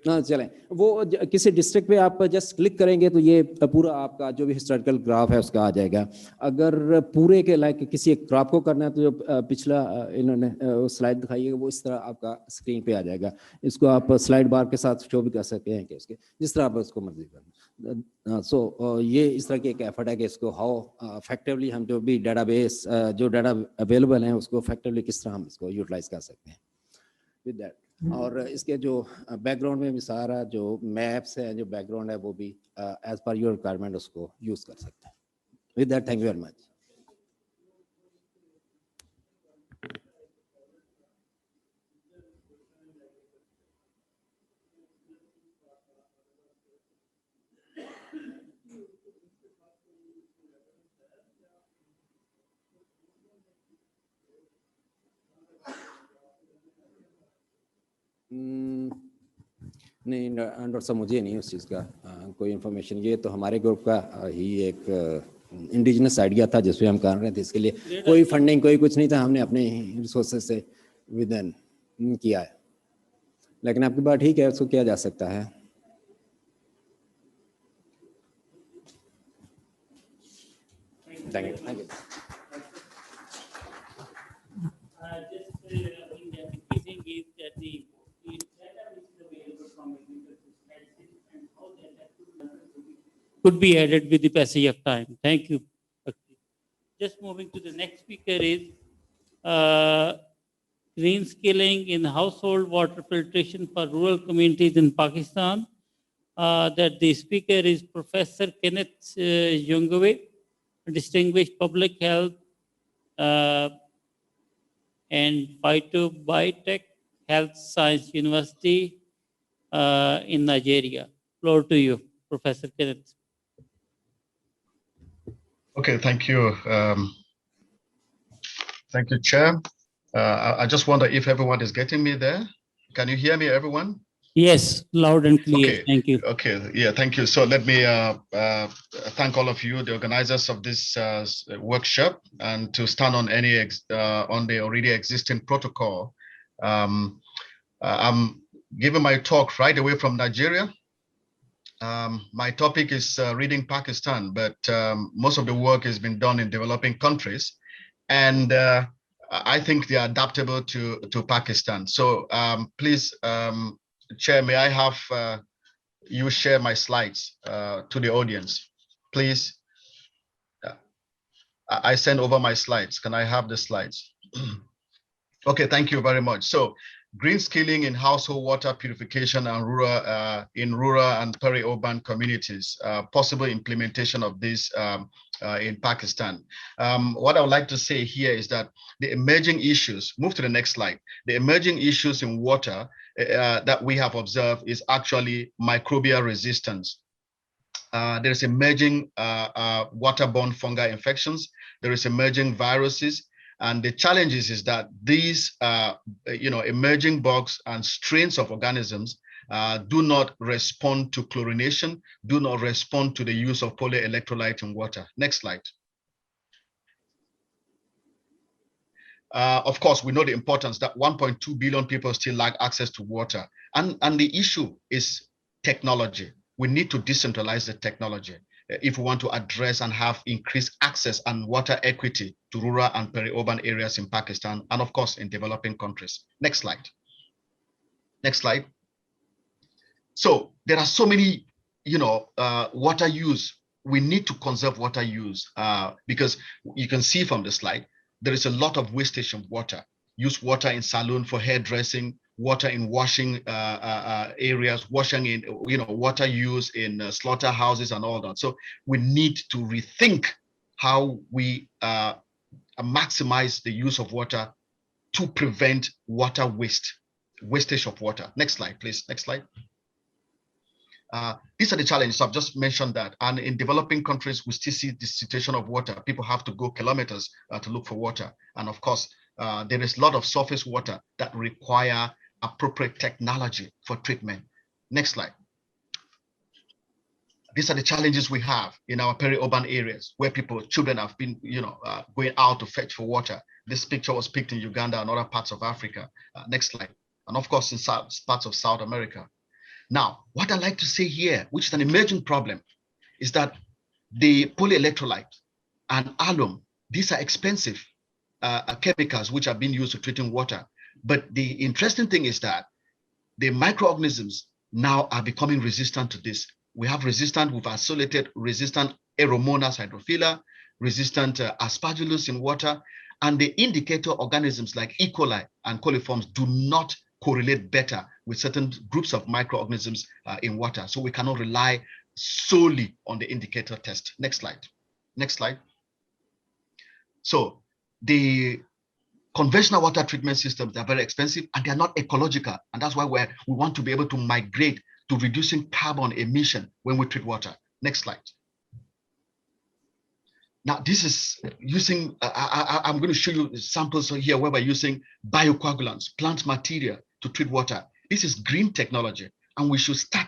हाँ चलें, वो किसी डिस्ट्रिक्ट पे आप जस्ट क्लिक करेंगे तो ये पूरा आपका जो भी हिस्टोरिकल ग्राफ है उसका आ जाएगा। अगर पूरे के लाइक किसी एक क्रॉप को करना है तो जो पिछला इन्होंने स्लाइड दिखाई है वो इस तरह आपका स्क्रीन पे आ जाएगा। इसको आप स्लाइड बार के साथ शो भी कर सकते हैं कि उसके जिस तरह आप उसको मर्जी करना। सो ये इस तरह की एक एफर्ट है कि इसको हाउ इफेक्टिवली हम जो भी डेटाबेस जो डाटा अवेलेबल हैं उसको इफेक्टिवली किस तरह हम इसको यूटिलाइज कर सकते हैं विद दैट। और इसके जो बैकग्राउंड में भी सारा जो मैप्स है, जो बैकग्राउंड है वो भी एज पर योर रिक्वायरमेंट उसको यूज कर सकते हैं। With that thank you very much. नहीं डॉक्टर साहब मुझे नहीं उस चीज़ का कोई इन्फॉर्मेशन, ये तो हमारे ग्रुप का ही एक इंडिजिनस आइडिया था जिसमें हम कर रहे थे, इसके लिए कोई फंडिंग कोई कुछ नहीं था, हमने अपने रिसोर्सेज से विदन किया है, लेकिन आपकी बात ठीक है, उसको किया जा सकता है। Thank you. Could be added with the passage of time. Thank you. Just moving to the next speaker is green scaling in household water filtration for rural communities in Pakistan. That the speaker is Professor Kenneth Jungwe, distinguished public health and phytobiotech health science university in Nigeria. Floor to you, Professor Kenneth. Okay, thank you. Thank you, Chair. I just wonder if everyone is getting me there. Can you hear me, everyone? Yes, loud and clear. Okay. Thank you. Okay, yeah, thank you. So let me thank all of you, the organizers of this workshop, and to stand on any on the already existing protocol. I'm giving my talk right away from Nigeria. My topic is reading Pakistan, but most of the work has been done in developing countries, and I think they are adaptable to Pakistan. So please, Chair, may I have you share my slides to the audience, please? I send over my slides. Can I have the slides? Okay, thank you very much. So, green skilling in household water purification and rural and peri-urban communities, possible implementation of this in Pakistan. What I would like to say here is that the emerging issues, move to the next slide, the emerging issues in water that we have observed is actually microbial resistance. There is emerging waterborne fungal infections, there is emerging viruses, and the challenges is that these emerging bugs and strains of organisms do not respond to chlorination, do not respond to the use of polyelectrolyte in water. Next slide. Of course, we know the importance that 1.2 billion people still lack access to water. And the issue is technology. We need to decentralize the technology if we want to address and have increased access and water equity to rural and peri-urban areas in Pakistan, and of course, in developing countries. Next slide. Next slide. So there are so many, water use. We need to conserve water use because you can see from the slide, there is a lot of wastage of water. Use water in salon for hairdressing, water in washing areas, washing in, water use in slaughterhouses and all that. So we need to rethink how we maximize the use of water to prevent water wastage of water. Next slide, please. Next slide. These are the challenges. I've just mentioned that. And in developing countries, we still see the situation of water. People have to go kilometers to look for water. And of course, there is a lot of surface water that require appropriate technology for treatment. Next slide. These are the challenges we have in our peri-urban areas where children have been, going out to fetch for water. This picture was picked in Uganda and other parts of Africa. Next slide. And of course, in parts of South America. Now, what I like to say here, which is an emerging problem, is that the polyelectrolyte and alum, these are expensive chemicals which are being used to treating water. But the interesting thing is that the microorganisms now are becoming resistant to this. We have we've isolated resistant Aeromonas hydrophila, resistant aspergillus in water, and the indicator organisms like E. coli and coliforms do not correlate better with certain groups of microorganisms in water. So we cannot rely solely on the indicator test. Next slide. Next slide. So the conventional water treatment systems are very expensive and they are not ecological. And that's why we want to be able to migrate to reducing carbon emission when we treat water. Next slide. Now, this is using, I'm going to show you samples here where we're using biocoagulants, plant material to treat water. This is green technology, and we should start,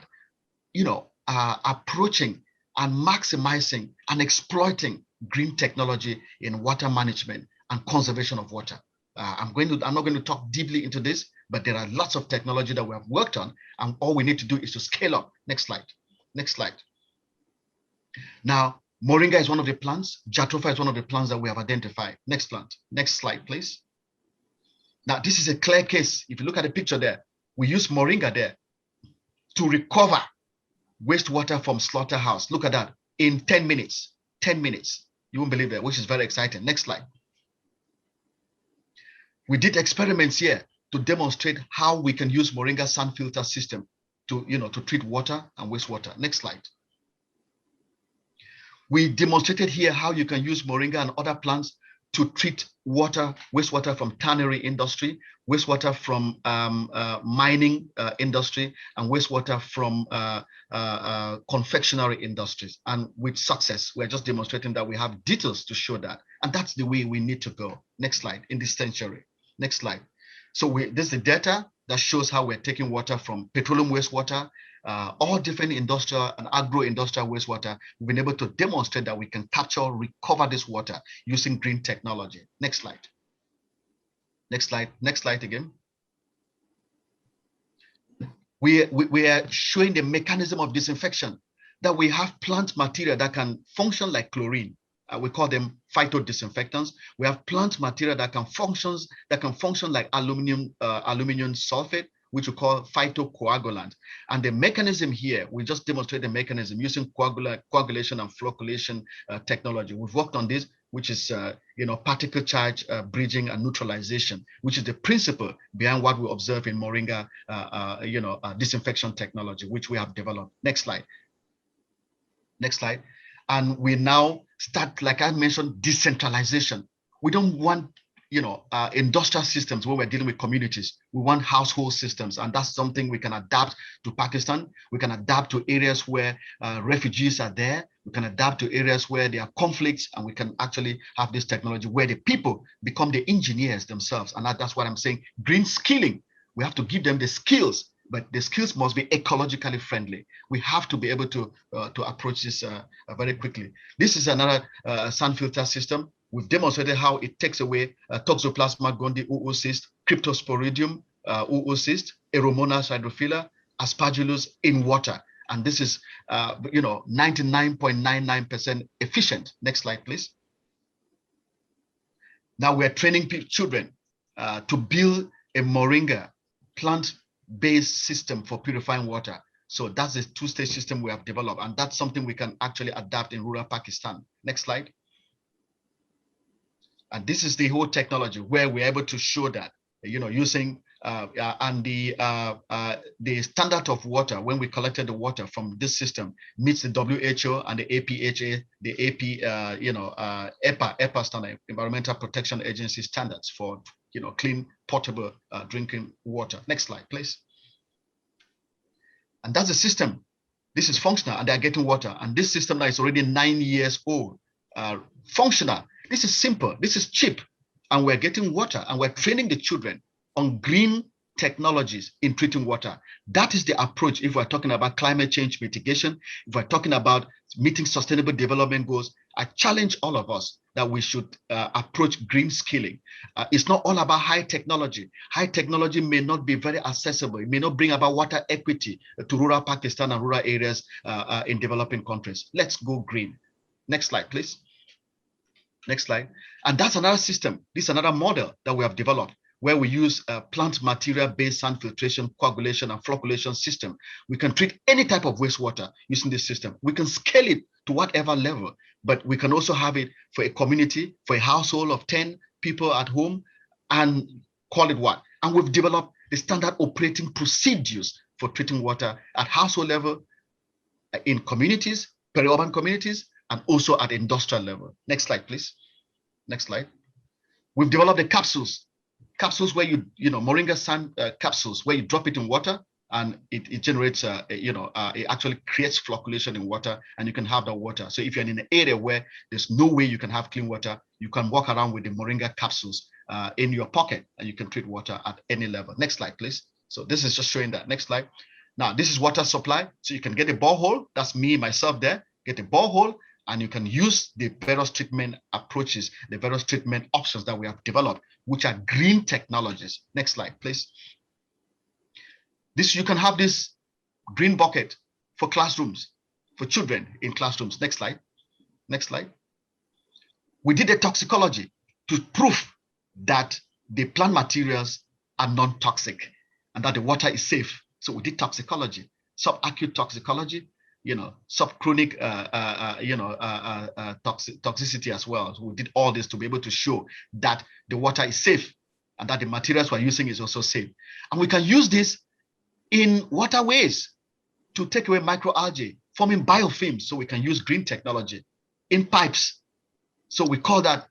approaching and maximizing and exploiting green technology in water management and conservation of water. I'm not going to talk deeply into this, but there are lots of technology that we have worked on, and all we need to do is to scale up. Next slide. Next slide. Now, moringa is one of the plants. Jatropha is one of the plants that we have identified. Next plant. Next slide, please. Now, this is a clear case. If you look at the picture there, we use moringa there to recover wastewater from slaughterhouse. Look at that. In 10 minutes. 10 minutes. You won't believe that, which is very exciting. Next slide. We did experiments here to demonstrate how we can use moringa sand filter system to treat water and wastewater. Next slide. We demonstrated here how you can use moringa and other plants to treat water, wastewater from tannery industry, wastewater from mining industry, and wastewater from confectionery industries. And with success, we're just demonstrating that we have details to show that. And that's the way we need to go. Next slide, in this century. Next slide. So this is the data that shows how we're taking water from petroleum wastewater, all different industrial and agro-industrial wastewater. We've been able to demonstrate that we can capture, recover this water using green technology. Next slide. Next slide. Next slide again. We are showing the mechanism of disinfection, that we have plant material that can function like chlorine. We call them phytodisinfectants. We have plant material that can function like aluminum sulfate, which we call phytocoagulant. And the mechanism here, we just demonstrate the mechanism using coagulation and flocculation technology. We've worked on this, which is particle charge bridging and neutralization, which is the principle behind what we observe in moringa disinfection technology, which we have developed. Next slide. Next slide. And we now start, like I mentioned, decentralization. We don't want industrial systems where we're dealing with communities. We want household systems, and that's something we can adapt to Pakistan. We can adapt to areas where refugees are there. We can adapt to areas where there are conflicts, and we can actually have this technology where the people become the engineers themselves. And that's what I'm saying, green skilling. We have to give them the skills but the skills must be ecologically friendly. We have to be able to approach this very quickly. This is another sand filter system. We've demonstrated how it takes away Toxoplasma gondii oocyst, Cryptosporidium oocyst, Aeromonas hydrophila, Aspergillus in water. And this is, 99.99% efficient. Next slide, please. Now we're training children to build a moringa plant-based system for purifying water. So that's a two-stage system we have developed, and that's something we can actually adapt in rural Pakistan. Next slide. And this is the whole technology where we're able to show that, using the standard of water when we collected the water from this system meets the WHO and the APHA, the EPA standard, Environmental Protection Agency standards for clean, portable drinking water. Next slide, please. And that's the system. This is functional, and they're getting water. And this system now is already 9 years old, functional. This is simple. This is cheap, and we're getting water, and we're training the children on green technologies in treating water. That is the approach if we're talking about climate change mitigation, if we're talking about meeting sustainable development goals. I challenge all of us that we should approach green skilling. It's not all about high technology. High technology may not be very accessible. It may not bring about water equity to rural Pakistan and rural areas in developing countries. Let's go green. Next slide, please. Next slide. And that's another system. This is another model that we have developed, where we use plant material-based sand filtration, coagulation, and flocculation system. We can treat any type of wastewater using this system. We can scale it to whatever level, but we can also have it for a community, for a household of 10 people at home, and call it what? And we've developed the standard operating procedures for treating water at household level, in communities, peri-urban communities, and also at industrial level. Next slide, please. Next slide. We've developed the capsules where moringa sand capsules where you drop it in water and it generates, it actually creates flocculation in water, and you can have that water. So if you're in an area where there's no way you can have clean water, you can walk around with the moringa capsules in your pocket, and you can treat water at any level. Next slide, please. So this is just showing that. Next slide. Now, this is water supply. So you can get a borehole. That's me, myself there. Get a borehole, and you can use the various treatment approaches, the various treatment options that we have developed, which are green technologies. Next slide, please. You can have this green bucket for classrooms, for children in classrooms. Next slide. Next slide. We did a toxicology to prove that the plant materials are non-toxic and that the water is safe. So we did toxicology, subacute toxicology, subchronic, toxicity as well. So we did all this to be able to show that the water is safe and that the materials we're using is also safe. And we can use this in waterways to take away microalgae, forming biofilms, so we can use green technology in pipes. So we call that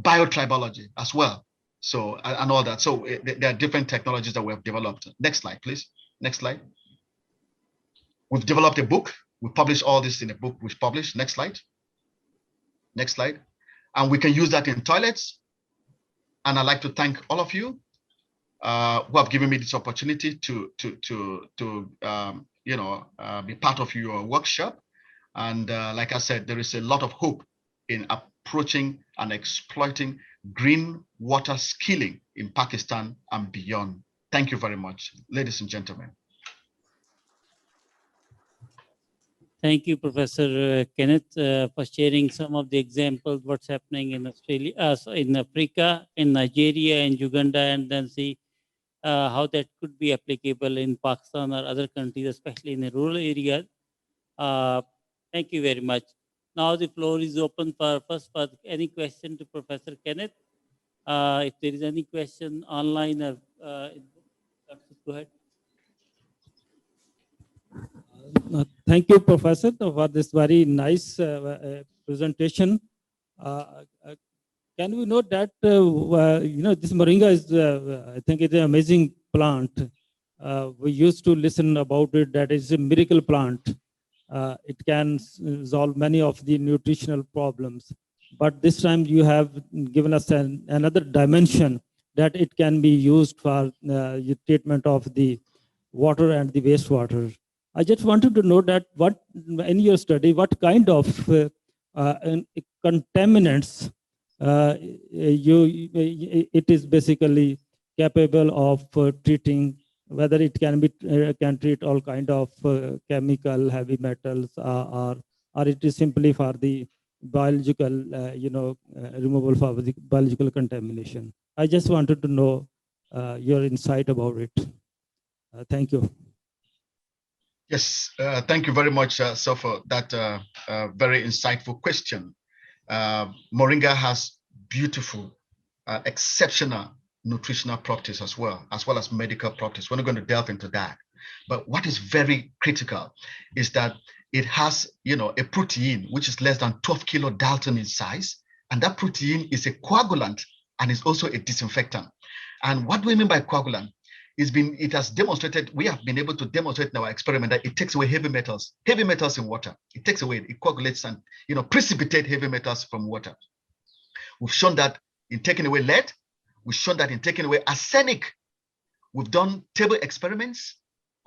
biotribology as well. So, and all that. So there are different technologies that we have developed. Next slide, please. Next slide. We've developed a book. We publish all this in a book we've published. Next slide. Next slide. And we can use that in toilets. And I'd like to thank all of you who have given me this opportunity to be part of your workshop. And like I said, there is a lot of hope in approaching and exploiting green water skilling in Pakistan and beyond. Thank you very much, ladies and gentlemen. Thank you, Professor Kenneth, for sharing some of the examples, what's happening in Australia, in Africa, in Nigeria, and Uganda, and then see how that could be applicable in Pakistan or other countries, especially in the rural areas. Thank you very much. Now the floor is open for any question to Professor Kenneth. If there is any question online or go ahead. Thank you, Professor, for this very nice presentation. Can we note that this moringa is, I think, it's an amazing plant. We used to listen about it that it's a miracle plant. It can solve many of the nutritional problems. But this time you have given us another dimension that it can be used for the treatment of the water and the wastewater. I just wanted to know that what in your study, what kind of contaminants it is basically capable of treating, whether it can be can treat all kind of chemical, heavy metals, or it is simply for the biological, removal for the biological contamination. I just wanted to know your insight about it. Thank you. Yes, thank you very much, sir, for that very insightful question. Moringa has beautiful, exceptional nutritional properties as well as medical properties. We're not going to delve into that. But what is very critical is that it has, a protein which is less than 12 kilodalton in size, and that protein is a coagulant and is also a disinfectant. And what do we mean by coagulant? It has demonstrated, we have been able to demonstrate in our experiment that it takes away heavy metals in water. It takes away, it coagulates and precipitate heavy metals from water. We've shown that in taking away lead. We've shown that in taking away arsenic. We've done table experiments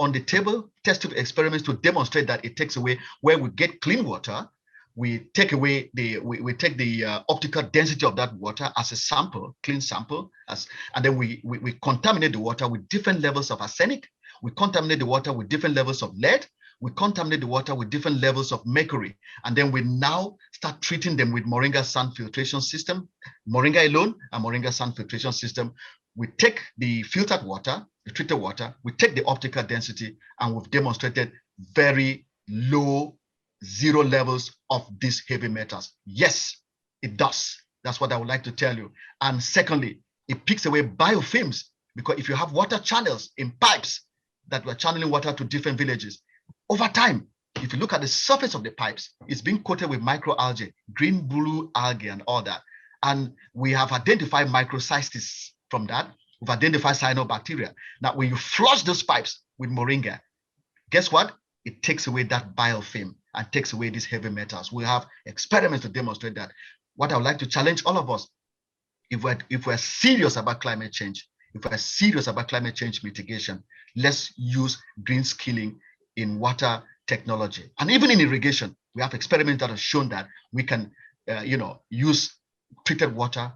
on the table, test tube experiments to demonstrate that it takes away where we get clean water. We take away we take the optical density of that water as a sample, clean sample, and then we contaminate the water with different levels of arsenic. We contaminate the water with different levels of lead. We contaminate the water with different levels of mercury. And then we now start treating them with Moringa sand filtration system, Moringa alone and Moringa sand filtration system. We take the filtered water, the treated water, we take the optical density, and we've demonstrated very low, zero levels of these heavy metals. Yes, it does. That's what I would like to tell you. And secondly, it picks away biofilms, because if you have water channels in pipes that were channeling water to different villages, over time, if you look at the surface of the pipes, it's being coated with microalgae, green, blue algae, and all that. And we have identified microcystis from that. We've identified cyanobacteria. Now, when you flush those pipes with Moringa, guess what? It takes away that biofilm and takes away these heavy metals. We have experiments to demonstrate that. What I would like to challenge all of us, if we're serious about climate change, if we're serious about climate change mitigation, let's use green skilling in water technology. And even in irrigation, we have experiments that have shown that we can use treated water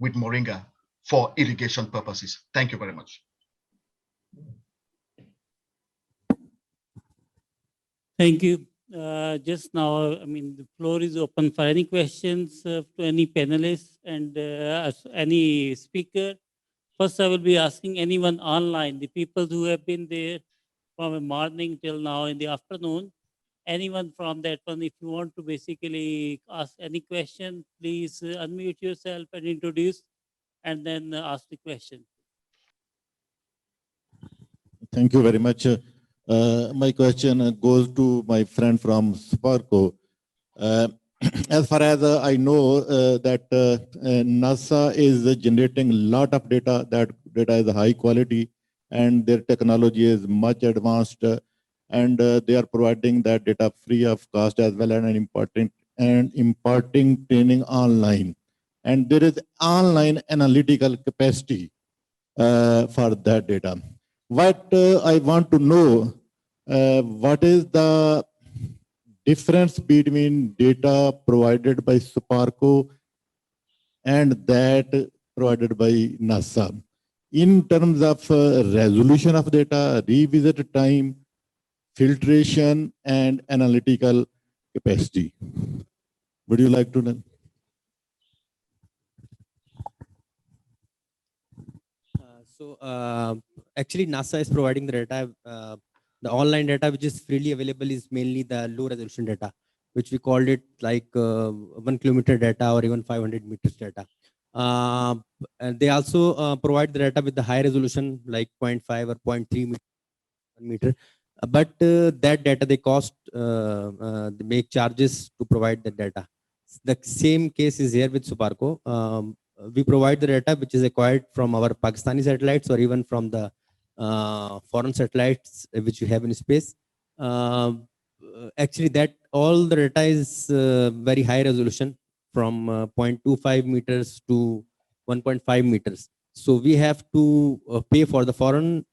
with Moringa for irrigation purposes. Thank you very much. Thank you. Just now, the floor is open for any questions to any panelists and any speaker. First, I will be asking anyone online, the people who have been there from the morning till now in the afternoon. Anyone from that one, if you want to basically ask any question, please unmute yourself and introduce, and then ask the question. Thank you very much. My question goes to my friend from Sparco. As far as I know, that NASA is generating a lot of data. That data is high quality, and their technology is much advanced, and they are providing that data free of cost as well, and imparting training online. And there is online analytical capacity for that data. What I want to know, what is the difference between data provided by Sparco and that provided by NASA in terms of resolution of data, revisit time, filtration, and analytical capacity? Would you like to know? Actually, NASA is providing the data. The online data which is freely available is mainly the low resolution data, which we called it like 1 kilometer data or even 500 meters data. And they also provide the data with the high resolution like 0.5 or 0.3 meter. But that data they cost, they make charges to provide the data. The same case is here with Sparco. We provide the data which is acquired from our Pakistani satellites or even from the foreign satellites which we have in space. Actually, that all the data is very high resolution from 0.25 meters to 1.5 meters. So we have to pay for the foreign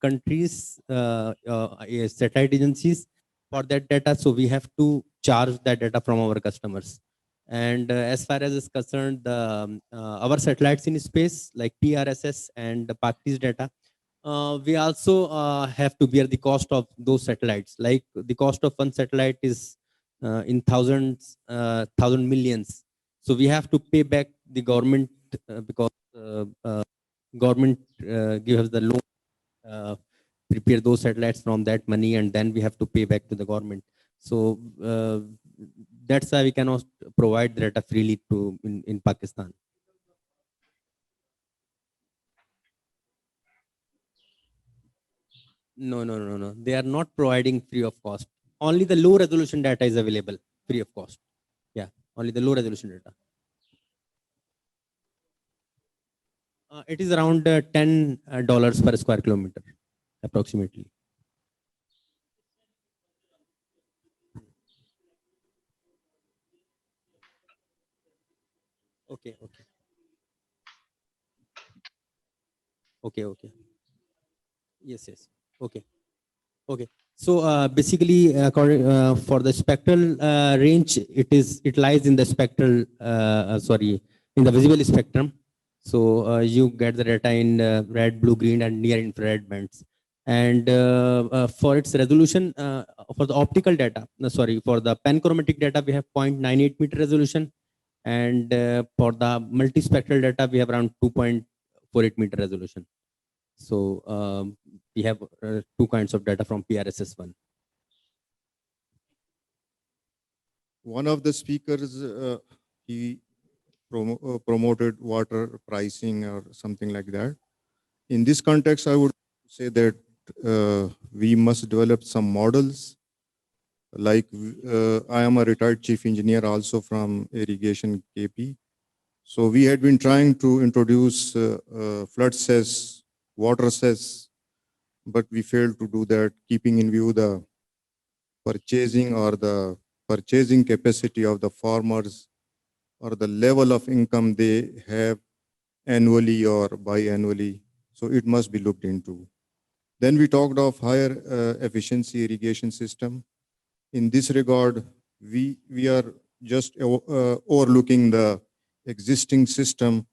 countries, satellite agencies for that data. So we have to charge that data from our customers. And as far as is concerned, our satellites in space like PRSS and the PACTIS data, we also have to bear the cost of those satellites. Like the cost of one satellite is in thousands, thousand millions. So we have to pay back the government because government give us the loan, prepare those satellites from that money, and then we have to pay back to the government. So that's why we cannot provide data freely to in Pakistan. No. They are not providing free of cost. Only the low resolution data is available free of cost. Yeah, only the low resolution data. It is around $10 per square kilometer, approximately. Okay. Yes. Okay. So basically, for the spectral range, it lies in the spectral, in the visible spectrum. So you get the data in red, blue, green, and near infrared bands. And for its resolution, for the optical data, for the panchromatic data, we have 0.98 meter resolution. And for the multispectral data, we have around 2.48 meter resolution. So we have two kinds of data from PRSS1. One of the speakers, he promoted water pricing or something like that. In this context, I would say that we must develop some models. Like I am a retired chief engineer also from irrigation KP. So we had been trying to introduce flood cess, water cess, but we failed to do that, keeping in view the purchasing capacity of the farmers or the level of income they have annually or biannually. So it must be looked into. Then we talked of higher efficiency irrigation system. In this regard, we are just overlooking the existing system.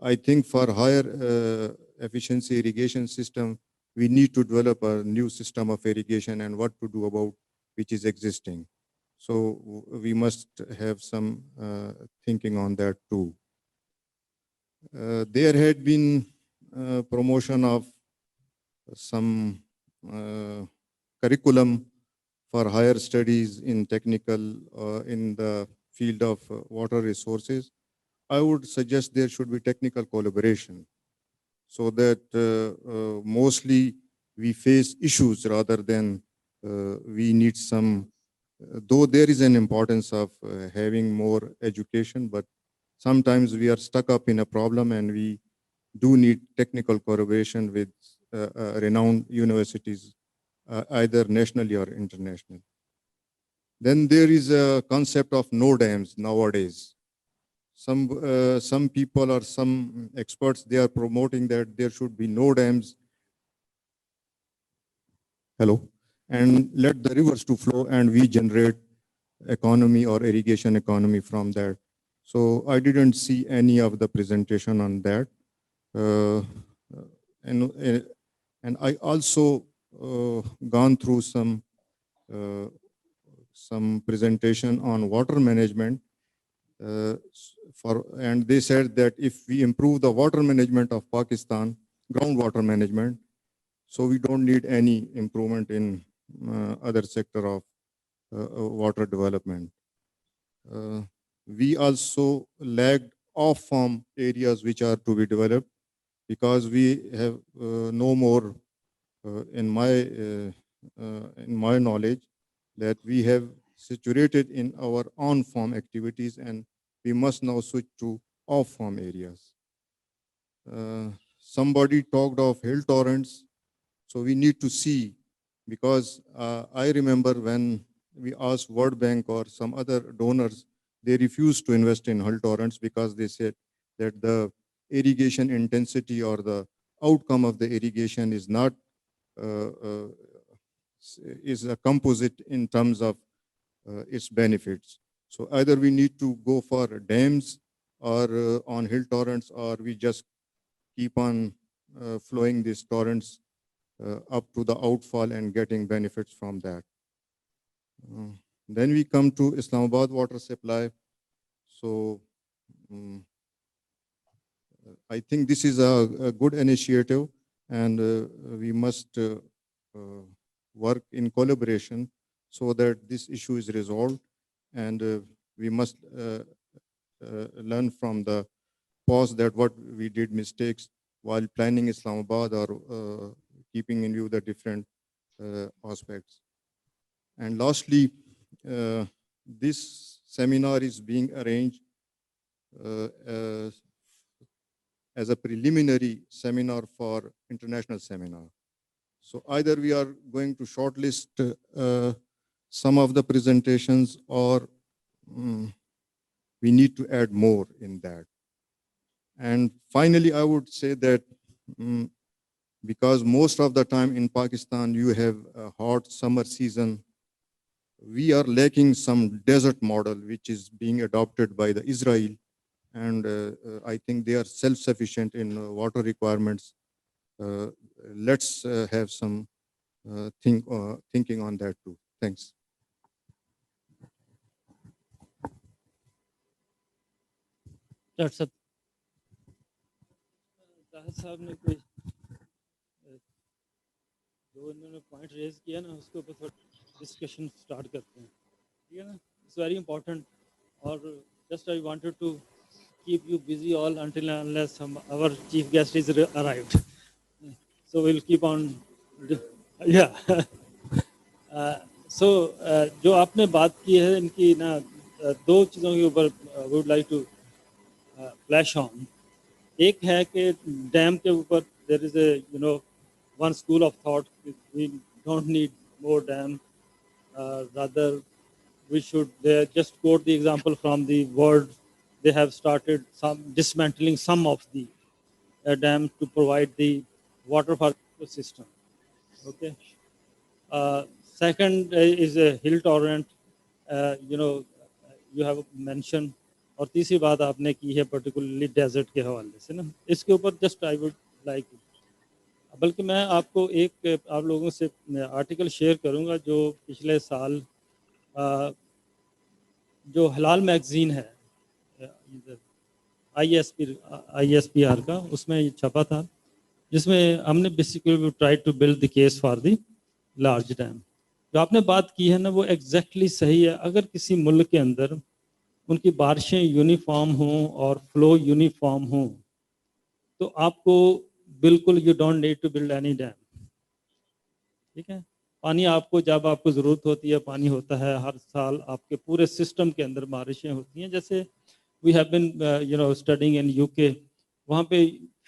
I think for higher efficiency irrigation system, we need to develop a new system of irrigation and what to do about which is existing. So we must have some thinking on that too. There had been promotion of some curriculum for higher studies in technical, in the field of water resources. I would suggest there should be technical collaboration so that mostly we face issues rather than we need some, though there is an importance of having more education, but sometimes we are stuck up in a problem and we do need technical collaboration with renowned universities, either nationally or internationally. Then there is a concept of no dams nowadays. Some people or some experts, they are promoting that there should be no dams. Hello. And let the rivers to flow and we generate economy or irrigation economy from that. So I didn't see any of the presentation on that. And I also gone through some presentation on water management. And they said that if we improve the water management of Pakistan, groundwater management, so we don't need any improvement in other sector of water development. We also lagged off-farm areas which are to be developed because we have no more, in my knowledge, that we have saturated in our on-farm activities and we must now switch to off-farm areas. Somebody talked of hill torrents, so we need to see, because I remember when we asked World Bank or some other donors, they refused to invest in hill torrents because they said that the irrigation intensity or the outcome of the irrigation is not is a composite in terms of its benefits. So either we need to go for dams or on hill torrents, or we just keep on flowing these torrents up to the outfall and getting benefits from that. Then we come to Islamabad water supply. So I think this is a good initiative, and we must work in collaboration so that this issue is resolved, and we must learn from the past that what we did mistakes while planning Islamabad, or keeping in view the different aspects. And lastly, this seminar is being arranged as a preliminary seminar for international seminar. So either we are going to shortlist some of the presentations, or we need to add more in that. And finally, I would say that because most of the time in Pakistan you have a hot summer season, we are lacking some desert model which is being adopted by the Israel, and I think they are self-sufficient in water requirements. Let's have some thinking on that too. Thanks. That's a साहब ने कोई जो इन्होंने point raise किया ना, उसके ऊपर थोड़ा डिस्कशन स्टार्ट करते हैं, ठीक है ना? इट्स वेरी इंपॉर्टेंट, और just I wanted to keep you busy all until unless our chief guest is arrived. So we'll keep on. Yeah. So जो आपने बात की है इनकी ना, दो चीज़ों के ऊपर would like to flash on. एक है कि डैम के ऊपर there is a one school of thought, we don't need more dam, rather we should just quote the example from the world. They have started dismantling some of the dams to provide the water for the system. Okay. Second is a hill torrent. You have mentioned, और तीसरी बात आपने की है particularly desert के हवाले से ना, इसके ऊपर just I would like, बल्कि मैं आपको एक आप लोगों से आर्टिकल शेयर करूंगा जो पिछले साल जो हलाल मैगजीन है ISPR का, उसमें ये छपा था, जिसमें हमने basically try to build the case for the large dam. जो आपने बात की है ना, वो एग्जैक्टली सही है. अगर किसी मुल्क के अंदर उनकी बारिशें यूनिफॉर्म हों और फ्लो यूनिफॉर्म हों, तो आपको बिल्कुल you don't need to build any dam. ठीक है, पानी आपको जब आपको ज़रूरत होती है पानी होता है. हर साल आपके पूरे सिस्टम के अंदर बारिशें होती हैं. जैसे we have been studying in UK, वहाँ पे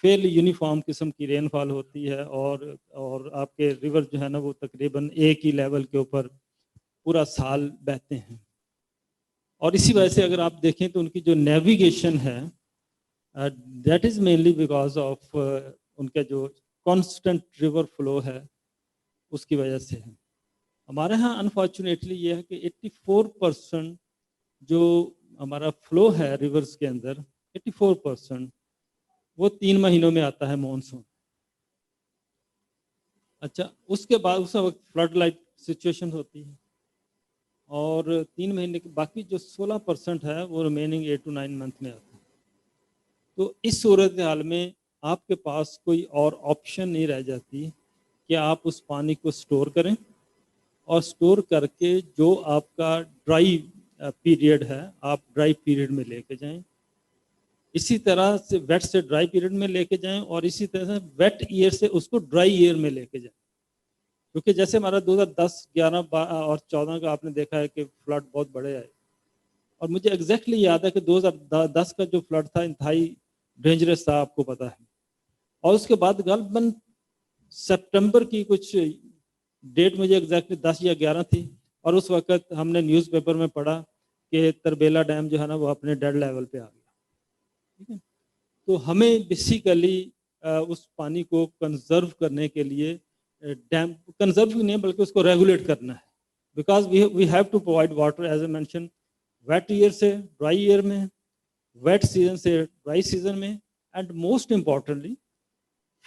फेल यूनिफॉर्म किस्म की रेनफॉल होती है, और आपके रिवर जो है ना वो तकरीबन एक ही लेवल के ऊपर पूरा साल बहते हैं. और इसी वजह से अगर आप देखें तो उनकी जो नेविगेशन है that is mainly because of उनका जो कांस्टेंट रिवर फ्लो है उसकी वजह से है. हमारे यहाँ अनफॉर्चुनेटली ये है कि 84% जो हमारा फ्लो है रिवर्स के अंदर, 84% वो 3 महीनों में आता है मॉनसून. अच्छा, उसके बाद उस वक्त फ्लड लाइक सिचुएशन होती है, और 3 महीने के बाकी जो 16% है वो रिमेनिंग 8 to 9 मंथ में आता है. तो इस सूरत हाल में आपके पास कोई और ऑप्शन नहीं रह जाती कि आप उस पानी को स्टोर करें, और स्टोर करके जो आपका ड्राई पीरियड है आप ड्राई पीरियड में लेके जाएं. इसी तरह से वेट से ड्राई पीरियड में लेके जाएं, और इसी तरह से वेट ईयर से उसको ड्राई ईयर में लेके जाएं. क्योंकि जैसे हमारा 2010, 11 और 14 का आपने देखा है कि फ्लड बहुत बड़े आए, और मुझे एग्जैक्टली याद है कि 2010 का जो फ्लड था इंतहाई डेंजरस था, आपको पता है. और उसके बाद गलबन सितंबर की कुछ डेट मुझे एग्जैक्टली 10 या 11 थी, और उस वक्त हमने न्यूज़पेपर में पढ़ा कि तरबेला डैम जो है ना वो अपने डेड लेवल पे आ गया. ठीक है, تو ہمیں بیسیکلی اس پانی کو کنزرو کرنے کے لیے ڈیم کنزرو نہیں بلکہ اس کو ریگولیٹ کرنا ہے. Because we have to provide water as a mention wet air سے ڈرائی ایئر میں, ویٹ سیزن سے ڈرائی سیزن میں, and most importantly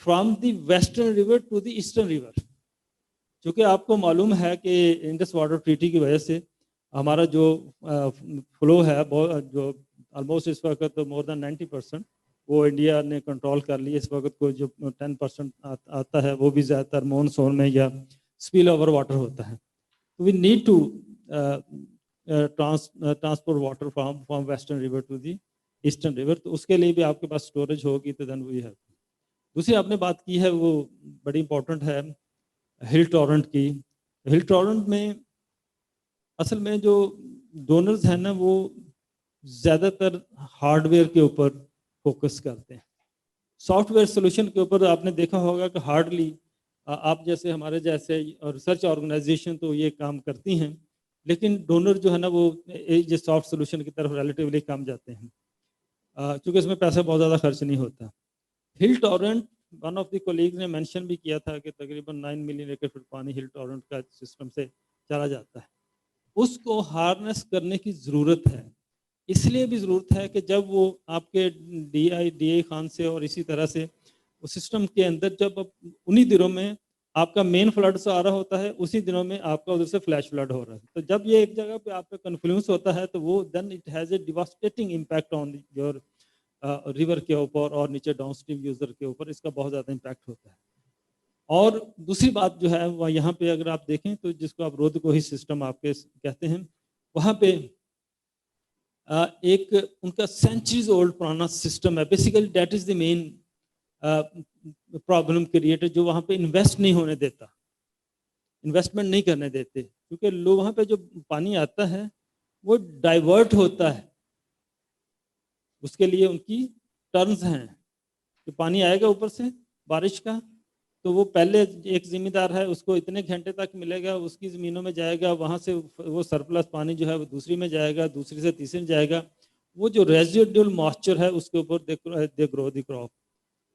from the western river to the eastern river. چونکہ آپ کو معلوم ہے کہ انڈس واٹر ٹریٹی کی وجہ سے ہمارا جو فلو ہے جو آلموسٹ اس وقت مور دین 90% وہ انڈیا نے کنٹرول کر لی. اس وقت کو جو 10% آتا ہے وہ بھی زیادہ تر مونسون میں یا اسپل اوور واٹر ہوتا ہے. We need to transport water from western river to the eastern river. تو اس کے لیے بھی آپ کے پاس اسٹوریج ہوگی تو دین وی ہیو. دوسری آپ نے بات کی ہے وہ بڑی امپورٹنٹ ہے ہل ٹورنٹ کی. ہل ٹورنٹ میں اصل میں جو ڈونرز ہیں نا وہ زیادہ تر ہارڈ ویئر کے اوپر فوکس کرتے ہیں. سافٹ ویئر سولوشن کے اوپر آپ نے دیکھا ہوگا کہ ہارڈلی آپ جیسے ہمارے جیسے ریسرچ آرگنائزیشن تو یہ کام کرتی ہیں, لیکن ڈونر جو ہے نا وہ یہ سافٹ سولوشن کی طرف ریلیٹیولی کام جاتے ہیں چونکہ اس میں پیسہ بہت زیادہ خرچ نہیں ہوتا. ہل torrent one of the colleagues نے مینشن بھی کیا تھا کہ تقریباً 9 ملین ایکڑ فٹ پانی ہل ٹورنٹ کا سسٹم سے چلا جاتا ہے. اس کو ہارنس کرنے کی ضرورت ہے. اس لیے بھی ضرورت ہے کہ جب وہ آپ کے ڈی آئی خان سے اور اسی طرح سے اس سسٹم کے اندر جب انہی دنوں میں آپ کا مین فلڈ سے آ رہا ہوتا ہے, اسی دنوں میں آپ کا ادھر سے فلیش فلڈ ہو رہا ہے. تو جب یہ ایک جگہ پہ آپ کا کنفلوئنس ہوتا ہے تو وہ then it has a devastating impact on your river کے اوپر اور نیچے ڈاؤن اسٹریم یوزر کے اوپر اس کا بہت زیادہ امپیکٹ ہوتا ہے. اور دوسری بات جو ہے وہ یہاں پہ اگر آپ دیکھیں تو جس کو آپ رودگوہی سسٹم آپ کے کہتے ہیں, وہاں پہ ایک ان کا سینچریز اولڈ پرانا سسٹم ہے. Basically that is the main problem creator جو وہاں پہ انویسٹ نہیں ہونے دیتا, انویسٹمنٹ نہیں کرنے دیتے, کیونکہ لوگ وہاں پہ جو پانی آتا ہے وہ ڈائیورٹ ہوتا ہے. اس کے لیے ان کی ٹرمز ہیں کہ پانی آئے گا اوپر سے بارش کا تو وہ پہلے ایک ذمہ دار ہے اس کو اتنے گھنٹے تک ملے گا, اس کی زمینوں میں جائے گا, وہاں سے وہ سرپلس پانی جو ہے وہ دوسری میں جائے گا, دوسری سے تیسری میں جائے گا. وہ جو ریزیڈول ماسچر ہے اس کے اوپر دے گرو دی کراپ.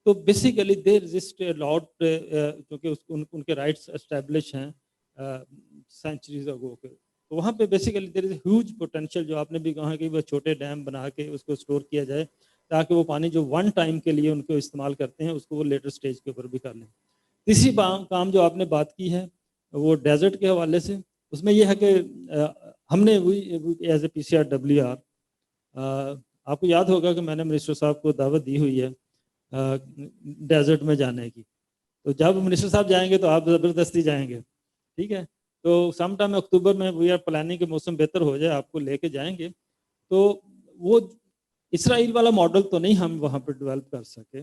تو بیسیکلی دے رزسٹ لاٹ کیونکہ ان کے رائٹس اسٹیبلش ہیں سینچریز اگو کے. تو وہاں پہ basically there is a huge potential جو آپ نے بھی کہا کہ وہ چھوٹے ڈیم بنا کے اس کو اسٹور کیا جائے تاکہ وہ پانی جو ون ٹائم کے لیے ان کو استعمال کرتے ہیں اس کو وہ لیٹر سٹیج کے اوپر بھی کر لیں. تیسری کام جو آپ نے بات کی ہے وہ ڈیزرٹ کے حوالے سے, اس میں یہ ہے کہ ہم نے ایز اے PCRWR آپ کو یاد ہوگا کہ میں نے منسٹر صاحب کو دعوت دی ہوئی ہے ڈیزرٹ میں جانے کی. تو جب منسٹر صاحب جائیں گے تو آپ زبردستی جائیں گے, ٹھیک ہے. تو سم ٹائم اکتوبر میں وی آر پلاننگ کہ موسم بہتر ہو جائے آپ کو لے کے جائیں گے. تو وہ اسرائیل والا ماڈل تو نہیں ہم وہاں پہ ڈیولپ کر سکے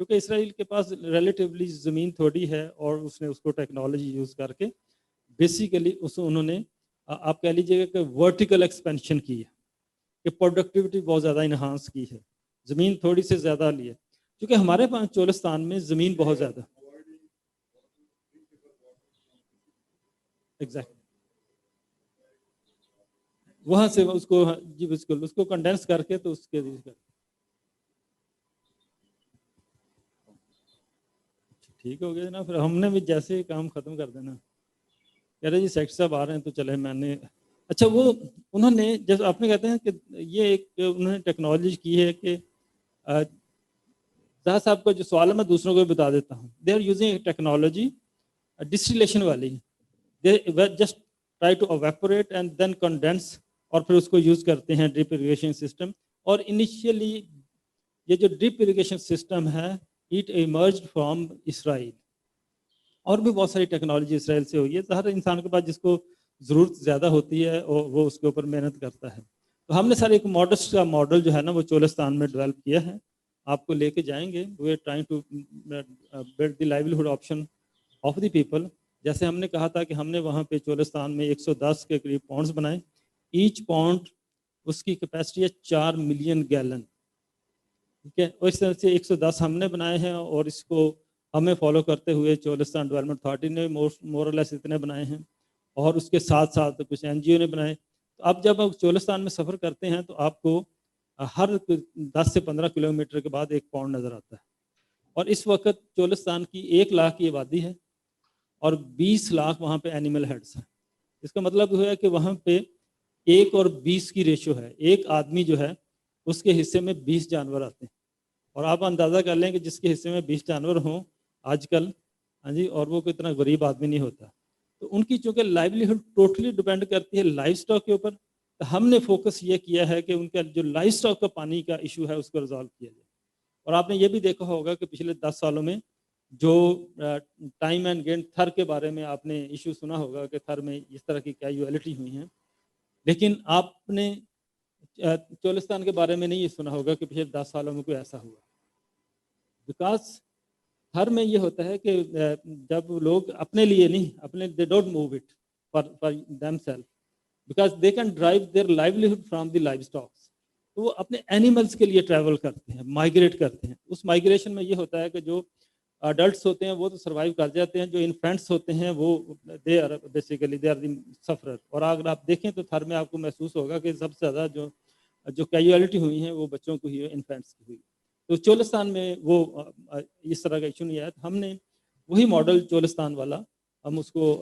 کیونکہ اسرائیل کے پاس ریلیٹیولی زمین تھوڑی ہے اور اس نے اس کو ٹیکنالوجی یوز کر کے بیسیکلی انہوں نے آپ کہہ لیجیے گا کہ ورٹیکل ایکسپینشن کی ہے کہ پروڈکٹیوٹی بہت زیادہ انہانس کی ہے, زمین تھوڑی سے زیادہ لی ہے کیونکہ ہمارے پاس چولستان میں زمین بہت زیادہ ایگزیکٹلی وہاں سے اس کو جی بالکل اس کو کنڈینس کر کے تو اس کے ٹھیک ہو گیا نا. پھر ہم نے بھی جیسے ہی کام ختم کر دینا کہہ رہے جی سیکٹر صاحب آ رہے ہیں تو چلے میں نے اچھا وہ انہوں نے جیسے آپ نے کہتے ہیں کہ یہ ایک انہوں نے ٹیکنالوجی کی ہے کہ زاہد صاحب کا جو سوال ہے میں دوسروں کو بھی بتا دیتا ہوں. They are using technology distillation والی, they just try to evaporate and then condense اور پھر اس کو یوز کرتے ہیں ڈرپ اریگیشن سسٹم. اور انیشیلی یہ جو ڈرپ اریگیشن سسٹم ہے اٹ ایمرجڈ فرام اسرائیل, اور بھی بہت ساری ٹیکنالوجی اسرائیل سے ہوئی ہے. ہر انسان کے پاس جس کو ضرورت زیادہ ہوتی ہے اور وہ اس کے اوپر محنت کرتا ہے. تو ہم نے سر ایک ماڈسٹ کا ماڈل جو ہے نا وہ چولستان میں ڈیولپ کیا ہے, آپ کو لے کے جائیں گے. We are trying to build the livelihood option of the people. جیسے ہم نے کہا تھا کہ ہم نے وہاں پہ چولستان میں 110 کے قریب پونڈز بنائے. ایچ پونڈ اس کی کیپیسٹی ہے 4 ملین گیلن, ٹھیک ہے. اور اس طرح سے 110 ہم نے بنائے ہیں اور اس کو ہمیں فالو کرتے ہوئے چولستان ڈیولپمنٹ اتھارٹی نے مور اور لیس اتنے بنائے ہیں اور اس کے ساتھ ساتھ کچھ NGO نے بنائے. تو اب جب آپ چولستان میں سفر کرتے ہیں تو آپ کو हर 10 से 15 किलोमीटर के बाद एक पौंड नज़र आता है। और इस वक्त चोलिस्तान की 1 लाख की आबादी है और 20 लाख वहाँ पे एनिमल हेड्स हैं। इसका मतलब हुआ कि वहाँ पे 1 और 20 की रेशो है। एक आदमी जो है उसके हिस्से में 20 जानवर आते हैं। और आप अंदाज़ा कर लें कि जिसके हिस्से में 20 जानवर हों आजकल, हाँ जी, और वो कोई इतना गरीब आदमी नहीं होता। तो उनकी चूँकि लाइवलीहुड टोटली डिपेंड करती है लाइव स्टॉक के ऊपर, तो हमने फोकस ये किया है कि उनका जो लाइव स्टॉक का पानी का इशू है उसको रिजॉल्व किया जाए। और आपने ये भी देखा होगा कि पिछले 10 सालों में जो टाइम एंड गेन थर के बारे में आपने इशू सुना होगा कि थर में इस तरह की कैजुअलिटी हुई हैं, लेकिन आपने चोलिस्तान के बारे में नहीं ये सुना होगा कि पिछले 10 सालों में कोई ऐसा हुआ। बिकॉज हर में ये होता है कि जब लोग अपने लिए नहीं, अपने they don't move it for themselves because they can drive their livelihood from the livestocks. तो वो अपने एनिमल्स के लिए ट्रैवल करते हैं, माइग्रेट करते हैं। उस माइग्रेशन में ये होता है कि जो अडल्ट्स होते हैं वो तो सर्वाइव कर जाते हैं, जो इन्फेंट्स होते हैं वो they are basically they are the sufferer. और अगर आप देखें तो थर में आपको महसूस होगा कि सबसे ज़्यादा जो कैजुअलिटी हुई हैं वो बच्चों को हुई है, इन्फेंट्स की हुई। तो चोलिस्तान में वो इस तरह का इशू नहीं आया। हमने वही मॉडल चोलिस्तान वाला हम उसको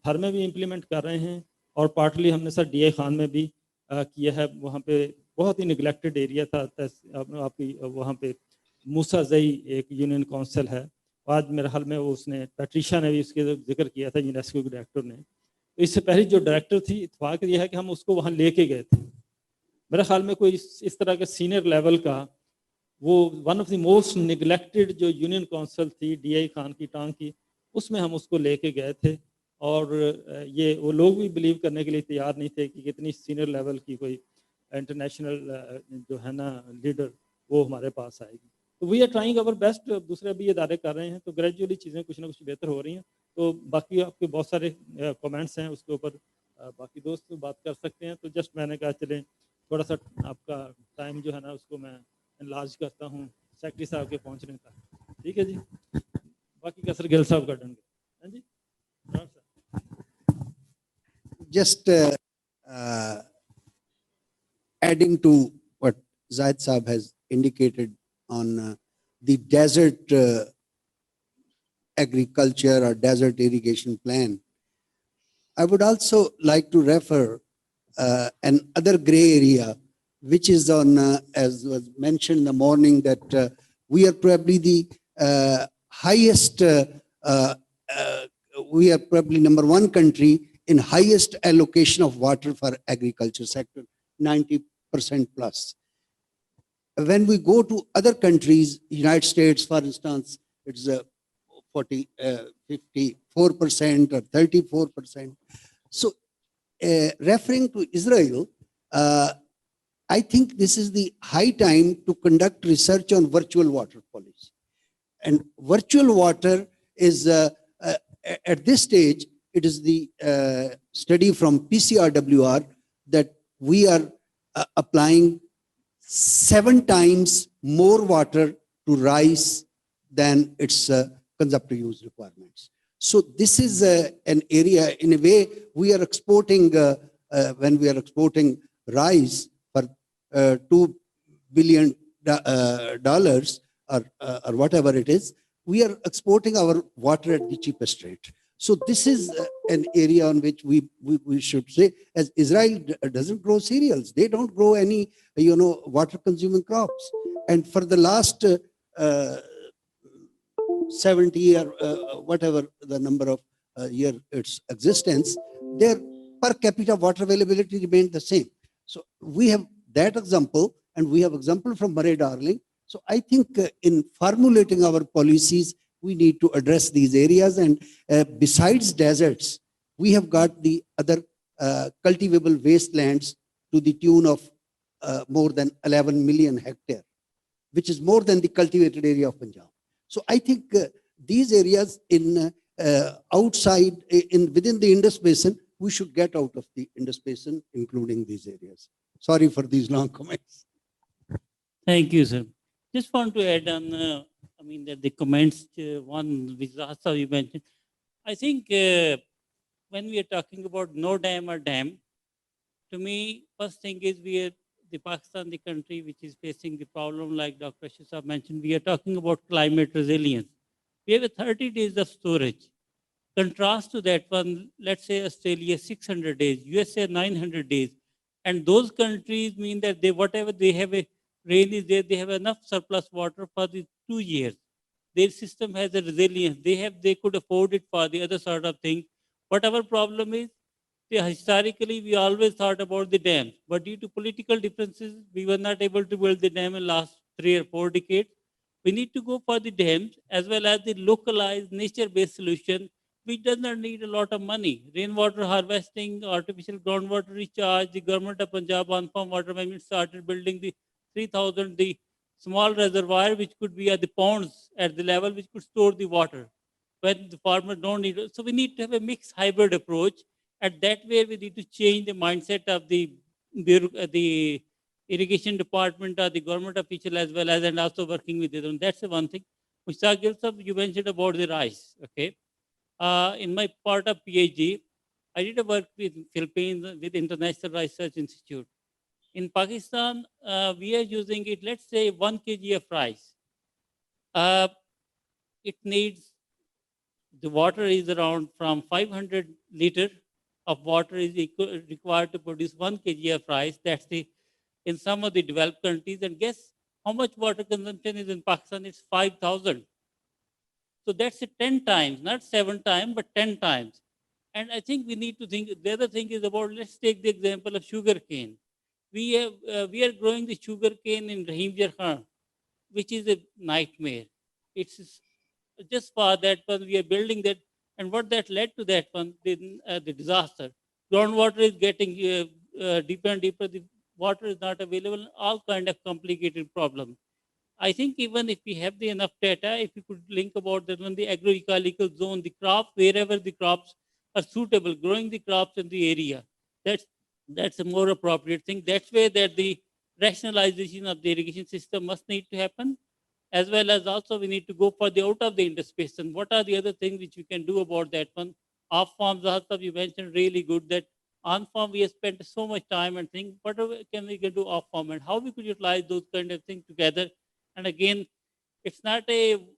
थर में भी इम्प्लीमेंट कर रहे हैं और पार्टली हमने सर DI खान में भी किया है। वहाँ पे बहुत ही निगलेक्टेड एरिया था आपकी, वहाँ पे मूसा जई एक यूनियन काउंसिल है, आज मेरे हाल में वो उसने पैट्रिशा ने भी इसके जिक्र किया था, यूनेस्को के डायरेक्टर ने। तो इससे पहले जो डायरेक्टर थी, इत्तेफाक यह है कि हम उसको वहाँ लेके गए थे। मेरे ख्याल में कोई इस तरह के सीनियर लेवल का वो one of the most neglected जो यूनियन काउंसिल थी DI खान की टांग की, उसमें हम उसको लेके गए थे। और ये वो लोग भी बिलीव करने के लिए तैयार नहीं थे कि कितनी सीनियर लेवल की कोई इंटरनेशनल जो है ना लीडर वो हमारे पास आएगी। तो we are trying our best. दूसरे भी इदारे कर रहे हैं, तो ग्रेजुअली चीज़ें कुछ ना कुछ बेहतर हो रही हैं। तो बाकी आपके बहुत सारे कमेंट्स हैं, उसके ऊपर बाकी दोस्त बात कर सकते हैं। तो जस्ट मैंने कहा चलें थोड़ा सा आपका टाइम जो है ना उसको मैं इनलार्ज करता हूँ सेक्रेटरी साहब के पहुँचने का। ठीक है जी, बाकी कसर गिल साहब कर देंगे। हाँ जी, Just adding to what Zaid Saab has indicated on the desert agriculture or desert irrigation plan, I would also like to refer another gray area, which is on, as was mentioned in the morning, that we are probably the highest, we are probably #1 country in highest allocation of water for agriculture sector, 90% plus. When we go to other countries, United States, for instance, it's 54% or 34%. So referring to Israel, I think this is the high time to conduct research on virtual water policy. And virtual water is, at this stage, it is the study from PCRWR that we are applying 7 times more water to rice than its consumptive use requirements. So this is an area, in a way, we are exporting, when we are exporting rice for $2 billion or whatever it is, we are exporting our water at the cheapest rate. So this is an area on which we should say, as Israel doesn't grow cereals, they don't grow any, water consuming crops. And for the last 70 or whatever the number of year its existence, their per capita water availability remained the same. So we have that example, and we have example from Murray-Darling. So I think in formulating our policies, we need to address these areas. And besides deserts, we have got the other cultivable wastelands to the tune of more than 11 million hectares, which is more than the cultivated area of Punjab. So I think these areas in outside, within the Indus Basin, we should get out of the Indus Basin, including these areas. Sorry for these long comments. Thank you, sir. Just want to add on, the comments, one which also you mentioned. I think when we are talking about no dam or dam, to me, first thing is the Pakistan, the country which is facing the problem, like Dr. Shah mentioned, we are talking about climate resilience. We have a 30 days of storage. Contrast to that one, let's say Australia 600 days, USA 900 days. And those countries mean that they, whatever they have a rain is there, they have enough surplus water for the 2 years. Their system has a resilience. They could afford it for the other sort of thing. But our problem is, historically, we always thought about the dams, but due to political differences, we were not able to build the dam in last 3 or 4 decades. We need to go for the dams as well as the localized nature-based solution, which does not need a lot of money. Rainwater harvesting, artificial groundwater recharge, the government of Punjab on-farm water management started building the 3,000, the small reservoir, which could be at the ponds at the level, which could store the water when the farmer don't need it. So we need to have a mixed hybrid approach. And that way we need to change the mindset of the irrigation department or the government official as well as, and also working with them. That's the one thing. Mr. Gilsab, you mentioned about the rice, okay? In my part of PhD, I did a work with Philippines with International Rice Research Institute. In Pakistan, we are using it, let's say 1 kg of rice. It needs, the water is around from 500 liter of water is required to produce 1 kg of rice. That's in some of the developed countries. And guess how much water consumption is in Pakistan? It's 5,000. So that's 10 times, not 7 times, but 10 times. And I think we need to think, the other thing is about, let's take the example of sugar cane. We are growing the sugar cane in Rahim Khan, which is a nightmare. It's just for that one, we are building that. And what that led to that one, the disaster. Groundwater is getting deeper and deeper. The water is not available, all kind of complicated problems. I think even if we have the enough data, if we could link about that one, the agroecological zone, the crop, wherever the crops are suitable, growing the crops in the area, that's a more appropriate thing. That's where that the rationalization of the irrigation system must need to happen, as well as also we need to go for the out of the interspace. What are the other things which we can do about that one? Off farms, also you mentioned really good that on farm we have spent so much time and think what can we do off farm and how we could utilize those kind of things together. And again, it's not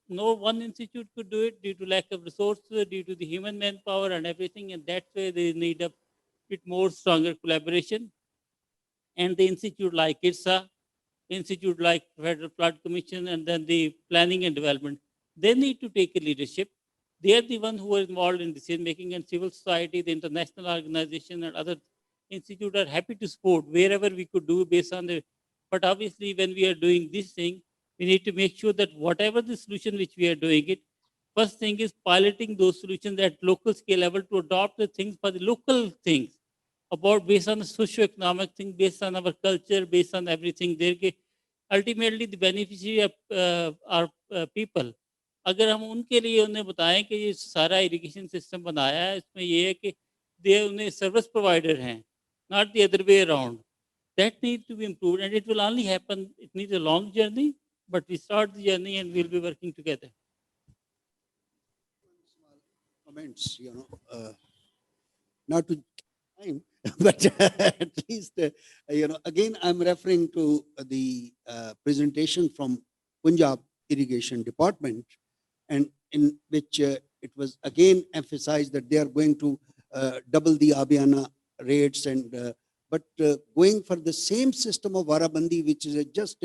no one institute could do it due to lack of resources, due to the human manpower and everything. And that's where they need a bit more stronger collaboration. And the institute like IRSA, institute like Federal Flood Commission, and then the planning and development, they need to take a leadership. They are the ones who are involved in decision making, and civil society, the international organization and other institutes are happy to support wherever we could do based on the, but obviously when we are doing this thing, we need to make sure that whatever the solution which we are doing it, first thing is piloting those solutions at local scale level to adopt the things for the local things about based on the socio-economic thing, based on our culture, based on everything there. Ultimately the beneficiary are people. अगर हम उनके लिए उन्हें बताएं कि ये सारा irrigation system बनाया है, इसमें ये है कि दे उन्हें सर्विस प्रोवाइडर हैं, not the other way around. That needs to be improved, and it will only happen. It needs a long journey, but we start the journey and we'll be working together. Comments, not to time, but at least, again, I'm referring to the presentation from Punjab Irrigation Department, and in which it was again emphasized that they are going to double the Abhiana rates, and but going for the same system of Varabandi, which is just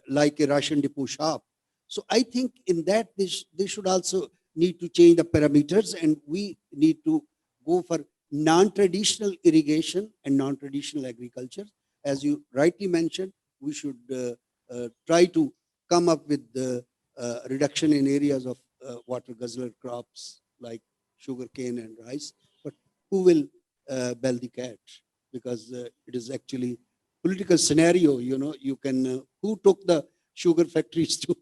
like a ration depot shop. So I think in that they should also need to change the parameters, and we need to go for non-traditional irrigation and non-traditional agriculture. As you rightly mentioned, we should try to come up with the reduction in areas of water guzzler crops like sugarcane and rice. But who will bell the cat? Because it is actually political scenario. You can who took the sugar factories to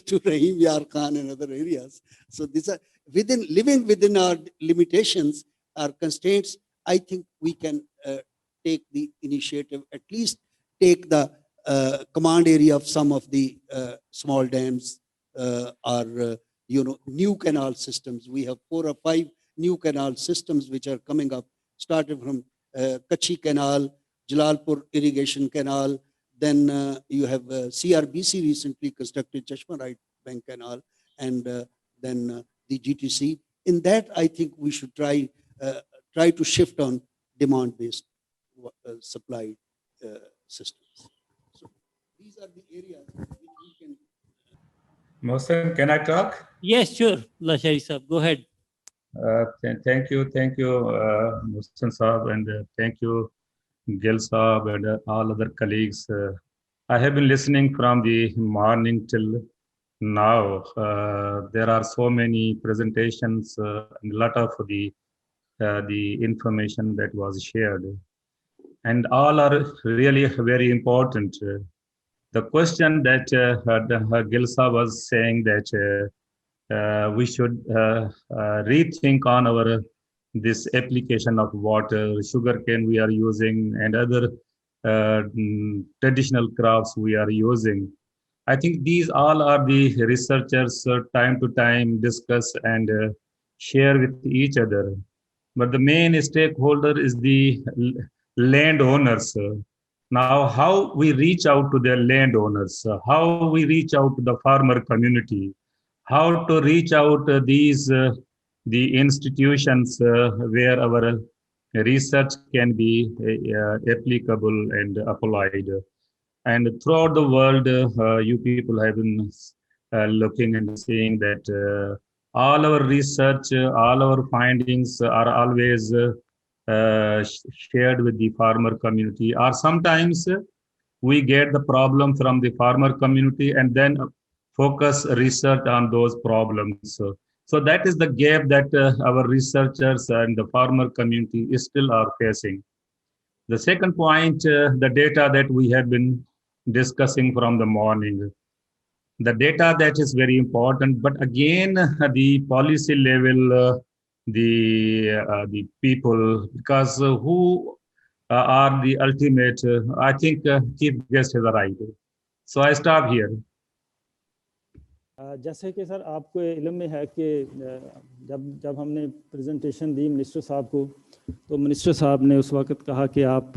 to Rahim Yar Khan and other areas. So these are living within our limitations, our constraints. I think we can take the initiative, at least take the command area of some of the small dams or new canal systems. We have 4 or 5 new canal systems which are coming up, started from Kachi Canal, Jalalpur irrigation canal. Then you have CRBC recently constructed Chashma Right Bank Canal, and then the GTC. In that, I think we should try to shift on demand-based supply systems. So these are the areas which we can. Mohsen, can I talk? Yes, sure. Lashari sir, go ahead. Thank you, Mohsen Saab, and thank you, Gil Saab, and all other colleagues. I have been listening from the morning till now. There are so many presentations and a lot of the information that was shared, and all are really very important. The question that Gilsa was saying that we should rethink on our this application of water, sugarcane we are using, and other traditional crops we are using. I think these all are the researchers time to time discuss and share with each other. But the main stakeholder is the landowners. Now, how we reach out to the landowners, how we reach out to the farmer community, how to reach out these the institutions where our research can be applicable and applied. And throughout the world, you people have been looking and seeing that all our research, all our findings are always shared with the farmer community, or sometimes we get the problem from the farmer community and then focus research on those problems. So that is the gap that our researchers and the farmer community still are facing. The second point, the data that we have been discussing from the morning. The data that is very important, but again, the policy level, the people, because who are the ultimate, I think chief guest has arrived. So I stop here. जैसे कि sir आपको इल्म में है कि जब हमने presentation दी minister साहब को, तो मिनिस्टर साहब ने उस वक्त कहा कि आप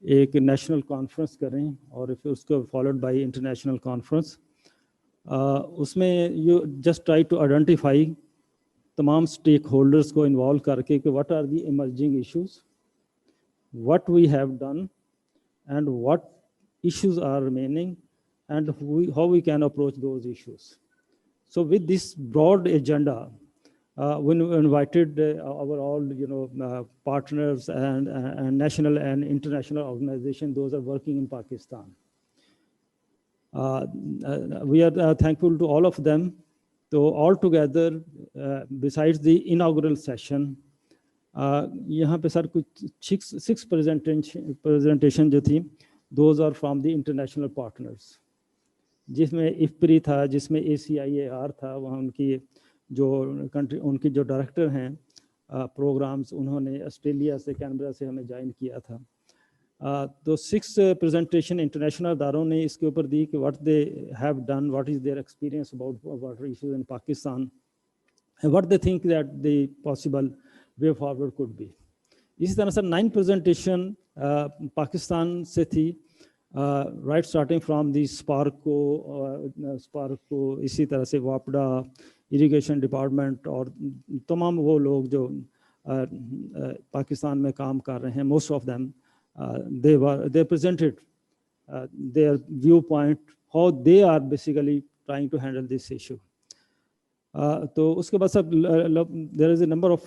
एक नेशनल कॉन्फ्रेंस करें और फिर उसको फॉलोड बाय इंटरनेशनल कॉन्फ्रेंस. उसमें you just try to identify तमाम स्टेक होल्डर्स को इन्वॉल्व करके कि what are the emerging issues, what we have done and what issues are remaining, and how we can approach those issues. So with this broad agenda, when we invited our all partners and national and international organizations, those are working in Pakistan. We are thankful to all of them. So all together, besides the inaugural session, यहाँ पे sir कुछ six presentation जो थी, those are from the international partners, जिसमें IFPRI था, जिसमें ACIAR था, वहाँ उनकी जो कंट्री, उनकी जो डायरेक्टर हैं प्रोग्राम्स, उन्होंने ऑस्ट्रेलिया से, कैनबरा से हमें ज्वाइन किया था. तो 6 प्रेजेंटेशन इंटरनेशनल अदारों ने इसके ऊपर दी कि what they have done, what is their experience about water issues in Pakistan, and what they think that the possible way forward could be. इसी तरह से 9 प्रेजेंटेशन पाकिस्तान से थी, right starting from the Sparco, इसी तरह से वापडा, इरिगेशन डिपार्टमेंट और तमाम वो लोग जो पाकिस्तान में काम कर रहे हैं. Most of them they presented their viewpoint, how they are basically trying to handle this issue. तो उसके बाद सब there is a number of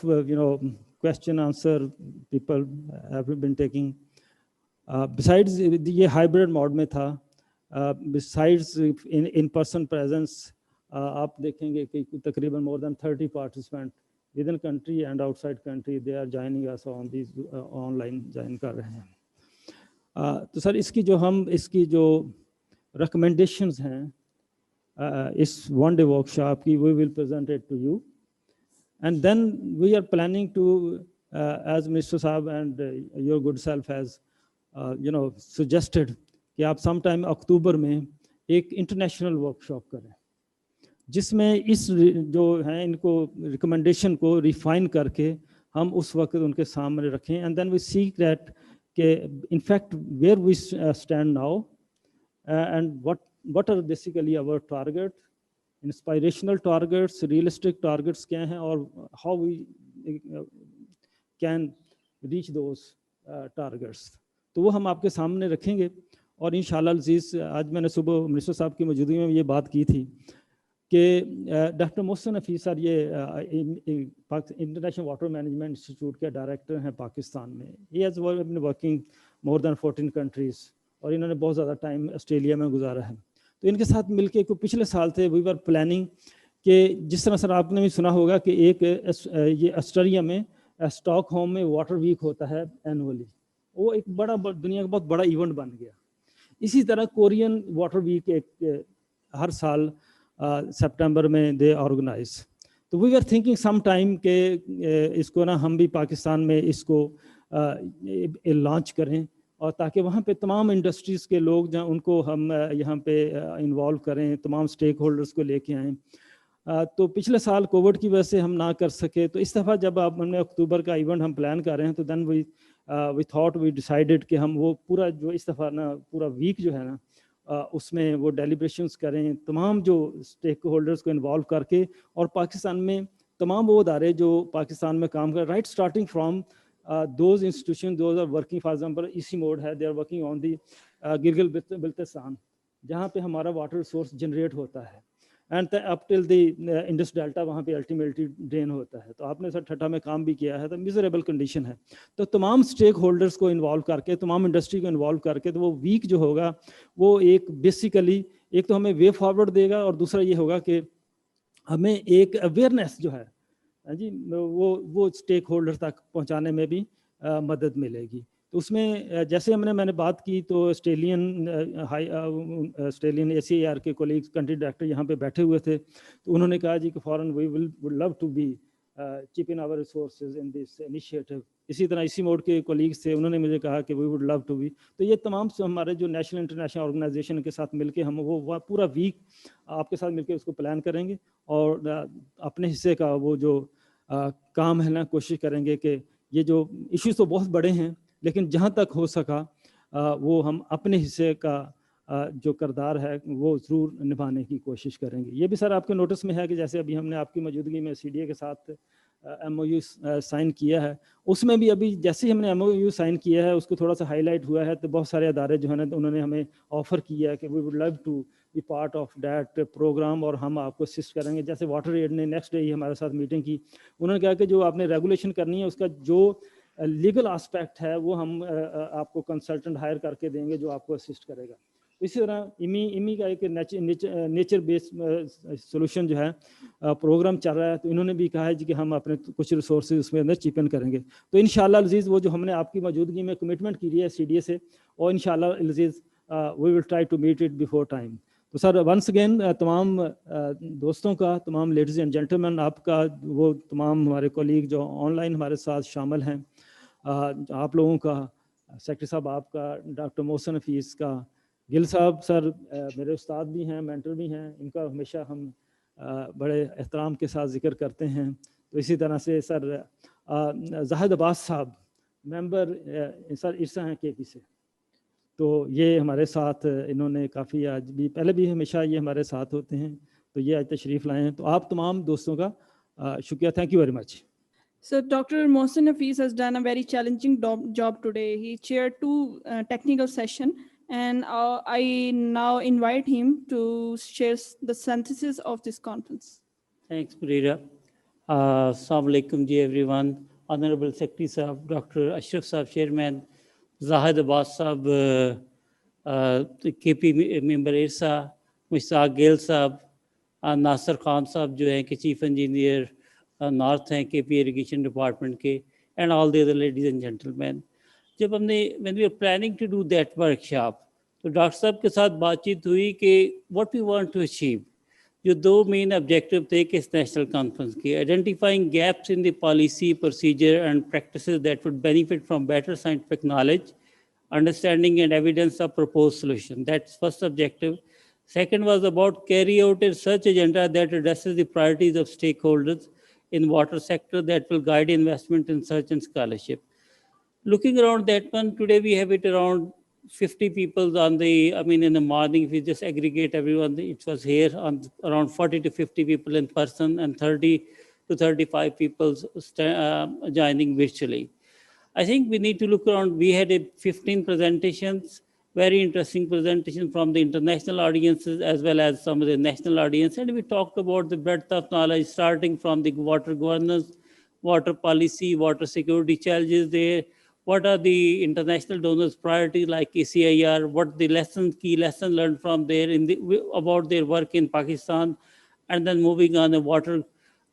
question answer people have been taking. Besides ये hybrid mode में था, besides in person presence, आप देखेंगे कि तकरीबन more than 30 participants within country and outside country, they are joining us on these online join कर रहे हैं. तो सर इसकी जो recommendations हैं इस one day workshop की, we will present it to you, and then we are planning to as Mr. Saab and your good self has suggested कि आप sometime अक्टूबर में एक international workshop करें, जिसमें इस जो है इनको recommendation को refine करके हम उस वक्त उनके सामने रखें, and then we seek that in fact, where we stand now, and what are basically our target, inspirational targets, realistic targets kya hain, or how we can reach those targets. तो वो हम आपके सामने रखेंगे. और इंशाल्लाह अज़ीज़, आज मैंने सुबह मिनिस्टर साहब की मौजूदगी में ये बात की थी कि डॉक्टर मोहसिन हफीज़ सर ये इंटरनेशनल वाटर मैनेजमेंट इंस्टीट्यूट के डायरेक्टर हैं पाकिस्तान में. He has been working more than 14 countries, और इन्होंने बहुत ज़्यादा टाइम ऑस्ट्रेलिया में गुजारा है. तो इनके साथ मिलके पिछले साल थे वी वर प्लानिंग कि जिस तरह सर आपने भी सुना होगा कि एक ये ऑस्ट्रेलिया में स्टॉकहोम में वाटर वीक होता है एनुअली. वो एक बड़ा दुनिया का बहुत बड़ा इवेंट बन गया. इसी तरह कोरियन वाटर वीक एक हर साल सितंबर में दे ऑर्गेनाइज. तो we are thinking some time के इसको ना हम भी पाकिस्तान में इसको लॉन्च करें, और ताकि वहाँ पे तमाम इंडस्ट्रीज़ के लोग जहाँ उनको हम यहाँ पे इन्वॉल्व करें, तमाम स्टेक होल्डर्स को लेके आएँ. तो पिछले साल कोविड की वजह से हम ना कर सके, तो इस दफ़ा जब आप हमने अक्टूबर का इवेंट हम प्लान कर रहे हैं, तो then we thought we decided कि हम वो पूरा जो इस दफ़ा ना पूरा वीक जो है ना उसमें वो डेलिब्रेशंस करें, तमाम जो स्टेक होल्डर्स को इन्वॉल्व करके, और पाकिस्तान में तमाम वो अदारे जो पाकिस्तान में काम कर right starting from those institutions, those are working, for example, इसी मोड है, they are working on the Gilgit Baltistan जहाँ पे हमारा वाटर रिसोर्स जनरेट होता है, and up till the Indus delta वहाँ पे अल्टीमेटली ड्रेन होता है. तो आपने सर ठट्ठा में काम भी किया है, तो मिजरेबल कंडीशन है. तो तमाम स्टेक होल्डर्स को इन्वॉल्व करके, तमाम इंडस्ट्री को इन्वॉल्व करके, तो वो वीक जो होगा वो एक बेसिकली एक तो हमें वे फॉरवर्ड देगा, और दूसरा ये होगा कि हमें एक अवेयरनेस जो है जी वो स्टेक होल्डर तक पहुंचाने में भी मदद मिलेगी. तो उसमें जैसे मैंने बात की, तो ऑस्ट्रेलियन ACAR के कोलीग्स कंट्री डायरेक्टर यहाँ पे बैठे हुए थे, तो उन्होंने कहा जी कि foreign we would love to be chip in our resources in this initiative. इसी तरह इसी मोड के कोलीग्स थे, उन्होंने मुझे कहा कि we would love to be. तो ये तमाम हमारे जो नेशनल इंटरनेशनल ऑर्गेनाइजेशन के साथ मिलके हम वो पूरा वीक आपके साथ मिलके उसको प्लान करेंगे, और अपने हिस्से का वो जो काम है ना कोशिश करेंगे कि ये जो इश्यूज तो बहुत बड़े हैं, लेकिन जहाँ तक हो सका वो हम अपने हिस्से का जो किरदार है वो ज़रूर निभाने की कोशिश करेंगे. ये भी सर आपके नोटिस में है कि जैसे अभी हमने आपकी मौजूदगी में CDA के साथ MOU साइन किया है, उसमें भी अभी जैसे ही हमने MOU साइन किया है उसको थोड़ा सा हाईलाइट हुआ है, तो बहुत सारे अदारे जो है ना उन्होंने हमें ऑफ़र किया है कि we would love to be part of that program, और हम आपको असिस्ट करेंगे. जैसे वाटर एड ने नेक्स्ट डे ही हमारे साथ मीटिंग की, उन्होंने कहा कि जो आपने रेगुलेशन करनी है उसका जो लीगल एस्पेक्ट है वो हम आपको कंसल्टेंट हायर करके देंगे जो आपको असिस्ट करेगा. इसी तरह इमी का एक नेचर बेस्ड सोल्यूशन जो है प्रोग्राम चल रहा है, तो इन्होंने भी कहा है जी कि हम अपने कुछ रिसोर्सेज उसमें अंदर चिपन करेंगे. तो इंशाल्लाह अज़ीज़ वो जो हमने आपकी मौजूदगी में कमिटमेंट की है CDA से, और इंशाल्लाह अज़ीज़ we will try to meet it before time. तो सर वंस अगेन तमाम दोस्तों का, तमाम लेडीज़ एंड जेंटलमैन, आपका वो तमाम हमारे कोलीग जो ऑनलाइन हमारे साथ शामिल हैं, आप लोगों का, सेक्रेटरी साहब आपका, डॉक्टर मोहसिन हफीज़ का, गिल साहब सर मेरे उस्ताद भी हैं, मेंटर भी हैं, इनका हमेशा हम बड़े एहतराम के साथ जिक्र करते हैं. तो इसी तरह से सर जाहिद अब्बास साहब मेंबर सर इरसा हैं KP से, तो ये हमारे साथ इन्होंने काफ़ी आज भी पहले भी हमेशा ये हमारे साथ होते हैं, तो ये आज तशरीफ़ लाए हैं. तो आप तमाम दोस्तों का शुक्रिया. Thank you very much. So Dr. Mohsin Hafiz has done a very challenging job today. He chaired 2 technical sessions, and I now invite him to share the synthesis of this conference. Thanks, Brira. Assalamu alaikum ji everyone. Honorable Secretary Sahab, Dr. Ashraf Sahab, Chairman, Zahid Abbas Sahab, KP member Irsa, Mr. Gail Sahab, Nasir Khan Sahab जो हैं कि Chief Engineer North हैं KP Irrigation Department के, and all the other ladies and gentlemen. जब हमने when we were planning to do that workshop, तो doctor साहब के साथ बातचीत हुई कि what we want to achieve. जो 2 मेन ऑब्जेक्टिव थे कि इस नेशनल कॉन्फ्रेंस के, identifying gaps in the policy procedure and practices that would benefit from better scientific knowledge, understanding and evidence of proposed solution. That's first objective. Second was about carry out a research agenda that addresses the priorities of stakeholders in water sector that will guide investment in research and scholarship. Looking around that one, today we have it around 50 people on the, I mean, in the morning, if we just aggregate everyone, it was here on around 40 to 50 people in person and 30 to 35 people joining virtually. I think we need to look around. We had 15 presentations, very interesting presentation from the international audiences as well as some of the national audience. And we talked about the breadth of knowledge, starting from the water governance, water policy, water security challenges there. What are the international donors' priorities like PCIR? What the key lessons learned from there about their work in Pakistan? And then moving on the water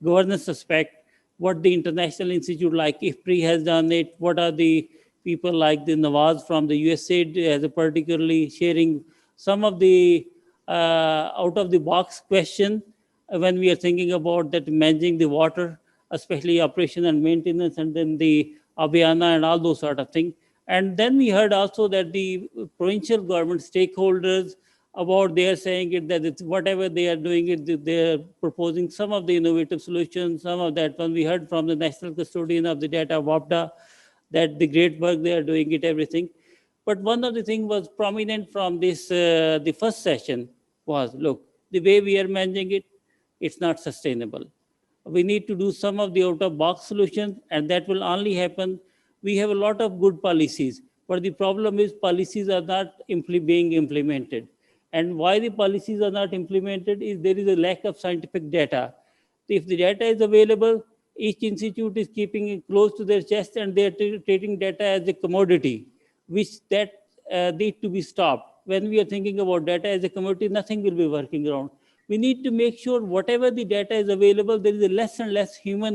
governance aspect, what the international institute like IFPRI has done it, what are the people like the Nawaz from the USA as a particularly sharing some of the out of the box question when we are thinking about that managing the water, especially operation and maintenance, and then the Abhyana and all those sort of things. And then we heard also that the provincial government stakeholders about they are saying it that it's whatever they are doing it, they are proposing some of the innovative solutions, some of that one we heard from the national custodian of the data, WAPDA, that the great work they are doing it, everything. But one of the things was prominent from this, the first session was, look, the way we are managing it, it's not sustainable. We need to do some of the out-of-box solutions, and that will only happen. We have a lot of good policies, but the problem is policies are not being implemented. And why the policies are not implemented is there is a lack of scientific data. If the data is available, each institute is keeping it close to their chest and they are treating data as a commodity, which that need to be stopped. When we are thinking about data as a commodity, nothing will be working around. We need to make sure whatever the data is available, there is a less and less human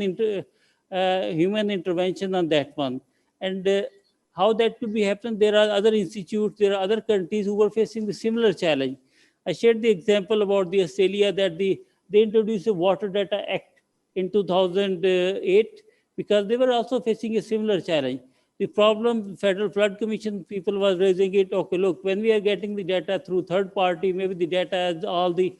intervention on that one. And how that could be happening, there are other institutes, there are other countries who were facing the similar challenge. I shared the example about the Australia that they introduced a Water Data Act in 2008 because they were also facing a similar challenge. The problem, Federal Flood Commission people was raising it, okay, look, when we are getting the data through third party, maybe the data has all the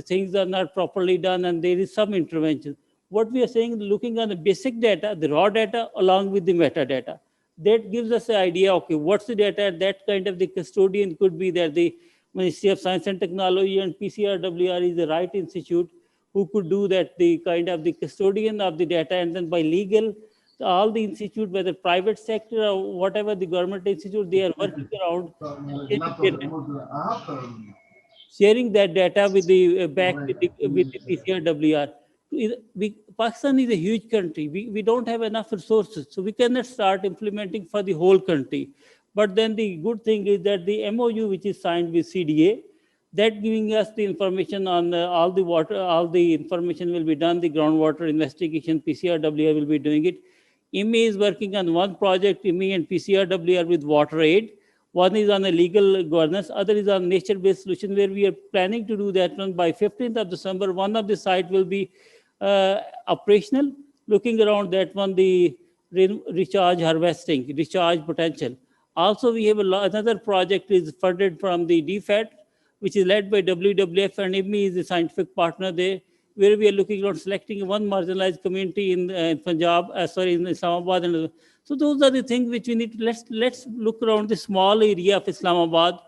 things are not properly done and there is some intervention. What we are saying, looking on the basic data, the raw data along with the metadata, that gives us an idea, okay, what's the data, that kind of the custodian could be there. The Ministry of Science and Technology and PCRWR is the right institute who could do that, the kind of the custodian of the data, and then by legal, all the institute, whether private sector or whatever the government institute, they are working around sharing that data with the back with the PCRWR. Pakistan is a huge country. We don't have enough resources, so we cannot start implementing for the whole country. But then the good thing is that the MOU, which is signed with CDA, that giving us the information on all the water, all the information will be done. The groundwater investigation, PCRWR will be doing it. IMI is working on one project, IMI and PCRWR with water aid. One is on a legal governance, other is on nature-based solution, where we are planning to do that one by 15th of December. One of the site will be operational, looking around that one, the recharge harvesting, recharge potential. Also, we have another project is funded from the DFAT, which is led by WWF, and IMI is the scientific partner there, where we are looking at selecting one marginalized community in Punjab, in Islamabad. And so those are the things which we need to, let's look around the small area of Islamabad,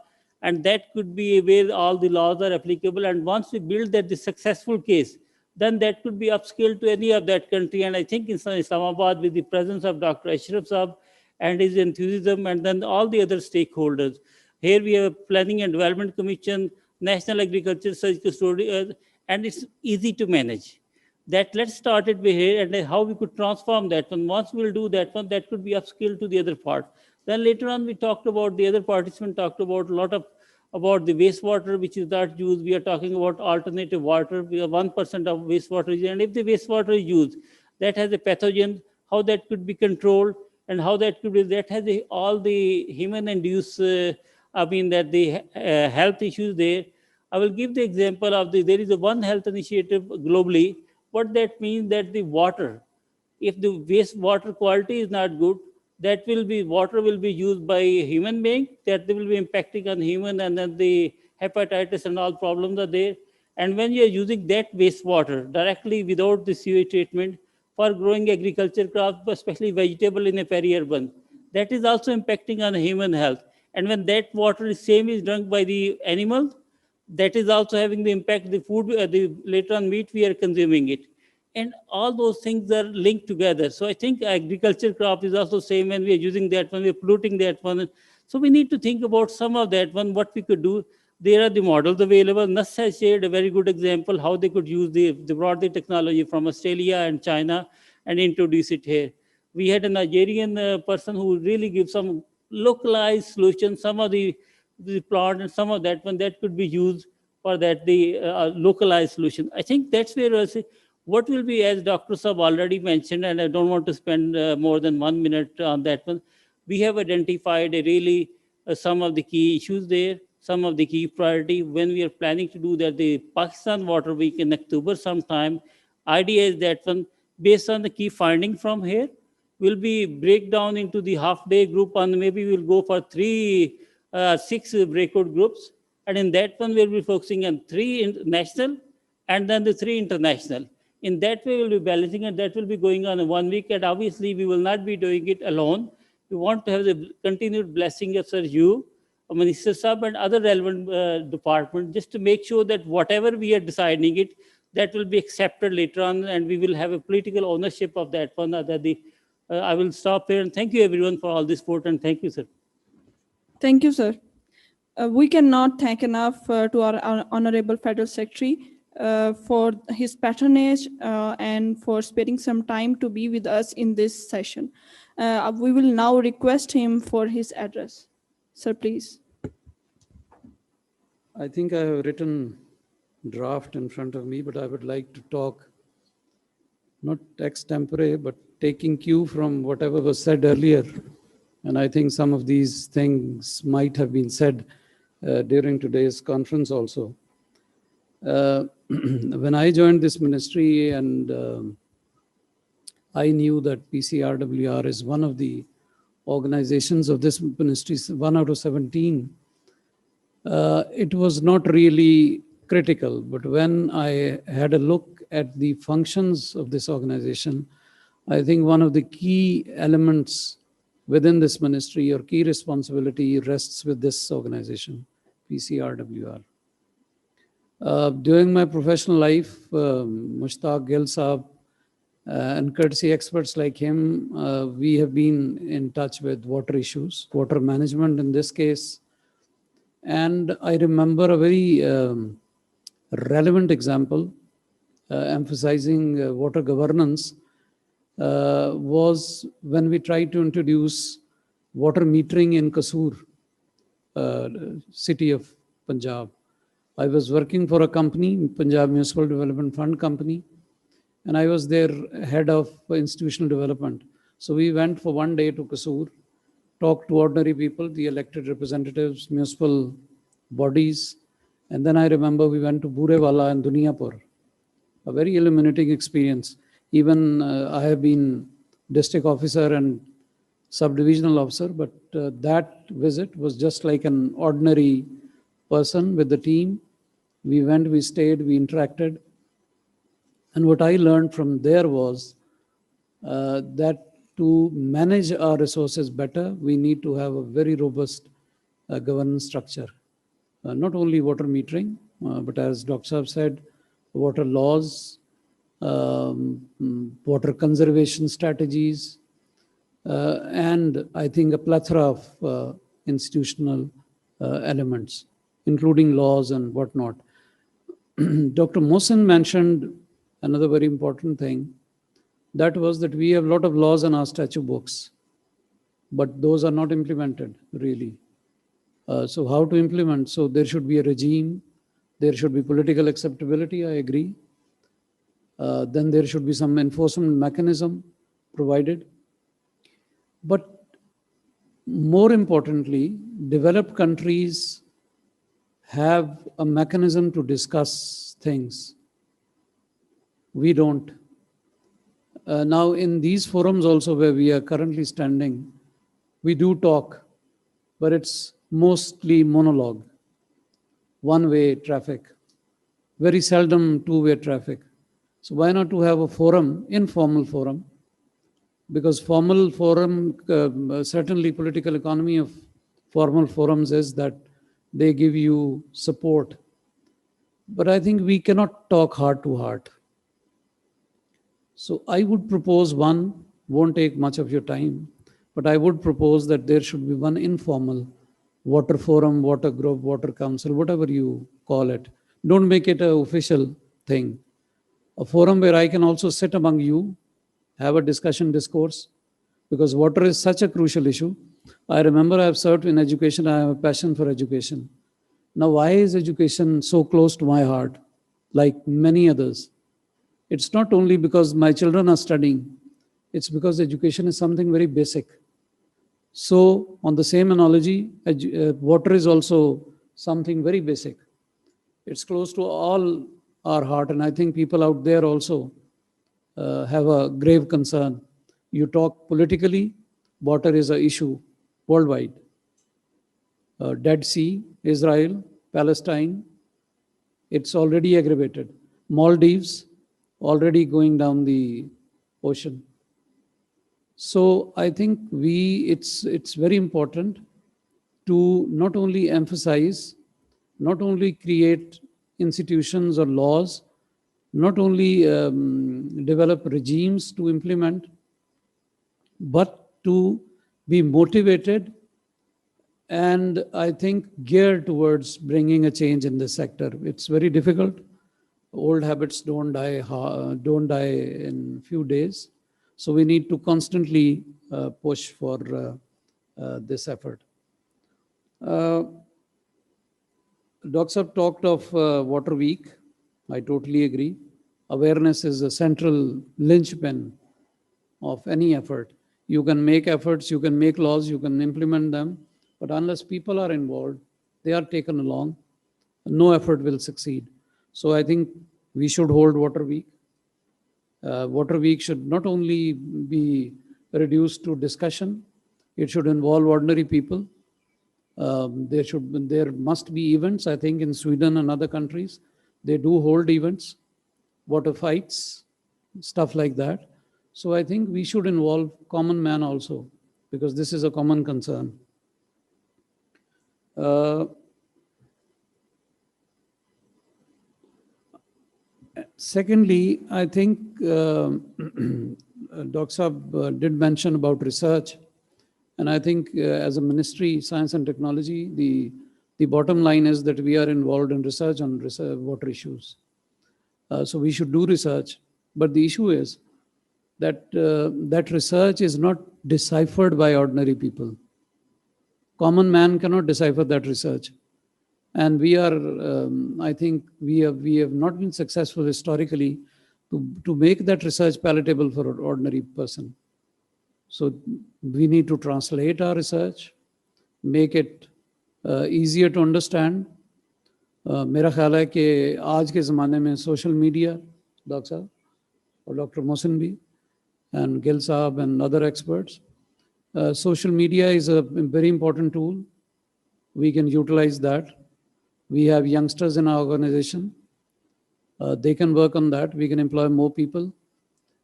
and that could be where all the laws are applicable. And once we build that the successful case, then that could be upscaled to any of that country. And I think in Islamabad, with the presence of Dr. Ashraf Saab and his enthusiasm, and then all the other stakeholders, here we have Planning and Development Commission, National Agriculture Research Custodian, and it's easy to manage. That let's start it with here and how we could transform that one. Once we'll do that one, that could be upscaled to the other part. Then later on, we talked about, the other participant talked about a lot of, about the wastewater, which is not used. We are talking about alternative water. We have 1% of wastewater, and if the wastewater is used, that has a pathogen, how that could be controlled, and how that could be, that has all the human-induced, that the health issues there. I will give the example of there is a One Health initiative globally. What that means, that the water, if the wastewater quality is not good, that will be, water will be used by a human being, that they will be impacting on human, and then the hepatitis and all problems are there. And when you are using that wastewater directly without the sewage treatment for growing agriculture crops, especially vegetable in a peri-urban, that is also impacting on human health. And when that water is same is drunk by the animals, that is also having the impact, the food, the later on meat we are consuming it. And all those things are linked together. So I think agriculture crop is also same when we are using that one, we are polluting that one. So we need to think about some of that one, what we could do. There are the models available. NUS has shared a very good example how they could use they brought the technology from Australia and China and introduce it here. We had a Nigerian person who really gives some localized solutions, some of the plant and some of that one that could be used for that, the localized solution. I think that's where I say, what will be, as Dr. Saab already mentioned, and I don't want to spend more than 1 minute on that one, we have identified a really some of the key issues there, some of the key priority. When we are planning to do that, the Pakistan Water Week in October sometime, idea is that one, based on the key finding from here, will be break down into the half-day group, and maybe we'll go for 6 breakout groups. And in that one, we'll be focusing on 3 national and then the 3 international. In that way, we'll be balancing, and that will be going on in 1 week. And obviously, we will not be doing it alone. We want to have the continued blessing of Sir you, Minister Sahab, and other relevant departments, just to make sure that whatever we are deciding it, that will be accepted later on, and we will have a political ownership of that one. I will stop here, and thank you everyone for all this support, and thank you, sir. Thank you, sir. We cannot thank enough to our Honorable Federal Secretary for his patronage and for sparing some time to be with us in this session. We will now request him for his address. Sir, please. I think I have written draft in front of me, but I would like to talk not extempore, but taking cue from whatever was said earlier. And I think some of these things might have been said during today's conference also. When I joined this ministry, and I knew that PCRWR is one of the organizations of this ministry, 1 out of 17, it was not really critical. But when I had a look at the functions of this organization, I think one of the key elements within this ministry or key responsibility rests with this organization, PCRWR. During my professional life, Mushtaq Gill Saab and courtesy experts like him, we have been in touch with water issues, water management in this case. And I remember a very relevant example emphasizing water governance was when we tried to introduce water metering in Kasur, city of Punjab. I was working for a company, Punjab Municipal Development Fund company, and I was their head of institutional development. So we went for 1 day to Kasur, talked to ordinary people, the elected representatives, municipal bodies, and then I remember we went to Burewala and Duniyapur, a very illuminating experience. Even I have been district officer and sub-divisional officer, but that visit was just like an ordinary person with the team. We went, we stayed, we interacted. And what I learned from there was that to manage our resources better, we need to have a very robust governance structure. Not only water metering, but as Dr. Saab said, water laws, water conservation strategies, and I think a plethora of institutional elements, including laws and whatnot. Dr. Mohsen mentioned another very important thing. That was that we have a lot of laws in our statute books, but those are not implemented really. So how to implement? So there should be a regime, there should be political acceptability, I agree. Then there should be some enforcement mechanism provided. But more importantly, developed countries have a mechanism to discuss things. We don't. Now in these forums also where we are currently standing, we do talk, but it's mostly monologue, one-way traffic, very seldom two-way traffic. So why not to have a forum, informal forum, because formal forum, certainly political economy of formal forums is that they give you support. But I think we cannot talk heart to heart. So I would propose one, won't take much of your time, but I would propose that there should be one informal water forum, water group, water council, whatever you call it. Don't make it an official thing. A forum where I can also sit among you, have a discussion, discourse, because water is such a crucial issue. I remember I have served in education, I have a passion for education. Now, why is education so close to my heart, like many others? It's not only because my children are studying, it's because education is something very basic. So, on the same analogy, water is also something very basic. It's close to all our heart, and I think people out there also have a grave concern. You talk politically, water is an issue worldwide. Dead Sea, Israel, Palestine, it's already aggravated. Maldives, already going down the ocean. So I think it's very important to not only emphasize, not only create institutions or laws, not only develop regimes to implement, but to be motivated and I think geared towards bringing a change in this sector. It's very difficult. Old habits don't die in few days. So we need to constantly push for this effort. Dr. Saab talked of Water Week. I totally agree. Awareness is a central linchpin of any effort. You can make efforts, you can make laws, you can implement them, but unless people are involved, they are taken along, no effort will succeed. So I think we should hold Water Week. Water Week should not only be reduced to discussion, it should involve ordinary people. There must be events. I think in Sweden and other countries, they do hold events, water fights, stuff like that. So I think we should involve common man also, because this is a common concern. Secondly, I think Dr. Saab did mention about research. And I think as a ministry, science and technology, the bottom line is that we are involved in research on water issues. So we should do research. But the issue is that that research is not deciphered by ordinary people. Common man cannot decipher that research. And we are, I think we have not been successful historically to make that research palatable for an ordinary person. So we need to translate our research, make it easier to understand. मेरा ख्याल है कि आज के ज़माने में social media, doctor साहब और डॉक्टर मोहसिन भी, and Gil Saab and other experts, social media is a very important tool. We can utilize that. We have youngsters in our organization. They can work on that. We can employ more people.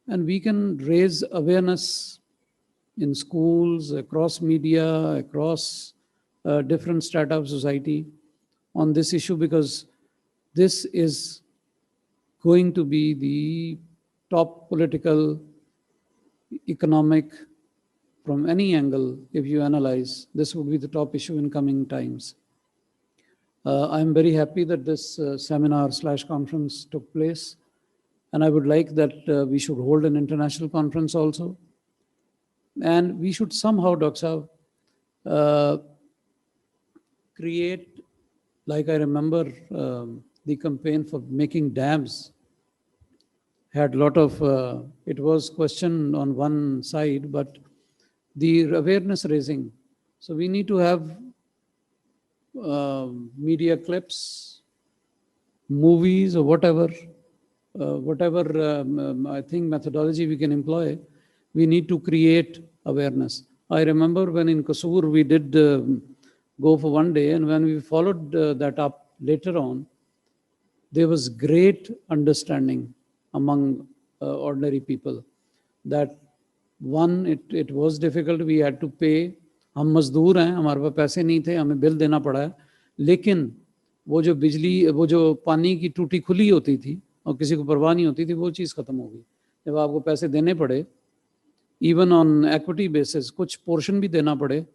And we can raise awareness in schools, across media, across different strata of society on this issue, because this is going to be the top political, economic, from any angle, if you analyze, this would be the top issue in coming times. I'm very happy that this seminar/conference took place. And I would like that we should hold an international conference also. And we should somehow, Dr. Saab, create, like I remember the campaign for making dams had a lot of, it was questioned on one side, but the awareness raising. So we need to have media clips, movies or whatever, I think methodology we can employ, we need to create awareness. I remember when in Kasur we did go for one day, and when we followed that up later on, there was great understanding among ordinary people that One, it was difficult. We had to pay. हम मजदूर हैं, हमारे पास पैसे नहीं थे, हमें bill देना पड़ा है. लेकिन वो जो बिजली, वो जो पानी की टूटी खुली होती थी और किसी को परवाह नहीं होती थी, वो चीज़ खत्म हो गई. जब आपको पैसे देने पड़े, इवन ऑन एक्विटी बेसिस, कुछ पोर्शन भी देना पड़े,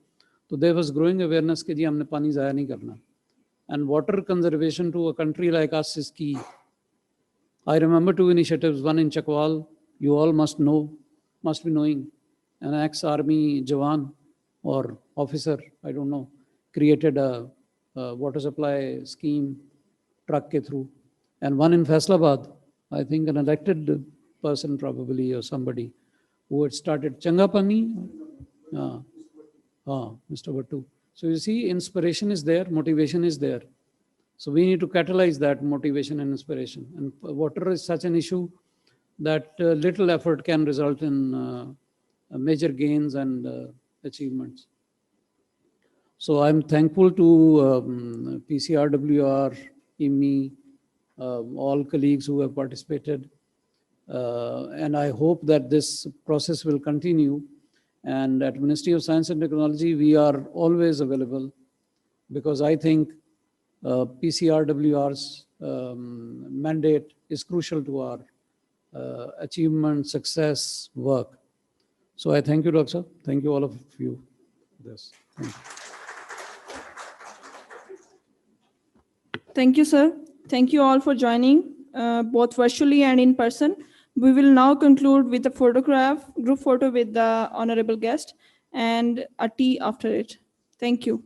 तो देयर वाज ग्रोइंग अवेयरनेस कि जी हमने पानी ज़ाया नहीं करना. And water conservation to a country like us is key. I remember two initiatives, one in Chakwal, you all must be knowing, an ex-army Jawan or officer, I don't know, created a water supply scheme, truck ke through. And one in Islamabad, I think an elected person probably or somebody who had started Changapani, Mr. Vattu. So you see, inspiration is there, motivation is there. So we need to catalyze that motivation and inspiration. And water is such an issue that little effort can result in major gains and achievements. So I'm thankful to PCRWR, IWMI, all colleagues who have participated. And I hope that this process will continue. And at Ministry of Science and Technology, we are always available, because I think PCRWR's mandate is crucial to our achievement, success, work. So I thank you, Dr. Sir. Thank you, all of you. This. Thank you, sir. Thank you all for joining, both virtually and in person. We will now conclude with a photograph, group photo with the honorable guest, and a tea after it. Thank you.